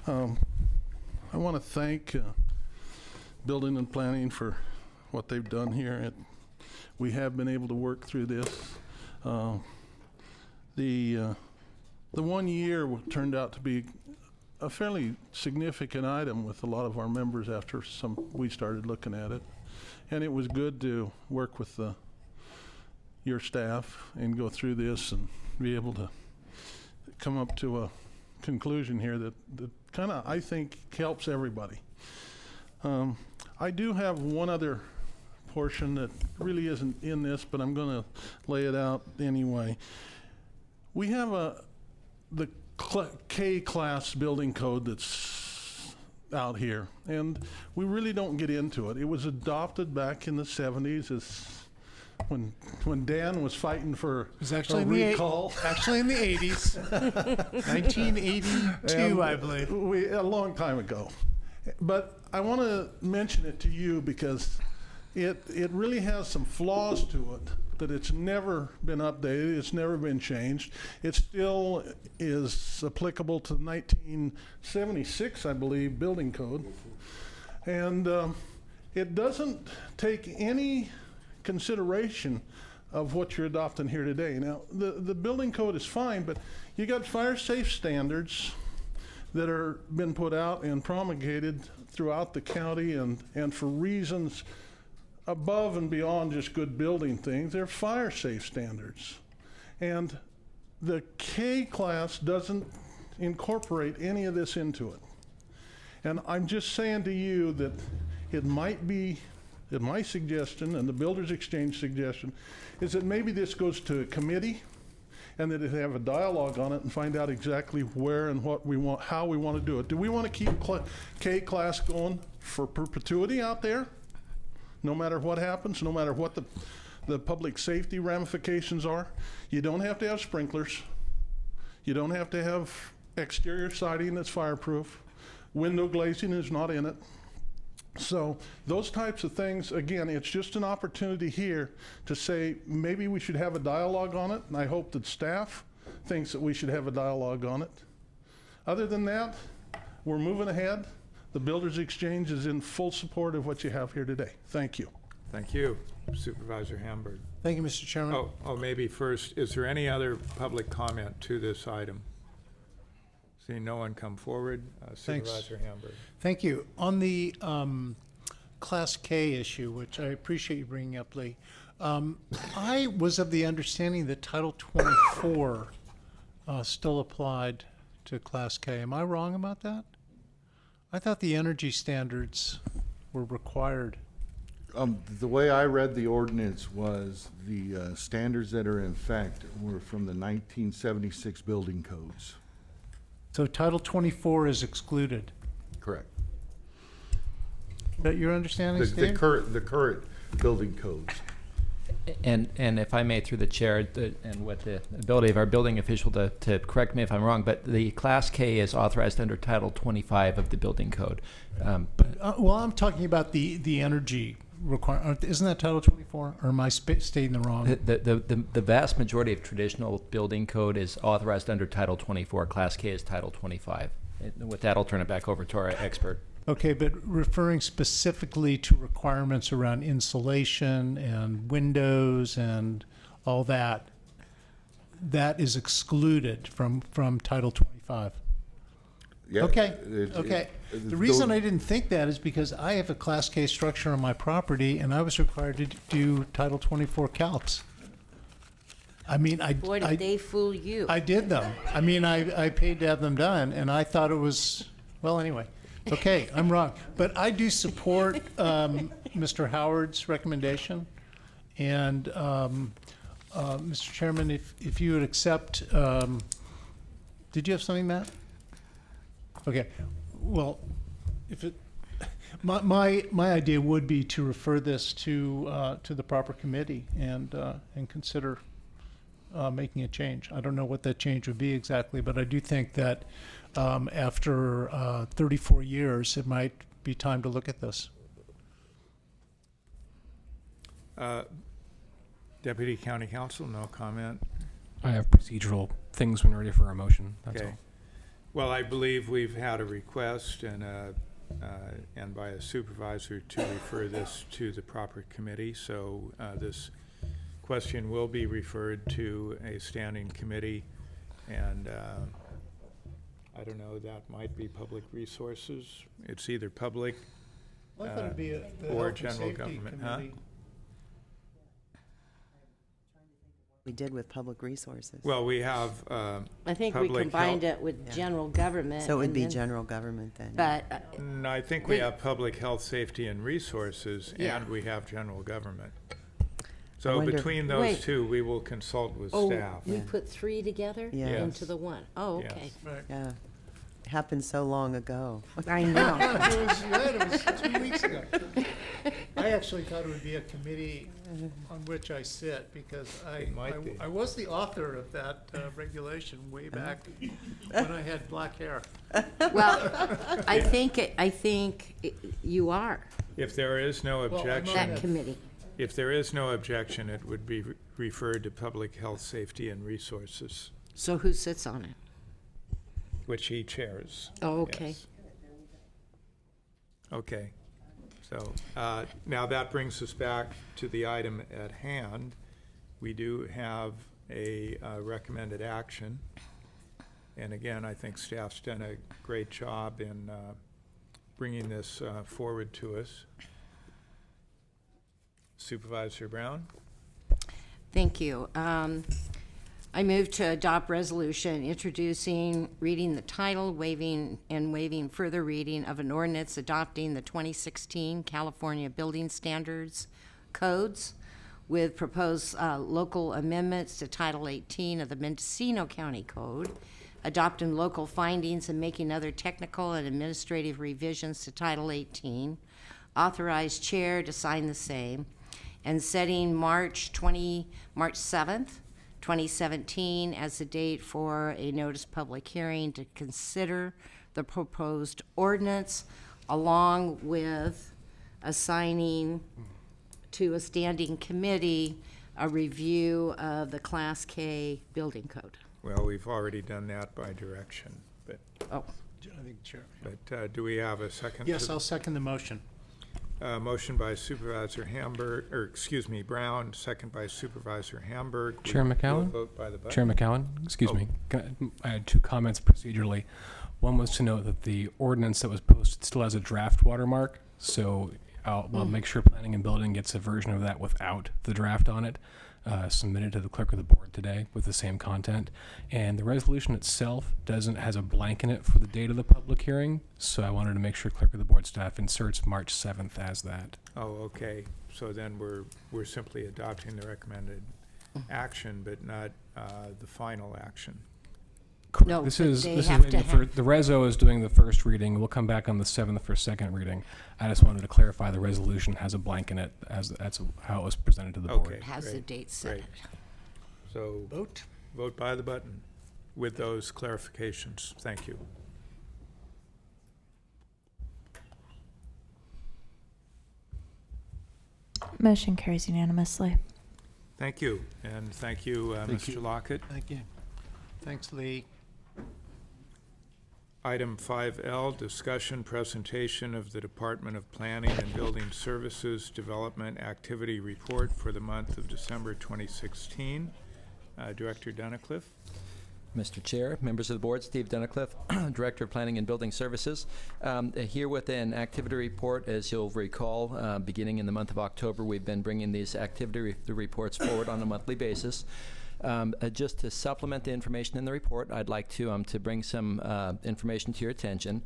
I want to thank Building and Planning for what they've done here. We have been able to work through this. The 1 year turned out to be a fairly significant item with a lot of our members after we started looking at it. And it was good to work with your staff and go through this and be able to come up to a conclusion here that kind of, I think, helps everybody. I do have one other portion that really isn't in this, but I'm going to lay it out anyway. We have the K-class building code that's out here, and we really don't get into it. It was adopted back in the 70s as when Dan was fighting for a recall. Actually in the 80s. 1982, I believe. A long time ago. But I want to mention it to you because it really has some flaws to it, that it's never been updated, it's never been changed. It still is applicable to 1976, I believe, building code. And it doesn't take any consideration of what you're adopting here today. Now, the building code is fine, but you got fire safe standards that are been put out and promulgated throughout the county, and for reasons above and beyond just good building things, they're fire safe standards. And the K class doesn't incorporate any of this into it. And I'm just saying to you that it might be that my suggestion and the Builders Exchange suggestion is that maybe this goes to a committee and that it have a dialogue on it and find out exactly where and what we want, how we want to do it. Do we want to keep K class going for perpetuity out there? No matter what happens, no matter what the public safety ramifications are? You don't have to have sprinklers. You don't have to have exterior siding that's fireproof. Window glazing is not in it. So those types of things, again, it's just an opportunity here to say maybe we should have a dialogue on it, and I hope that staff thinks that we should have a dialogue on it. Other than that, we're moving ahead. The Builders Exchange is in full support of what you have here today. Thank you. Thank you, Supervisor Hamburg. Thank you, Mr. Chairman. Oh, maybe first, is there any other public comment to this item? Seeing no one come forward, Supervisor Hamburg. Thank you. On the Class K issue, which I appreciate you bringing up, Lee, I was of the understanding that Title 24 still applied to Class K. Am I wrong about that? I thought the energy standards were required. The way I read the ordinance was the standards that are in effect were from the 1976 building codes. So Title 24 is excluded. Correct. Is that your understanding, The Steve? current building codes. And if I may, through the chair, and with the ability of our building official to correct me if I'm wrong, but the Class K is authorized under Title 25 of the building code. Well, I'm talking about the energy requirement. Isn't that Title 24? Or am I stating the wrong? The vast majority of traditional building code is authorized under Title 24. Class K is Title 25. With that, I'll turn it back over to our expert. Okay, but referring specifically to requirements around insulation and windows and all that, that is excluded from Title 25. Yeah, okay. Okay. The reason I didn't think that is because I have a Class K structure on my property, and I was required to do Title 24 calcs. I mean, Boy, did they fool you. I did them. I mean, I paid to have them done, and I thought it was, well, anyway. Okay, I'm wrong. But I do support Mr. Howard's recommendation. And, Mr. Chairman, if you would accept, did you have something, Matt? Okay. Well, if it, my idea would be to refer this to the proper committee and consider making a change. I don't know what that change would be exactly, but I do think that after 34 years, it might be time to look at this. Deputy County Counsel, no comment? I have procedural things when ready for a motion, that's Okay. all. Well, I believe we've had a request and by a supervisor to refer this to the proper committee. So this question will be referred to a standing committee, and I don't know, that might be public resources. It's either public I thought it'd be the or Health and general Safety government, huh? Committee. We did with public resources. Well, we have I think we public combined health- it with general government. So it would and be then- general government then. But No, I think we have public health, safety, and resources, Yeah. and we have general government. I So wonder- between those Wait. two, we will consult with oh, staff. we put three together Yeah. into the one. Oh, Yes. okay. Right. Yeah. Happened so long ago. I know. It was 2 weeks ago. I actually thought it would be a committee on which I sit, because It might be. I was the author of that regulation way back when I had black hair. Well, I think you are If there is no Well, I'm on objection, that committee. if there is no objection, it would be referred to public health, safety, and resources, So who sits on it? which he chairs. Oh, okay. Yes. Okay. So now that brings us back to the item at hand. We do have a recommended action. And again, I think staff's done a great job in bringing this forward to us. Supervisor Brown? Thank you. I move to adopt resolution introducing, reading the title, waiving further reading of an ordinance adopting the 2016 California Building Standards Codes with proposed local amendments to Title 18 of the Mendocino County Code, adopting local findings and making other technical and administrative revisions to Title 18, authorized chair to sign the same, and setting March 7th, 2017 as the date for a notice public hearing to consider the proposed ordinance, along with assigning to a standing committee a review of the Class K building code. Well, we've already done that by direction, but, Oh, I think Chair. but do we have a second? Yes, to I'll second the motion. Motion by Supervisor Brown, second by Supervisor Hamburg. We Chair will McCowan? vote by the button. Chair McCowan, excuse Oh. me. I had two comments procedurally. One was to note that the ordinance that was posted still has a draft watermark, so we'll make sure Planning and Building gets a version of that without the draft on it, submitted to the clerk of the board today with the same content. And the resolution itself has a blank in it for the date of the public hearing, so I wanted to make sure clerk of the board staff inserts March 7th as that. Oh, okay. So then we're simply adopting the recommended action, but not the final action. No, This but is they this have is to waiting for have- the reso is doing the first reading. We'll come back on the 7th for second reading. I just wanted to clarify the resolution has a blank in it, as that's how it was presented to the board. Okay, has the great, date set. great. So vote by the button with those clarifications. Thank you. Motion carries unanimously. Thank you, and thank you, Thank Mr. you. Lockett. Thank you. Thanks, Lee. Item 5L, discussion presentation of the Department of Planning and Building Services Development Activity Report for the month of December 2016. Director Dunnicliff. Mr. Chair, members of the board, Steve Dunnicliff, Director of Planning and Building Services. Here with an activity report, as you'll recall, beginning in the month of October, we've been bringing these activity reports forward on a monthly basis. Just to supplement the information in the report, I'd like to bring some information to your attention.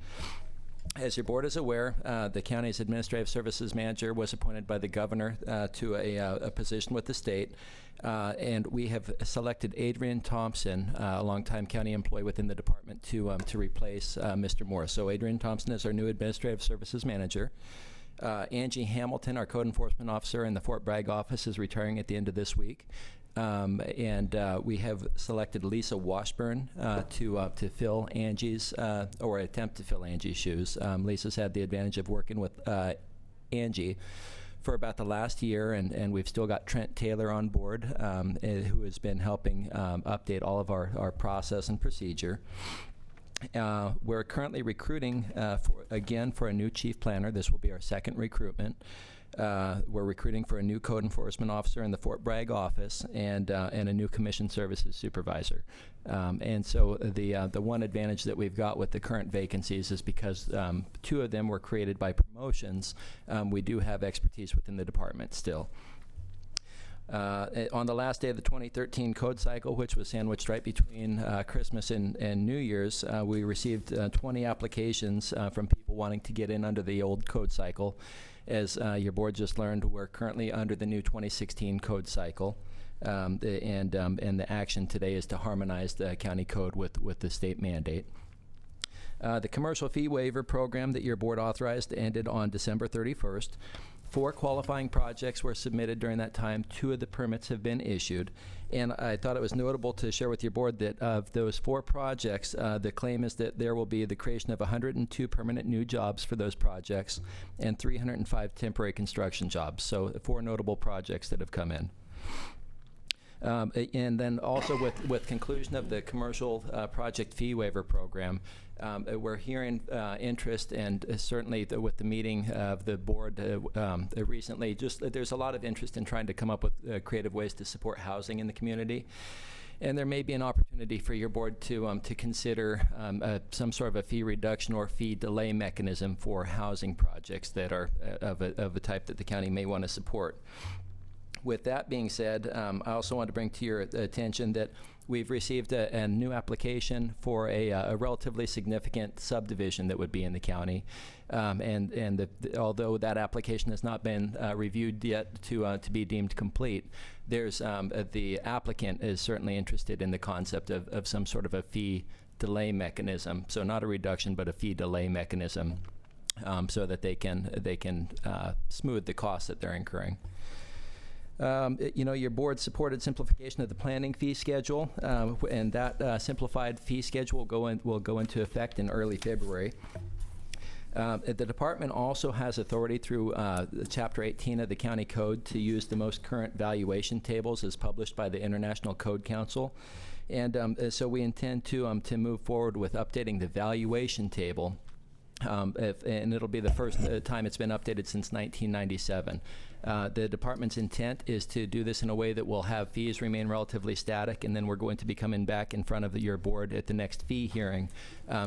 As your board is aware, the county's administrative services manager was appointed by the governor to a position with the state, and we have selected Adrian Thompson, a longtime county employee within the department, to replace Mr. Moore. So Adrian Thompson is our new administrative services manager. Angie Hamilton, our code enforcement officer in the Fort Bragg office, is retiring at the end of this week. And we have selected Lisa Washburn to fill Angie's, or attempt to fill Angie's shoes. Lisa's had the advantage of working with Angie for about the last year, and we've still got Trent Taylor on board, who has been helping update all of our process and procedure. We're currently recruiting for a new chief planner. This will be our second recruitment. We're recruiting for a new code enforcement officer in the Fort Bragg office and a new commission services supervisor. And so the one advantage that we've got with the current vacancies is because two of them were created by promotions, we do have expertise within the department still. On the last day of the 2013 code cycle, which was sandwiched right between Christmas and New Year's, we received 20 applications from people wanting to get in under the old code cycle. As your board just learned, we're currently under the new 2016 code cycle, and the action today is to harmonize the county code with the state mandate. The commercial fee waiver program that your board authorized ended on December 31st. 4 qualifying projects were submitted during that time. 2 of the permits have been issued. And I thought it was notable to share with your board that of those 4 projects, the claim is that there will be the creation of 102 permanent new jobs for those projects and 305 temporary construction jobs. So 4 notable projects that have come in. And then also with conclusion of the commercial project fee waiver program, we're hearing interest, and certainly with the meeting of the board recently, there's a lot of interest in trying to come up with creative ways to support housing in the community. And there may be an opportunity for your board to consider some sort of a fee reduction or fee delay mechanism for housing projects that are of a type that the county may want to support. With that being said, I also want to bring to your attention that we've received a new application for a relatively significant subdivision that would be in the county. Although that application has not been reviewed yet to be deemed complete, there's the applicant is certainly interested in the concept of some sort of a fee delay mechanism. So not a reduction, but a fee delay mechanism, so that they can smooth the costs that they're incurring. Your board supported simplification of the planning fee schedule, and that simplified fee schedule will go into effect in early February. The department also has authority through Chapter 18 of the County Code to use the most current valuation tables as published by the International Code Council. And so we intend to move forward with updating the valuation table. And it'll be the first time it's been updated since 1997. The department's intent is to do this in a way that will have fees remain relatively static, and then we're going to be coming back in front of your board at the next fee hearing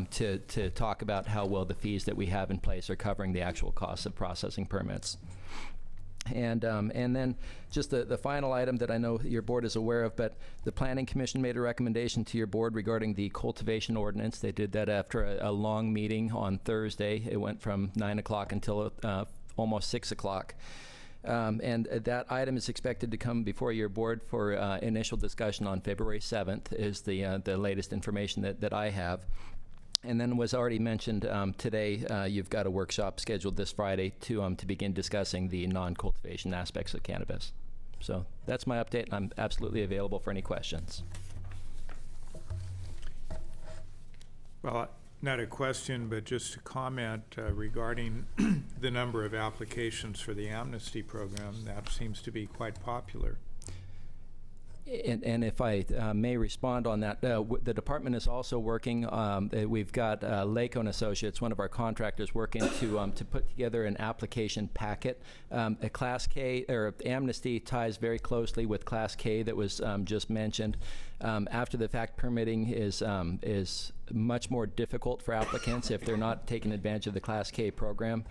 to talk about how well the fees that we have in place are covering the actual costs of processing permits. And then just the final item that I know your board is aware of, but the Planning Commission made a recommendation to your board regarding the cultivation ordinance. They did that after a long meeting on Thursday. It went from 9 o'clock until almost 6 o'clock. And that item is expected to come before your board for initial discussion on February 7th is the latest information that I have. And then was already mentioned today, you've got a workshop scheduled this Friday to begin discussing the non-cultivation aspects of cannabis. So that's my update, and I'm absolutely available for any questions. Well, not a question, but just a comment regarding the number of applications for the amnesty program. That seems to be quite popular. And if I may respond on that, the department is also working. We've got Laco and Associates, one of our contractors, working to put together an application packet. A Class K or amnesty ties very closely with Class K that was just mentioned. After the fact permitting is much more difficult for applicants if they're not taking advantage of the Class K program.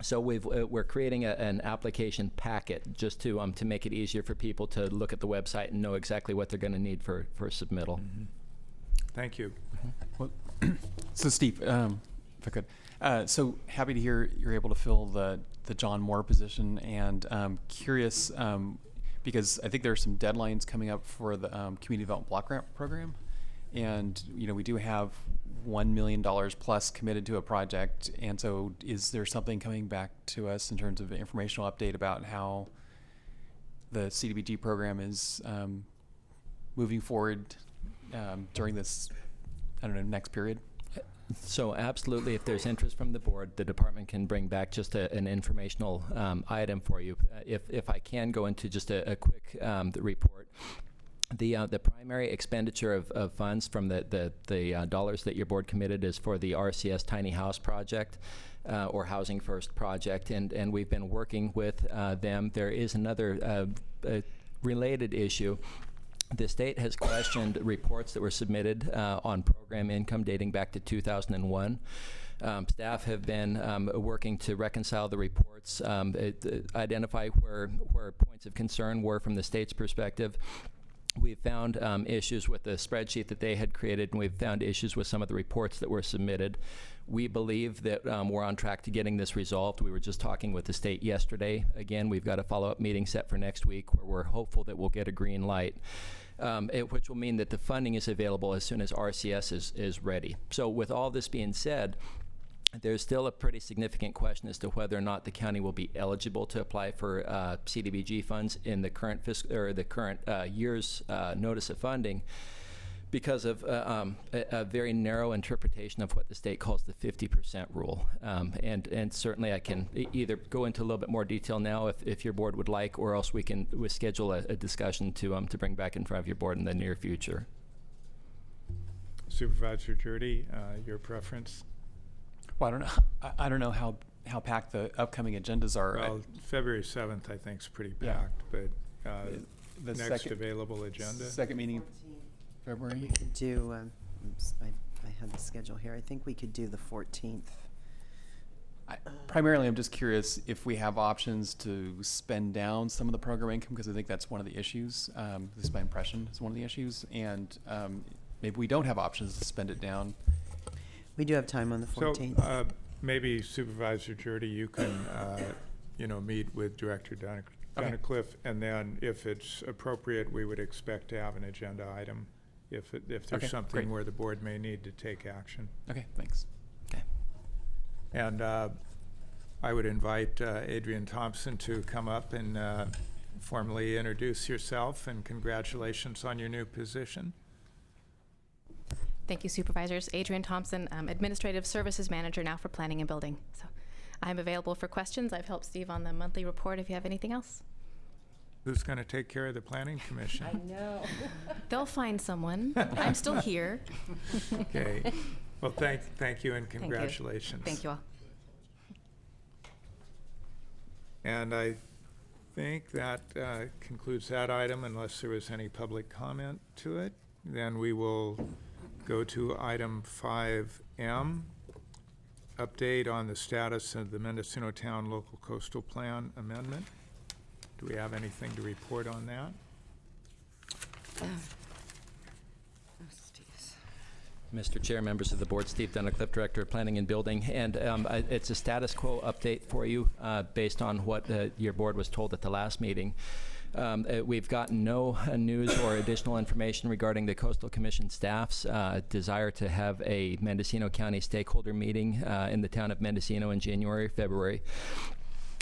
So we're creating an application packet just to make it easier for people to look at the website and know exactly what they're going to need for submittal. Mm-hmm. Thank you. Well, so Steve, if I could, so happy to hear you're able to fill the John Moore position, and curious because I think there are some deadlines coming up for the Community Development Block Grant Program, and we do have $1 million plus committed to a project. And so is there something coming back to us in terms of an informational update about how the CDBG program is moving forward during this, I don't know, next period? So absolutely, if there's interest from the board, the department can bring back just an informational item for you. If I can go into just a quick report. The primary expenditure of funds from the dollars that your board committed is for the RCS Tiny House Project or Housing First Project, and we've been working with them. There is another related issue. The state has questioned reports that were submitted on program income dating back to 2001. Staff have been working to reconcile the reports, identify where points of concern were from the state's perspective. We've found issues with the spreadsheet that they had created, and we've found issues with some of the reports that were submitted. We believe that we're on track to getting this resolved. We were just talking with the state yesterday. Again, we've got a follow-up meeting set for next week where we're hopeful that we'll get a green light, which will mean that the funding is available as soon as RCS is ready. So with all this being said, there's still a pretty significant question as to whether or not the county will be eligible to apply for CDBG funds in the current year's notice of funding, because of a very narrow interpretation of what the state calls the 50% rule. And certainly I can either go into a little bit more detail now if your board would like, or else we schedule a discussion to bring back in front of your board in the near future. Supervisor Jurdy, your preference? Well, I don't know how packed the upcoming agendas are. Well, February 7th I think is pretty packed, but the next available agenda? Second meeting in February? We could do, I had the schedule here. I think we could do the 14th. Primarily, I'm just curious if we have options to spend down some of the program income, because I think that's one of the issues. This is my impression, is one of the issues. And maybe we don't have options to spend it down. We do have time on the 14th. So maybe Supervisor Jurdy, you can, meet with Director Dunnicliff, and then if it's appropriate, we would expect to have an agenda item if there's something where the board may need to take action. Okay, thanks. Okay. And I would invite Adrienne Thompson to come up and formally introduce yourself, and congratulations on your new position. Thank you, Supervisors. Adrienne Thompson, Administrative Services Manager now for Planning and Building. So I'm available for questions. I've helped Steve on the monthly report if you have anything else. Who's going to take care of the Planning Commission? I know. They'll find someone. I'm still here. Okay. Well, thank you and congratulations. Thank you all. And I think that concludes that item, unless there was any public comment to it. Then we will go to item 5M, update on the status of the Mendocino Town Local Coastal Plan Amendment. Do we have anything to report on that? Mr. Chair, members of the board, Steve Dunnicliff, Director of Planning and Building, and it's a status quo update for you based on what your board was told at the last meeting. We've gotten no news or additional information regarding the Coastal Commission staff's desire to have a Mendocino County stakeholder meeting in the town of Mendocino in January or February.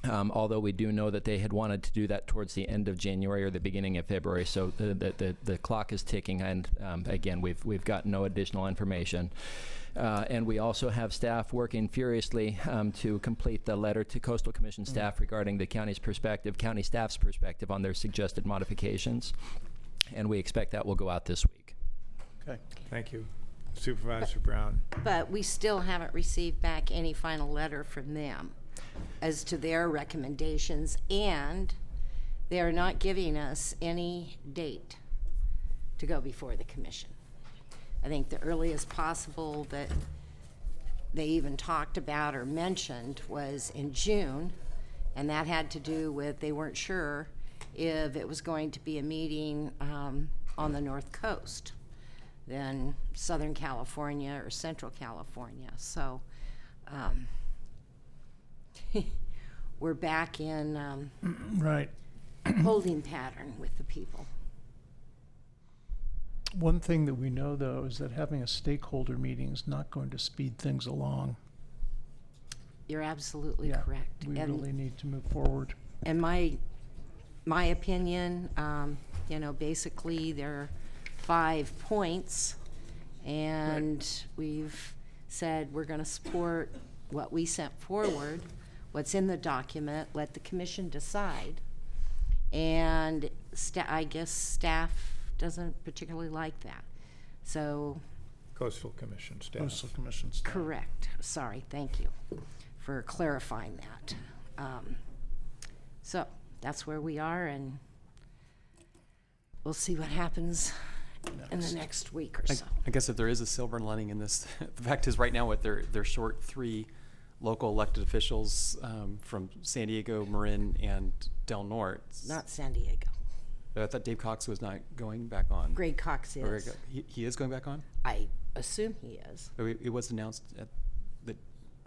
Although we do know that they had wanted to do that towards the end of January or the beginning of February, so the clock is ticking, and again, we've got no additional information. And we also have staff working furiously to complete the letter to Coastal Commission staff regarding the county staff's perspective on their suggested modifications, and we expect that will go out this week. Okay, thank you. Supervisor Brown. But we still haven't received back any final letter from them as to their recommendations, and they're not giving us any date to go before the commission. I think the earliest possible that they even talked about or mentioned was in June, and that had to do with they weren't sure if it was going to be a meeting on the North Coast than Southern California or Central California. So we're back in right holding pattern with the people. One thing that we know, though, is that having a stakeholder meeting is not going to speed things along. You're absolutely Yeah, correct. We And- really need to move forward. In my opinion, you know, basically there are 5 points, and we've said we're going to support what we sent forward, what's in the document, let the commission decide. And I guess staff doesn't particularly like that. So. Coastal Commission staff. Coastal Commission staff. Correct. Sorry, thank you for clarifying that. So that's where we are, and we'll see what happens in the next week or so. I guess if there is a silver lining in this, the fact is right now what they're short 3 local elected officials from San Diego, Marin, and Del Norte. Not San Diego. I thought Dave Cox was not going back on. Greg Cox Or is. he is going back on? I assume he is. It was announced at the,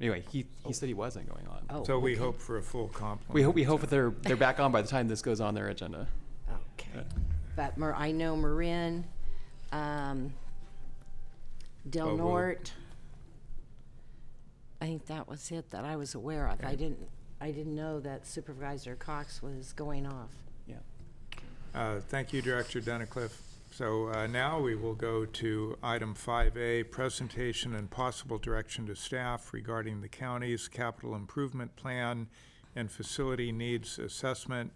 anyway, he said he wasn't going on. Oh, So we okay. hope for a full complement. We hope that they're back on by the time this goes on their agenda. Okay. But I know Marin, Del Oh, Norte. I think that was it that I was aware of. I didn't know that Supervisor Cox was going off. Yeah. Thank you, Director Dennicliff. So now we will go to item 5A, presentation and possible direction to staff regarding the county's capital improvement plan and facility needs assessment.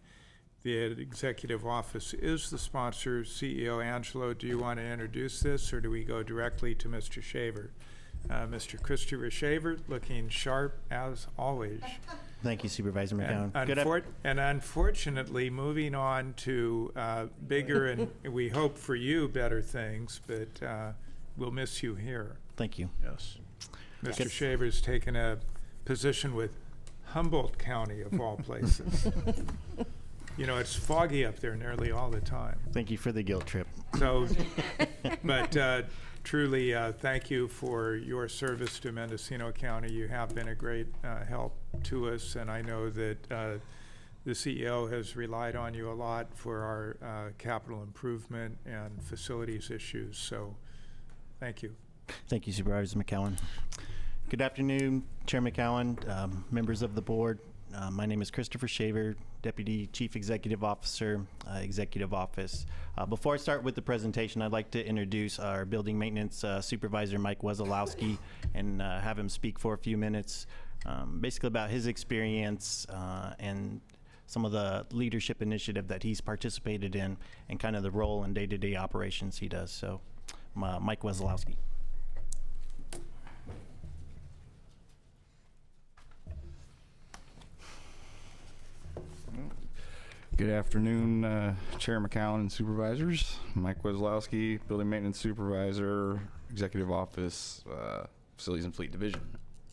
The executive office is the sponsor. CEO Angelo, do you want to introduce this, or do we go directly to Mr. Shaver? Mr. Christopher Shaver, looking sharp as always. Thank you, Supervisor McCown. And unfortunately, moving on to bigger and we hope for you better things, but we'll miss you here. Thank you. Yes. Mr. Shaver's taken a position with Humboldt County, of all places. You know, it's foggy up there nearly all the time. Thank you for the guilt trip. So, but truly, thank you for your service to Mendocino County. You have been a great help to us, and I know that the CEO has relied on you a lot for our capital improvement and facilities issues. So, thank you. Thank you, Supervisor McCowan. Good afternoon, Chair McCowan, members of the board. My name is Christopher Shaver, Deputy Chief Executive Officer, Executive Office. Before I start with the presentation, I'd like to introduce our Building Maintenance Supervisor, Mike Wesolowski, and have him speak for a few minutes, basically about his experience and some of the leadership initiative that he's participated in and kind of the role and day-to-day operations he does. So, Mike Wesolowski. Good afternoon, Chair McCowan and supervisors. Mike Wesolowski, Building Maintenance Supervisor, Executive Office, Facilities and Fleet Division.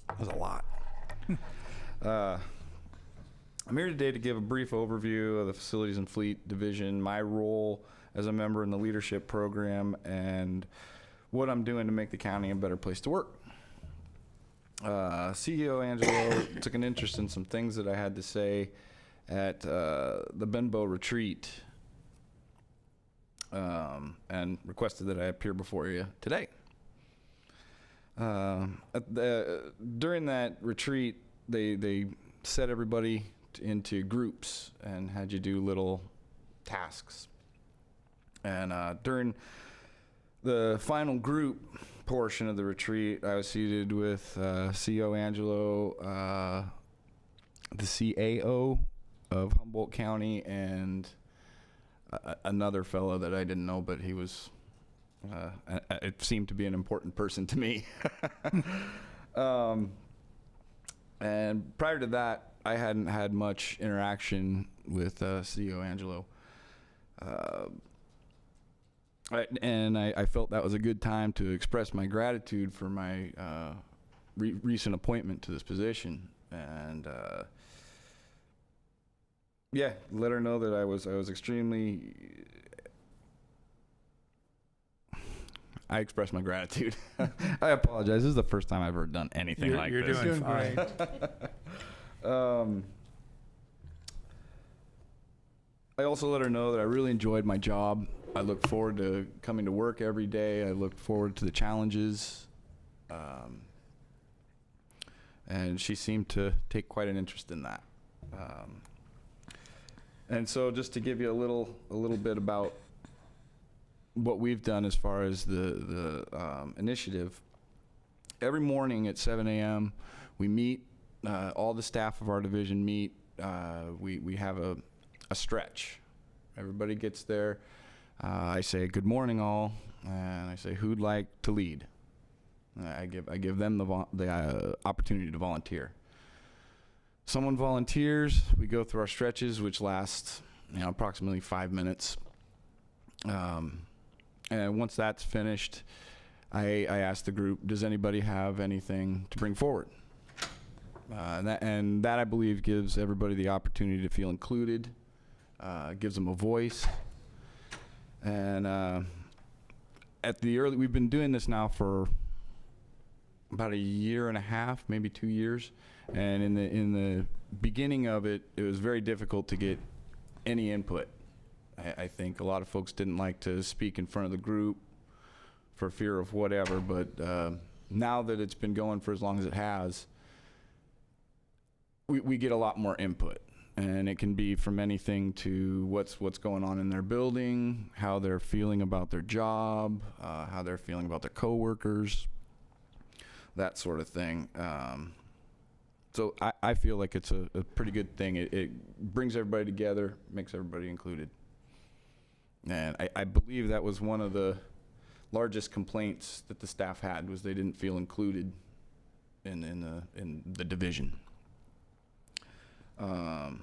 That was a lot. I'm here today to give a brief overview of the Facilities and Fleet Division, my role as a member in the leadership program, and what I'm doing to make the county a better place to work. CEO Angelo took an interest in some things that I had to say at the Benbow retreat and requested that I appear before you today. During that retreat, they set everybody into groups and had you do little tasks. And during the final group portion of the retreat, I was seated with CEO Angelo, the CAO of Humboldt County, and another fellow that I didn't know, but he was, it seemed to be an important person to me. And prior to that, I hadn't had much interaction with CEO Angelo. I felt that was a good time to express my gratitude for my recent appointment to this position. And yeah, let her know that I was extremely. I expressed my gratitude. I apologize. This is the first time I've ever done anything like this. You're doing fine. I also let her know that I really enjoyed my job I look forward to coming to work every day. I look forward to the challenges. And she seemed to take quite an interest in that. And so just to give you a little bit about what we've done as far as the initiative, every morning at 7 a.m. we meet, all the staff of our division meet. We have a stretch. Everybody gets there. I say, good morning all, and I say, who'd like to lead? I give them the opportunity to volunteer. Someone volunteers, we go through our stretches, which last approximately 5 minutes. And once that's finished, I ask the group, does anybody have anything to bring forward? And that I believe gives everybody the opportunity to feel included, gives them a voice. And we've been doing this now for about a year and a half, maybe 2 years. And in the beginning of it, it was very difficult to get any input. I think a lot of folks didn't like to speak in front of the group for fear of whatever, but now that it's been going for as long as it has, we get a lot more input. And it can be from anything to what's going on in their building, how they're feeling about their job, how they're feeling about their coworkers, that sort of thing. So I feel like it's a pretty good thing. It brings everybody together, makes everybody included. And I believe that was one of the largest complaints that the staff had, was they didn't feel included in the division. And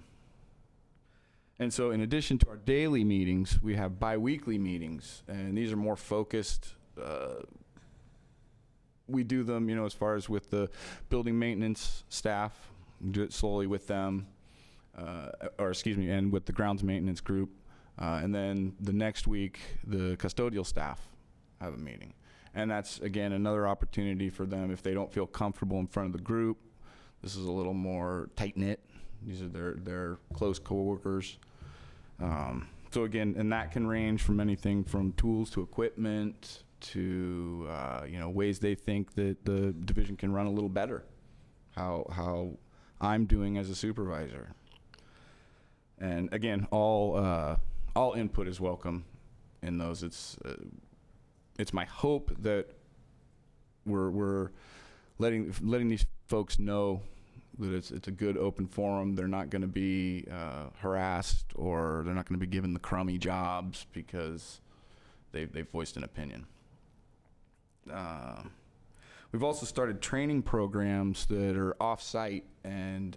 so in addition to our daily meetings, we have bi-weekly meetings, and these are more focused. We do them, as far as with the building maintenance staff, we do it slowly with them, and with the grounds maintenance group. And then the next week, the custodial staff have a meeting. And that's, again, another opportunity for them if they don't feel comfortable in front of the group. This is a little more tight-knit. These are their close coworkers. So again, and that can range from anything from tools to equipment to ways they think that the division can run a little better, how I'm doing as a supervisor. And again, all input is welcome in those. It's my hope that we're letting these folks know that it's a good open forum. They're not going to be harassed, or they're not going to be given the crummy jobs because they've voiced an opinion. We've also started training programs that are off-site, and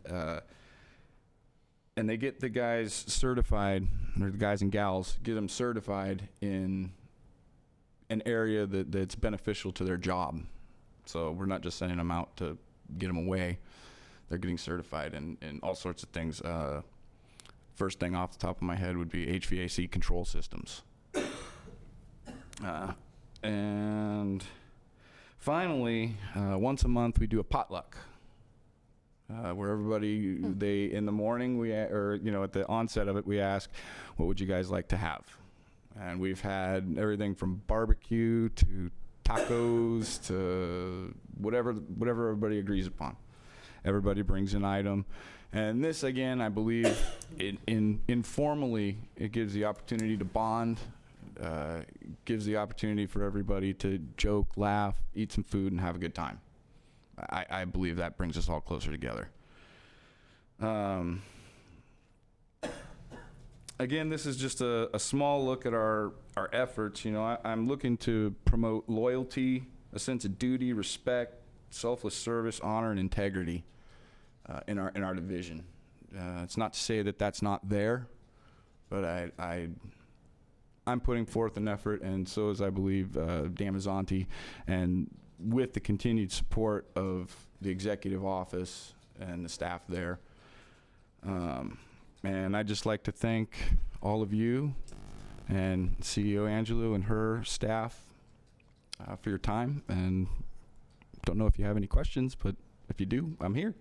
they get the guys certified, or the guys and gals, get them certified in an area that's beneficial to their job. So we're not just sending them out to get them away. They're getting certified in all sorts of things. First thing off the top of my head would be HVAC control systems. And finally, once a month we do a potluck, where everybody, in the morning, at the onset of it, we ask, what would you guys like to have? And we've had everything from barbecue to tacos to whatever everybody agrees upon. Everybody brings an item. And this, again, I believe, informally, it gives the opportunity to bond, gives the opportunity for everybody to joke, laugh, eat some food, and have a good time. I believe that brings us all closer together. Again, this is just a small look at our efforts. I'm looking to promote loyalty, a sense of duty, respect, selfless service, honor, and integrity in our division. It's not to say that that's not there, but I'm putting forth an effort, and so is, I believe, Dan Mazzanti, and with the continued support of the executive office and the staff there. And I'd just like to thank all of you and CEO Angelo and her staff for your time. And don't know if you have any questions, but if you do, I'm here.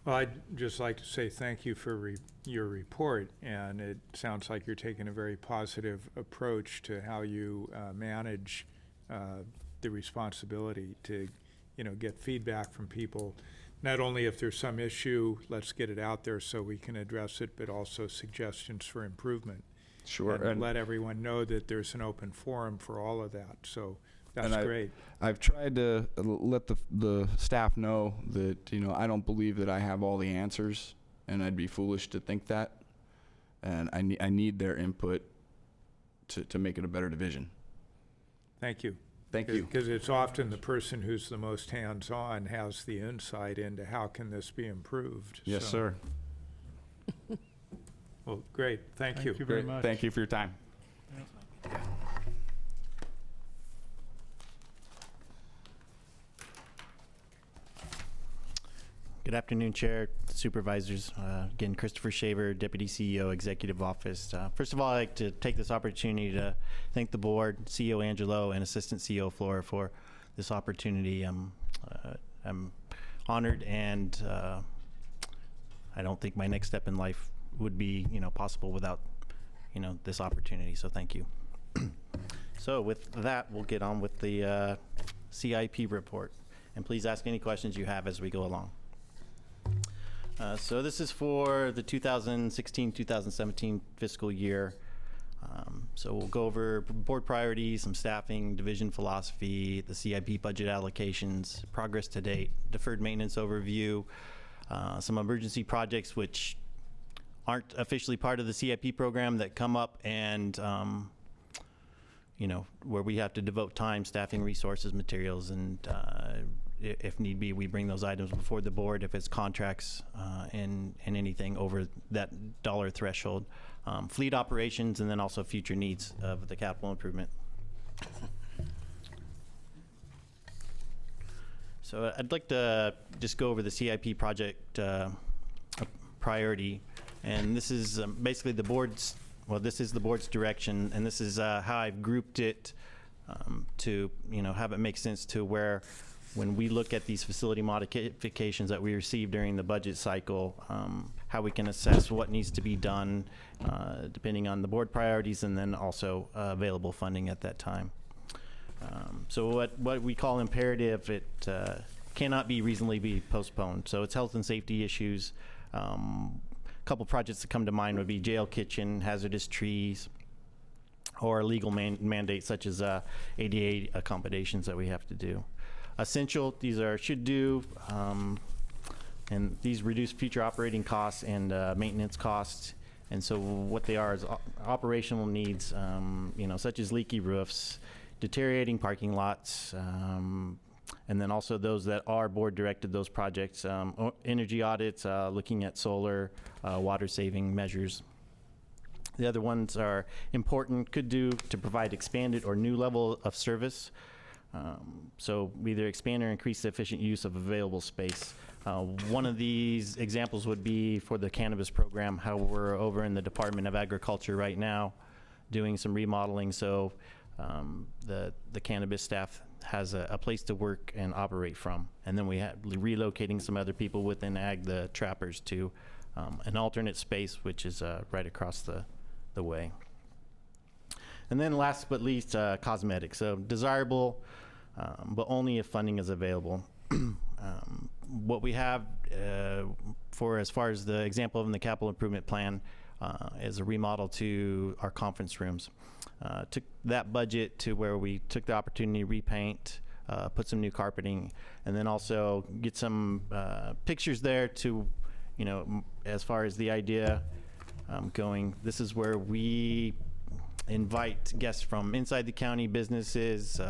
Well, I'd just like to say thank you for your report, and it sounds like you're taking a very positive approach to how you manage the responsibility to, get feedback from people. Not only if there's some issue, let's get it out there so we can address it, but also suggestions for improvement. Sure. And let everyone know that there's an open forum for all of that. So that's great. I've tried to let the staff know that, I don't believe that I have all the answers, and I'd be foolish to think that. And I need their input to make it a better division. Thank you. Thank you. Because it's often the person who's the most hands-on has the insight into how can this be improved. Yes, sir. Well, great. Thank you. Thank you very much. Thank you for your time. Good afternoon, Chair, Supervisors. Again, Christopher Shaver, Deputy CEO, Executive Office. First of all, I'd like to take this opportunity to thank the board, CEO Angelo, and Assistant CEO Flora for this opportunity. I'm honored, and I don't think my next step in life would be, possible without, this opportunity. So thank you. So with that, we'll get on with the CIP report. And please ask any questions you have as we go along. So this is for the 2016-2017 fiscal year. So we'll go over board priorities, some staffing, division philosophy, the CIP budget allocations, progress to date, deferred maintenance overview, some emergency projects which aren't officially part of the CIP program that come up and where we have to devote time, staffing, resources, materials, and if need be, we bring those items before the board if it's contracts and anything over that dollar threshold. Fleet operations, and then also future needs of the capital improvement. So I'd like to just go over the CIP project priority, and this is basically the board's, this is the board's direction, and this is how I've grouped it to have it make sense to where when we look at these facility modifications that we receive during the budget cycle, how we can assess what needs to be done depending on the board priorities and then also available funding at that time. So what we call imperative, it cannot be reasonably be postponed. So it's health and safety issues. A couple projects that come to mind would be jail kitchen, hazardous trees, or legal mandates such as ADA accommodations that we have to do. Essential, these are should do, and these reduce future operating costs and maintenance costs. And so what they are is operational needs, such as leaky roofs, deteriorating parking lots, and then also those that are board directed, those projects, energy audits, looking at solar, water saving measures. The other ones are important, could do to provide expanded or new level of service. So either expand or increase the efficient use of available space. One of these examples would be for the cannabis program, how we're over in the Department of Agriculture right now doing some remodeling, so the cannabis staff has a place to work and operate from. And then we have relocating some other people within ag, the trappers, to an alternate space, which is right across the way. And then last but least, cosmetics. So desirable, but only if funding is available. What we have for as far as the example in the capital improvement plan is a remodel to our conference rooms. Took that budget to where we took the opportunity to repaint, put some new carpeting, and then also get some pictures there to, as far as the idea going. This is where we invite guests from inside the county, businesses,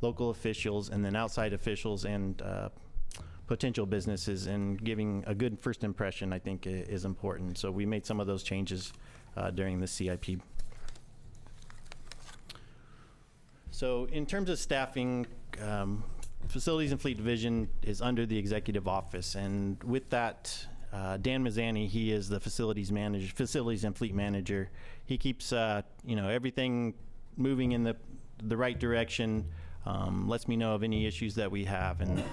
local officials, and then outside officials and potential businesses, and giving a good first impression, I think, is important. So we made some of those changes during the CIP. So in terms of staffing, Facilities and Fleet Division is under the Executive Office, and with that, Dan Mazzani, he is the facilities and fleet manager. He keeps everything moving in the right direction, lets me know of any issues that we have, and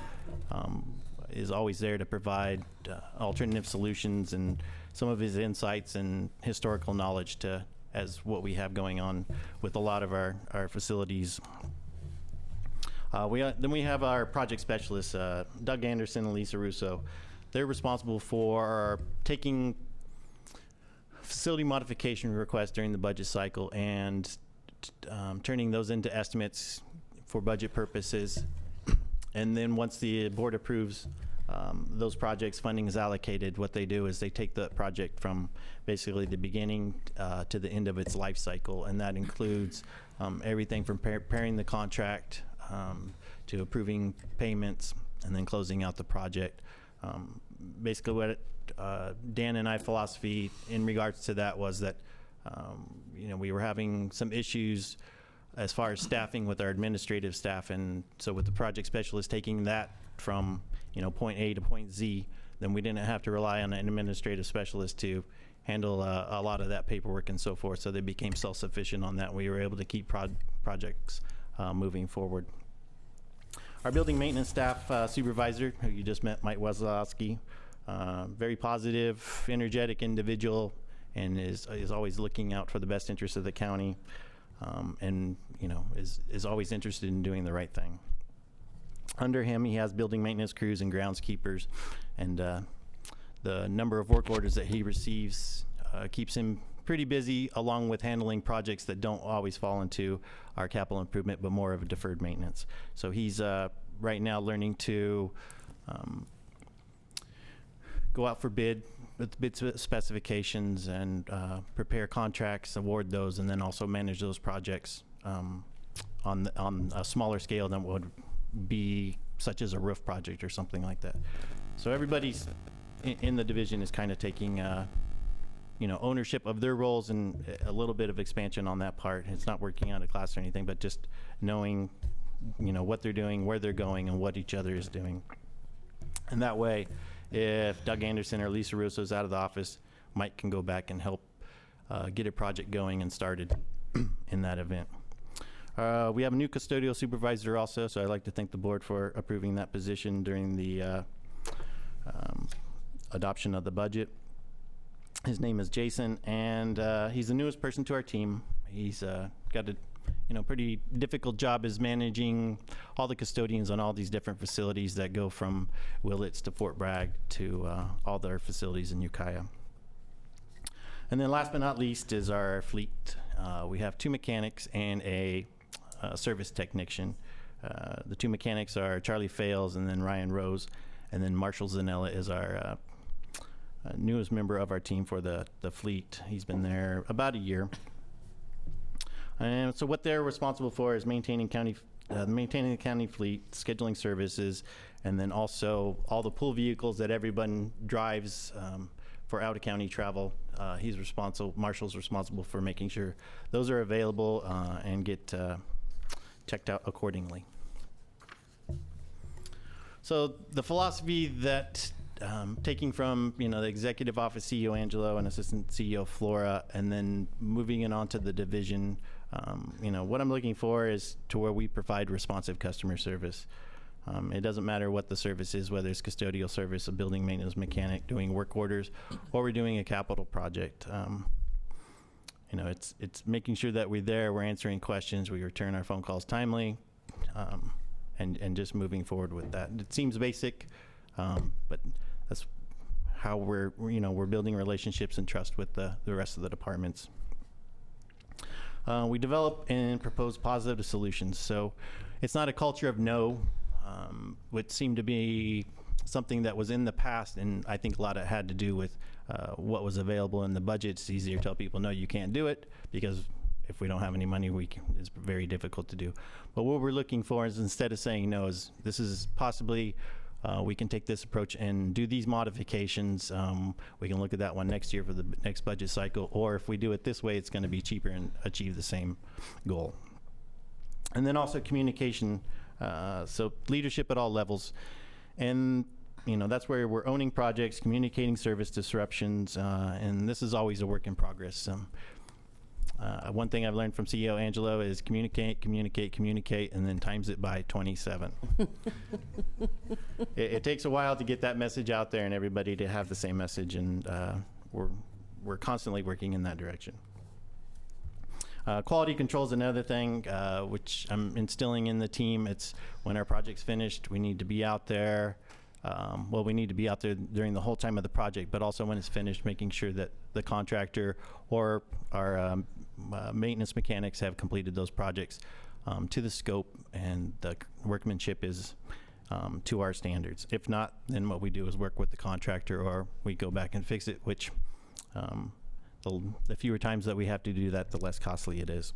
is always there to provide alternative solutions and some of his insights and historical knowledge to as what we have going on with a lot of our facilities. Then we have our project specialists, Doug Anderson and Lisa Russo. They're responsible for taking facility modification requests during the budget cycle and turning those into estimates for budget purposes. And then once the board approves those projects, funding is allocated, what they do is they take the project from basically the beginning to the end of its life cycle, and that includes everything from preparing the contract to approving payments and then closing out the project. Basically what Dan and I philosophy in regards to that was that we were having some issues as far as staffing with our administrative staff, and so with the project specialist taking that from point A to point Z, then we didn't have to rely on an administrative specialist to handle a lot of that paperwork and so forth, so they became self-sufficient on that. We were able to keep projects moving forward. Our building maintenance staff supervisor, who you just met, Mike Wazlowski, very positive, energetic individual, and is always looking out for the best interest of the county, and is always interested in doing the right thing. Under him, he has building maintenance crews and groundskeepers, and the number of work orders that he receives keeps him pretty busy, along with handling projects that don't always fall into our capital improvement, but more of a deferred maintenance. So he's right now learning to go out for bid with bid specifications and prepare contracts, award those, and then also manage those projects on a smaller scale than would be such as a roof project or something like that. So everybody's in the division is kind of taking ownership of their roles and a little bit of expansion on that part. It's not working out of class or anything, but just knowing what they're doing, where they're going, and what each other is doing. And that way, if Doug Anderson or Lisa Russo is out of the office, Mike can go back and help get a project going and started in that event. We have a new custodial supervisor also, so I'd like to thank the board for approving that position during the adoption of the budget. His name is Jason, and he's the newest person to our team. He's got a pretty difficult job is managing all the custodians on all these different facilities that go from Willits to Fort Bragg to all their facilities in Ukiah. And then last but not least is our fleet. We have 2 mechanics and a service technician. The 2 mechanics are Charlie Fales and then Ryan Rose, and then Marshall Zanella is our newest member of our team for the fleet. He's been there about a year. And so what they're responsible for is maintaining the county fleet, scheduling services, and then also all the pool vehicles that everyone drives for out of county travel. Marshall's responsible for making sure those are available and get checked out accordingly. So the philosophy that taking from the executive office CEO Angelo and assistant CEO Flora, and then moving it on to the division, what I'm looking for is to where we provide responsive customer service. It doesn't matter what the service is, whether it's custodial service, a building maintenance mechanic doing work orders, or we're doing a capital project. It's making sure that we're answering questions, we return our phone calls timely, and just moving forward with that. It seems basic, but that's how we're building relationships and trust with the rest of the departments. We develop and propose positive solutions. So it's not a culture of no, which seemed to be something that was in the past, and I think a lot of it had to do with what was available in the budget. It's easier to tell people, no, you can't do it, because if we don't have any money, it's very difficult to do. But what we're looking for is, instead of saying no, is this is possibly we can take this approach and do these modifications. We can look at that one next year for the next budget cycle, or if we do it this way, it's going to be cheaper and achieve the same goal. And then also communication, so leadership at all levels. And that's where we're owning projects, communicating service disruptions, and this is always a work in progress. One thing I've learned from CEO Angelo is communicate, communicate, communicate, and then times it by 27. It takes a while to get that message out there and everybody to have the same message, and we're constantly working in that direction. Quality control is another thing which I'm instilling in the team. It's when our project's finished, we need to be out there. Well, we need to be out there during the whole time of the project, but also when it's finished, making sure that the contractor or our maintenance mechanics have completed those projects to the scope and the workmanship is to our standards. If not, then what we do is work with the contractor or we go back and fix it, which the fewer times that we have to do that, the less costly it is.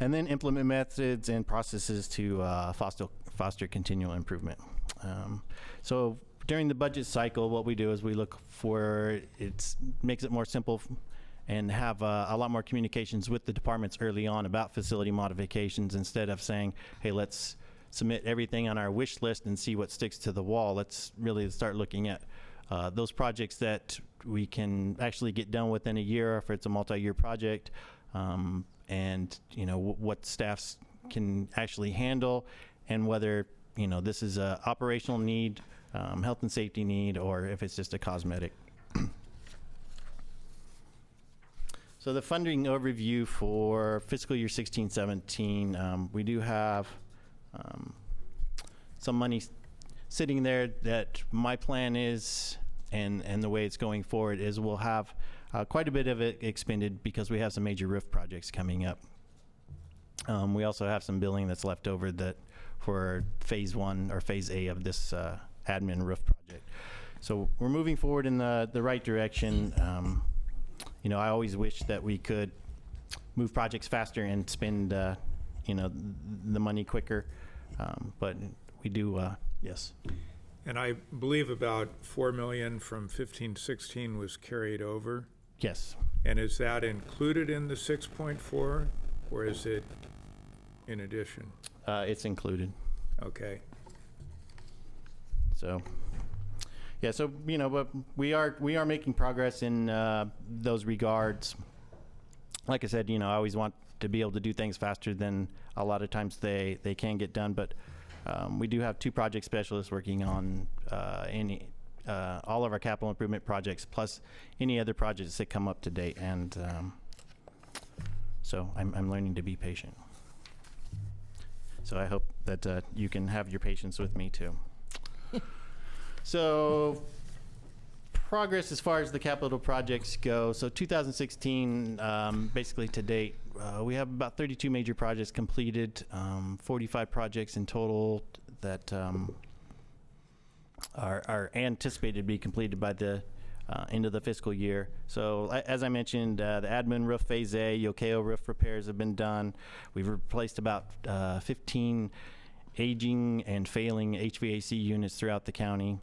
And then implement methods and processes to foster continual improvement. So during the budget cycle, what we do is we look for, makes it more simple and have a lot more communications with the departments early on about facility modifications instead of saying, hey, let's submit everything on our wish list and see what sticks to the wall. Let's really start looking at those projects that we can actually get done within a year if it's a multi-year project, and what staffs can actually handle, and whether this is a operational need, health and safety need, or if it's just a cosmetic. So the funding overview for fiscal year 16-17, we do have some money sitting there that my plan is, and the way it's going forward is we'll have quite a bit of it expended because we have some major roof projects coming up. We also have some billing that's left over that for phase 1 or phase A of this admin roof project. So we're moving forward in the right direction. I always wish that we could move projects faster and spend the money quicker, but we do, yes. And I believe about $4 million from 15-16 was carried over. Yes. And is that included in the 6.4, or is it in addition? It's included. Okay. So, yeah. So but we are making progress in those regards. Like I said, I always want to be able to do things faster than a lot of times they can get done, but. We do have 2 project specialists working on all of our capital improvement projects, plus any other projects that come up to date. And so I'm learning to be patient. So I hope that you can have your patience with me too. So progress as far as the capital projects go. So 2016, basically to date, we have about 32 major projects completed, 45 projects in total that are anticipated to be completed by the end of the fiscal year. So as I mentioned, the admin roof phase A, Yokeo roof repairs have been done. We've replaced about 15 aging and failing HVAC units throughout the county.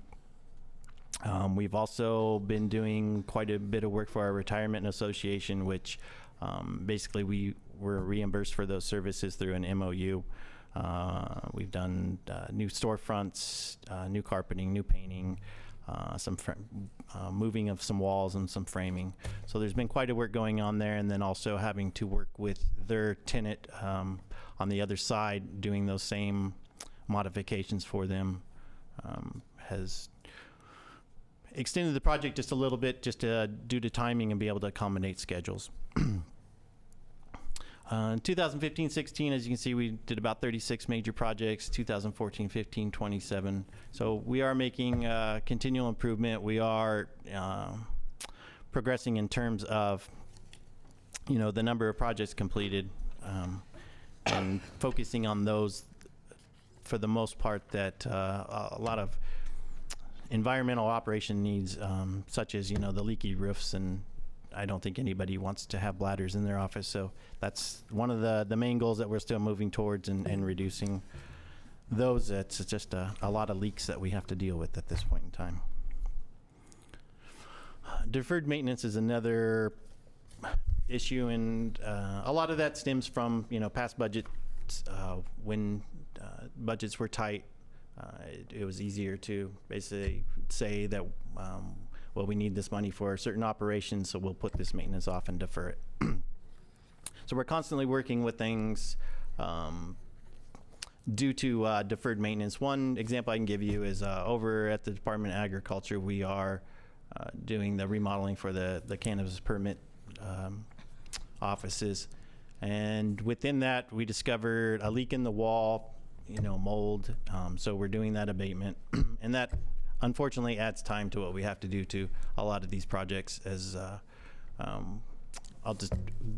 We've also been doing quite a bit of work for our retirement association, which basically we were reimbursed for those services through an MOU. We've done new storefronts, new carpeting, new painting, some moving of some walls and some framing. So there's been quite a work going on there, and then also having to work with their tenant on the other side, doing those same modifications for them has extended the project just a little bit, just due to timing and be able to accommodate schedules. In 2015-16, as you can see, we did about 36 major projects. 2014-15, 27. So we are making continual improvement. We are progressing in terms of, the number of projects completed, and focusing on those for the most part that a lot of environmental operation needs, such as, the leaky roofs, and I don't think anybody wants to have bladders in their office. So that's one of the main goals that we're still moving towards, and reducing those. It's just a lot of leaks that we have to deal with at this point in time. Deferred maintenance is another issue, and a lot of that stems from, past budgets. When budgets were tight, it was easier to basically say that well, we need this money for certain operations, so we'll put this maintenance off and defer it. So we're constantly working with things due to deferred maintenance. One example I can give you is over at the Department of Agriculture, we are doing the remodeling for the cannabis permit offices. And within that, we discovered a leak in the wall, mold. So we're doing that abatement. And that unfortunately adds time to what we have to do to a lot of these projects. As I'll just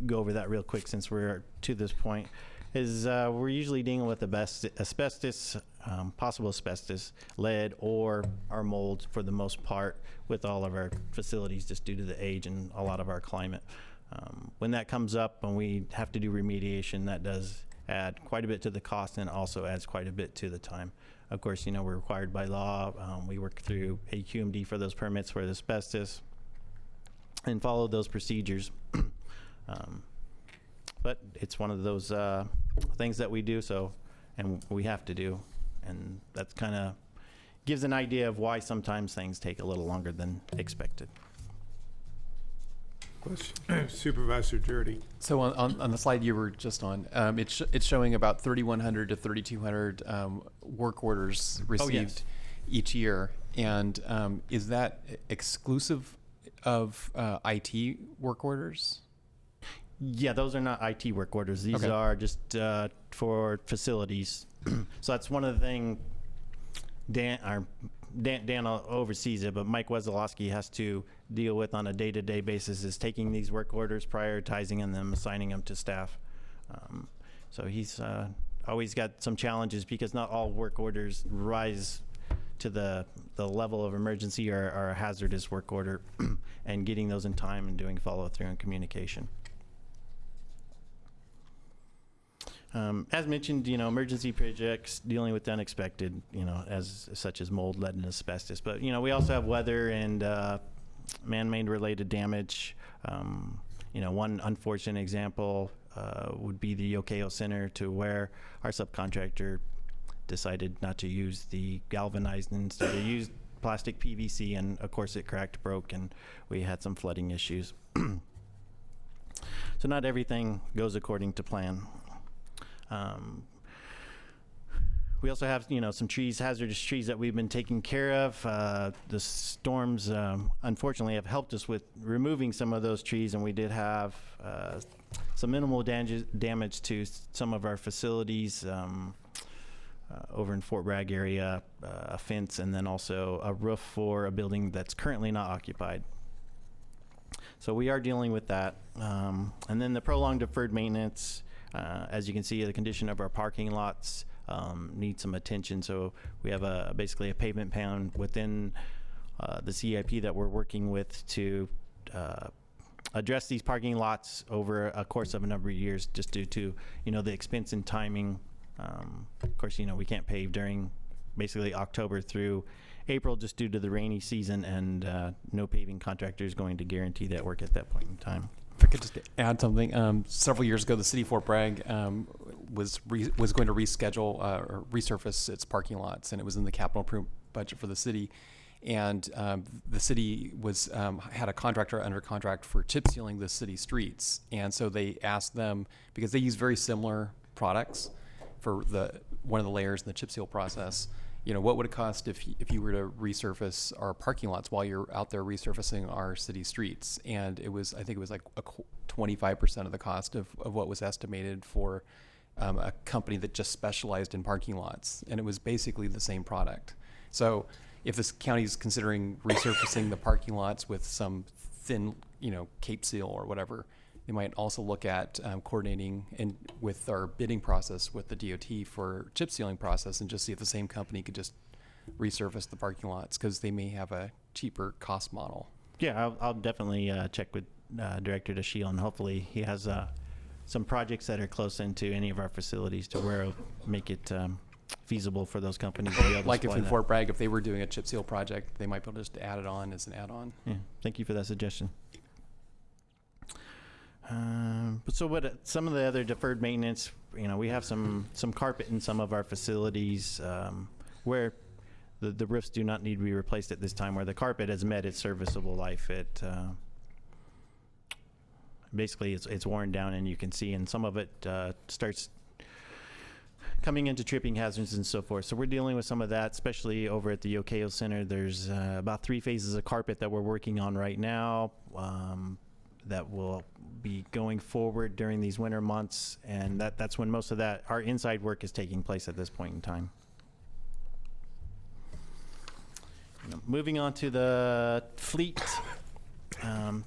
go over that real quick since we're to this point. We're usually dealing with asbestos, possible asbestos, lead, or our mold for the most part with all of our facilities just due to the age and a lot of our climate. When that comes up and we have to do remediation, that does add quite a bit to the cost and also adds quite a bit to the time. Of course, we're required by law. We work through a QMD for those permits for the asbestos and follow those procedures. But it's one of those things that we do, and we have to do, and that's kind of gives an idea of why sometimes things take a little longer than expected. Supervisor Jurdy. So on the slide you were just on, it's showing about 3,100 to 3,200 work orders received each year, and is that exclusive of IT work orders? Yeah, those are not IT work orders. These are just for facilities. So that's one of the things Dan oversees it, but Mike Wesolowski has to deal with on a day-to-day basis is taking these work orders, prioritizing them, assigning them to staff. So he's always got some challenges because not all work orders rise to the level of emergency or a hazardous work order and getting those in time and doing follow-through and communication. As mentioned, emergency projects dealing with the unexpected, such as mold, lead, and asbestos. But, we also have weather and man-made related damage. One unfortunate example would be the Yokayo Center, to where our subcontractor decided not to use the galvanized and instead they used plastic PVC, and of course it cracked, broke, and we had some flooding issues. So not everything goes according to plan. We also have, some trees, hazardous trees that we've been taking care of. The storms, unfortunately, have helped us with removing some of those trees, and we did have some minimal damage to some of our facilities over in Fort Bragg area, a fence, and then also a roof for a building that's currently not occupied. So we are dealing with that. And then the prolonged deferred maintenance. As you can see, the condition of our parking lots needs some attention. So we have basically a pavement plan within the CIP that we're working with to address these parking lots over a course of a number of years, just due to the expense and timing. Of course, we can't pave during basically October through April just due to the rainy season, and no paving contractor is going to guarantee that work at that point in time. If I could just add something, several years ago, the city of Fort Bragg was going to reschedule or resurface its parking lots, and it was in the capital improvement budget for the city. And the city was had a contractor under contract for chip sealing the city streets, and so they asked them, because they use very similar products for one of the layers in the chip seal process. What would it cost if you were to resurface our parking lots while you're out there resurfacing our city streets? And I think it was like 25% of the cost of what was estimated for a company that just specialized in parking lots. And it was basically the same product. So if this county is considering resurfacing the parking lots with some thin, Cape Seal or whatever, they might also look at coordinating with our bidding process with the DOT for chip sealing process, and just see if the same company could just resurface the parking lots, because they may have a cheaper cost model. Yeah, I'll definitely check with Director DeShiel, and hopefully he has some projects that are close into any of our facilities to where it'll make it feasible for those companies to be able to like if supply in that. Fort Bragg, if they were doing a chip seal project, they might be able to just add it on as an add-on. Yeah, thank you for that suggestion. But so what? Some of the other deferred maintenance, we have some carpet in some of our facilities where the roofs do not need to be replaced at this time, where the carpet has met its serviceable life. It basically it's worn down, and you can see, and some of it starts coming into tripping hazards and so forth. So we're dealing with some of that, especially over at the Yokayo Center. There's about 3 phases of carpet that we're working on right now that will be going forward during these winter months, and that's when most of that, our inside work is taking place at this point in time. Moving on to the fleet.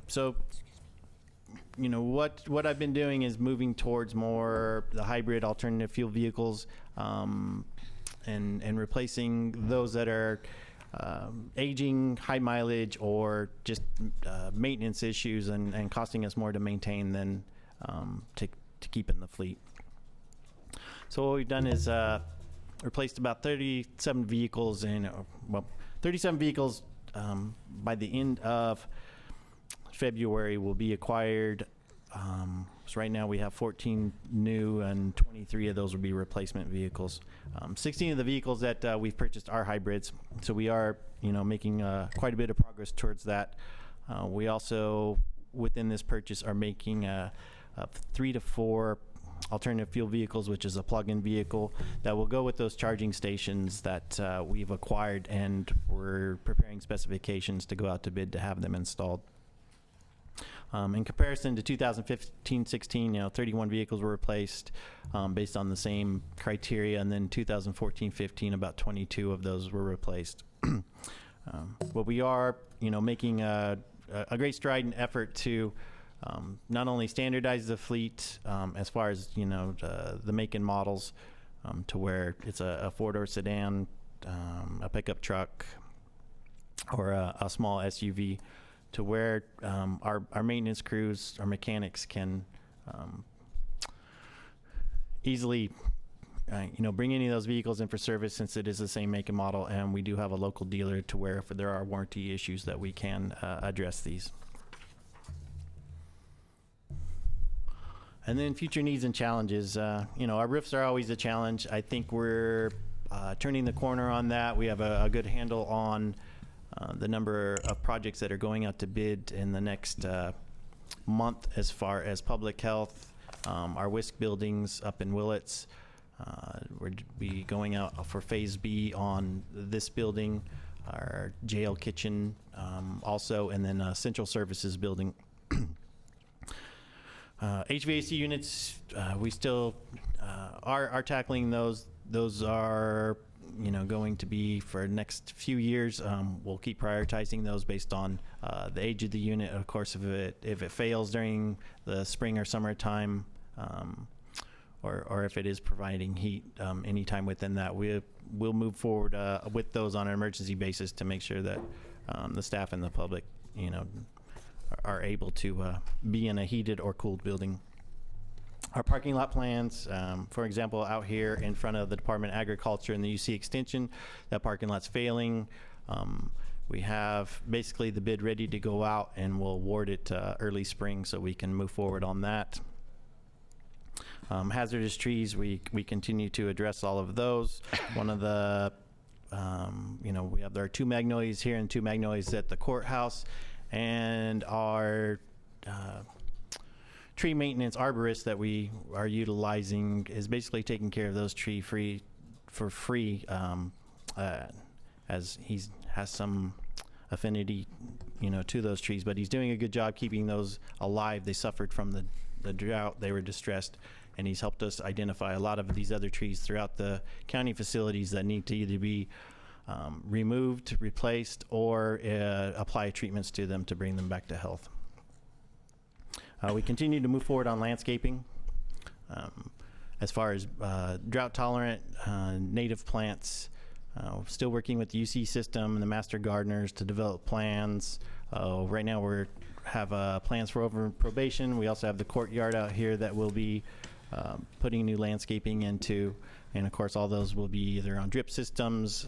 So, what I've been doing is moving towards more the hybrid alternative fuel vehicles, and replacing those that are aging, high mileage, or just maintenance issues and costing us more to maintain than to keep in the fleet. So what we've done is replaced about 37 vehicles by the end of February will be acquired. So right now we have 14 new, and 23 of those will be replacement vehicles. 16 of the vehicles that we've purchased are hybrids, so we are making quite a bit of progress towards that. We also, within this purchase, are making 3 to 4 alternative fuel vehicles, which is a plug-in vehicle that will go with those charging stations that we've acquired, and we're preparing specifications to go out to bid to have them installed. In comparison to 2015-16, 31 vehicles were replaced based on the same criteria, and then 2014-15, about 22 of those were replaced. But we are, making a great stride and effort to not only standardize the fleet as far as the make and models, to where it's a 4-door sedan, a pickup truck, or a small SUV, to where our maintenance crews, our mechanics can easily bring any of those vehicles in for service, since it is the same make and model, and we do have a local dealer to where if there are warranty issues that we can address these. And then future needs and challenges. Our roofs are always a challenge. I think we're turning the corner on that. We have a good handle on the number of projects that are going out to bid in the next month as far as public health. Our WISC buildings up in Willits, we're be going out for Phase B on this building, our jail kitchen also, and then Central Services building. HVAC units, we still are tackling those. Those are going to be for the next few years. We'll keep prioritizing those based on the age of the unit. Of course, if it fails during the spring or summertime, or if it is providing heat anytime within that, we'll move forward with those on an emergency basis to make sure that the staff and the public, are able to be in a heated or cooled building. Our parking lot plans, for example, out here in front of the Department of Agriculture and the UC Extension, that parking lot's failing. We have basically the bid ready to go out, and we'll award it early spring so we can move forward on that. Hazardous trees, we continue to address all of those. One of the, we have our 2 magnolias here and 2 magnolias at the courthouse, and our tree maintenance arborist that we are utilizing is basically taking care of those for free, as he has some affinity, to those trees, but he's doing a good job keeping those alive. They suffered from the drought. They were distressed, and he's helped us identify a lot of these other trees throughout the county facilities that need to either be removed, replaced, or apply treatments to them to bring them back to health. We continue to move forward on landscaping. As far as drought-tolerant native plants, still working with the UC system and the master gardeners to develop plans. Right now we have plans for over probation. We also have the courtyard out here that we'll be putting new landscaping into, and of course all those will be either on drip systems.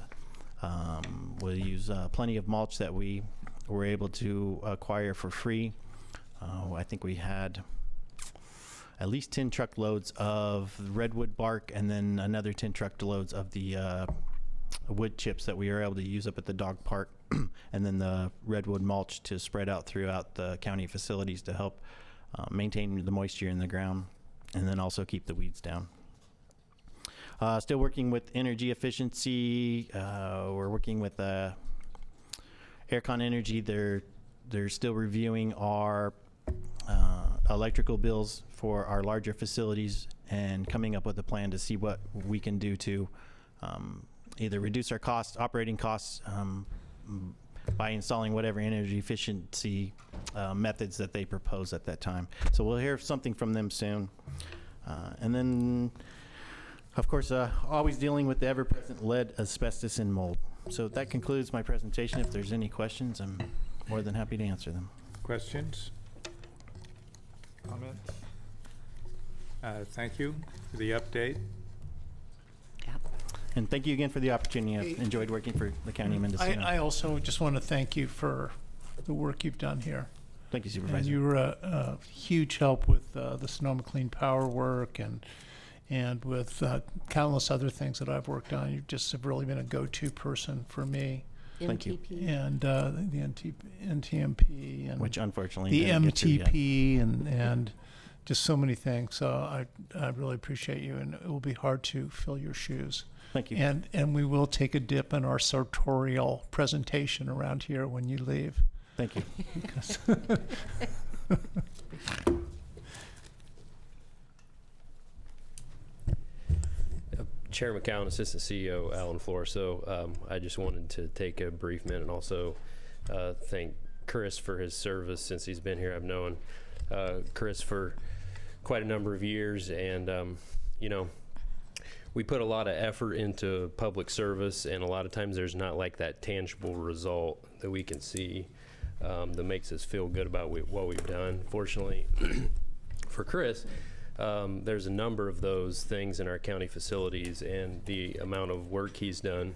We'll use plenty of mulch that we were able to acquire for free. I think we had at least 10 truckloads of redwood bark, and then another 10 truckloads of the wood chips that we are able to use up at the dog park, and then the redwood mulch to spread out throughout the county facilities to help maintain the moisture in the ground, and then also keep the weeds down. Still working with energy efficiency. We're working with Aircon Energy. They're still reviewing our electrical bills for our larger facilities and coming up with a plan to see what we can do to either reduce our costs, operating costs, by installing whatever energy efficiency methods that they propose at that time. So we'll hear something from them soon. And then, of course, always dealing with the ever-present lead, asbestos, and mold. So that concludes my presentation. If there's any questions, I'm more than happy to answer them. Questions? Comments? Thank you for the update. And thank you again for the opportunity. I've enjoyed working for the County of Mendocino. I also just want to thank you for the work you've done here. Thank you, Supervisor. And you were a huge help with the Sonoma Clean Power work and with countless other things that I've worked on. You just have really been a go-to person for me. Thank you. And the NTMP and which unfortunately the didn't get through yet. MTP and just so many things. So I really appreciate you, and it will be hard to fill your shoes. Thank you. And we will take a dip in our sartorial presentation around here when you leave. Thank you. Because Chair McCown, Assistant CEO Alan Flores. So I just wanted to take a brief minute and also thank Chris for his service since he's been here. I've known Chris for quite a number of years, and you know, we put a lot of effort into public service, and a lot of times there's not like that tangible result that we can see that makes us feel good about what we've done. Fortunately for Chris, there's a number of those things in our county facilities, and the amount of work he's done,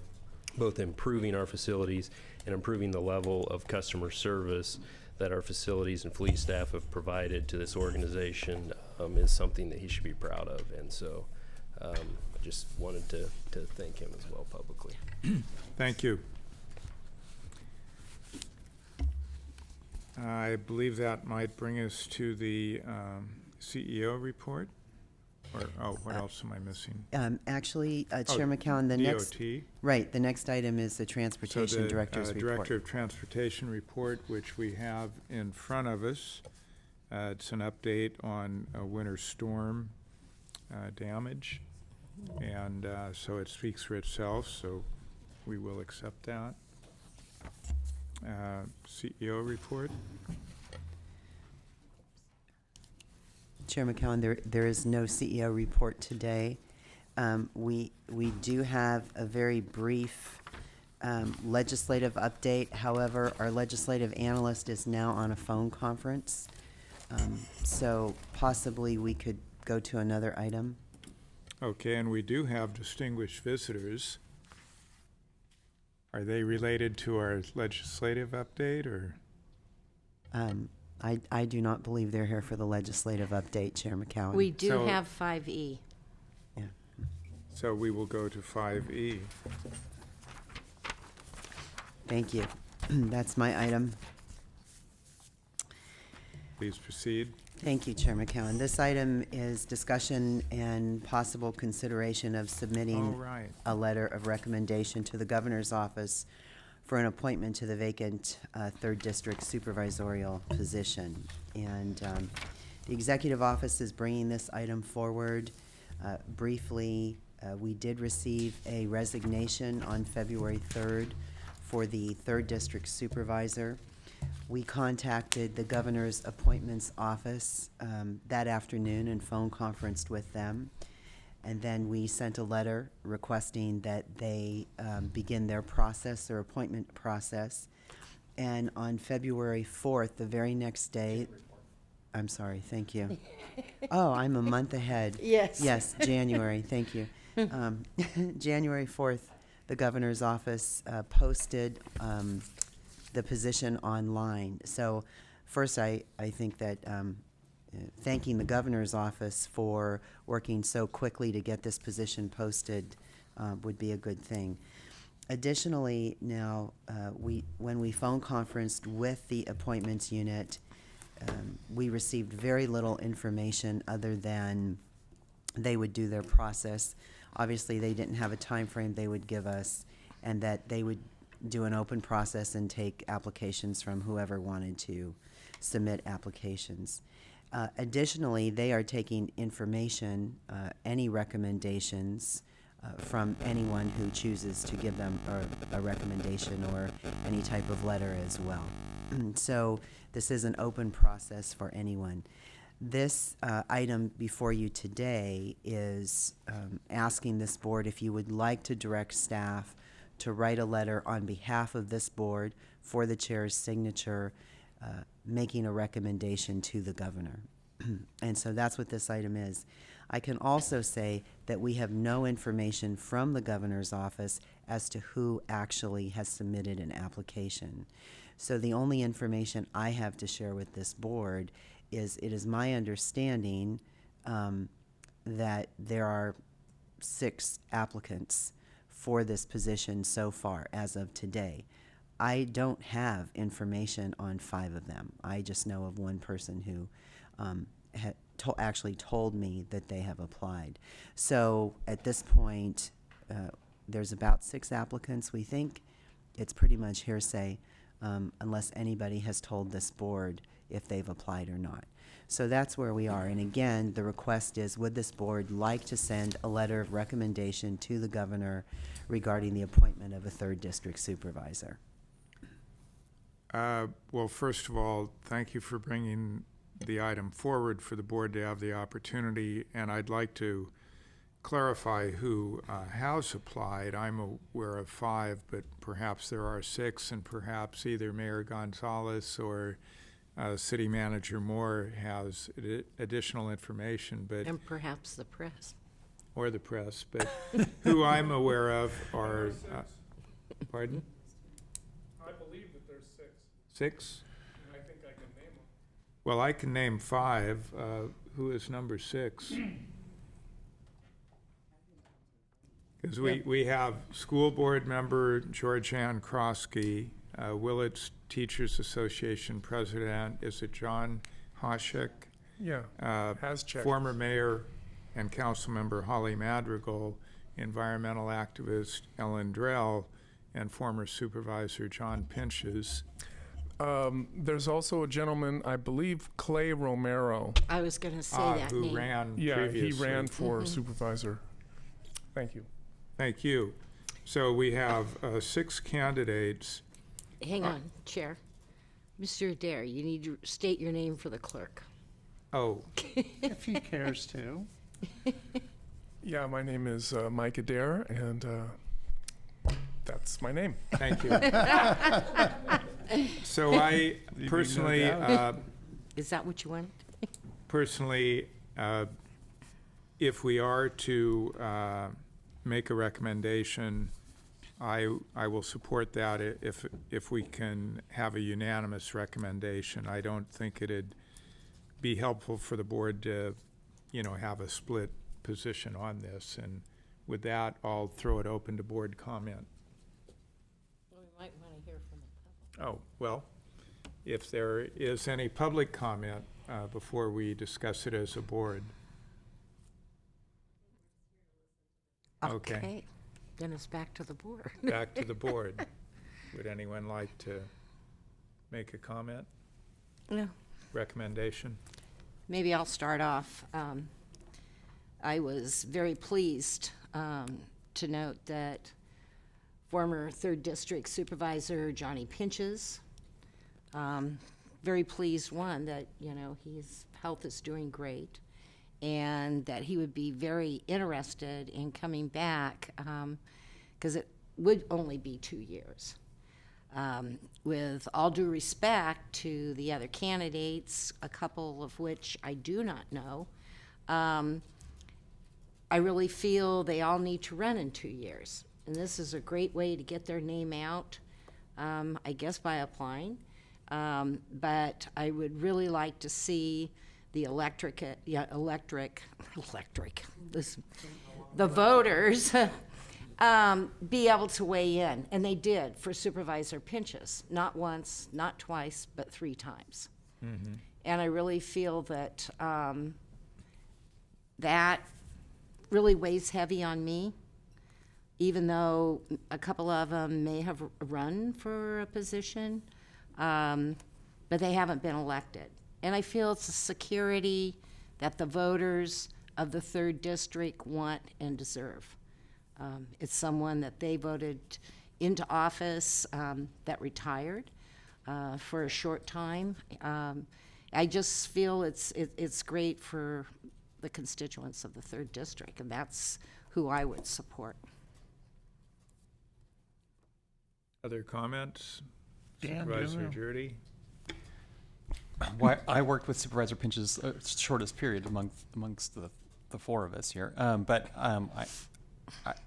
both improving our facilities and improving the level of customer service that our facilities and fleet staff have provided to this organization, is something that he should be proud of. And so I just wanted to thank him as well publicly. Thank you. I believe that might bring us to the CEO report. Or, what else am I missing? Actually, Chair McCown, the DOT. next item is the Transportation Director's report. Director of Transportation report, which we have in front of us. It's an update on a winter storm damage, and so it speaks for itself, so we will accept that. CEO report. Chair McCowan, there is no CEO report today. We do have a very brief legislative update. However, our legislative analyst is now on a phone conference, so possibly we could go to another item. Okay, and we do have distinguished visitors. Are they related to our legislative update, or? I do not believe they're here for the legislative update, Chair McCowan. We do have 5E. Yeah. So we will go to 5E. Thank you. That's my item. Please proceed. Thank you, Chair McCowan. This item is discussion and possible consideration of submitting a letter of recommendation to the governor's office for an appointment to the vacant 3rd District supervisorial position. And the executive office is bringing this item forward. Briefly, we did receive a resignation on February 3rd for the 3rd District supervisor. We contacted the governor's appointments office that afternoon and phone conferenced with them. And then we sent a letter requesting that they begin their process, their appointment process. And on February 4th, the very next day, I'm sorry, thank you. Oh, I'm a month ahead. Yes. Yes, January, thank you. January 4th, the governor's office posted the position online. So first, I think that thanking the governor's office for working so quickly to get this position posted would be a good thing. Additionally, now, when we phone conferenced with the appointments unit, we received very little information other than they would do their process. Obviously, they didn't have a time frame they would give us, and that they would do an open process and take applications from whoever wanted to submit applications. Additionally, they are taking information, any recommendations from anyone who chooses to give them a recommendation or any type of letter as well. So this is an open process for anyone. This item before you today is asking this board if you would like to direct staff to write a letter on behalf of this board for the chair's signature, making a recommendation to the governor. And so that's what this item is. I can also say that we have no information from the governor's office as to who actually has submitted an application. So the only information I have to share with this board is it is my understanding that there are 6 applicants for this position so far as of today. I don't have information on 5 of them. I just know of one person who actually told me that they have applied. So at this point, there's about 6 applicants. We think it's pretty much hearsay unless anybody has told this board if they've applied or not. So that's where we are. And again, the request is, would this board like to send a letter of recommendation to the governor regarding the appointment of a 3rd district supervisor? Well, first of all, thank you for bringing the item forward for the board to have the opportunity, and I'd like to clarify who has applied. I'm aware of 5, but perhaps there are 6, and perhaps either Mayor Gonzalez or City Manager Moore has additional information, but And perhaps the press. or the press, but who I'm aware of are, pardon? I believe that there's 6. 6? I think I can name them. Well, I can name 5. Who is number 6? Because we have school board member Georgianne Krosky, Willits Teachers Association president, is it John Hoshek? Yeah, has checked. Former mayor and council member Holly Madrigal, environmental activist Ellen Drell, and former supervisor John Pinches. There's also a gentleman, I believe, Clay Romero. I was going to say that who name. ran Yeah, previously. he ran for supervisor. Thank you. Thank you. So we have 6 candidates. Hang on, Chair. Mr. Adair, you need to state your name for the clerk. Oh, If he cares to. Yeah, my name is Mike Adair, and that's my name. thank you. So I personally, Is that what you want? personally, if we are to make a recommendation, I will support that if we can have a unanimous recommendation. I don't think it'd be helpful for the board to, have a split position on this. And with that, I'll throw it open to board comment. We might want to hear from the public. Oh, well, if there is any public comment before we discuss it as a board. Okay. Then it's back to the board. Back to the board. Would anyone like to make a comment, No. recommendation? Maybe I'll start off. I was very pleased to note that former 3rd District Supervisor Johnny Pinches, very pleased, one, that, his health is doing great, and that he would be very interested in coming back, because it would only be 2 years. With all due respect to the other candidates, a couple of which I do not know, I really feel they all need to run in 2 years. And this is a great way to get their name out, I guess by applying. But I would really like to see the the voters be able to weigh in, and they did for Supervisor Pinches, not once, not twice, but 3 times. And I really feel that that really weighs heavy on me, even though a couple of them may have run for a position, but they haven't been elected. And I feel it's a security that the voters of the 3rd District want and deserve. It's someone that they voted into office that retired for a short time. I just feel it's great for the constituents of the 3rd District, and that's who I would support. Other comments? Dan, Supervisor do you Judy? Well, I worked with Supervisor Pinch's shortest period amongst the 4 of us here.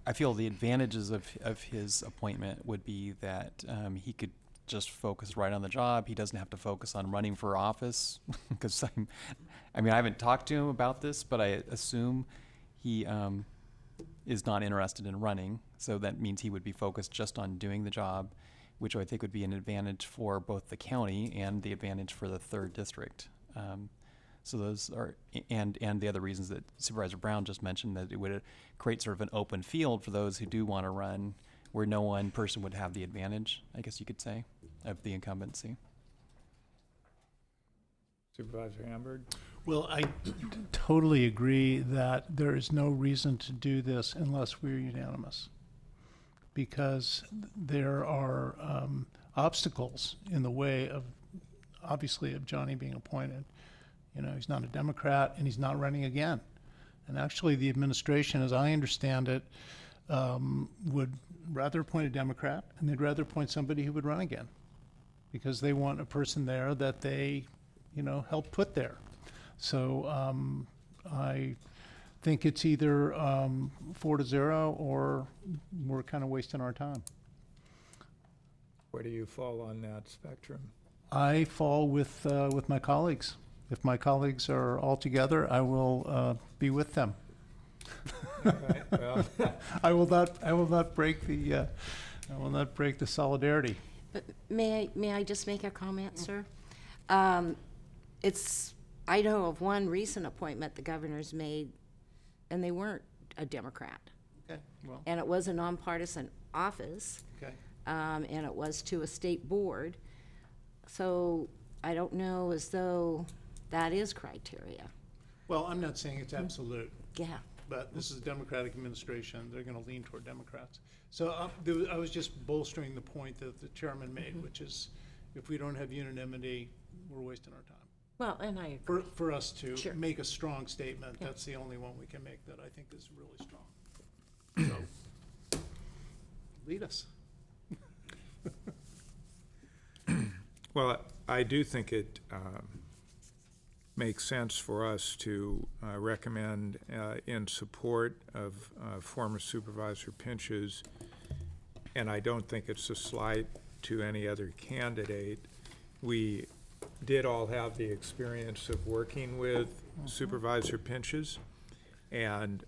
I feel the advantages of his appointment would be that he could just focus right on the job. He doesn't have to focus on running for office because I haven't talked to him about this, but I assume he is not interested in running. So that means he would be focused just on doing the job, which I think would be an advantage for both the county and the advantage for the 3rd District. So those are, and the other reasons that Supervisor Brown just mentioned, that it would create sort of an open field for those who do want to run, where no one person would have the advantage, I guess you could say, of the incumbency. Supervisor Hamburg? Well, I totally agree that there is no reason to do this unless we're unanimous, because there are obstacles in the way of, obviously, of Johnny being appointed. You know, he's not a Democrat, and he's not running again. And actually, the administration, as I understand it, would rather appoint a Democrat, and they'd rather appoint somebody who would run again, because they want a person there that they, help put there. So I think it's either 4-0 or we're kind of wasting our time. Where do you fall on that spectrum? I fall with my colleagues. If my colleagues are all together, I will be with them. Okay, well. I will not break the solidarity. But may I just make a comment, sir? I know of one recent appointment the governor's made, and they weren't a Democrat. Okay, well. And it was a nonpartisan office. Okay. And it was to a state board. So I don't know as though that is criteria. Well, I'm not saying it's absolute. Yeah. But this is a Democratic administration. They're going to lean toward Democrats. So I was just bolstering the point that the chairman made, which is if we don't have unanimity, we're wasting our time. Well, and I agree. For us to Sure. make a strong statement, Yeah. that's the only one we can make that I think is really strong. So, lead us. Well, I do think it makes sense for us to recommend in support of former Supervisor Pinches, and I don't think it's a slight to any other candidate. We did all have the experience of working with Supervisor Pinches, and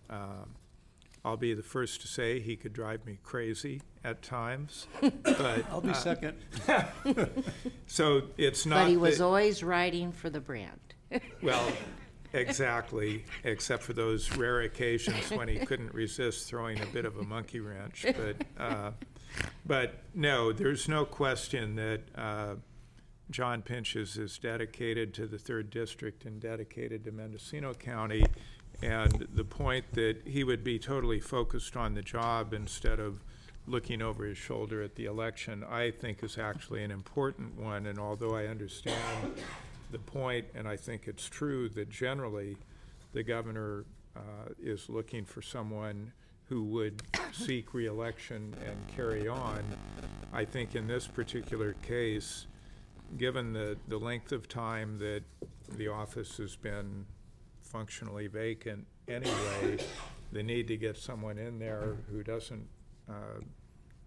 I'll be the first to say he could drive me crazy at times, but I'll be second. So it's not. But he was that- always riding for the brand. Well, exactly, except for those rare occasions when he couldn't resist throwing a bit of a monkey wrench. But no, there's no question that John Pinches is dedicated to the 3rd District and dedicated to Mendocino County. And the point that he would be totally focused on the job instead of looking over his shoulder at the election, I think is actually an important one. And although I understand the point, and I think it's true that generally the governor is looking for someone who would seek re-election and carry on, I think in this particular case, given the length of time that the office has been functionally vacant anyway, the need to get someone in there who doesn't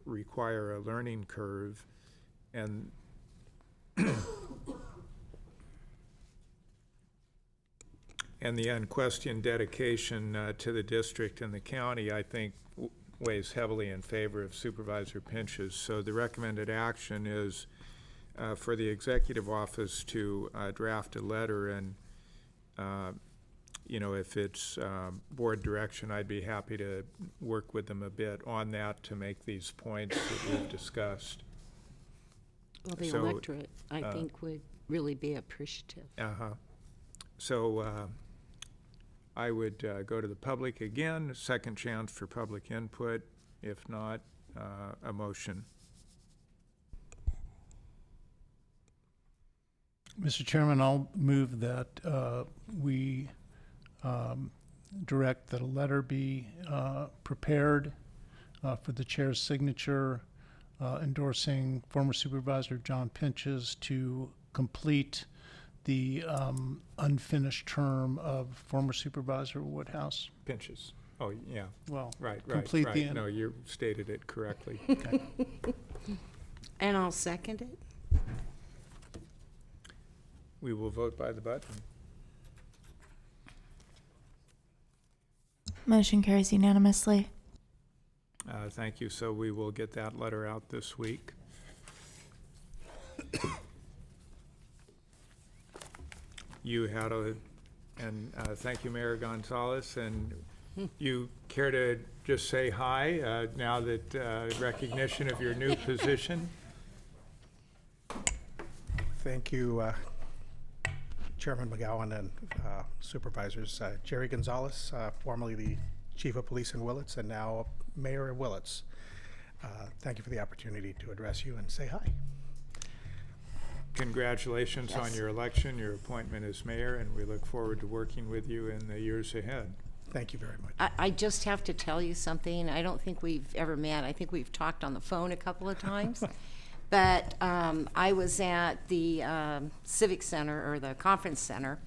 require a learning curve, and and the unquestioned dedication to the district and the county, I think weighs heavily in favor of Supervisor Pinch's. So the recommended action is for the executive office to draft a letter, and if it's board direction, I'd be happy to work with them a bit on that to make these points that we've discussed. Well, the electorate, I think, would really be appreciative. So I would go to the public again, a second chance for public input. If not, a motion. Mr. Chairman, I'll move that we direct that a letter be prepared for the chair's signature endorsing former Supervisor John Pinches to complete the unfinished term of former Supervisor Woodhouse. Pinches. Oh, yeah. Well, right. complete the No, you stated it correctly. Okay. And I'll second it. We will vote by the button. Motion carries unanimously. Thank you. So we will get that letter out this week. You had thank you, Mayor Gonzalez. And you care to just say hi now that recognition of your new position? Thank you, Chairman McGowan and Supervisors. Jerry Gonzalez, formerly the Chief of Police in Willits and now Mayor of Willits. Thank you for the opportunity to address you and say hi. Congratulations on your election, your appointment as mayor, and we look forward to working with you in the years ahead. Thank you very much. I just have to tell you something. I don't think we've ever met. I think we've talked on the phone a couple of times. But I was at the Civic Center, or the Conference Center,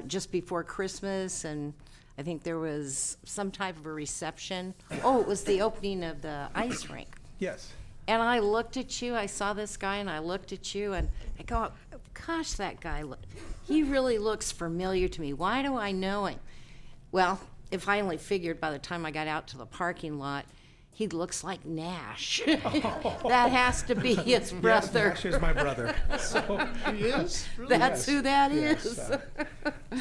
just before Christmas, and I think there was some type of a reception. Oh, it was the opening of the ice rink. Yes. And I looked at you, I saw this guy, and I looked at you, and I go, gosh, that guy, he really looks familiar to me. Why do I know him? Well, I finally figured by the time I got out to the parking lot, he looks like Nash. That has to be his brother. Yes, Nash is my brother. So he is? Really? That's who that Yes, is. so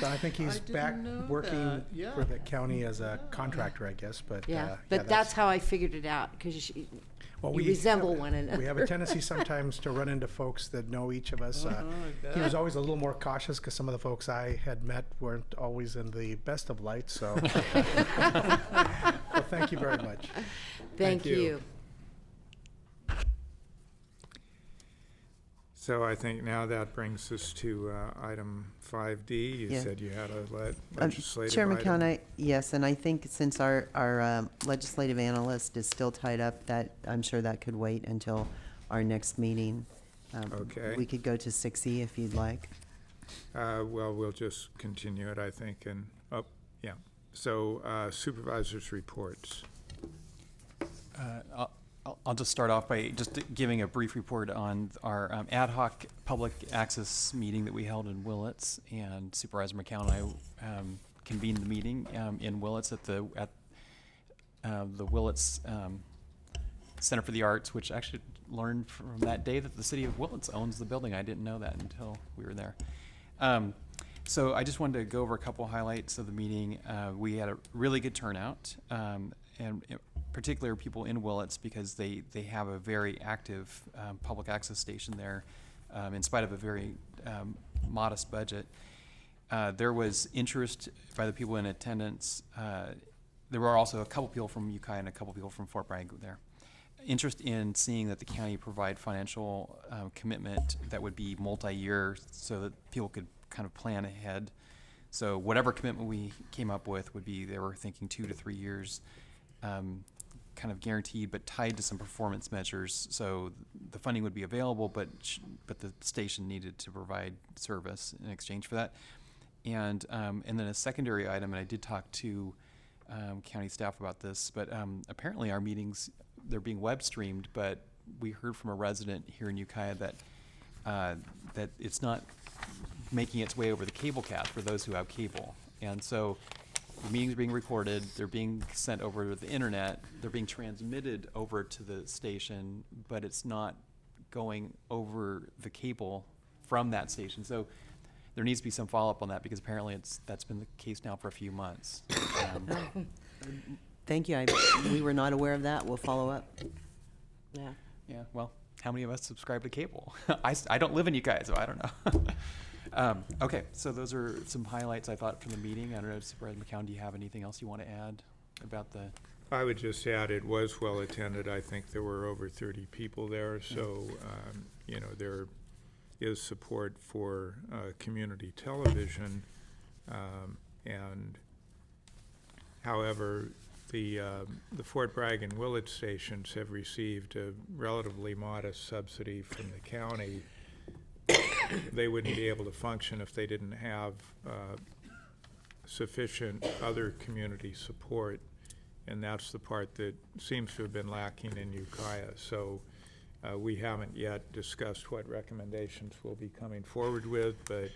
I think he's back working Yeah. for the county as a contractor, I guess. But Yeah, but that's how I figured it out, because you resemble one another. We have a tendency sometimes to run into folks that know each of us. He was always a little more cautious because some of the folks I had met weren't always in the best of light. So, well, thank you very much. Thank you. So I think now that brings us to item 5D. You Yeah. said you had a legislative Chairman item. Count, yes, and I think since our legislative analyst is still tied up, that I'm sure that could wait until our next meeting. Okay. We could go to 6E if you'd like. Well, we'll just continue it, I think, and, So Supervisors Reports. I'll just start off by just giving a brief report on our ad hoc public access meeting that we held in Willits, and Supervisor McCown and I convened the meeting in Willits at the Willits Center for the Arts, which I actually learned from that day that the city of Willits owns the building. I didn't know that until we were there. So I just wanted to go over a couple highlights of the meeting. We had a really good turnout, and particular people in Willits, because they have a very active public access station there, in spite of a very modest budget. There was interest by the people in attendance. There were also a couple people from Ukiah and a couple people from Fort Bragg there. Interest in seeing that the county provide financial commitment that would be multi-year, so that people could kind of plan ahead. So whatever commitment we came up with would be, they were thinking 2 to 3 years, kind of guaranteed, but tied to some performance measures. So the funding would be available, but the station needed to provide service in exchange for that. And then a secondary item, and I did talk to county staff about this, but apparently our meetings, they're being web streamed, but we heard from a resident here in Ukiah that that it's not making its way over the cable cat for those who have cable. And so the meetings are being recorded, they're being sent over the internet, they're being transmitted over to the station, but it's not going over the cable from that station. So there needs to be some follow-up on that, because apparently that's been the case now for a few months. Thank you. We were not aware of that. We'll follow up. Yeah. Yeah, well, how many of us subscribe to cable? I don't live in you guys, so I don't know. Okay, so those are some highlights I thought from the meeting. I don't know, Supervisor McCown, do you have anything else you want to add about the? I would just add it was well attended. I think there were over 30 people there, so you know, there is support for community television, and however, the Fort Bragg and Willits stations have received a relatively modest subsidy from the county. They wouldn't be able to function if they didn't have sufficient other community support, and that's the part that seems to have been lacking in Ukiah. So we haven't yet discussed what recommendations we'll be coming forward with, but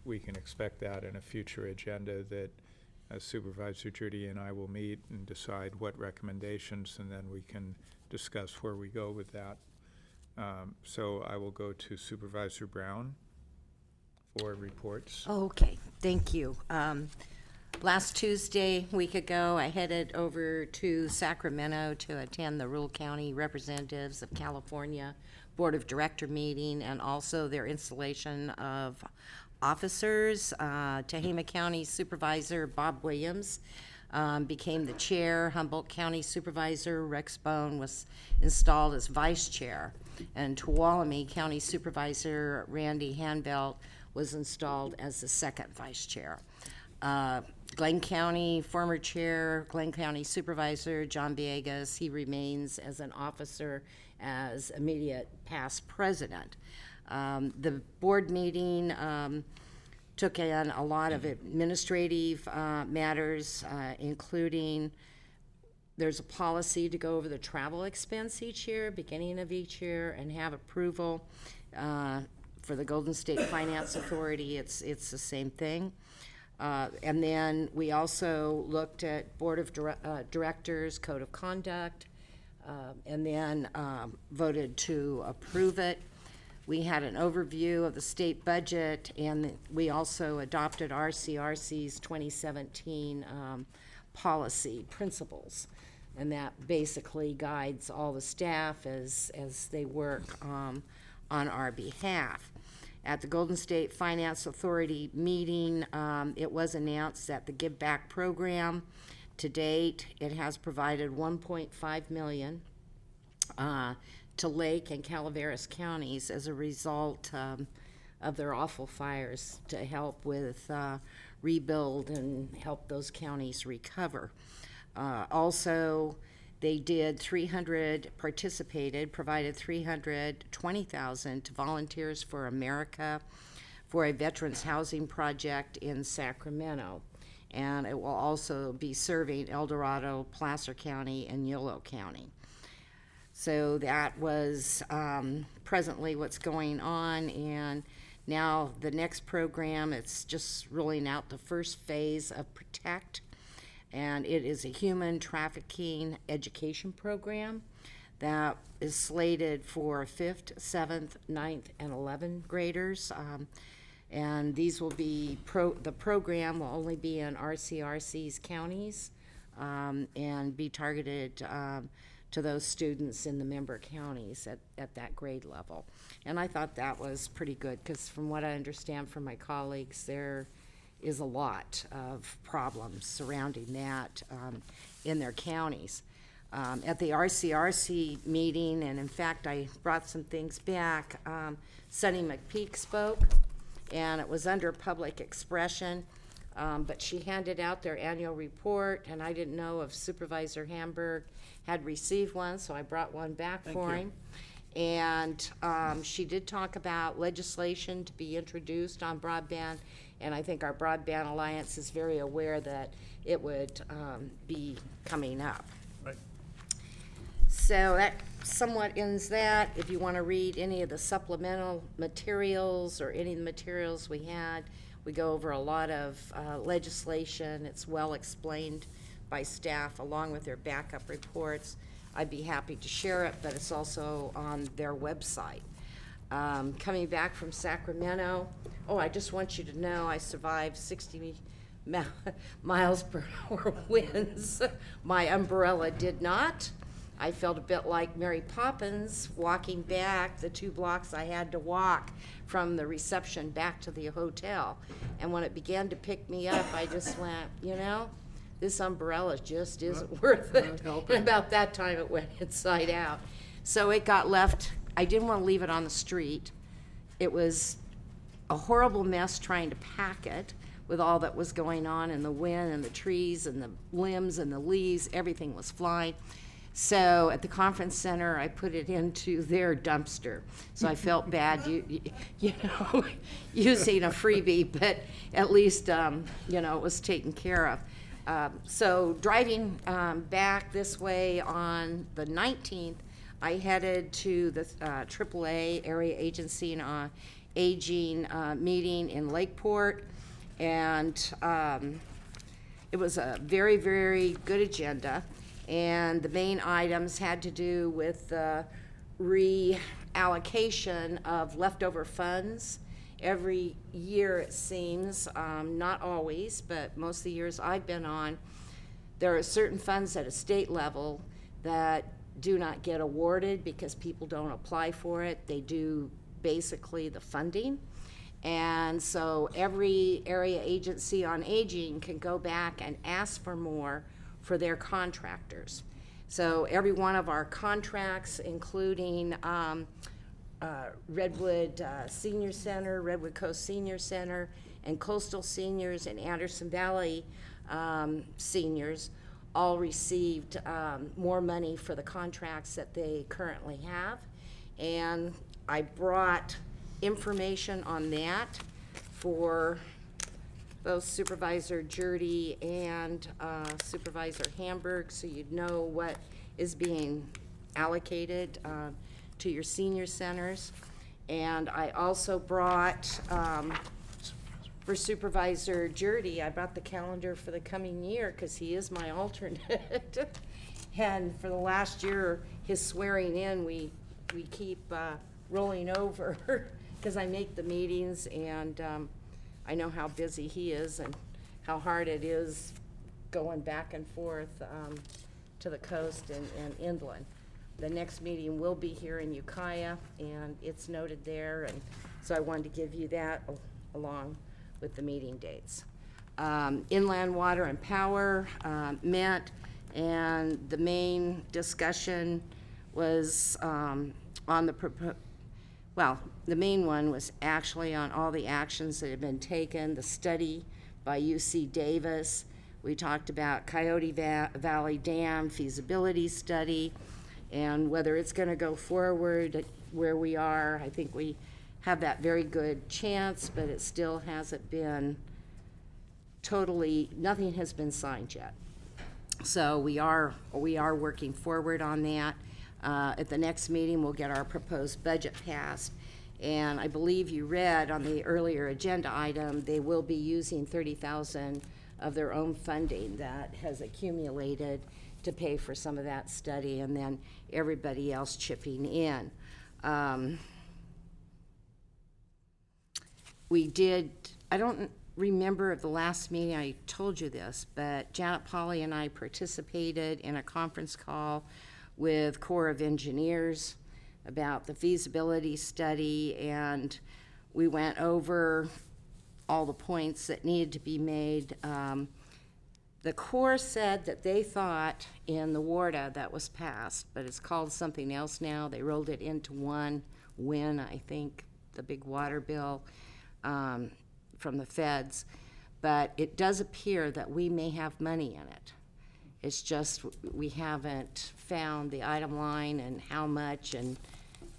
we can expect that in a future agenda that Supervisor Judy and I will meet and decide what recommendations, and then we can discuss where we go with that. So I will go to Supervisor Brown for reports. Okay, thank you. Last Tuesday, week ago, I headed over to Sacramento to attend the Rural County Representatives of California Board of Director meeting, and also their installation of officers. Tehama County Supervisor Bob Williams became the chair. Humboldt County Supervisor Rex Bone was installed as vice chair, and Tuolumne County Supervisor Randy Hanbelt was installed as the second vice chair. Glenn County former chair, Glenn County Supervisor John Villegas, he remains as an officer as immediate past president. The board meeting took in a lot of administrative matters, including there's a policy to go over the travel expense each year, beginning of each year, and have approval for the Golden State Finance Authority. It's the same thing. And then we also looked at Board of Directors Code of Conduct, and then voted to approve it. We had an overview of the state budget, and we also adopted RCRC's 2017 policy principles, and that basically guides all the staff as they work on our behalf. At the Golden State Finance Authority meeting, it was announced that the Give Back program, to date, it has provided $1.5 million to Lake and Calaveras counties as a result of their awful fires, to help with rebuild and help those counties recover. Also, they did provided $320,000 to Volunteers for America for a veterans housing project in Sacramento. And it will also be serving El Dorado, Placer County, and Yolo County. So that was presently what's going on, and now the next program, it's just rolling out the first phase of Protect, and it is a human trafficking education program that is slated for 5th, 7th, 9th, and 11th graders. And these will be, the program will only be in RCRC's counties and be targeted to those students in the member counties at that grade level. And I thought that was pretty good, because from what I understand from my colleagues, there is a lot of problems surrounding that in their counties. At the RCRC meeting, and in fact I brought some things back, Sunny McPeak spoke, and it was under public expression, but she handed out their annual report, and I didn't know if Supervisor Hamburg had received one, so I brought one back for him. And she did talk about legislation to be introduced on broadband, and I think our Broadband Alliance is very aware that it would be coming up. Right. So that somewhat ends that. If you want to read any of the supplemental materials or any of the materials we had, We go over a lot of legislation. It's well explained by staff along with their backup reports. I'd be happy to share it, but it's also on their website. Coming back from Sacramento, I just want you to know I survived 60 miles per hour winds. My umbrella did not. I felt a bit like Mary Poppins walking back the 2 blocks I had to walk from the reception back to the hotel. And when it began to pick me up, I just went, this umbrella just isn't worth it. And about that time it went inside out. So it got left. I didn't want to leave it on the street. It was a horrible mess trying to pack it with all that was going on in the wind and the trees and the limbs and the leaves. Everything was flying. So at the conference center, I put it into their dumpster. So I felt bad, using a freebie, but at least, it was taken care of. So driving back this way on the 19th, I headed to the AAA Area Agency on Aging meeting in Lakeport, and it was a very, very good agenda. And the main items had to do with the reallocation of leftover funds. Every year, it seems, not always, but most of the years I've been on, there are certain funds at a state level that do not get awarded because people don't apply for it. They do basically the funding. And so every area agency on aging can go back and ask for more for their contractors. So every one of our contracts, including Redwood Senior Center, Redwood Coast Senior Center, and Coastal Seniors and Anderson Valley Seniors, all received more money for the contracts that they currently have. And I brought information on that for both Supervisor Jurdy and Supervisor Hamburg, so you'd know what is being allocated to your senior centers. And I also brought, for Supervisor Jurdy, I brought the calendar for the coming year because he is my alternate. And for the last year, his swearing in, we keep rolling over because I make the meetings, and I know how busy he is and how hard it is going back and forth to the coast and inland. The next meeting will be here in Ukiah, and it's noted there, and so I wanted to give you that along with the meeting dates. Inland Water and Power met, and the main discussion was on the main one was actually on all the actions that have been taken, the study by UC Davis. We talked about Coyote Valley Dam feasibility study and whether it's going to go forward where we are. I think we have that very good chance, but it still hasn't been nothing has been signed yet. So we are working forward on that. At the next meeting, we'll get our proposed budget passed. And I believe you read on the earlier agenda item, they will be using $30,000 of their own funding that has accumulated to pay for some of that study, and then everybody else chipping in. I don't remember if the last meeting I told you this, but Janet Polly and I participated in a conference call with Corps of Engineers about the feasibility study, and we went over all the points that needed to be made. The Corps said that they thought in the WARDA that was passed, but it's called something else now. They rolled it into one WIN, I think, the big water bill from the feds. But it does appear that we may have money in it. It's just we haven't found the item line and how much, and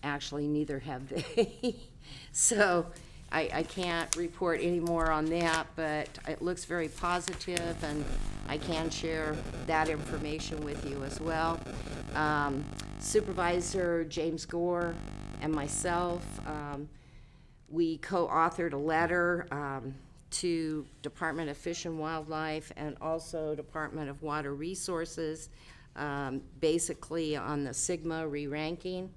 actually neither have they. So I can't report any more on that, but it looks very positive, and I can share that information with you as well. Supervisor James Gore and myself, we co-authored a letter to Department of Fish and Wildlife and also Department of Water Resources, basically on the Sigma re-ranking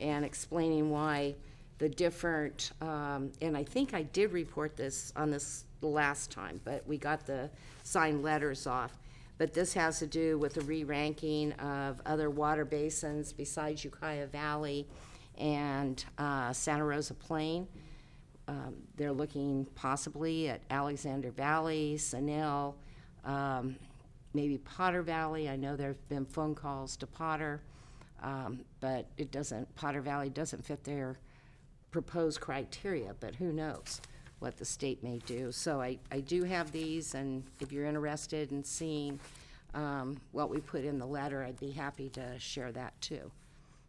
and explaining why the different, and I think I did report this on this the last time, but we got the signed letters off. But this has to do with the re-ranking of other water basins besides Ukiah Valley and Santa Rosa Plain. They're looking possibly at Alexander Valley, Sanel, maybe Potter Valley. I know there have been phone calls to Potter, but Potter Valley doesn't fit their proposed criteria, but who knows what the state may do. So I do have these, and if you're interested in seeing what we put in the letter, I'd be happy to share that too.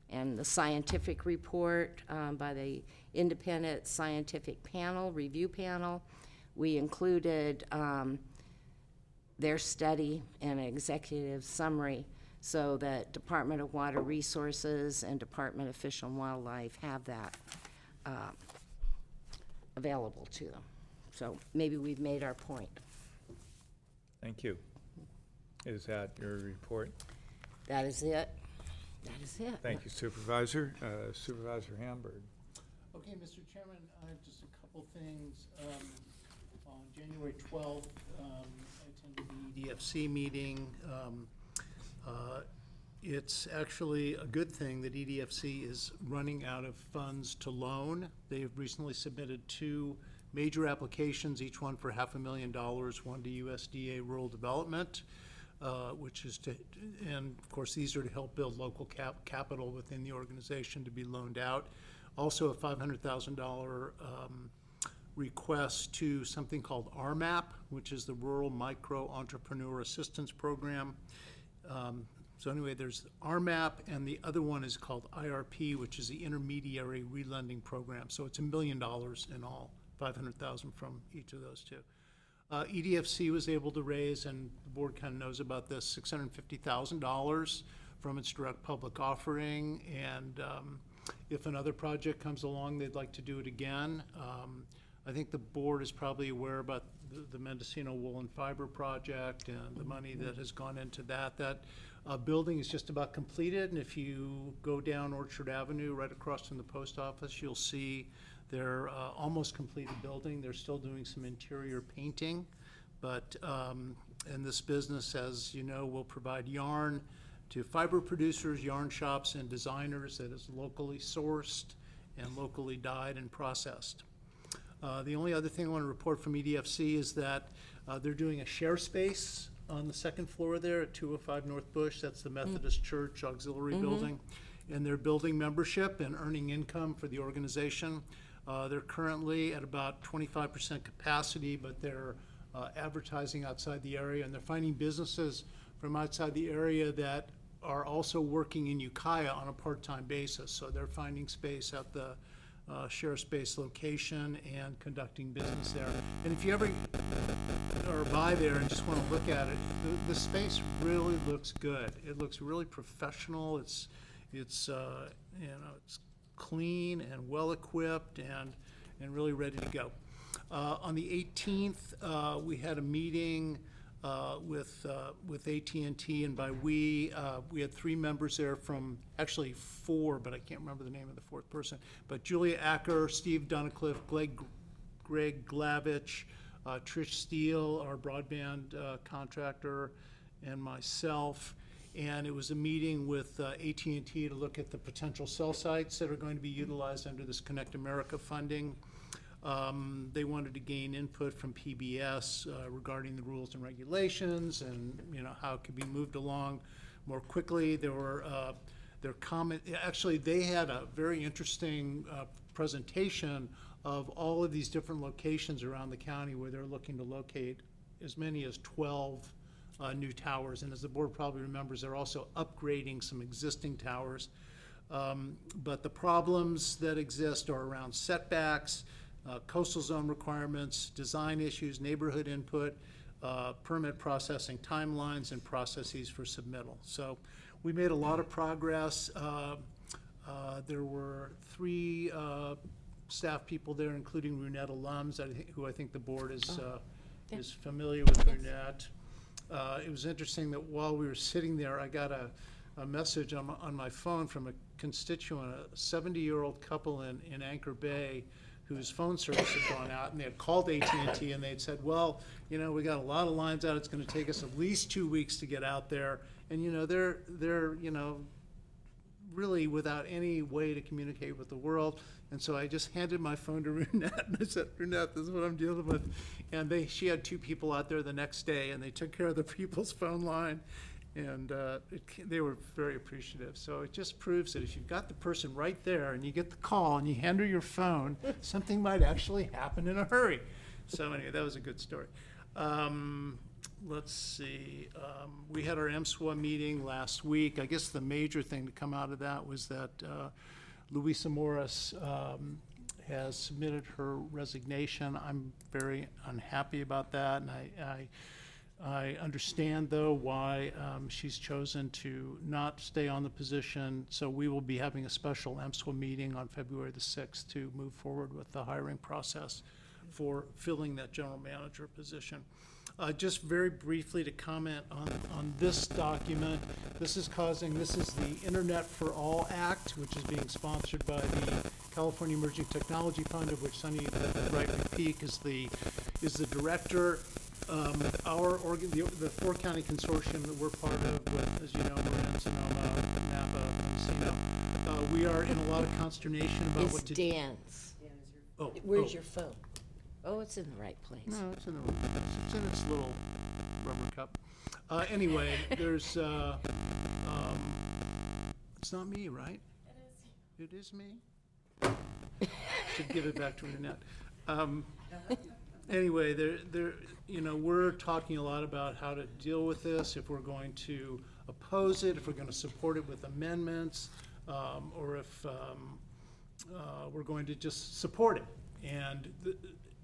And the scientific report by the Independent Scientific Panel, Review Panel, we included their study and an executive summary so that Department of Water Resources and Department of Fish and Wildlife have that available to them. So maybe we've made our point. Thank you. Is that your report? That is it. That is it. Thank you, Supervisor. Supervisor Hamburg. Okay, Mr. Chairman, I have just a couple things. On January 12th, I attended the EDFC meeting. It's actually a good thing that EDFC is running out of funds to loan. They've recently submitted 2 major applications, each one for $500,000, one to USDA Rural Development, which is to, and of course these are to help build local capital within the organization to be loaned out. Also a $500,000 request to something called RMAP, which is the Rural Micro Entrepreneur Assistance Program. So anyway, there's RMAP, and the other one is called IRP, which is the Intermediary Relending Program. So it's $1 million in all, $500,000 from each of those 2. EDFC was able to raise, and the board kind of knows about this, $650,000 from its direct public offering. And if another project comes along, they'd like to do it again. I think the board is probably aware about the Mendocino Wool and Fiber Project and the money that has gone into that. That building is just about completed, and if you go down Orchard Avenue right across from the post office, you'll see they're almost completed building. They're still doing some interior painting, but in this business, as you know, will provide yarn to fiber producers, yarn shops, and designers that is locally sourced and locally dyed and processed. The only other thing I want to report from EDFC is that they're doing a share space on the 2nd floor there at 205 North Bush. That's the Methodist Church Auxiliary Building. And they're building membership and earning income for the organization. They're currently at about 25% capacity, but they're advertising outside the area, and they're finding businesses from outside the area that are also working in Ukiah on a part-time basis. So they're finding space at the share space location and conducting business there. And if you ever are by there and just want to look at it, the space really looks good. It looks really professional. It's clean and well equipped and really ready to go. On the 18th, we had a meeting with AT&T, and by we had 3 members there from, actually 4, but I can't remember the name of the 4th person. But Julia Acker, Steve Dunicliffe, Greg Glavich, Trish Steele, our broadband contractor, and myself. And it was a meeting with AT&T to look at the potential cell sites that are going to be utilized under this Connect America funding. They wanted to gain input from PBS regarding the rules and regulations and how it could be moved along more quickly. There were their comment. Actually, they had a very interesting presentation of all of these different locations around the county where they're looking to locate as many as 12 new towers. And as the board probably remembers, they're also upgrading some existing towers. But the problems that exist are around setbacks, coastal zone requirements, design issues, neighborhood input, permit processing timelines, and processes for submittal. So we made a lot of progress. There were 3 staff people there, including Runette alums, who I think the board is familiar with Runette. It was interesting that while we were sitting there, I got a message on my phone from a constituent, a 70-year-old couple in Anchor Bay, whose phone service had gone out, and they had called AT&T, and they had said, well, you know, we got a lot of lines out. It's going to take us at least 2 weeks to get out there. And, you know, they're you know, really without any way to communicate with the world. And so I just handed my phone to Runette, and I said, Runette, this is what I'm dealing with. And she had 2 people out there the next day, and they took care of the people's phone line. And they were very appreciative. So it just proves that if you've got the person right there and you get the call and you hand her your phone, something might actually happen in a hurry. So anyway, that was a good story. Let's see. We had our MSWA meeting last week. I guess the major thing to come out of that was that Louisa Morris has submitted her resignation. I'm very unhappy about that, and I understand, though, why she's chosen to not stay on the position. So we will be having a special MSWA meeting on February the 6th to move forward with the hiring process for filling that general manager position. Just very briefly to comment on this document. This is the Internet for All Act, which is being sponsored by the California Emerging Technology Fund, of which Sunny Brightman-Peak is the director. The 4-county consortium that we're part of, as you know, we're in Sonoma, Napa, Mendocino. We are in a lot of consternation about what to do. Dan's. Oh, Where's your phone? Oh, it's in the right place. No, it's in its little rubber cup. Anyway, there's, it's not me, right? It is me? Should give it back to Annette. Anyway, you know, we're talking a lot about how to deal with this, if we're going to oppose it, if we're going to support it with amendments, or if we're going to just support it. And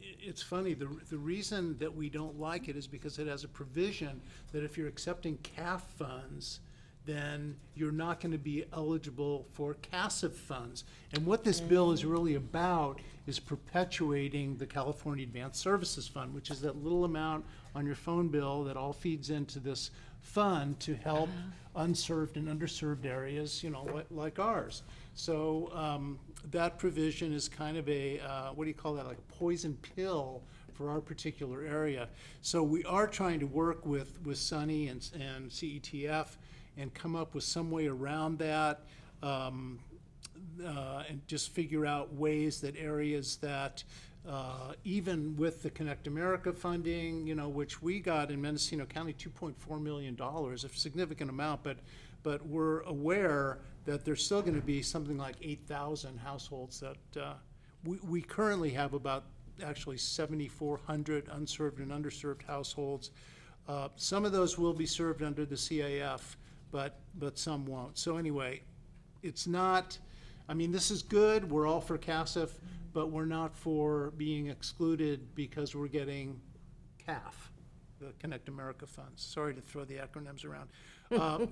it's funny, the reason that we don't like it is because it has a provision that if you're accepting CAF funds, then you're not going to be eligible for CASF funds. And what this bill is really about is perpetuating the California Advanced Services Fund, which is that little amount on your phone bill that all feeds into this fund to help unserved and underserved areas, you know, like ours. So that provision is kind of a, what do you call that, like a poison pill for our particular area. So we are trying to work with Sunny and CETF and come up with some way around that, and just figure out ways that areas that, even with the Connect America funding, you know, which we got in Mendocino County, $2.4 million, a significant amount, but we're aware that there's still going to be something like 8,000 households that we currently have about actually 7,400 unserved and underserved households. Some of those will be served under the CAF, but some won't. So anyway, it's not, I mean, this is good. We're all for CASF, but we're not for being excluded because we're getting CAF, the Connect America funds. Sorry to throw the acronyms around.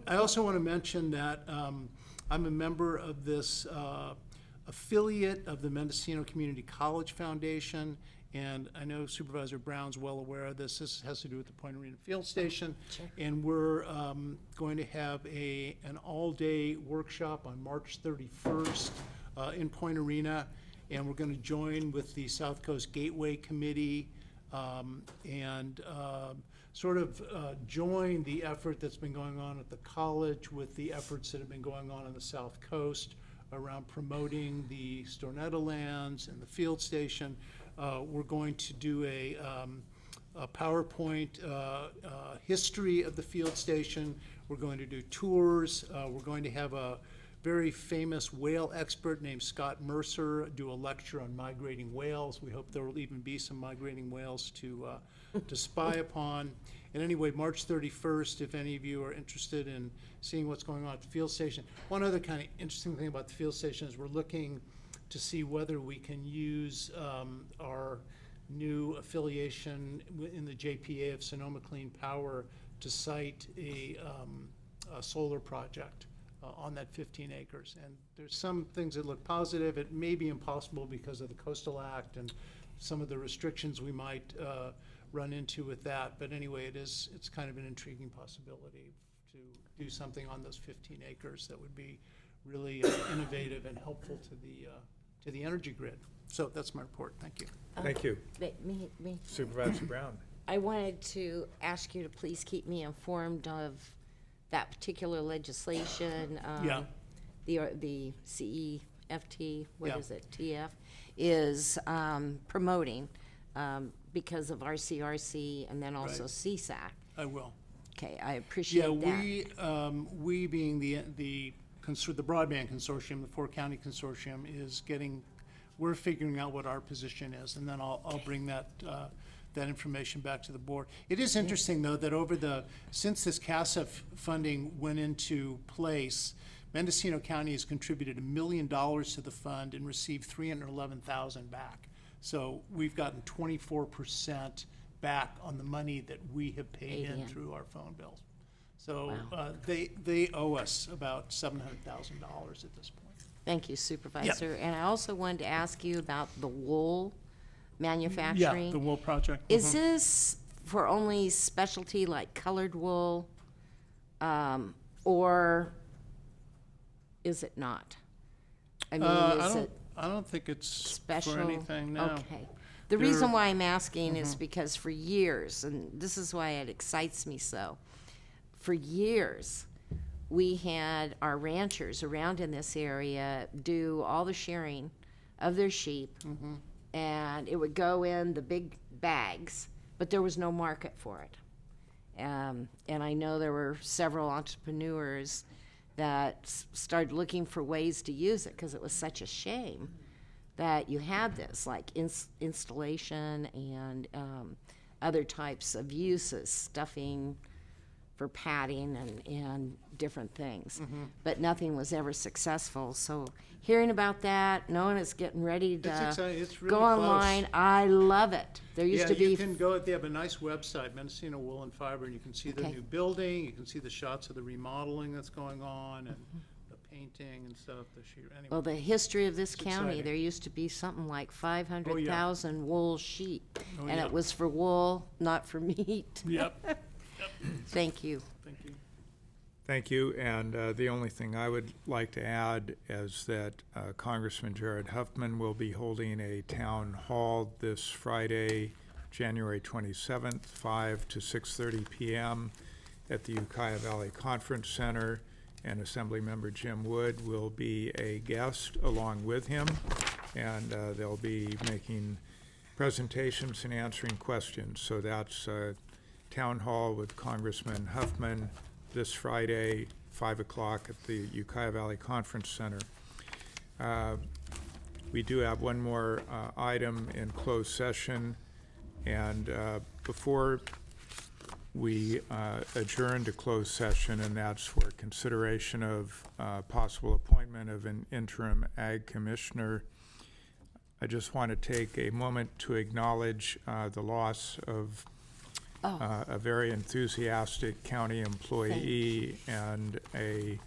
I also want to mention that I'm a member of this affiliate of the Mendocino Community College Foundation, and I know Supervisor Brown's well aware of this. This has to do with the Point Arena Field Station. Sure. And we're going to have an all-day workshop on March 31st in Point Arena, and we're going to join with the South Coast Gateway Committee and sort of join the effort that's been going on at the college with the efforts that have been going on the South Coast around promoting the Stornetta lands and the field station. We're going to do a PowerPoint history of the field station. We're going to do tours. We're going to have a very famous whale expert named Scott Mercer do a lecture on migrating whales. We hope there will even be some migrating whales to spy upon. And anyway, March 31st, if any of you are interested in seeing what's going on at the field station. One other kind of interesting thing about the field station is we're looking to see whether we can use our new affiliation in the JPA of Sonoma Clean Power to site a solar project on that 15 acres. And there's some things that look positive. It may be impossible because of the Coastal Act and some of the restrictions we might run into with that. But anyway, it's kind of an intriguing possibility to do something on those 15 acres that would be really innovative and helpful to the energy grid. So that's my report. Thank you. Thank you. Me. Supervisor Brown. I wanted to ask you to please keep me informed of that particular legislation. Yeah. The CEFT, what Yeah. is it, TF, is promoting because of RCRC and then also Right. CSAC. I will. Okay, I appreciate that. Yeah, we being the broadband consortium, the 4-county consortium, we're figuring out what our position is, and then I'll bring that information back to the board. It is interesting, though, that since this CASF funding went into place, Mendocino County has contributed $1 million to the fund and received $311,000 back. So we've gotten 24% back on the money that we have paid in through our phone bills. So they owe us about $700,000 at this point. Thank you, Supervisor. And I also wanted to ask you about the wool manufacturing. Yeah, the wool project. Is this for only specialty like colored wool, or is it not? I mean, I don't think it's special for anything, no. Okay. The reason why I'm asking is because for years, and this is why it excites me so, for years, we had our ranchers around in this area do all the shearing of their sheep, and it would go in the big bags, but there was no market for it. And I know there were several entrepreneurs that started looking for ways to use it because it was such a shame that you had this, like installation and other types of uses, stuffing for padding and different things. But nothing was ever successful. So hearing about that, knowing it's getting ready to It's really go online, close. I love it. There used to be... you can go, they have a nice website, Mendocino Wool and Fiber, and you can see the Okay. new building, you can see the shots of the remodeling that's going on, and the painting and stuff, anyway. Well, the history of this It's county, exciting. there used to be something like 500,000 wool sheep. Oh, And yeah. it was for wool, not for meat. Yep. Thank you. Thank you. Thank you. And the only thing I would like to add is that Congressman Jared Huffman will be holding a town hall this Friday, January 27th, 5 to 6:30 p.m. at the Ukiah Valley Conference Center, and Assemblymember Jim Wood will be a guest along with him, and they'll be making presentations and answering questions. So that's Town Hall with Congressman Huffman this Friday, 5 o'clock at the Ukiah Valley Conference Center. We do have one more item in closed session, and before we adjourn to closed session, and that's for consideration of possible appointment of an interim ag commissioner, I just want to take a moment to acknowledge the loss of a very enthusiastic county employee and a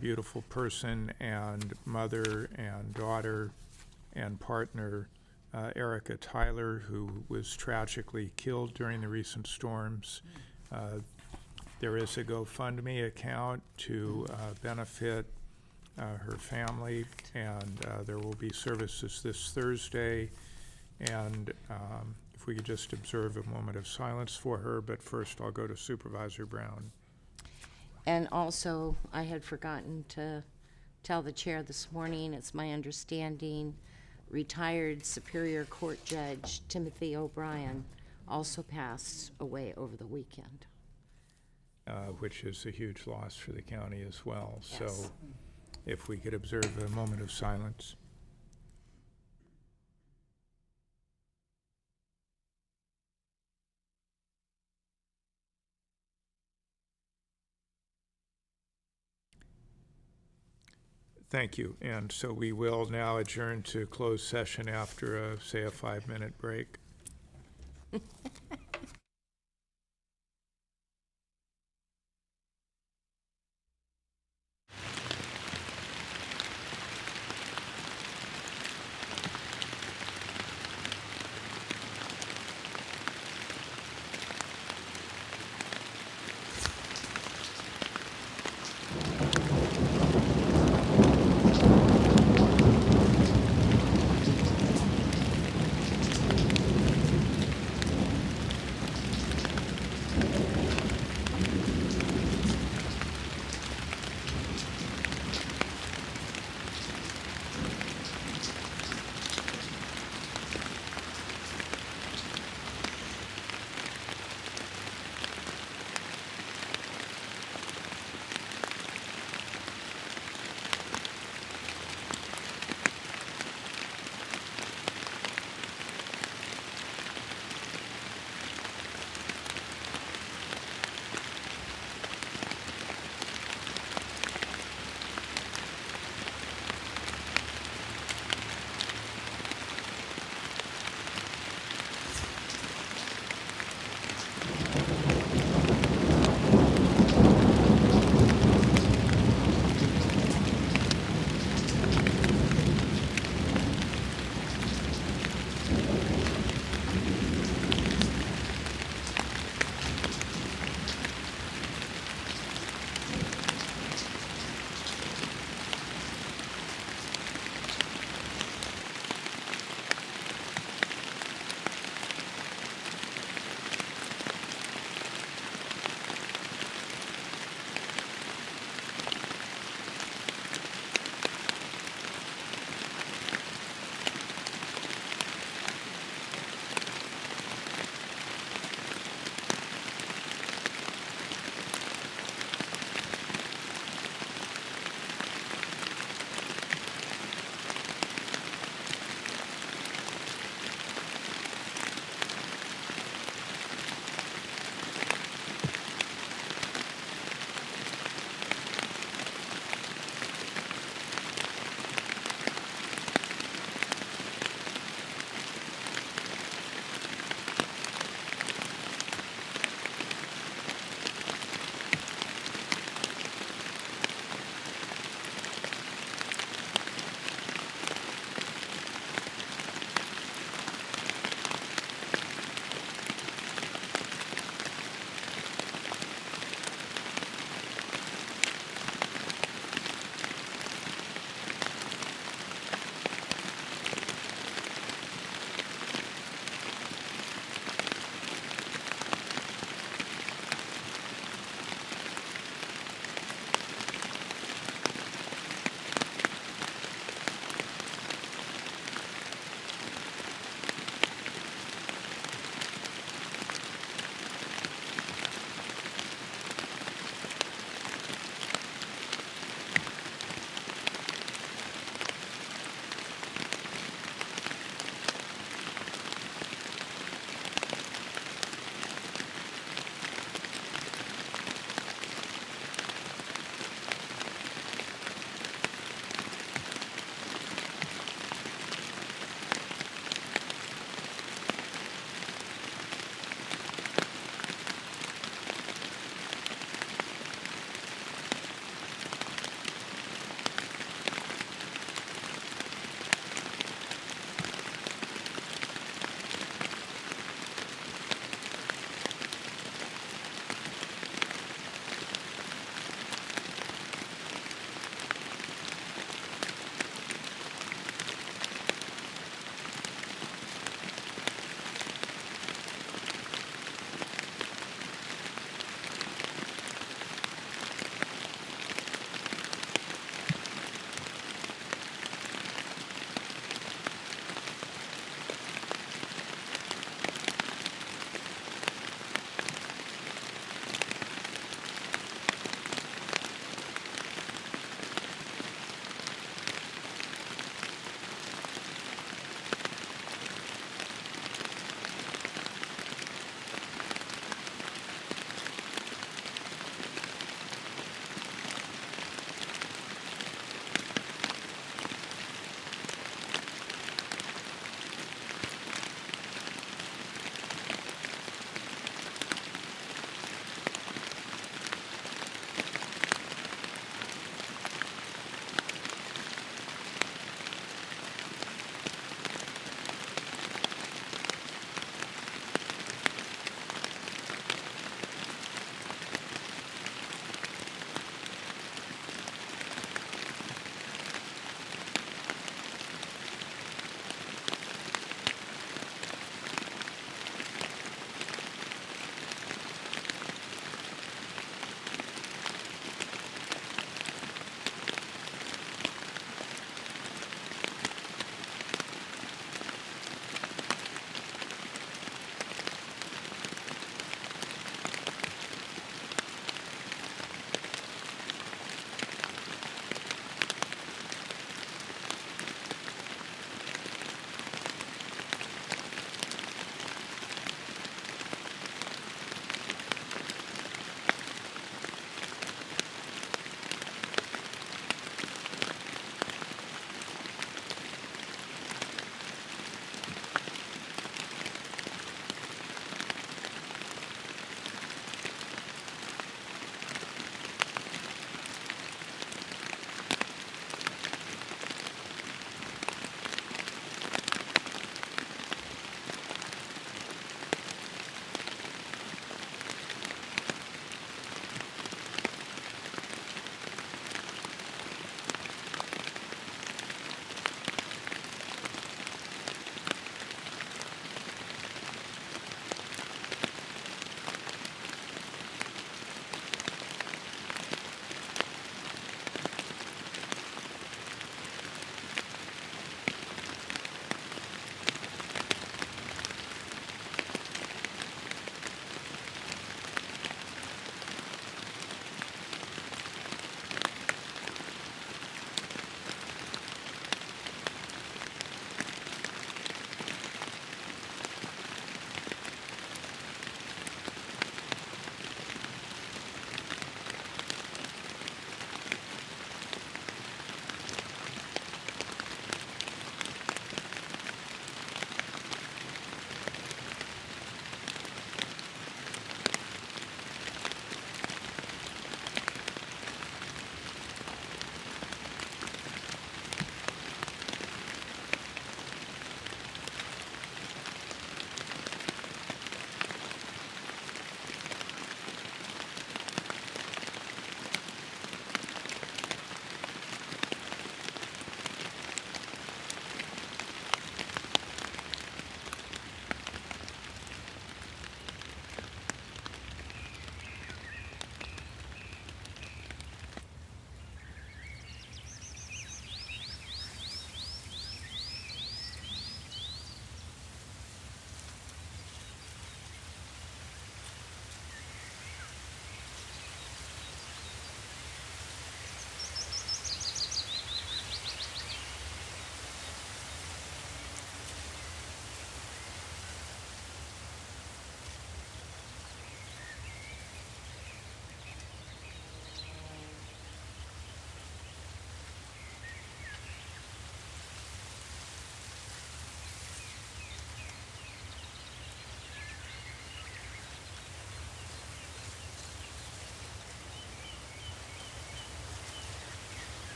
beautiful person and mother and daughter and partner, Erica Tyler, who was tragically killed during the recent storms. There is a GoFundMe account to benefit her family, and there will be services this Thursday. And if we could just observe a moment of silence for her, but first I'll go to Supervisor Brown. And also, I had forgotten to tell the chair this morning, it's my understanding, retired Superior Court Judge Timothy O'Brien also passed away over the weekend. Which is a huge loss for the county as well. Yes. So if we could observe a moment of silence. Thank you. And so we will now adjourn to closed session after, say, a 5-minute break.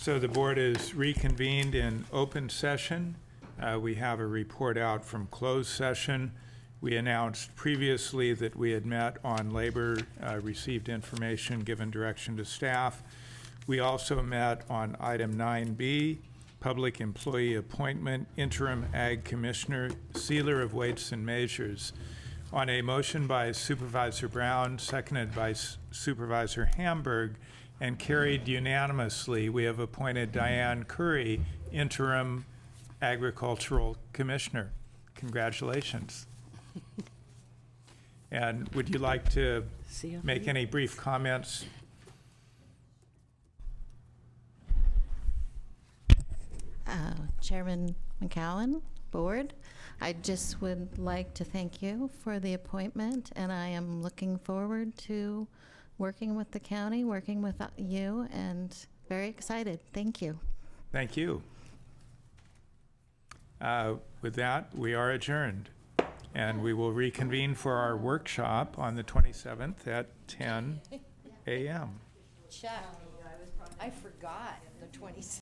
So the board is reconvened in open session. We have a report out from closed session. We announced previously that we had met on labor, received information, given direction to staff. We also met on item 9B, public employee appointment, interim ag commissioner, sealer of weights and measures. On a motion by Supervisor Brown, seconded by Supervisor Hamburg, and carried unanimously, we have appointed Diane Curry, interim agricultural commissioner. Congratulations. And would you like to make any brief comments? Chairman McCowan, board, I just would like to thank you for the appointment, and I am looking forward to working with the county, working with you, and very excited. Thank you. Thank you. With that, we are adjourned, and we will reconvene for our workshop on the 27th at 10 a.m. Chuck, I forgot the 27th.